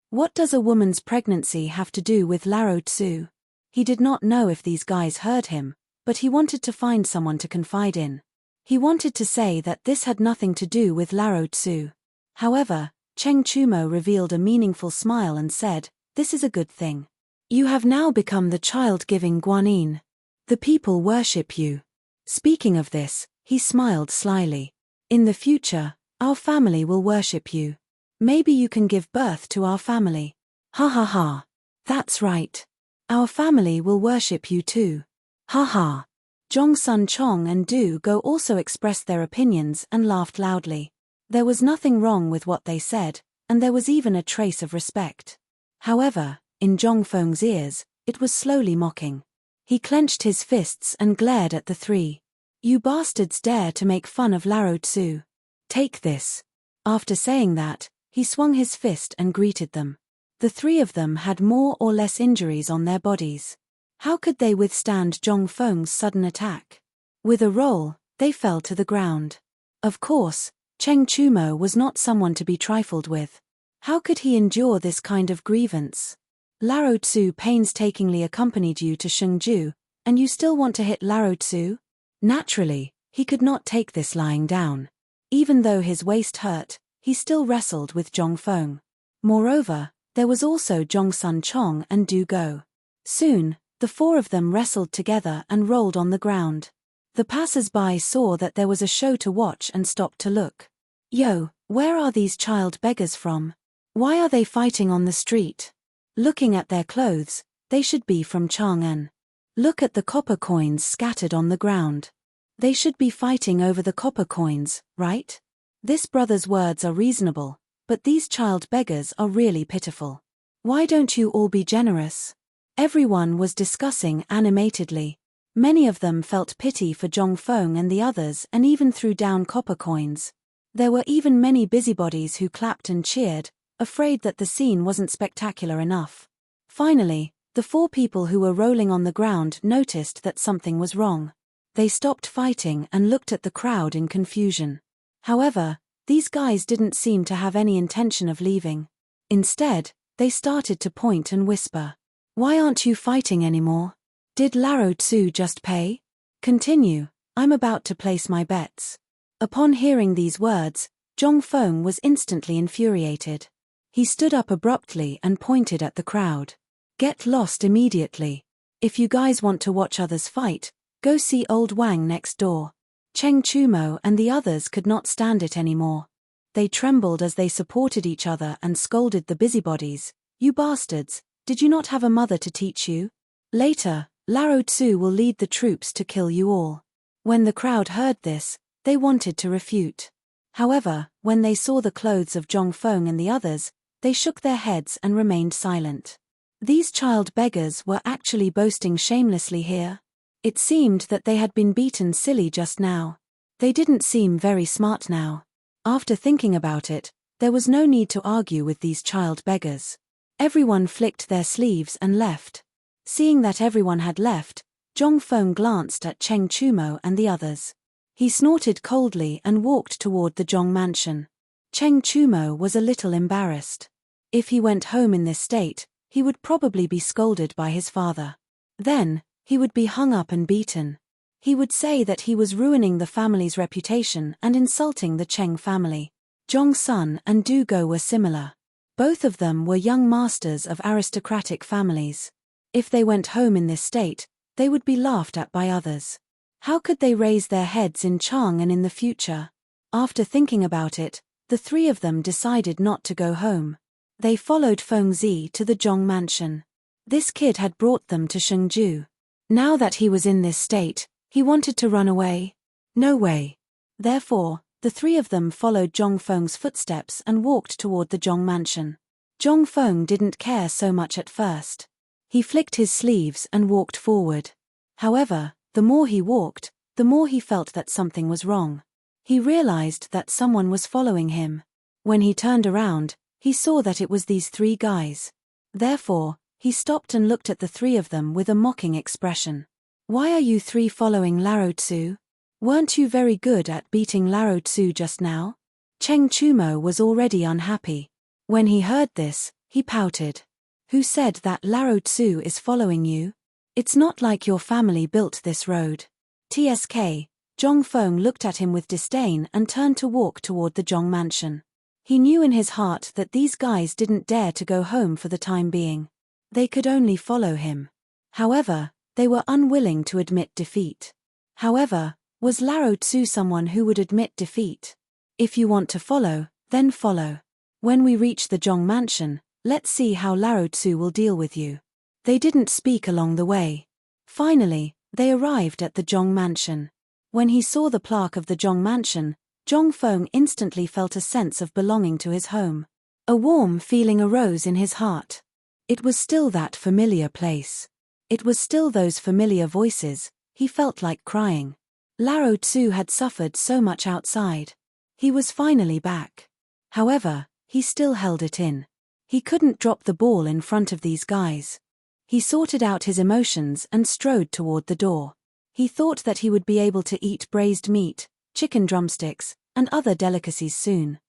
What does a woman's pregnancy have to do with Laro Tzu? He did not know if these guys heard him, but he wanted to find someone to confide in. He wanted to say that this had nothing to do with Laro Tzu. However, Cheng Chumo revealed a meaningful smile and said, this is a good thing. You have now become the child-giving Guanyin. The people worship you. Speaking of this, he smiled slyly. In the future, our family will worship you. Maybe you can give birth to our family. Ha ha ha. That's right. Our family will worship you too. Ha ha. Zhong Sun Chong and Du Go also expressed their opinions and laughed loudly. There was nothing wrong with what they said, and there was even a trace of respect. However, in Zhong Feng's ears, it was slowly mocking. He clenched his fists and glared at the three. You bastards dare to make fun of Laro Tzu. Take this. After saying that, he swung his fist and greeted them. The three of them had more or less injuries on their bodies. How could they withstand Zhong Feng's sudden attack? With a roll, they fell to the ground. Of course, Cheng Chumo was not someone to be trifled with. How could he endure this kind of grievance? Laro Tzu painstakingly accompanied you to Shengju, and you still want to hit Laro Tzu? Naturally, he could not take this lying down. Even though his waist hurt, he still wrestled with Zhong Feng. Moreover, there was also Zhong Sun Chong and Du Go. Soon, the four of them wrestled together and rolled on the ground. The passers-by saw that there was a show to watch and stopped to look. Yo, where are these child beggars from? Why are they fighting on the street? Looking at their clothes, they should be from Chang'an. Look at the copper coins scattered on the ground. They should be fighting over the copper coins, right? This brother's words are reasonable, but these child beggars are really pitiful. Why don't you all be generous? Everyone was discussing animatedly. Many of them felt pity for Zhong Feng and the others and even threw down copper coins. There were even many busybodies who clapped and cheered, afraid that the scene wasn't spectacular enough. Finally, the four people who were rolling on the ground noticed that something was wrong. They stopped fighting and looked at the crowd in confusion. However, these guys didn't seem to have any intention of leaving. Instead, they started to point and whisper. Why aren't you fighting anymore? Did Laro Tzu just pay? Continue, I'm about to place my bets. Upon hearing these words, Zhong Feng was instantly infuriated. He stood up abruptly and pointed at the crowd. Get lost immediately. If you guys want to watch others fight, go see old Wang next door. Cheng Chumo and the others could not stand it anymore. They trembled as they supported each other and scolded the busybodies. You bastards, did you not have a mother to teach you? Later, Laro Tzu will lead the troops to kill you all. When the crowd heard this, they wanted to refute. However, when they saw the clothes of Zhong Feng and the others, they shook their heads and remained silent. These child beggars were actually boasting shamelessly here. It seemed that they had been beaten silly just now. They didn't seem very smart now. After thinking about it, there was no need to argue with these child beggars. Everyone flicked their sleeves and left. Seeing that everyone had left, Zhongfeng glanced at Cheng Chumo and the others. He snorted coldly and walked toward the Zhong mansion. Cheng Chumo was a little embarrassed. If he went home in this state, he would probably be scolded by his father. Then, he would be hung up and beaten. He would say that he was ruining the family's reputation and insulting the Cheng family. Zhong Sun and Du Go were similar. Both of them were young masters of aristocratic families. If they went home in this state, they would be laughed at by others. How could they raise their heads in Chang and in the future? After thinking about it, the three of them decided not to go home. They followed Feng Zi to the Zhong mansion. This kid had brought them to Shengju. Now that he was in this state, he wanted to run away. No way. Therefore, the three of them followed Zhongfeng's footsteps and walked toward the Zhong mansion. Zhongfeng didn't care so much at first. He flicked his sleeves and walked forward. However, the more he walked, the more he felt that something was wrong. He realized that someone was following him. When he turned around, he saw that it was these three guys. Therefore, he stopped and looked at the three of them with a mocking expression. Why are you three following Laro Tzu? Weren't you very good at beating Laro Tzu just now? Cheng Chumo was already unhappy. When he heard this, he pouted. Who said that Laro Tzu is following you? It's not like your family built this road. TSK, Zhongfeng looked at him with disdain and turned to walk toward the Zhong mansion. He knew in his heart that these guys didn't dare to go home for the time being. They could only follow him. However, they were unwilling to admit defeat. However, was Laro Tzu someone who would admit defeat? If you want to follow, then follow. When we reach the Zhong mansion, let's see how Laro Tzu will deal with you. They didn't speak along the way. Finally, they arrived at the Zhong mansion. When he saw the plaque of the Zhong mansion, Zhongfeng instantly felt a sense of belonging to his home. A warm feeling arose in his heart. It was still that familiar place. It was still those familiar voices. He felt like crying. Laro Tzu had suffered so much outside. He was finally back. However, he still held it in. He couldn't drop the ball in front of these guys. He sorted out his emotions and strode toward the door. He thought that he would be able to eat braised meat, chicken drumsticks, and other delicacies soon.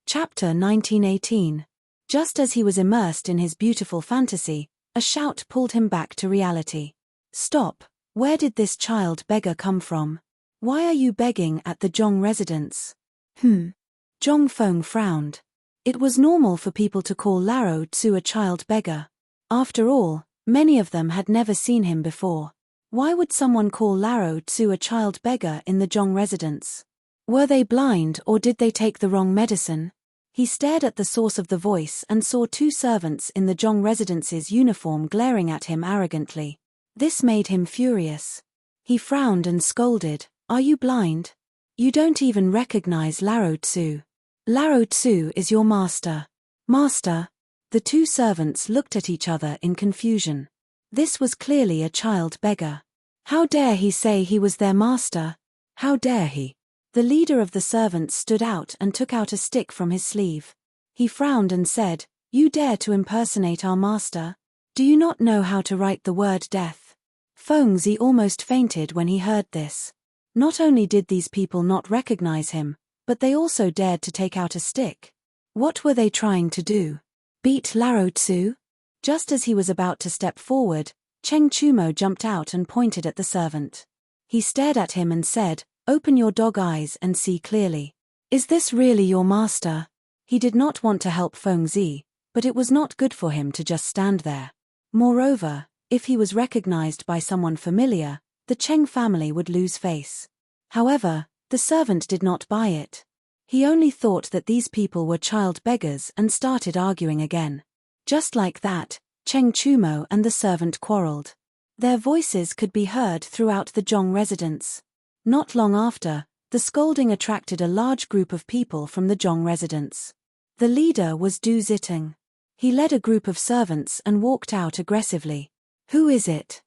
Chapter 1918. Just as he was immersed in his beautiful fantasy, a shout pulled him back to reality. Stop, where did this child beggar come from? Why are you begging at the Zhong residence? Zhongfeng frowned. It was normal for people to call Laro Tzu a child beggar. After all, many of them had never seen him before. Why would someone call Laro Tzu a child beggar in the Zhong residence? Were they blind or did they take the wrong medicine? He stared at the source of the voice and saw two servants in the Zhong residence's uniform glaring at him arrogantly. This made him furious. He frowned and scolded, "Are you blind? You don't even recognize Laro Tzu. Laro Tzu is your master." Master? The two servants looked at each other in confusion. This was clearly a child beggar. How dare he say he was their master? How dare he? The leader of the servants stood out and took out a stick from his sleeve. He frowned and said, "You dare to impersonate our master? Do you not know how to write the word death?" Feng Zi almost fainted when he heard this. Not only did these people not recognize him, but they also dared to take out a stick. What were they trying to do? Beat Laro Tzu? Just as he was about to step forward, Cheng Chumo jumped out and pointed at the servant. He stared at him and said, "Open your dog eyes and see clearly. Is this really your master?" He did not want to help Feng Zi, but it was not good for him to just stand there. Moreover, if he was recognized by someone familiar, the Cheng family would lose face. However, the servant did not buy it. He only thought that these people were child beggars and started arguing again. Just like that, Cheng Chumo and the servant quarreled. Their voices could be heard throughout the Zhong residence. Not long after, the scolding attracted a large group of people from the Zhong residence. The leader was Du Ziteng. He led a group of servants and walked out aggressively. Who is it?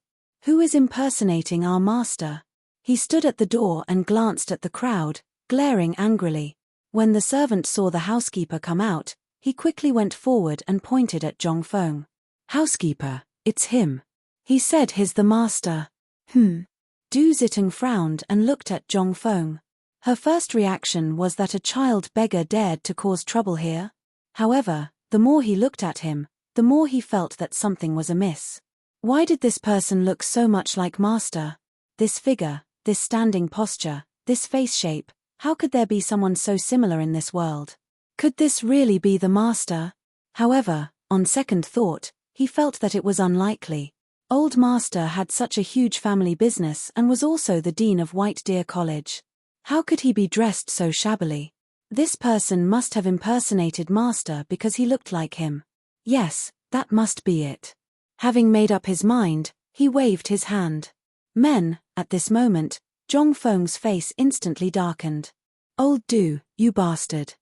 Who is impersonating our master? He stood at the door and glanced at the crowd, glaring angrily. When the servant saw the housekeeper come out, he quickly went forward and pointed at Zhong Feng. Housekeeper, it's him. He said he's the master. Du Ziteng frowned and looked at Zhong Feng. Her first reaction was that a child beggar dared to cause trouble here. However, the more he looked at him, the more he felt that something was amiss. Why did this person look so much like master? This figure, this standing posture, this face shape, how could there be someone so similar in this world? Could this really be the master? However, on second thought, he felt that it was unlikely. Old master had such a huge family business and was also the dean of White Deer College. How could he be dressed so shabbily? This person must have impersonated master because he looked like him. Yes, that must be it. Having made up his mind, he waved his hand. Men, at this moment, Zhong Feng's face instantly darkened. Old Du, you bastard.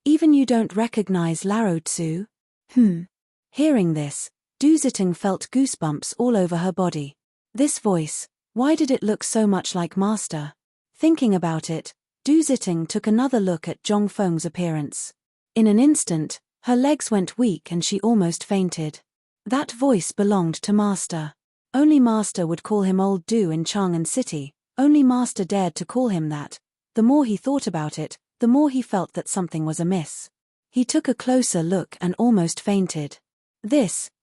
Even you don't recognize Lao Tzu? Hearing this, Du Ziteng felt goosebumps all over her body. This voice, why did it look so much like master? Thinking about it, Du Ziteng took another look at Zhong Feng's appearance. In an instant, her legs went weak and she almost fainted. That voice belonged to master. Only master would call him Old Du in Chang'an City, only master dared to call him that. The more he thought about it, the more he felt that something was amiss. He took a closer look and almost fainted.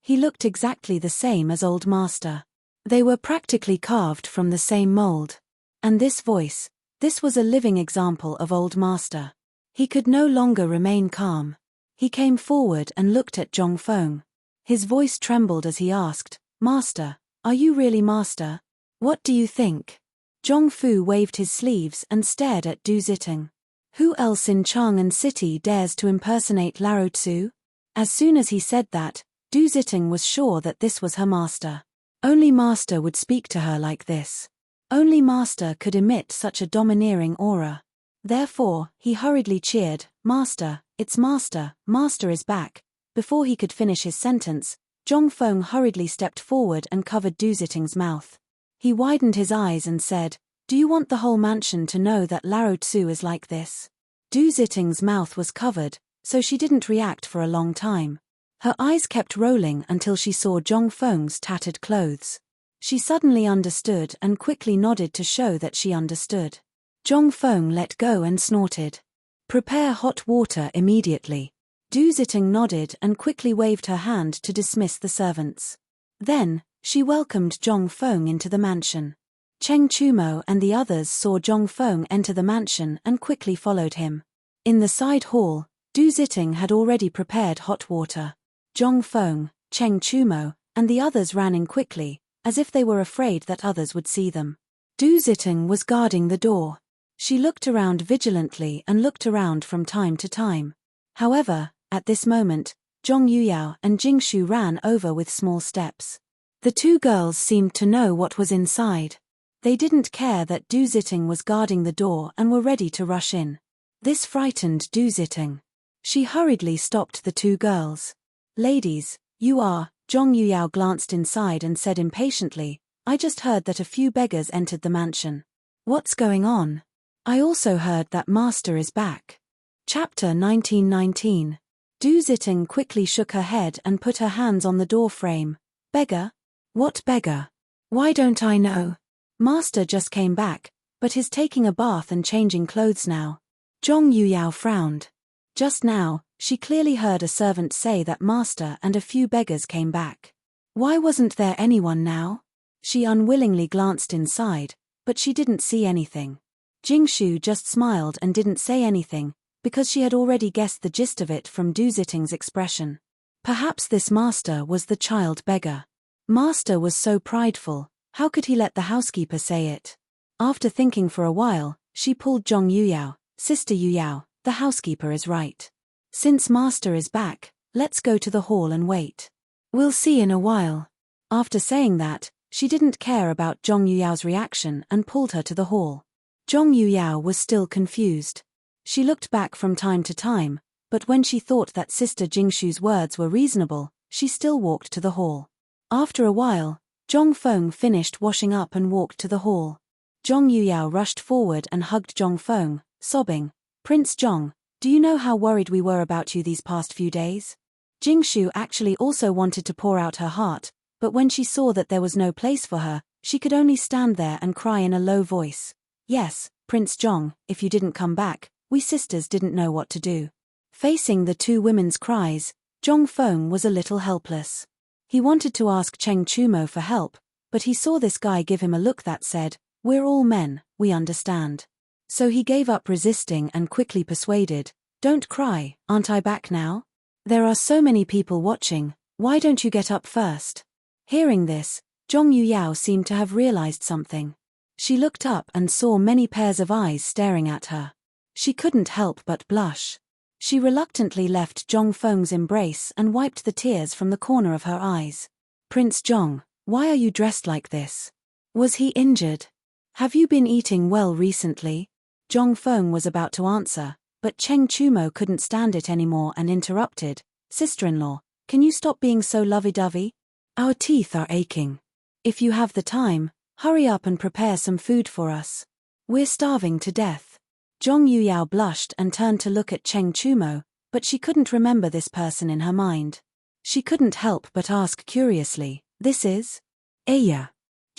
He looked exactly the same as old master. They were practically carved from the same mold. And this voice, this was a living example of old master. He could no longer remain calm. He came forward and looked at Zhong Feng. His voice trembled as he asked, Master, are you really master? What do you think? Zhong Fu waved his sleeves and stared at Du Ziteng. Who else in Chang'an City dares to impersonate Lao Tzu? As soon as he said that, Du Ziteng was sure that this was her master. Only master would speak to her like this. Only master could emit such a domineering aura. Therefore, he hurriedly cheered, Master, it's master, master is back. Before he could finish his sentence, Zhong Feng hurriedly stepped forward and covered Du Ziteng's mouth. He widened his eyes and said, Do you want the whole mansion to know that Lao Tzu is like this? Du Ziteng's mouth was covered, so she didn't react for a long time. Her eyes kept rolling until she saw Zhong Feng's tattered clothes. She suddenly understood and quickly nodded to show that she understood. Zhong Feng let go and snorted. Prepare hot water immediately. Du Ziteng nodded and quickly waved her hand to dismiss the servants. Then, she welcomed Zhong Feng into the mansion. Cheng Chumo and the others saw Zhong Feng enter the mansion and quickly followed him. In the side hall, Du Ziteng had already prepared hot water. Zhong Feng, Cheng Chumo, and the others ran in quickly, as if they were afraid that others would see them. Du Ziteng was guarding the door. She looked around vigilantly and looked around from time to time. However, at this moment, Zhong Yuyao and Jingshu ran over with small steps. The two girls seemed to know what was inside. They didn't care that Du Ziteng was guarding the door and were ready to rush in. This frightened Du Ziteng. She hurriedly stopped the two girls. Ladies, you are, Zhong Yuyao glanced inside and said impatiently, I just heard that a few beggars entered the mansion. What's going on? I also heard that master is back. Chapter 1919. Du Ziteng quickly shook her head and put her hands on the door frame. Beggar? What beggar? Why don't I know? Master just came back, but he's taking a bath and changing clothes now. Zhong Yuyao frowned. Just now, she clearly heard a servant say that master and a few beggars came back. Why wasn't there anyone now? She unwillingly glanced inside, but she didn't see anything. Jingshu just smiled and didn't say anything, because she had already guessed the gist of it from Du Ziteng's expression. Perhaps this master was the child beggar. Master was so prideful, how could he let the housekeeper say it? After thinking for a while, she pulled Zhong Yuyao, Sister Yuyao, the housekeeper is right. Since master is back, let's go to the hall and wait. We'll see in a while. After saying that, she didn't care about Zhong Yuyao's reaction and pulled her to the hall. Zhong Yuyao was still confused. She looked back from time to time, But when she thought that Sister Jingshu's words were reasonable, she still walked to the hall. After a while, Zhongfeng finished washing up and walked to the hall. Zhong Yuyao rushed forward and hugged Zhongfeng, sobbing, "Prince Zhong, do you know how worried we were about you these past few days?" Jingshu actually also wanted to pour out her heart, but when she saw that there was no place for her, she could only stand there and cry in a low voice. "Yes, Prince Zhong, if you didn't come back, we sisters didn't know what to do." Facing the two women's cries, Zhongfeng was a little helpless. He wanted to ask Cheng Chumo for help, but he saw this guy give him a look that said, "We're all men, we understand." So he gave up resisting and quickly persuaded, "Don't cry, aren't I back now? There are so many people watching, why don't you get up first?" Hearing this, Zhong Yuyao seemed to have realized something. She looked up and saw many pairs of eyes staring at her. She couldn't help but blush. She reluctantly left Zhongfeng's embrace and wiped the tears from the corner of her eyes. "Prince Zhong, why are you dressed like this? Was he injured? Have you been eating well recently?" Zhongfeng was about to answer, but Cheng Chumo couldn't stand it anymore and interrupted, "Sister-in-law, can you stop being so lovey-dovey? Our teeth are aching. If you have the time, hurry up and prepare some food for us. We're starving to death." Zhong Yuyao blushed and turned to look at Cheng Chumo, but she couldn't remember this person in her mind. She couldn't help but ask curiously, "This is?" "Aya."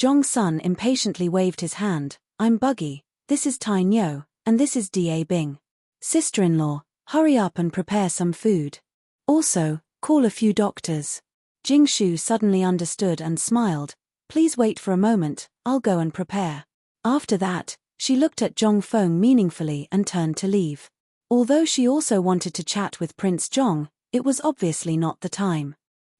Zhong Sun impatiently waved his hand, "I'm Buggy, this is Tai Nyo, and this is Da Bing. Sister-in-law, hurry up and prepare some food. Also, call a few doctors." Jingshu suddenly understood and smiled, "Please wait for a moment, I'll go and prepare." After that, she looked at Zhongfeng meaningfully and turned to leave. Although she also wanted to chat with Prince Zhong, it was obviously not the time.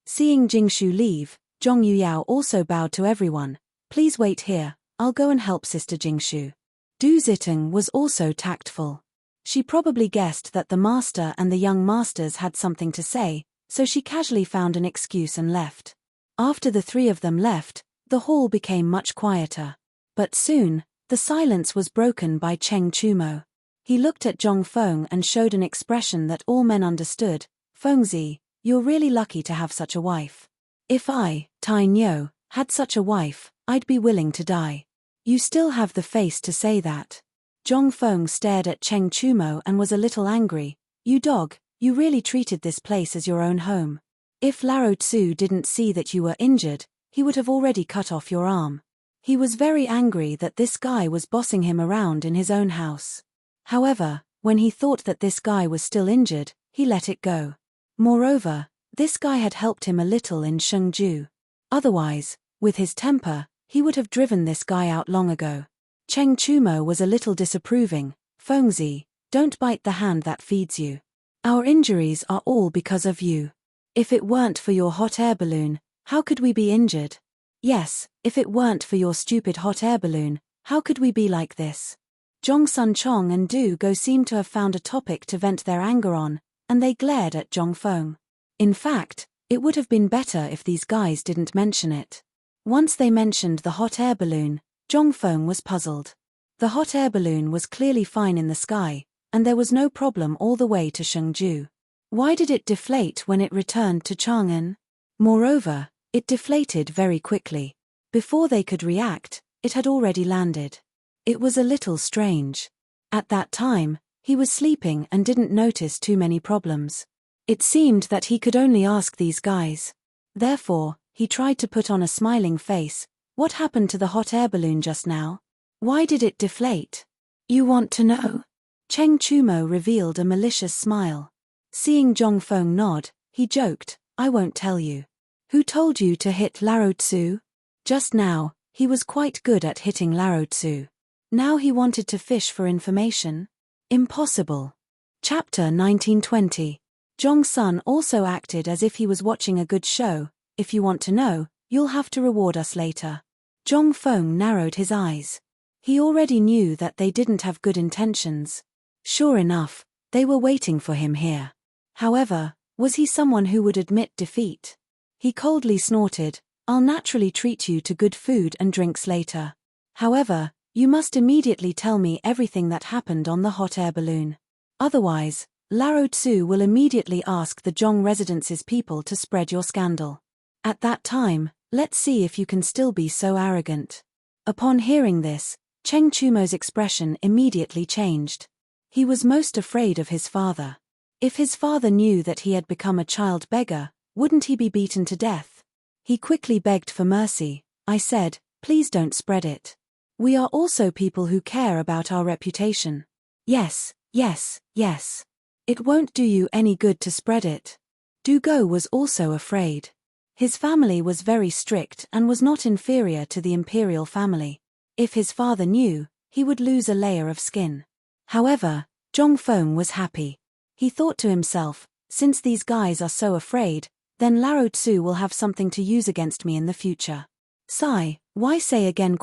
Seeing Jingshu leave, Zhong Yuyao also bowed to everyone, "Please wait here, I'll go and help Sister Jingshu." Du Ziteng was also tactful. She probably guessed that the master and the young masters had something to say, so she casually found an excuse and left. After the three of them left, the hall became much quieter. But soon, the silence was broken by Cheng Chumo. He looked at Zhongfeng and showed an expression that all men understood, "Fengzi, you're really lucky to have such a wife. If I, Tai Nyo, had such a wife, I'd be willing to die. You still have the face to say that." Zhongfeng stared at Cheng Chumo and was a little angry, "You dog, you really treated this place as your own home. If Laro Tsu didn't see that you were injured, he would have already cut off your arm." He was very angry that this guy was bossing him around in his own house. However, when he thought that this guy was still injured, he let it go. Moreover, this guy had helped him a little in Shengju. Otherwise, with his temper, he would have driven this guy out long ago. Cheng Chumo was a little disapproving, "Fengzi, don't bite the hand that feeds you. Our injuries are all because of you. If it weren't for your hot air balloon, how could we be injured? Yes, if it weren't for your stupid hot air balloon, how could we be like this?" Zhong Sun Chong and Du Go seemed to have found a topic to vent their anger on, and they glared at Zhongfeng. In fact, it would have been better if these guys didn't mention it. Once they mentioned the hot air balloon, Zhongfeng was puzzled. The hot air balloon was clearly fine in the sky, and there was no problem all the way to Shengju. Why did it deflate when it returned to Chang'an? Moreover, it deflated very quickly. Before they could react, it had already landed. It was a little strange. At that time, he was sleeping and didn't notice too many problems. It seemed that he could only ask these guys. Therefore, he tried to put on a smiling face. "What happened to the hot air balloon just now? Why did it deflate? You want to know?" Cheng Chumo revealed a malicious smile. Seeing Zhongfeng nod, he joked, "I won't tell you. Who told you to hit Laro Tsu?" Just now, he was quite good at hitting Laro Tsu. Now he wanted to fish for information? Impossible. Chapter 1920. Zhong Sun also acted as if he was watching a good show. "If you want to know, you'll have to reward us later." Zhongfeng narrowed his eyes. He already knew that they didn't have good intentions. Sure enough, they were waiting for him here. However, was he someone who would admit defeat? He coldly snorted, "I'll naturally treat you to good food and drinks later. However, you must immediately tell me everything that happened on the hot air balloon. Otherwise, Laro Tsu will immediately ask the Zhong residence's people to spread your scandal. At that time, let's see if you can still be so arrogant. Upon hearing this, Cheng Chumo's expression immediately changed. He was most afraid of his father. If his father knew that he had become a child beggar, wouldn't he be beaten to death? He quickly begged for mercy. I said, please don't spread it. We are also people who care about our reputation. Yes, yes, yes. It won't do you any good to spread it. Dugo was also afraid. His family was very strict and was not inferior to the imperial family. If his father knew, he would lose a layer of skin. However, Zhong Feng was happy. He thought to himself, since these guys are so afraid, then Laro Tsu will have something to use against me in the future. Sigh, why say again ?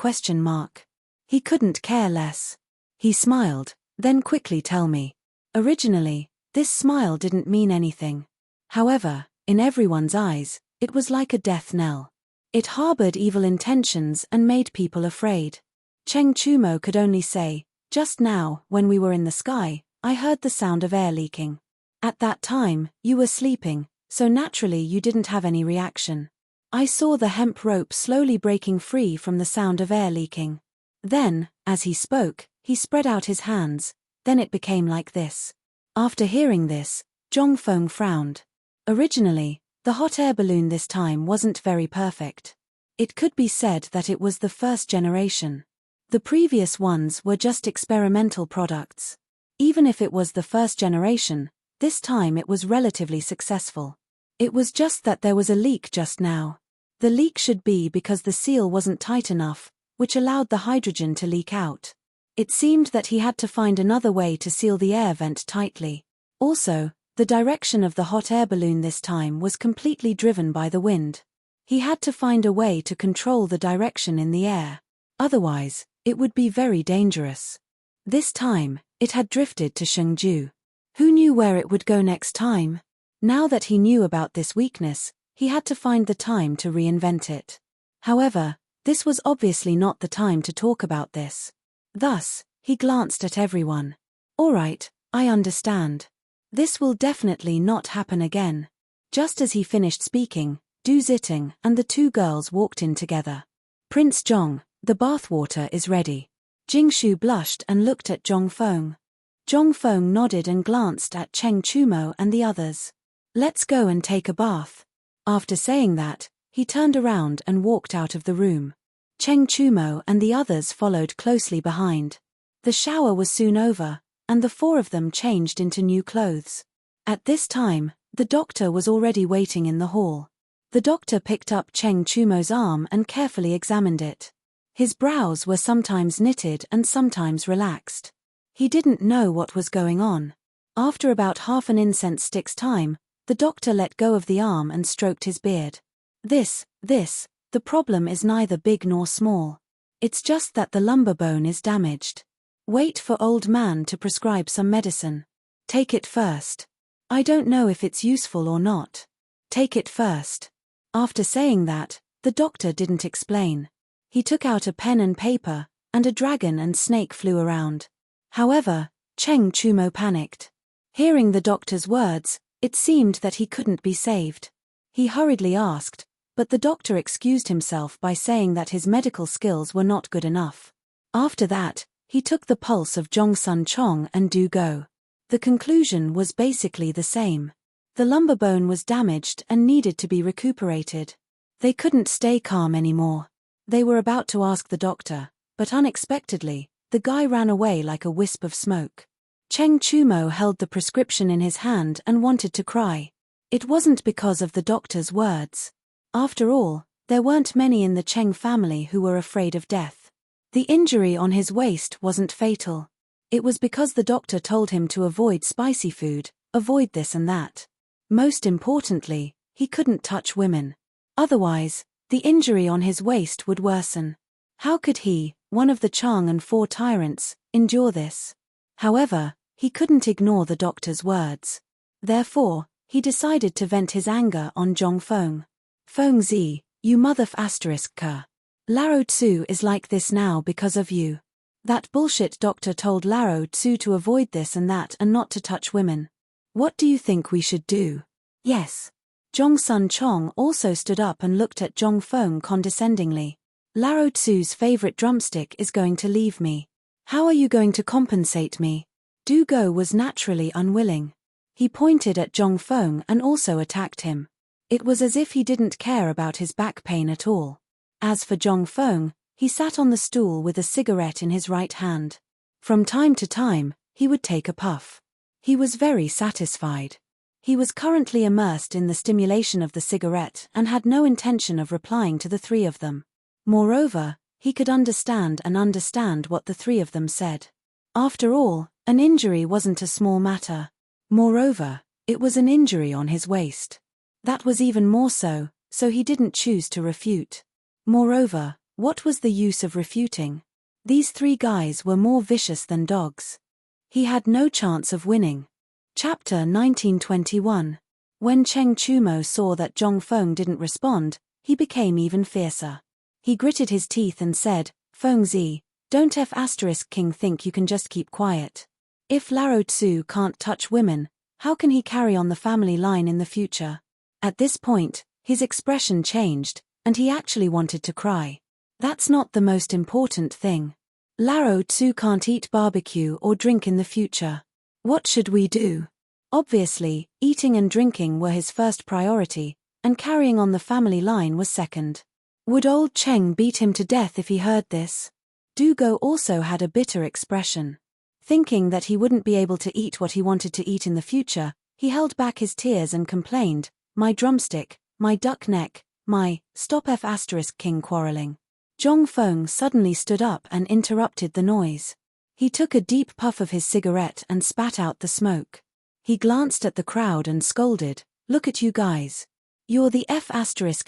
He couldn't care less. He smiled, then quickly tell me. Originally, this smile didn't mean anything. However, in everyone's eyes, it was like a death knell. It harbored evil intentions and made people afraid. Cheng Chumo could only say, just now, when we were in the sky, I heard the sound of air leaking. At that time, you were sleeping, so naturally you didn't have any reaction. I saw the hemp rope slowly breaking free from the sound of air leaking. Then, as he spoke, he spread out his hands, then it became like this. After hearing this, Zhong Feng frowned. Originally, the hot air balloon this time wasn't very perfect. It could be said that it was the first generation. The previous ones were just experimental products. Even if it was the first generation, this time it was relatively successful. It was just that there was a leak just now. The leak should be because the seal wasn't tight enough, which allowed the hydrogen to leak out. It seemed that he had to find another way to seal the air vent tightly. Also, the direction of the hot air balloon this time was completely driven by the wind. He had to find a way to control the direction in the air. Otherwise, it would be very dangerous. This time, it had drifted to Shengju. Who knew where it would go next time? Now that he knew about this weakness, he had to find the time to reinvent it. However, this was obviously not the time to talk about this. Thus, he glanced at everyone. All right, I understand. This will definitely not happen again. Just as he finished speaking, Du Ziting and the two girls walked in together. Prince Zhong, the bathwater is ready. Jingshu blushed and looked at Zhong Feng. Zhong Feng nodded and glanced at Cheng Chumo and the others. Let's go and take a bath. After saying that, he turned around and walked out of the room. Cheng Chumo and the others followed closely behind. The shower was soon over, and the four of them changed into new clothes. At this time, the doctor was already waiting in the hall. The doctor picked up Cheng Chumo's arm and carefully examined it. His brows were sometimes knitted and sometimes relaxed. He didn't know what was going on. After about half an incense stick's time, the doctor let go of the arm and stroked his beard. The problem is neither big nor small. It's just that the lumbar bone is damaged. Wait for old man to prescribe some medicine. Take it first. I don't know if it's useful or not. Take it first. After saying that, the doctor didn't explain. He took out a pen and paper, and a dragon and snake flew around. However, Cheng Chumo panicked. Hearing the doctor's words, it seemed that he couldn't be saved. He hurriedly asked, but the doctor excused himself by saying that his medical skills were not good enough. After that, he took the pulse of Zhong Sun Chong and Du Go. The conclusion was basically the same. The lumbar bone was damaged and needed to be recuperated. They couldn't stay calm anymore. They were about to ask the doctor, but unexpectedly, the guy ran away like a wisp of smoke. Cheng Chumo held the prescription in his hand and wanted to cry. It wasn't because of the doctor's words. After all, there weren't many in the Cheng family who were afraid of death. The injury on his waist wasn't fatal. It was because the doctor told him to avoid spicy food, avoid this and that. Most importantly, he couldn't touch women. Otherwise, the injury on his waist would worsen. How could he, one of the Chang and four tyrants, endure this? However, he couldn't ignore the doctor's words. Therefore, he decided to vent his anger on Zhong Feng. Feng Zi, you mother****. Laro Tsu is like this now because of you. That bullshit doctor told Laro Tsu to avoid this and that and not to touch women. What do you think we should do? Yes. Zhongsun Chong also stood up and looked at Zhong Feng condescendingly. Lao Tzu's favorite drumstick is going to leave me. How are you going to compensate me? Du Go was naturally unwilling. He pointed at Zhong Feng and also attacked him. It was as if he didn't care about his back pain at all. As for Zhong Feng, he sat on the stool with a cigarette in his right hand. From time to time, he would take a puff. He was very satisfied. He was currently immersed in the stimulation of the cigarette and had no intention of replying to the three of them. Moreover, he could understand what the three of them said. After all, an injury wasn't a small matter. Moreover, it was an injury on his waist. That was even more so he didn't choose to refute. Moreover, what was the use of refuting? These three guys were more vicious than dogs. He had no chance of winning. Chapter 1921. When Cheng Chumo saw that Zhong Feng didn't respond, he became even fiercer. He gritted his teeth and said, Feng Zi, don't King think you can just keep quiet. If Lao Tzu can't touch women, how can he carry on the family line in the future? At this point, his expression changed, and he actually wanted to cry. That's not the most important thing. Lao Tzu can't eat barbecue or drink in the future. What should we do? Obviously, eating and drinking were his first priority, and carrying on the family line was second. Would old Cheng beat him to death if he heard this? Du Go also had a bitter expression. Thinking that he wouldn't be able to eat what he wanted to eat in the future, he held back his tears and complained, my drumstick, my duck neck, my, stop King quarreling. Zhong Feng suddenly stood up and interrupted the noise. He took a deep puff of his cigarette and spat out the smoke. He glanced at the crowd and scolded, look at you guys. You're the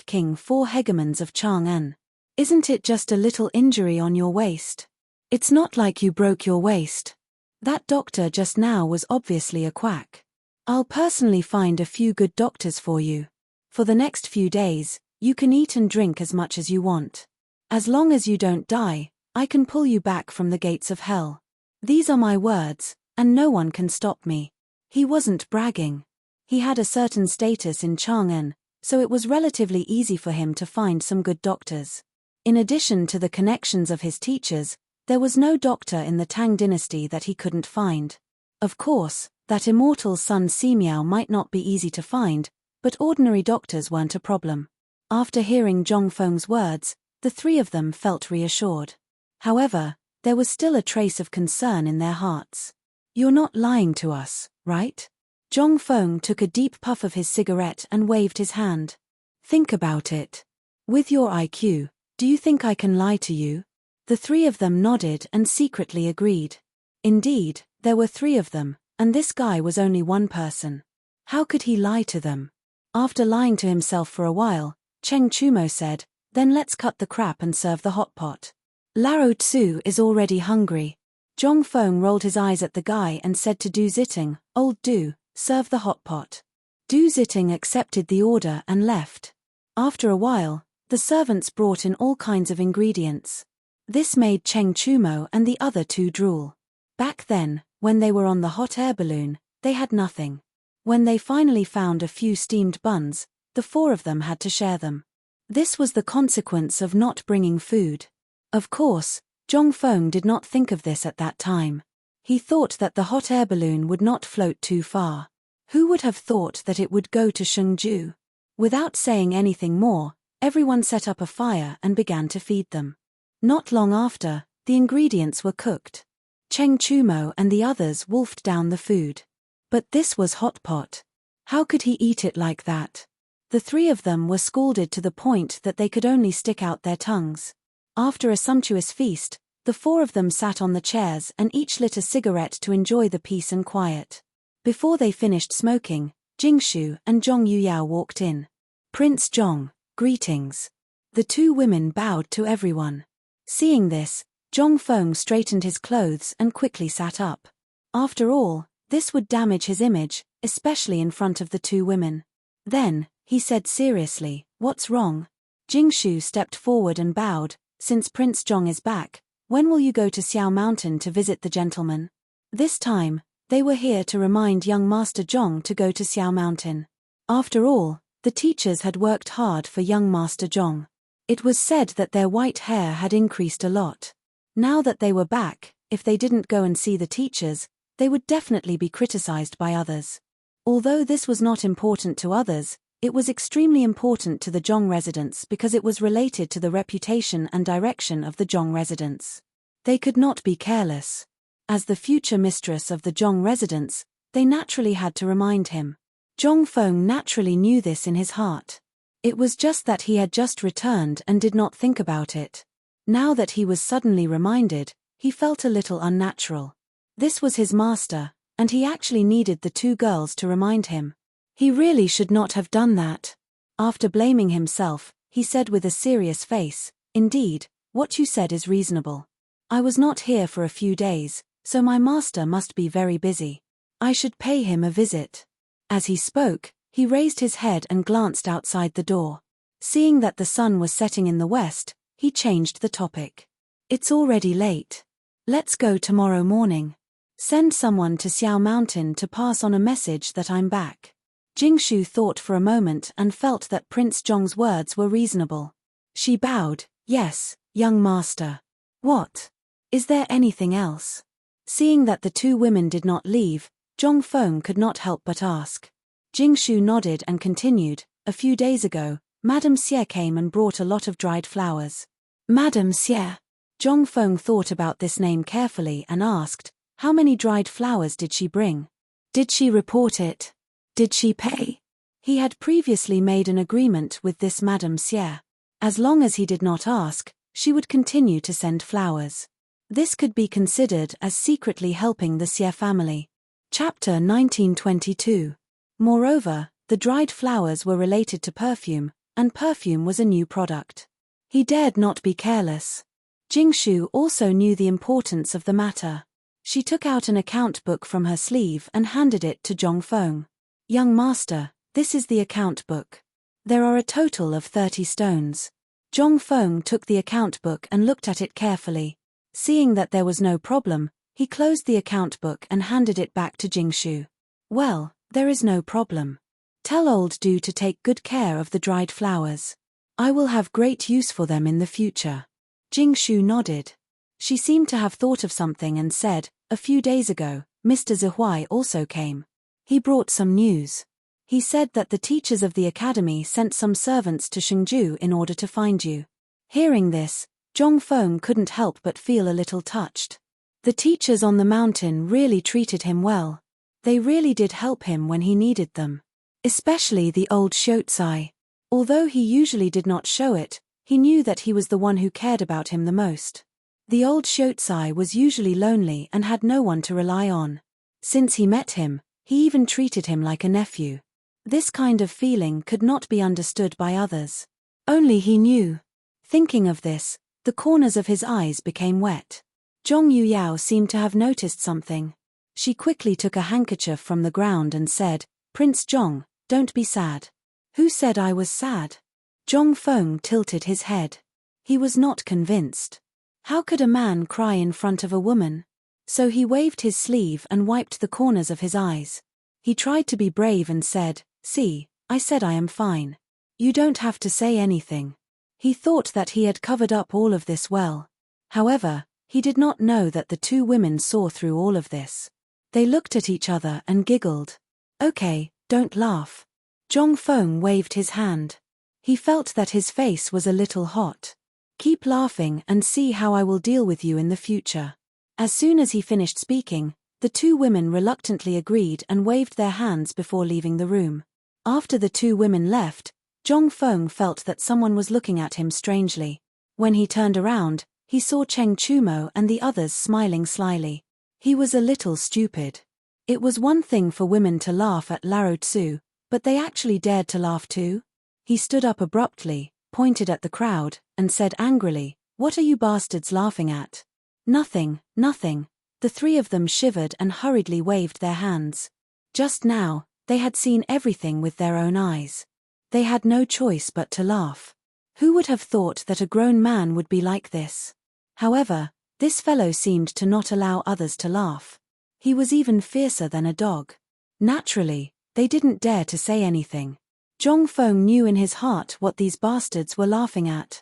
King 4 hegemons of Chang'an. Isn't it just a little injury on your waist? It's not like you broke your waist. That doctor just now was obviously a quack. I'll personally find a few good doctors for you. For the next few days, you can eat and drink as much as you want. As long as you don't die, I can pull you back from the gates of hell. These are my words, and no one can stop me. He wasn't bragging. He had a certain status in Chang'an, so it was relatively easy for him to find some good doctors. In addition to the connections of his teachers, there was no doctor in the Tang dynasty that he couldn't find. Of course, that immortal son Simiao might not be easy to find, but ordinary doctors weren't a problem. After hearing Zhong Feng's words, the three of them felt reassured. However, there was still a trace of concern in their hearts. You're not lying to us, right? Zhong Feng took a deep puff of his cigarette and waved his hand. Think about it. With your IQ, do you think I can lie to you? The three of them nodded and secretly agreed. Indeed, there were three of them, and this guy was only one person. How could he lie to them? After lying to himself for a while, Cheng Chumo said, then let's cut the crap and serve the hot pot. Lao Tzu is already hungry. Zhong Feng rolled his eyes at the guy and said to Du Zitting, old Du, serve the hot pot. Du Zitting accepted the order and left. After a while, the servants brought in all kinds of ingredients. This made Cheng Chumo and the other two drool. Back then, when they were on the hot air balloon, they had nothing. When they finally found a few steamed buns, the four of them had to share them. This was the consequence of not bringing food. Of course, Zhong Feng did not think of this at that time. He thought that the hot air balloon would not float too far. Who would have thought that it would go to Shengju? Without saying anything more, everyone set up a fire and began to feed them. Not long after, the ingredients were cooked. Cheng Chumo and the others wolfed down the food. But this was hot pot. How could he eat it like that? The three of them were scalded to the point that they could only stick out their tongues. After a sumptuous feast, the four of them sat on the chairs and each lit a cigarette to enjoy the peace and quiet. Before they finished smoking, Jingshu and Zhong Yuyao walked in. Prince Zhong, greetings. The two women bowed to everyone. Seeing this, Zhong Feng straightened his clothes and quickly sat up. After all, this would damage his image, especially in front of the two women. Then, he said seriously, what's wrong? Jingshu stepped forward and bowed, since Prince Zhong is back, when will you go to Xiao Mountain to visit the gentleman? This time, They were here to remind young Master Zhong to go to Xiao Mountain. After all, the teachers had worked hard for young Master Zhong. It was said that their white hair had increased a lot. Now that they were back, if they didn't go and see the teachers, they would definitely be criticized by others. Although this was not important to others, it was extremely important to the Zhong residents because it was related to the reputation and direction of the Zhong residents. They could not be careless. As the future mistress of the Zhong residents, they naturally had to remind him. Zhong Feng naturally knew this in his heart. It was just that he had just returned and did not think about it. Now that he was suddenly reminded, he felt a little unnatural. This was his master, and he actually needed the two girls to remind him. He really should not have done that. After blaming himself, he said with a serious face, "Indeed, what you said is reasonable. I was not here for a few days, so my master must be very busy. I should pay him a visit." As he spoke, he raised his head and glanced outside the door. Seeing that the sun was setting in the west, he changed the topic. "It's already late. Let's go tomorrow morning. Send someone to Xiao Mountain to pass on a message that I'm back." Jingshu thought for a moment and felt that Prince Zhong's words were reasonable. She bowed, "Yes, young master." "What? Is there anything else?" Seeing that the two women did not leave, Zhong Feng could not help but ask. Jingshu nodded and continued, "A few days ago, Madame Xie came and brought a lot of dried flowers." Madame Xie. Zhong Feng thought about this name carefully and asked, "How many dried flowers did she bring? Did she report it? Did she pay?" He had previously made an agreement with this Madame Xie. As long as he did not ask, she would continue to send flowers. This could be considered as secretly helping the Xie family. Chapter 1922. Moreover, the dried flowers were related to perfume, and perfume was a new product. He dared not be careless. Jingshu also knew the importance of the matter. She took out an account book from her sleeve and handed it to Zhong Feng. "Young master, this is the account book. There are a total of 30 stones." Zhong Feng took the account book and looked at it carefully. Seeing that there was no problem, he closed the account book and handed it back to Jingshu. "Well, there is no problem. Tell old Du to take good care of the dried flowers. I will have great use for them in the future." Jingshu nodded. She seemed to have thought of something and said, "A few days ago, Mr. Zihuai also came. He brought some news. He said that the teachers of the academy sent some servants to Shengju in order to find you." Hearing this, Zhong Feng couldn't help but feel a little touched. The teachers on the mountain really treated him well. They really did help him when he needed them. Especially the old Shotsai. Although he usually did not show it, he knew that he was the one who cared about him the most. The old Shotsai was usually lonely and had no one to rely on. Since he met him, he even treated him like a nephew. This kind of feeling could not be understood by others. Only he knew. Thinking of this, the corners of his eyes became wet. Zhong Yuyao seemed to have noticed something. She quickly took a handkerchief from the ground and said, "Prince Zhong, don't be sad." "Who said I was sad?" Zhong Feng tilted his head. He was not convinced. How could a man cry in front of a woman? So he waved his sleeve and wiped the corners of his eyes. He tried to be brave and said, "See, I said I am fine. You don't have to say anything." He thought that he had covered up all of this well. However, he did not know that the two women saw through all of this. They looked at each other and giggled. "Okay, don't laugh." Zhong Feng waved his hand. He felt that his face was a little hot. "Keep laughing and see how I will deal with you in the future." As soon as he finished speaking, the two women reluctantly agreed and waved their hands before leaving the room. After the two women left, Zhong Feng felt that someone was looking at him strangely. When he turned around, he saw Cheng Chumo and the others smiling slyly. He was a little stupid. It was one thing for women to laugh at Lao Tzu, but they actually dared to laugh too? He stood up abruptly, pointed at the crowd, and said angrily, "What are you bastards laughing at?" "Nothing, nothing." The three of them shivered and hurriedly waved their hands. Just now, they had seen everything with their own eyes. They had no choice but to laugh. Who would have thought that a grown man would be like this? However, this fellow seemed to not allow others to laugh. He was even fiercer than a dog. Naturally, they didn't dare to say anything. Zhong Feng knew in his heart what these bastards were laughing at.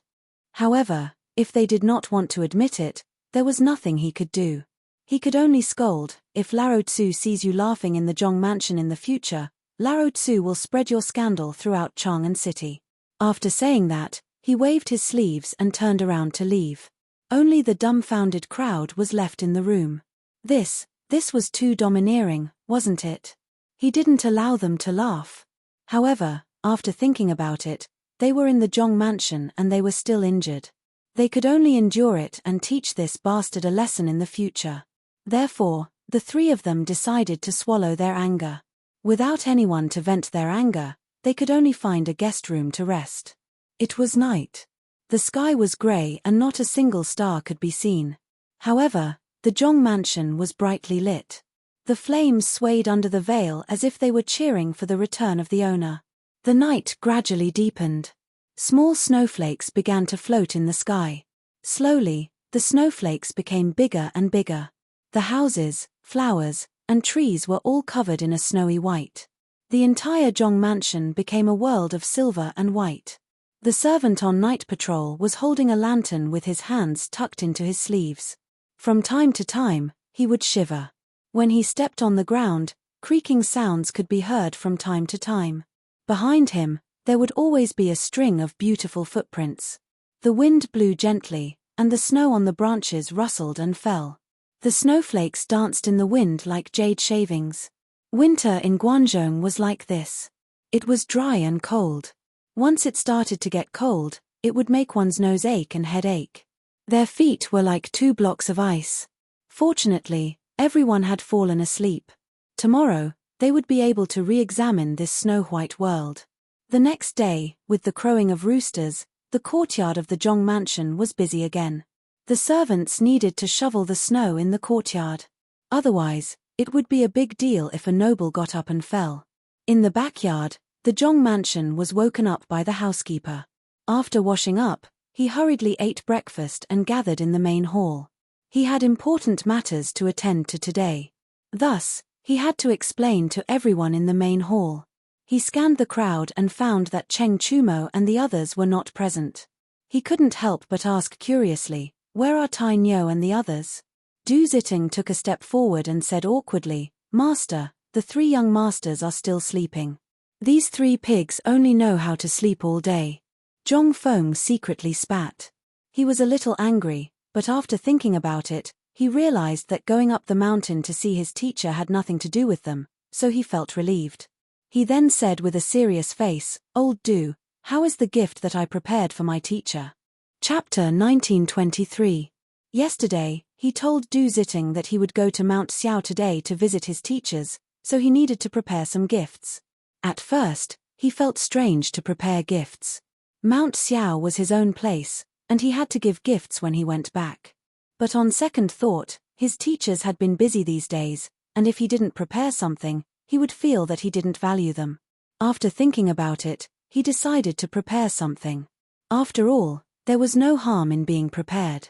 However, if they did not want to admit it, there was nothing he could do. He could only scold. If Lao Tzu sees you laughing in the Zhong mansion in the future, Lao Tzu will spread your scandal throughout Chang'an City. After saying that, he waved his sleeves and turned around to leave. Only the dumbfounded crowd was left in the room. This was too domineering, wasn't it? He didn't allow them to laugh. However, after thinking about it, they were in the Zhong mansion and they were still injured. They could only endure it and teach this bastard a lesson in the future. Therefore, the three of them decided to swallow their anger. Without anyone to vent their anger, they could only find a guest room to rest. It was night. The sky was grey and not a single star could be seen. However, the Zhong mansion was brightly lit. The flames swayed under the veil as if they were cheering for the return of the owner. The night gradually deepened. Small snowflakes began to float in the sky. Slowly, the snowflakes became bigger and bigger. The houses, flowers, and trees were all covered in a snowy white. The entire Zhong mansion became a world of silver and white. The servant on night patrol was holding a lantern with his hands tucked into his sleeves. From time to time, he would shiver. When he stepped on the ground, creaking sounds could be heard from time to time. Behind him, there would always be a string of beautiful footprints. The wind blew gently, and the snow on the branches rustled and fell. The snowflakes danced in the wind like jade shavings. Winter in Guangzhou was like this. It was dry and cold. Once it started to get cold, it would make one's nose ache and head ache. Their feet were like 2 blocks of ice. Fortunately, everyone had fallen asleep. Tomorrow, they would be able to re-examine this snow-white world. The next day, with the crowing of roosters, the courtyard of the Zhong mansion was busy again. The servants needed to shovel the snow in the courtyard. Otherwise, it would be a big deal if a noble got up and fell. In the backyard, the Zhong mansion was woken up by the housekeeper. After washing up, he hurriedly ate breakfast and gathered in the main hall. He had important matters to attend to today. Thus, he had to explain to everyone in the main hall. He scanned the crowd and found that Cheng Chumo and the others were not present. He couldn't help but ask curiously, "Where are Tai Nyo and the others?" Du Zitting took a step forward and said awkwardly, "Master, the 3 young masters are still sleeping. These 3 pigs only know how to sleep all day." Zhong Feng secretly spat. He was a little angry, but after thinking about it, he realized that going up the mountain to see his teacher had nothing to do with them, so he felt relieved. He then said with a serious face, "Old Du, how is the gift that I prepared for my teacher?" Chapter 1923. Yesterday, he told Du Zitting that he would go to Mount Xiao today to visit his teachers, so he needed to prepare some gifts. At first, he felt strange to prepare gifts. Mount Xiao was his own place, and he had to give gifts when he went back. But on second thought, his teachers had been busy these days, and if he didn't prepare something, he would feel that he didn't value them. After thinking about it, he decided to prepare something. After all, there was no harm in being prepared.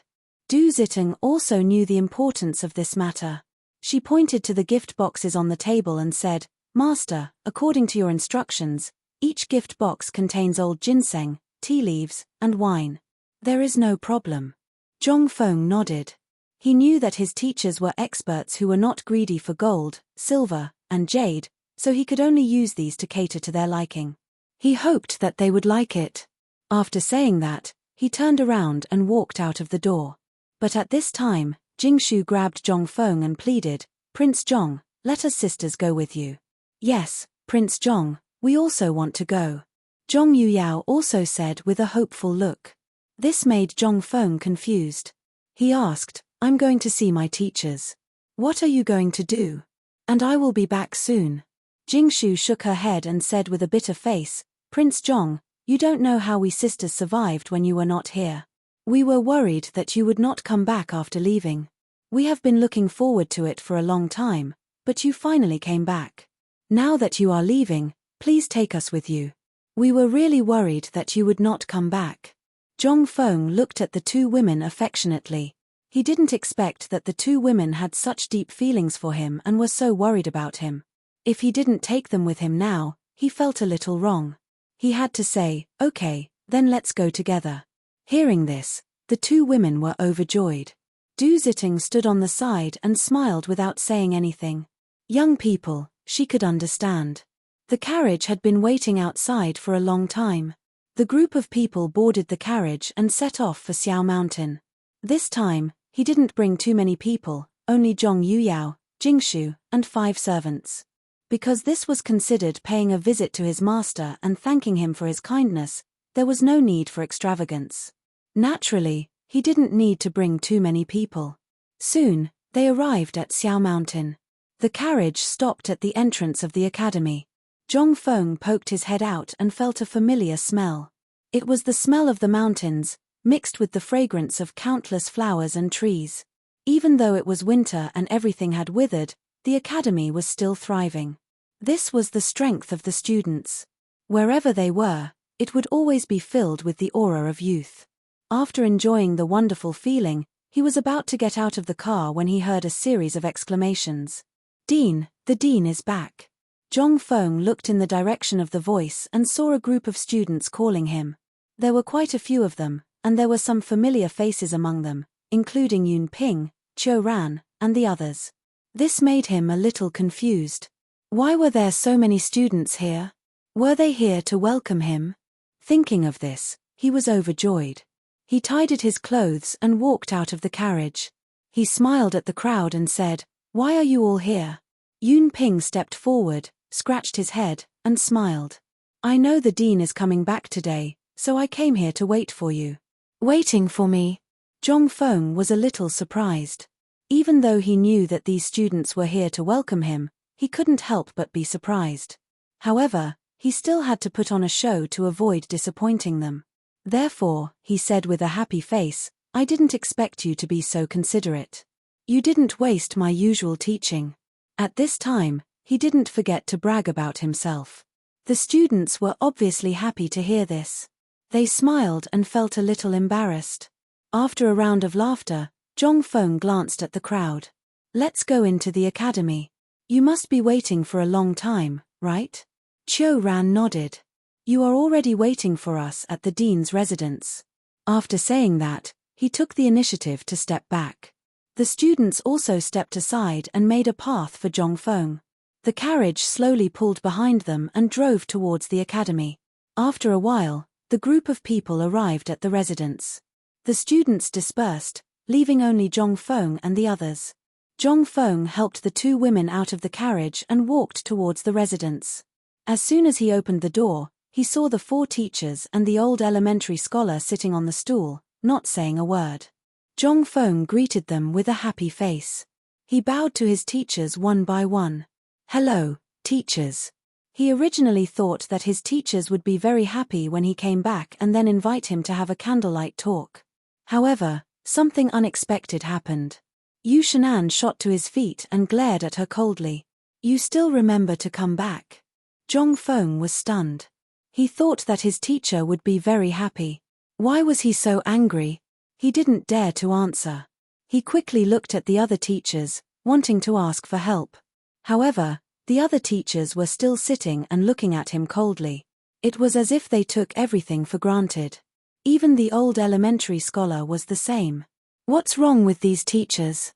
Du Zitting also knew the importance of this matter. She pointed to the gift boxes on the table and said, "Master, according to your instructions, each gift box contains old ginseng, tea leaves, and wine. There is no problem." Zhong Feng nodded. He knew that his teachers were experts who were not greedy for gold, silver, and jade, so he could only use these to cater to their liking. He hoped that they would like it. After saying that, he turned around and walked out of the door. But at this time, Jingshu grabbed Zhong Feng and pleaded, "Prince Zhong, let us sisters go with you." "Yes, Prince Zhong, we also want to go," Zhong Yuyao also said with a hopeful look. This made Zhong Feng confused. He asked, "I'm going to see my teachers. What are you going to do?" "And I will be back soon." Jingshu shook her head and said with a bitter face, "Prince Zhong, you don't know how we sisters survived when you were not here. We were worried that you would not come back after leaving. We have been looking forward to it for a long time, but you finally came back. Now that you are leaving, please take us with you. We were really worried that you would not come back." Zhong Feng looked at the 2 women affectionately. He didn't expect that the two women had such deep feelings for him and were so worried about him. If he didn't take them with him now, he felt a little wrong. He had to say, "Okay, then let's go together." Hearing this, the two women were overjoyed. Du Zitting stood on the side and smiled without saying anything. Young people, she could understand. The carriage had been waiting outside for a long time. The group of people boarded the carriage and set off for Xiao Mountain. This time, he didn't bring too many people, only Zhong Yuyao, Jingshu, and 5 servants. Because this was considered paying a visit to his master and thanking him for his kindness, there was no need for extravagance. Naturally, he didn't need to bring too many people. Soon, they arrived at Xiao Mountain. The carriage stopped at the entrance of the academy. Zhong Feng poked his head out and felt a familiar smell. It was the smell of the mountains, mixed with the fragrance of countless flowers and trees. Even though it was winter and everything had withered, the academy was still thriving. This was the strength of the students. Wherever they were, it would always be filled with the aura of youth. After enjoying the wonderful feeling, he was about to get out of the car when he heard a series of exclamations. "Dean, the dean is back." Zhong Feng looked in the direction of the voice and saw a group of students calling him. There were quite a few of them, and there were some familiar faces among them, including Yun Ping, Qiu Ran, and the others. This made him a little confused. Why were there so many students here? Were they here to welcome him? Thinking of this, he was overjoyed. He tidied his clothes and walked out of the carriage. He smiled at the crowd and said, "Why are you all here?" Yun Ping stepped forward, scratched his head, and smiled. "I know the dean is coming back today, so I came here to wait for you." "Waiting for me?" Zhong Feng was a little surprised. Even though he knew that these students were here to welcome him, he couldn't help but be surprised. However, he still had to put on a show to avoid disappointing them. Therefore, he said with a happy face, "I didn't expect you to be so considerate. You didn't waste my usual teaching." At this time, he didn't forget to brag about himself. The students were obviously happy to hear this. They smiled and felt a little embarrassed. After a round of laughter, Zhong Feng glanced at the crowd. "Let's go into the academy. You must be waiting for a long time, right?" Qiu Ran nodded. "You are already waiting for us at the dean's residence." After saying that, he took the initiative to step back. The students also stepped aside and made a path for Zhong Feng. The carriage slowly pulled behind them and drove towards the academy. After a while, the group of people arrived at the residence. The students dispersed, leaving only Zhong Feng and the others. Zhong Feng helped the two women out of the carriage and walked towards the residence. As soon as he opened the door, he saw the 4 teachers and the old elementary scholar sitting on the stool, not saying a word. Zhong Feng greeted them with a happy face. He bowed to his teachers one by one. "Hello, teachers." He originally thought that his teachers would be very happy when he came back and then invite him to have a candlelight talk. However, something unexpected happened. Yu Shenan shot to his feet and glared at her coldly. "You still remember to come back?" Zhong Feng was stunned. He thought that his teacher would be very happy. Why was he so angry? He didn't dare to answer. He quickly looked at the other teachers, wanting to ask for help. However, the other teachers were still sitting and looking at him coldly. It was as if they took everything for granted. Even the old elementary scholar was the same. What's wrong with these teachers?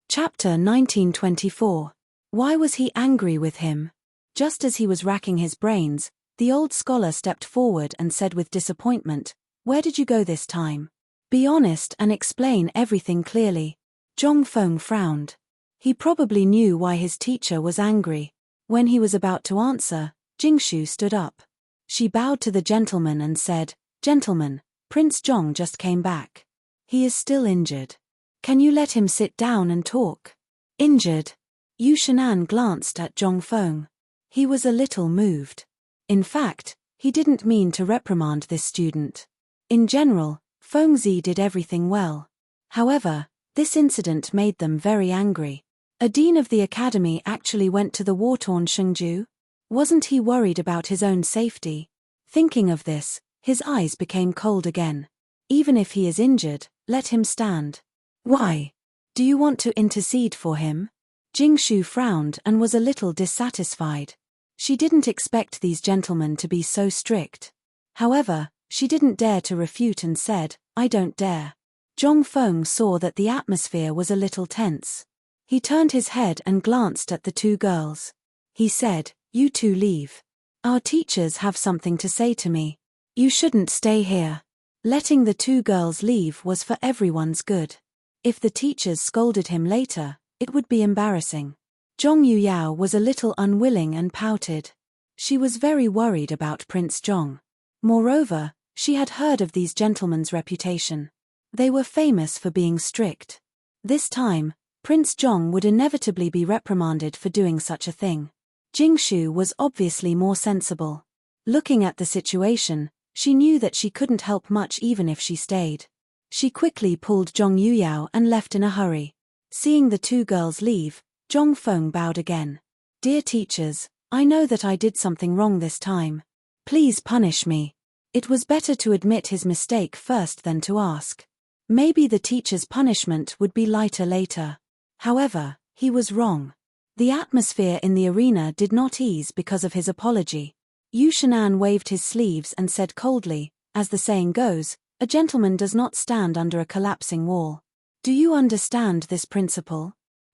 Chapter 1924. Why was he angry with him? Just as he was racking his brains, the old scholar stepped forward and said with disappointment, "Where did you go this time? Be honest and explain everything clearly." Zhong Feng frowned. He probably knew why his teacher was angry. When he was about to answer, Jingshu stood up. She bowed to the gentleman and said, "Gentlemen, Prince Zhong just came back. He is still injured. Can you let him sit down and talk?" "Injured?" Yu Shenan glanced at Zhong Feng. He was a little moved. In fact, he didn't mean to reprimand this student. In general, Fengzi did everything well. However, this incident made them very angry. A dean of the academy actually went to the war-torn Shengju? Wasn't he worried about his own safety? Thinking of this, his eyes became cold again. Even if he is injured, let him stand. Why? Do you want to intercede for him? Jingshu frowned and was a little dissatisfied. She didn't expect these gentlemen to be so strict. However, she didn't dare to refute and said, I don't dare. Zhongfeng saw that the atmosphere was a little tense. He turned his head and glanced at the two girls. He said, you two leave. Our teachers have something to say to me. You shouldn't stay here. Letting the two girls leave was for everyone's good. If the teachers scolded him later, it would be embarrassing. Zhong Yuyao was a little unwilling and pouted. She was very worried about Prince Zhong. Moreover, she had heard of these gentlemen's reputation. They were famous for being strict. This time, Prince Zhong would inevitably be reprimanded for doing such a thing. Jingshu was obviously more sensible. Looking at the situation, she knew that she couldn't help much even if she stayed. She quickly pulled Zhong Yuyao and left in a hurry. Seeing the two girls leave, Zhongfeng bowed again. Dear teachers, I know that I did something wrong this time. Please punish me. It was better to admit his mistake first than to ask. Maybe the teacher's punishment would be lighter later. However, he was wrong. The atmosphere in the arena did not ease because of his apology. Yu Shan'an waved his sleeves and said coldly, as the saying goes, a gentleman does not stand under a collapsing wall. Do you understand this principle?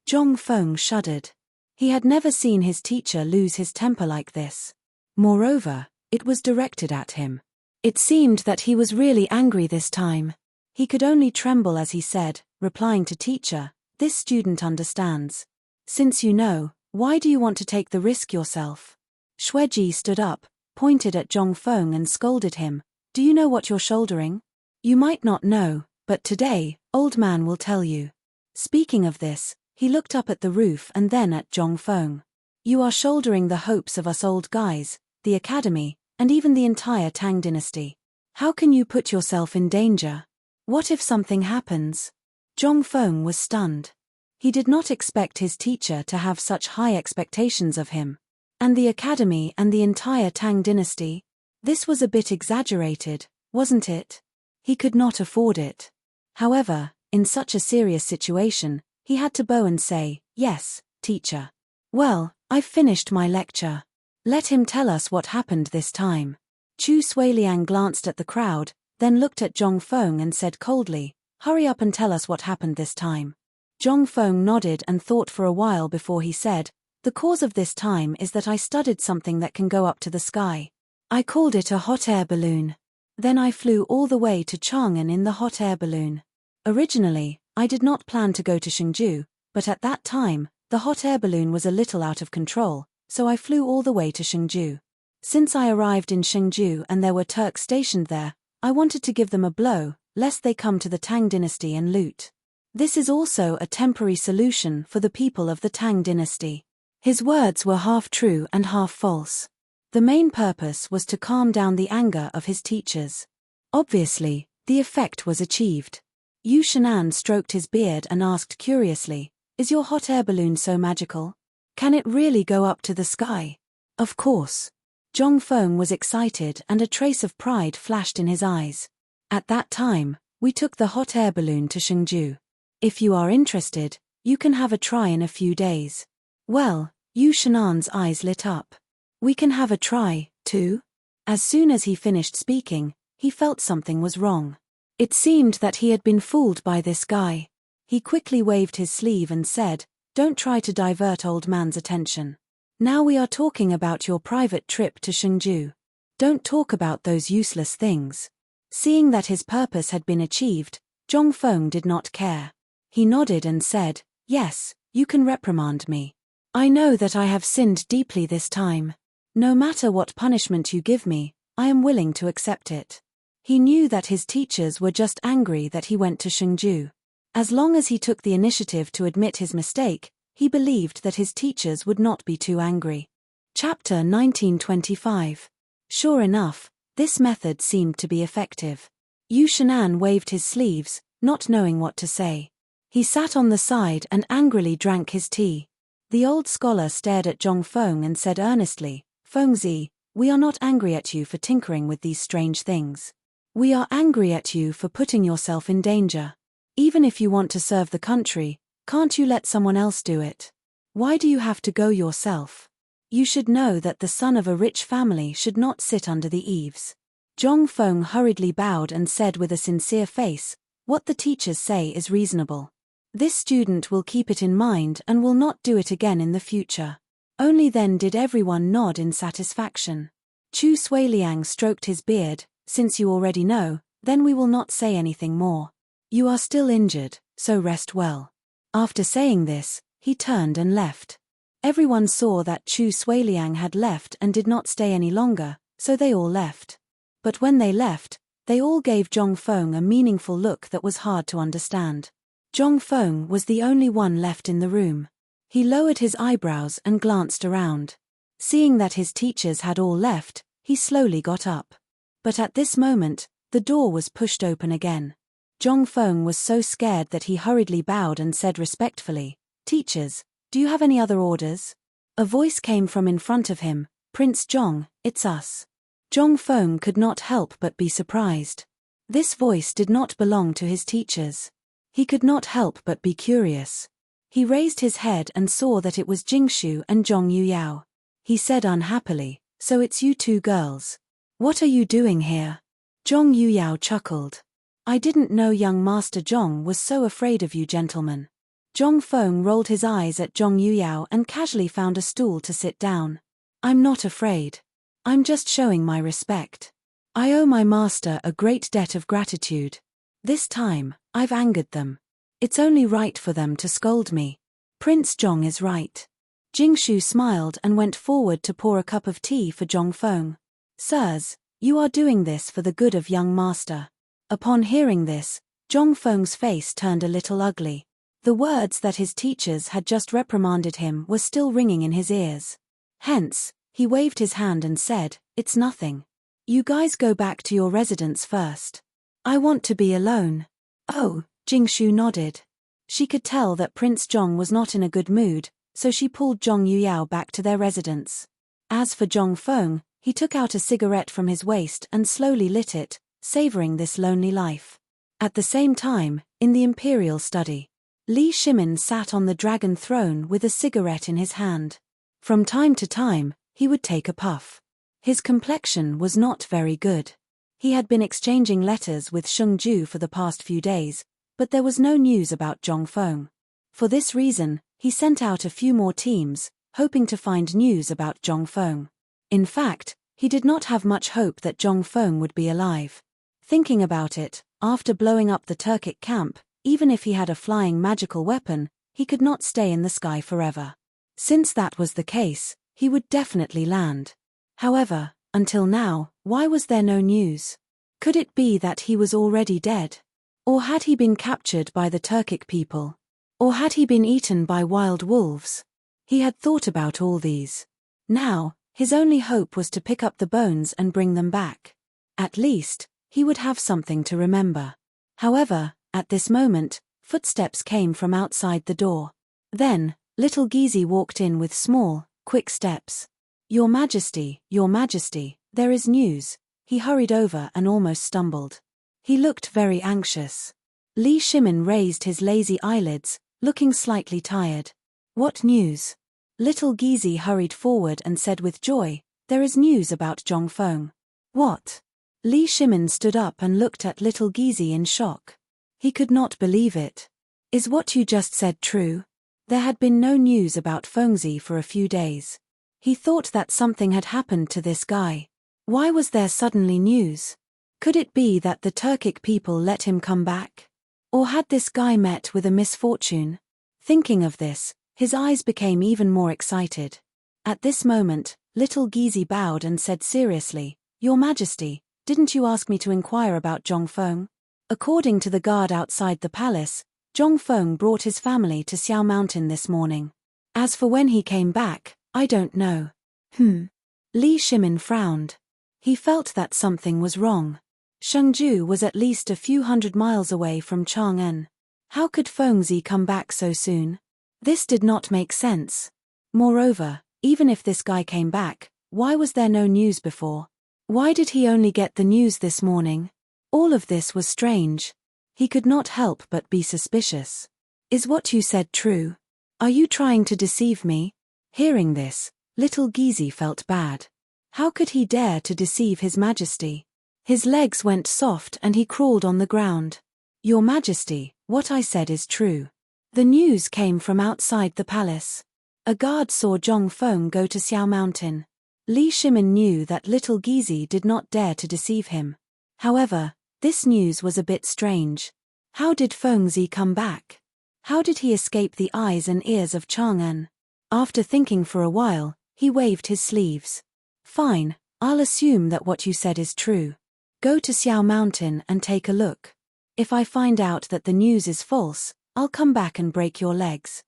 Zhongfeng shuddered. He had never seen his teacher lose his temper like this. Moreover, it was directed at him. It seemed that he was really angry this time. He could only tremble as he said, replying to teacher, this student understands. Since you know, why do you want to take the risk yourself? Xueji stood up, pointed at Zhongfeng and scolded him. Do you know what you're shouldering? You might not know, but today, old man will tell you. Speaking of this, he looked up at the roof and then at Zhongfeng. You are shouldering the hopes of us old guys, the academy, and even the entire Tang dynasty. How can you put yourself in danger? What if something happens? Zhongfeng was stunned. He did not expect his teacher to have such high expectations of him. And the academy and the entire Tang dynasty? This was a bit exaggerated, wasn't it? He could not afford it. However, in such a serious situation, he had to bow and say, yes, teacher. Well, I've finished my lecture. Let him tell us what happened this time. Chu Suiliang glanced at the crowd, then looked at Zhongfeng and said coldly, hurry up and tell us what happened this time. Zhongfeng nodded and thought for a while before he said, the cause of this time is that I studied something that can go up to the sky. I called it a hot air balloon. Then I flew all the way to Chang'an in the hot air balloon. Originally, I did not plan to go to Shingju, but at that time, the hot air balloon was a little out of control, so I flew all the way to Shingju. Since I arrived in Shingju and there were Turks stationed there, I wanted to give them a blow, lest they come to the Tang dynasty and loot. This is also a temporary solution for the people of the Tang dynasty. His words were half true and half false. The main purpose was to calm down the anger of his teachers. Obviously, the effect was achieved. Yu Shan'an stroked his beard and asked curiously, is your hot air balloon so magical? Can it really go up to the sky? Of course. Zhongfeng was excited and a trace of pride flashed in his eyes. At that time, we took the hot air balloon to Shingju. If you are interested, you can have a try in a few days. Well, Yu Shan'an's eyes lit up. We can have a try, too? As soon as he finished speaking, he felt something was wrong. It seemed that he had been fooled by this guy. He quickly waved his sleeve and said, don't try to divert old man's attention. Now we are talking about your private trip to Shingju. Don't talk about those useless things. Seeing that his purpose had been achieved, Zhongfeng did not care. He nodded and said, yes, you can reprimand me. I know that I have sinned deeply this time. No matter what punishment you give me, I am willing to accept it. He knew that his teachers were just angry that he went to Shingju. As long as he took the initiative to admit his mistake, he believed that his teachers would not be too angry. Chapter 1925. Sure enough, this method seemed to be effective. Yu Shan'an waved his sleeves, not knowing what to say. He sat on the side and angrily drank his tea. The old scholar stared at Zhongfeng and said earnestly, Fengzi, we are not angry at you for tinkering with these strange things. We are angry at you for putting yourself in danger. Even if you want to serve the country, can't you let someone else do it? Why do you have to go yourself? You should know that the son of a rich family should not sit under the eaves. Zhong Feng hurriedly bowed and said with a sincere face, "What the teachers say is reasonable. This student will keep it in mind and will not do it again in the future." Only then did everyone nod in satisfaction. Chu Suiliang stroked his beard. "Since you already know, then we will not say anything more. You are still injured, so rest well." After saying this, he turned and left. Everyone saw that Chu Suiliang had left and did not stay any longer, so they all left. But when they left, they all gave Zhong Feng a meaningful look that was hard to understand. Zhong Feng was the only one left in the room. He lowered his eyebrows and glanced around. Seeing that his teachers had all left, he slowly got up. But at this moment, the door was pushed open again. Zhong Feng was so scared that he hurriedly bowed and said respectfully, "Teachers, do you have any other orders?" A voice came from in front of him, "Prince Zhong, it's us." Zhong Feng could not help but be surprised. This voice did not belong to his teachers. He could not help but be curious. He raised his head and saw that it was Jingshu and Zhong Yuyao. He said unhappily, "So it's you two girls. What are you doing here?" Zhong Yuyao chuckled. "I didn't know young Master Zhong was so afraid of you gentlemen." Zhong Feng rolled his eyes at Zhong Yuyao and casually found a stool to sit down. "I'm not afraid. I'm just showing my respect. I owe my master a great debt of gratitude. This time, I've angered them. It's only right for them to scold me. Prince Zhong is right." Jingshu smiled and went forward to pour a cup of tea for Zhong Feng. "Sirs, you are doing this for the good of young master." Upon hearing this, Zhong Feng's face turned a little ugly. The words that his teachers had just reprimanded him were still ringing in his ears. Hence, he waved his hand and said, "It's nothing. You guys go back to your residence first. I want to be alone." "Oh," Jingshu nodded. She could tell that Prince Zhong was not in a good mood, so she pulled Zhong Yuyao back to their residence. As for Zhong Feng, he took out a cigarette from his waist and slowly lit it, savoring this lonely life. At the same time, in the imperial study, Li Shimin sat on the dragon throne with a cigarette in his hand. From time to time, he would take a puff. His complexion was not very good. He had been exchanging letters with Sheng Ju for the past few days, but there was no news about Zhong Feng. For this reason, he sent out a few more teams, hoping to find news about Zhong Feng. In fact, he did not have much hope that Zhong Feng would be alive. Thinking about it, after blowing up the Turkic camp, even if he had a flying magical weapon, he could not stay in the sky forever. Since that was the case, he would definitely land. However, until now, why was there no news? Could it be that he was already dead? Or had he been captured by the Turkic people? Or had he been eaten by wild wolves? He had thought about all these. Now, his only hope was to pick up the bones and bring them back. At least, he would have something to remember. However, at this moment, footsteps came from outside the door. Then, little Gizi walked in with small, quick steps. Your Majesty, there is news." He hurried over and almost stumbled. He looked very anxious. Li Shimin raised his lazy eyelids, looking slightly tired. "What news?" Little Gizi hurried forward and said with joy, "There is news about Zhong Feng." "What?" Li Shimin stood up and looked at little Gizi in shock. He could not believe it. "Is what you just said true?" There had been no news about Fengzi for a few days. He thought that something had happened to this guy. Why was there suddenly news? Could it be that the Turkic people let him come back? Or had this guy met with a misfortune? Thinking of this, his eyes became even more excited. At this moment, little Gizi bowed and said seriously, "Your Majesty, didn't you ask me to inquire about Zhong Feng?" According to the guard outside the palace, Zhong Feng brought his family to Xiao Mountain this morning. As for when he came back, I don't know. Li Shimin frowned. He felt that something was wrong. Shengju was at least a few hundred miles away from Chang'an. How could Fengzi come back so soon? This did not make sense. Moreover, even if this guy came back, why was there no news before? Why did he only get the news this morning? All of this was strange. He could not help but be suspicious. Is what you said true? Are you trying to deceive me? Hearing this, little Gizi felt bad. How could he dare to deceive His Majesty? His legs went soft and he crawled on the ground. Your Majesty, what I said is true. The news came from outside the palace. A guard saw Zhongfeng go to Xiao Mountain. Li Shimin knew that little Gizi did not dare to deceive him. However, this news was a bit strange. How did Fengzi come back? How did he escape the eyes and ears of Chang'an? After thinking for a while, he waved his sleeves. Fine, I'll assume that what you said is true. Go to Xiao Mountain and take a look. If I find out that the news is false, I'll come back and break your legs.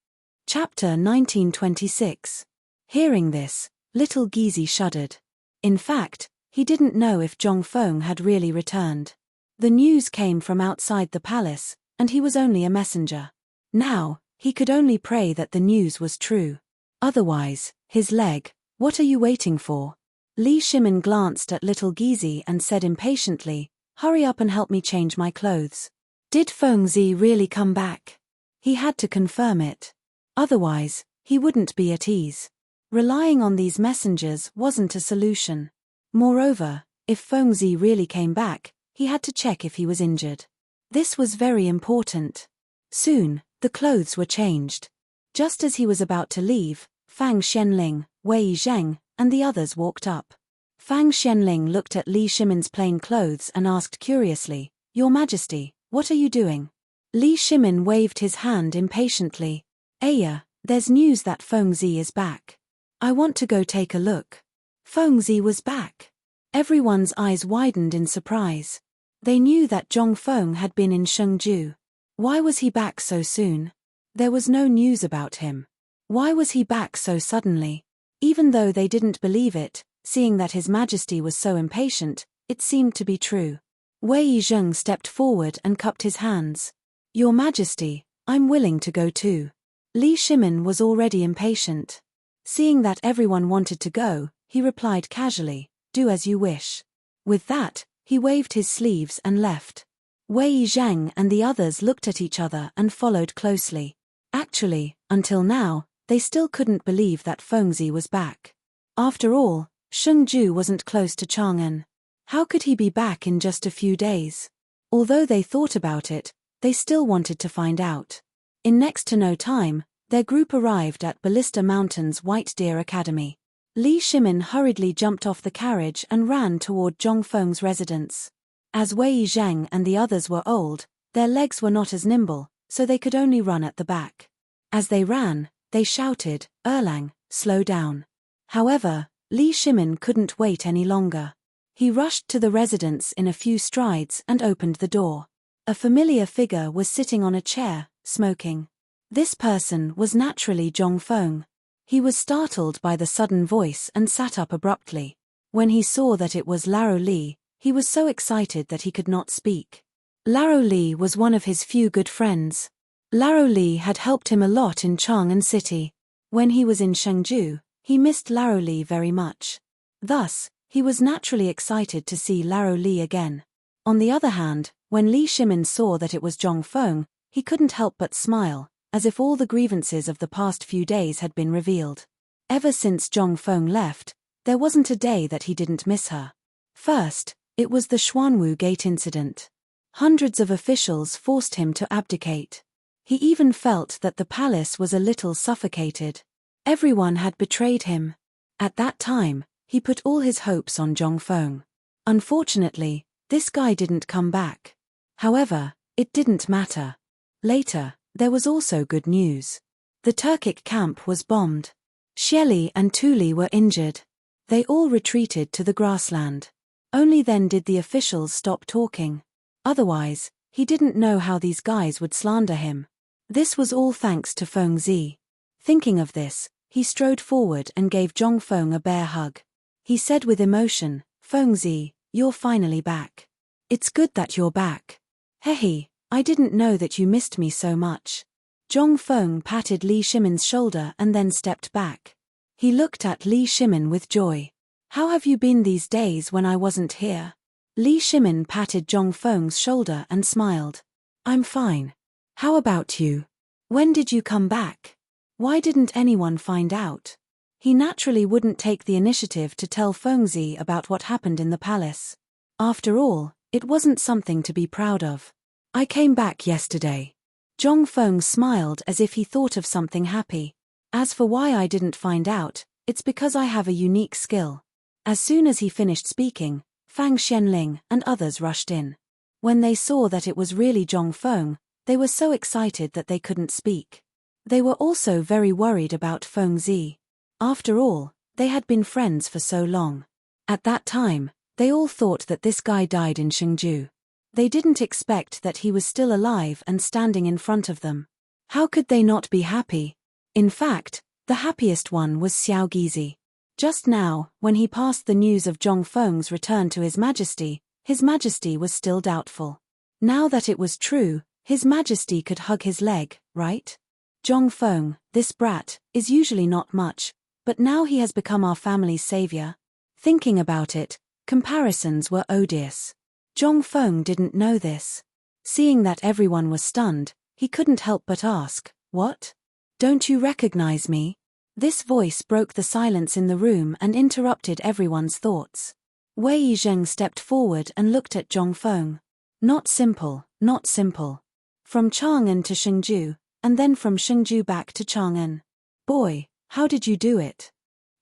Chapter 1926. Hearing this, little Gizi shuddered. In fact, he didn't know if Zhongfeng had really returned. The news came from outside the palace, and he was only a messenger. Now, he could only pray that the news was true. Otherwise, his leg, what are you waiting for? Li Shimin glanced at little Gizi and said impatiently, hurry up and help me change my clothes. Did Fengzi really come back? He had to confirm it. Otherwise, he wouldn't be at ease. Relying on these messengers wasn't a solution. Moreover, if Fengzi really came back, he had to check if he was injured. This was very important. Soon, the clothes were changed. Just as he was about to leave, Fang Xianling, Wei Zheng, and the others walked up. Fang Xianling looked at Li Shimin's plain clothes and asked curiously, Your Majesty, what are you doing? Li Shimin waved his hand impatiently. Aya, there's news that Fengzi is back. I want to go take a look. Fengzi was back. Everyone's eyes widened in surprise. They knew that Zhongfeng had been in Shengju. Why was he back so soon? There was no news about him. Why was he back so suddenly? Even though they didn't believe it, seeing that His Majesty was so impatient, it seemed to be true. Wei Zheng stepped forward and cupped his hands. Your Majesty, I'm willing to go too. Li Shimin was already impatient. Seeing that everyone wanted to go, he replied casually, do as you wish. With that, he waved his sleeves and left. Wei Zheng and the others looked at each other and followed closely. Actually, until now, they still couldn't believe that Fengzi was back. After all, Shengju wasn't close to Chang'an. How could he be back in just a few days? Although they thought about it, they still wanted to find out. In next to no time, their group arrived at Ballista Mountain's White Deer Academy. Li Shimin hurriedly jumped off the carriage and ran toward Zhongfeng's residence. As Wei Zheng and the others were old, their legs were not as nimble, so they could only run at the back. As they ran, they shouted, Erlang, slow down. However, Li Shimin couldn't wait any longer. He rushed to the residence in a few strides and opened the door. A familiar figure was sitting on a chair, smoking. This person was naturally Zhongfeng. He was startled by the sudden voice and sat up abruptly. When he saw that it was Laro Li, he was so excited that he could not speak. Laro Li was one of his few good friends. Laro Li had helped him a lot in Chang'an City. When he was in Shengju, he missed Laro Li very much. Thus, he was naturally excited to see Laro Li again. On the other hand, when Li Shimin saw that it was Zhongfeng, he couldn't help but smile, as if all the grievances of the past few days had been revealed. Ever since Zhongfeng left, there wasn't a day that he didn't miss her. First, it was the Xuanwu Gate incident. Hundreds of officials forced him to abdicate. He even felt that the palace was a little suffocated. Everyone had betrayed him. At that time, he put all his hopes on Zhongfeng. Unfortunately, this guy didn't come back. However, it didn't matter. Later, there was also good news. The Turkic camp was bombed. Xieli and Tuli were injured. They all retreated to the grassland. Only then did the officials stop talking. Otherwise, he didn't know how these guys would slander him. This was all thanks to Fengzi. Thinking of this, he strode forward and gave Zhongfeng a bear hug. He said with emotion, Fengzi, you're finally back. It's good that you're back. Hehe, I didn't know that you missed me so much. Zhongfeng patted Li Shimin's shoulder and then stepped back. He looked at Li Shimin with joy. How have you been these days when I wasn't here? Li Shimin patted Zhongfeng's shoulder and smiled. I'm fine. How about you? When did you come back? Why didn't anyone find out? He naturally wouldn't take the initiative to tell Fengzi about what happened in the palace. After all, it wasn't something to be proud of. I came back yesterday. Zhongfeng smiled as if he thought of something happy. As for why I didn't find out, it's because I have a unique skill. As soon as he finished speaking, Fang Xianling and others rushed in. When they saw that it was really Zhongfeng, they were so excited that they couldn't speak. They were also very worried about Fengzi. After all, they had been friends for so long. At that time, they all thought that this guy died in Shengju. They didn't expect that he was still alive and standing in front of them. How could they not be happy? In fact, the happiest one was Xiao Gizi. Just now, when he passed the news of Zhongfeng's return to His Majesty was still doubtful. Now that it was true, His Majesty could hug his leg, right? Zhongfeng, this brat, is usually not much, but now he has become our family's savior. Thinking about it, comparisons were odious. Zhongfeng didn't know this. Seeing that everyone was stunned, he couldn't help but ask, "What? Don't you recognize me?" This voice broke the silence in the room and interrupted everyone's thoughts. Wei Yizheng stepped forward and looked at Zhongfeng. Not simple, not simple. From Chang'an to Shengju, and then from Shengju back to Chang'an. Boy, how did you do it?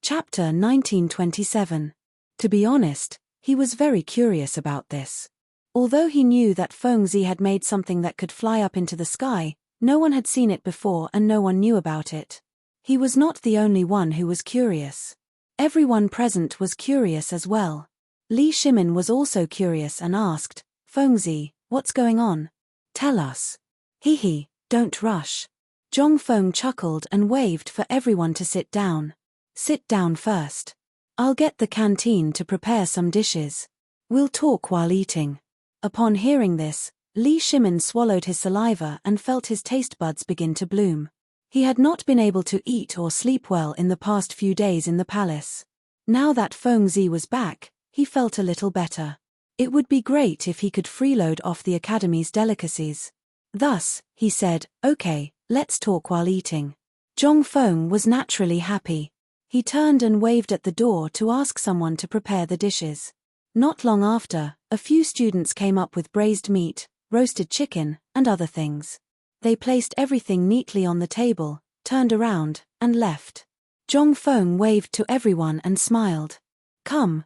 Chapter 1927. To be honest, he was very curious about this. Although he knew that Fengzi had made something that could fly up into the sky, no one had seen it before and no one knew about it. He was not the only one who was curious. Everyone present was curious as well. Li Shimin was also curious and asked, "Fengzi, what's going on? Tell us." "Hee, don't rush." Zhongfeng chuckled and waved for everyone to sit down. "Sit down first. I'll get the canteen to prepare some dishes. We'll talk while eating." Upon hearing this, Li Shimin swallowed his saliva and felt his taste buds begin to bloom. He had not been able to eat or sleep well in the past few days in the palace. Now that Fengzi was back, he felt a little better. It would be great if he could freeload off the academy's delicacies. Thus, he said, "Okay, let's talk while eating." Zhongfeng was naturally happy. He turned and waved at the door to ask someone to prepare the dishes. Not long after, a few students came up with braised meat, roasted chicken, and other things. They placed everything neatly on the table, turned around, and left. Zhongfeng waved to everyone and smiled. Come,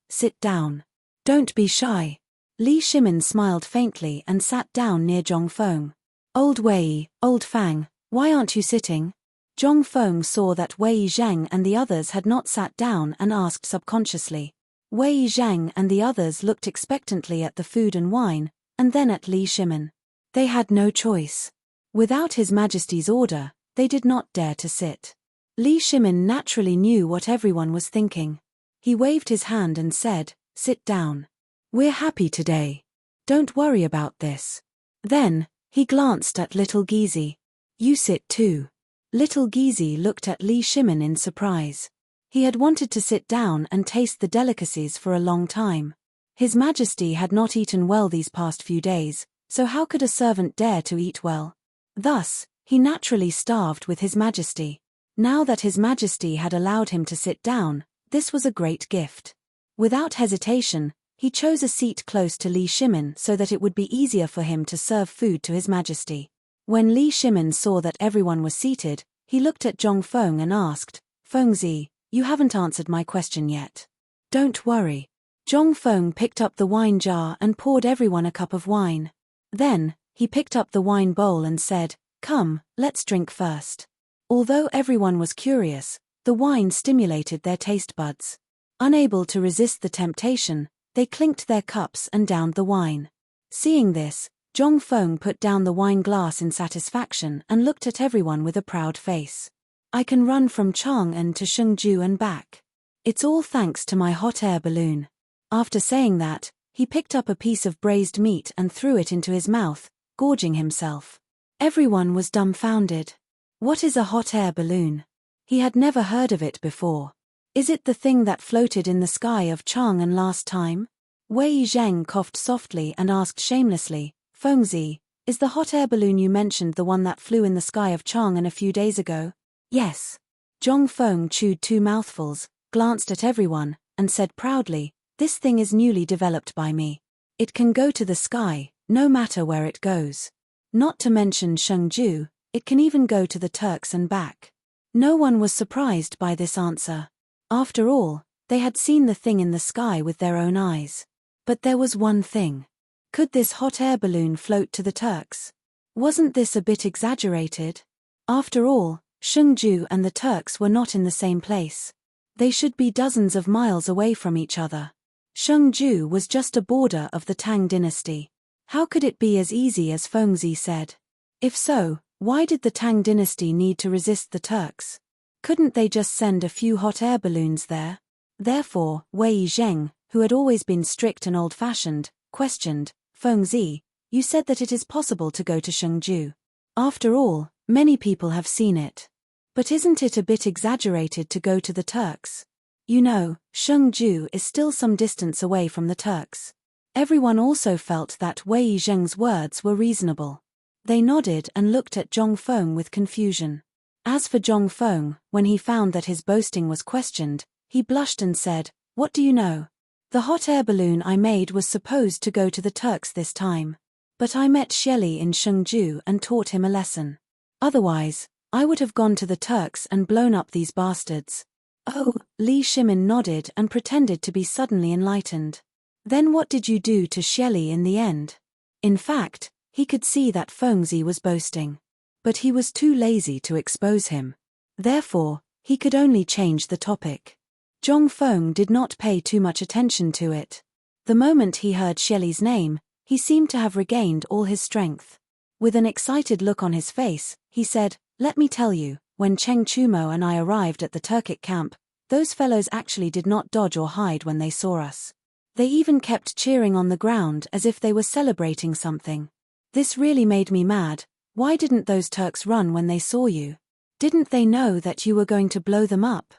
sit down. Don't be shy." Li Shimin smiled faintly and sat down near Zhongfeng. "Old Wei, old Fang, why aren't you sitting?" Zhongfeng saw that Wei Zhang and the others had not sat down and asked subconsciously. Wei Zhang and the others looked expectantly at the food and wine, and then at Li Shimin. They had no choice. Without His Majesty's order, they did not dare to sit. Li Shimin naturally knew what everyone was thinking. He waved his hand and said, "Sit down. We're happy today. Don't worry about this." Then, he glanced at little Gizi. "You sit too." Little Gizi looked at Li Shimin in surprise. He had wanted to sit down and taste the delicacies for a long time. His Majesty had not eaten well these past few days, so how could a servant dare to eat well? Thus, he naturally starved with His Majesty. Now that His Majesty had allowed him to sit down, this was a great gift. Without hesitation, he chose a seat close to Li Shimin so that it would be easier for him to serve food to His Majesty. When Li Shimin saw that everyone was seated, he looked at Zhongfeng and asked, "Fengzi, you haven't answered my question yet." "Don't worry." Zhongfeng picked up the wine jar and poured everyone a cup of wine. Then, he picked up the wine bowl and said, "Come, let's drink first." Although everyone was curious, the wine stimulated their taste buds. Unable to resist the temptation, they clinked their cups and downed the wine. Seeing this, Zhongfeng put down the wine glass in satisfaction and looked at everyone with a proud face. "I can run from Chang'an to Shengju and back. It's all thanks to my hot air balloon." After saying that, he picked up a piece of braised meat and threw it into his mouth, gorging himself. Everyone was dumbfounded. What is a hot air balloon? He had never heard of it before. Is it the thing that floated in the sky of Chang'an last time? Wei Zheng coughed softly and asked shamelessly, "Fengzi, Is the hot air balloon you mentioned the one that flew in the sky of Chang'an a few days ago? Yes. Zhong Feng chewed 2 mouthfuls, glanced at everyone, and said proudly, "This thing is newly developed by me. It can go to the sky, no matter where it goes. Not to mention Shengju, it can even go to the Turks and back." No one was surprised by this answer. After all, they had seen the thing in the sky with their own eyes. But there was one thing. Could this hot air balloon float to the Turks? Wasn't this a bit exaggerated? After all, Shengju and the Turks were not in the same place. They should be dozens of miles away from each other. Shengju was just a border of the Tang dynasty. How could it be as easy as Fengzi said? If so, why did the Tang dynasty need to resist the Turks? Couldn't they just send a few hot air balloons there? Therefore, Wei Zheng, who had always been strict and old-fashioned, questioned, "Fengzi, you said that it is possible to go to Shengju. After all, many people have seen it. But isn't it a bit exaggerated to go to the Turks? You know, Shengju is still some distance away from the Turks." Everyone also felt that Wei Zheng's words were reasonable. They nodded and looked at Zhong Feng with confusion. As for Zhong Feng, when he found that his boasting was questioned, he blushed and said, "What do you know? The hot air balloon I made was supposed to go to the Turks this time. But I met Shelley in Shengju and taught him a lesson. Otherwise, I would have gone to the Turks and blown up these bastards." Oh, Li Shimin nodded and pretended to be suddenly enlightened. "Then what did you do to Shelley in the end?" In fact, he could see that Fengzi was boasting. But he was too lazy to expose him. Therefore, he could only change the topic. Zhong Feng did not pay too much attention to it. The moment he heard Shelley's name, he seemed to have regained all his strength. With an excited look on his face, he said, "Let me tell you, when Cheng Chumo and I arrived at the Turkic camp, those fellows actually did not dodge or hide when they saw us. They even kept cheering on the ground as if they were celebrating something. This really made me mad. Why didn't those Turks run when they saw you? Didn't they know that you were going to blow them up?"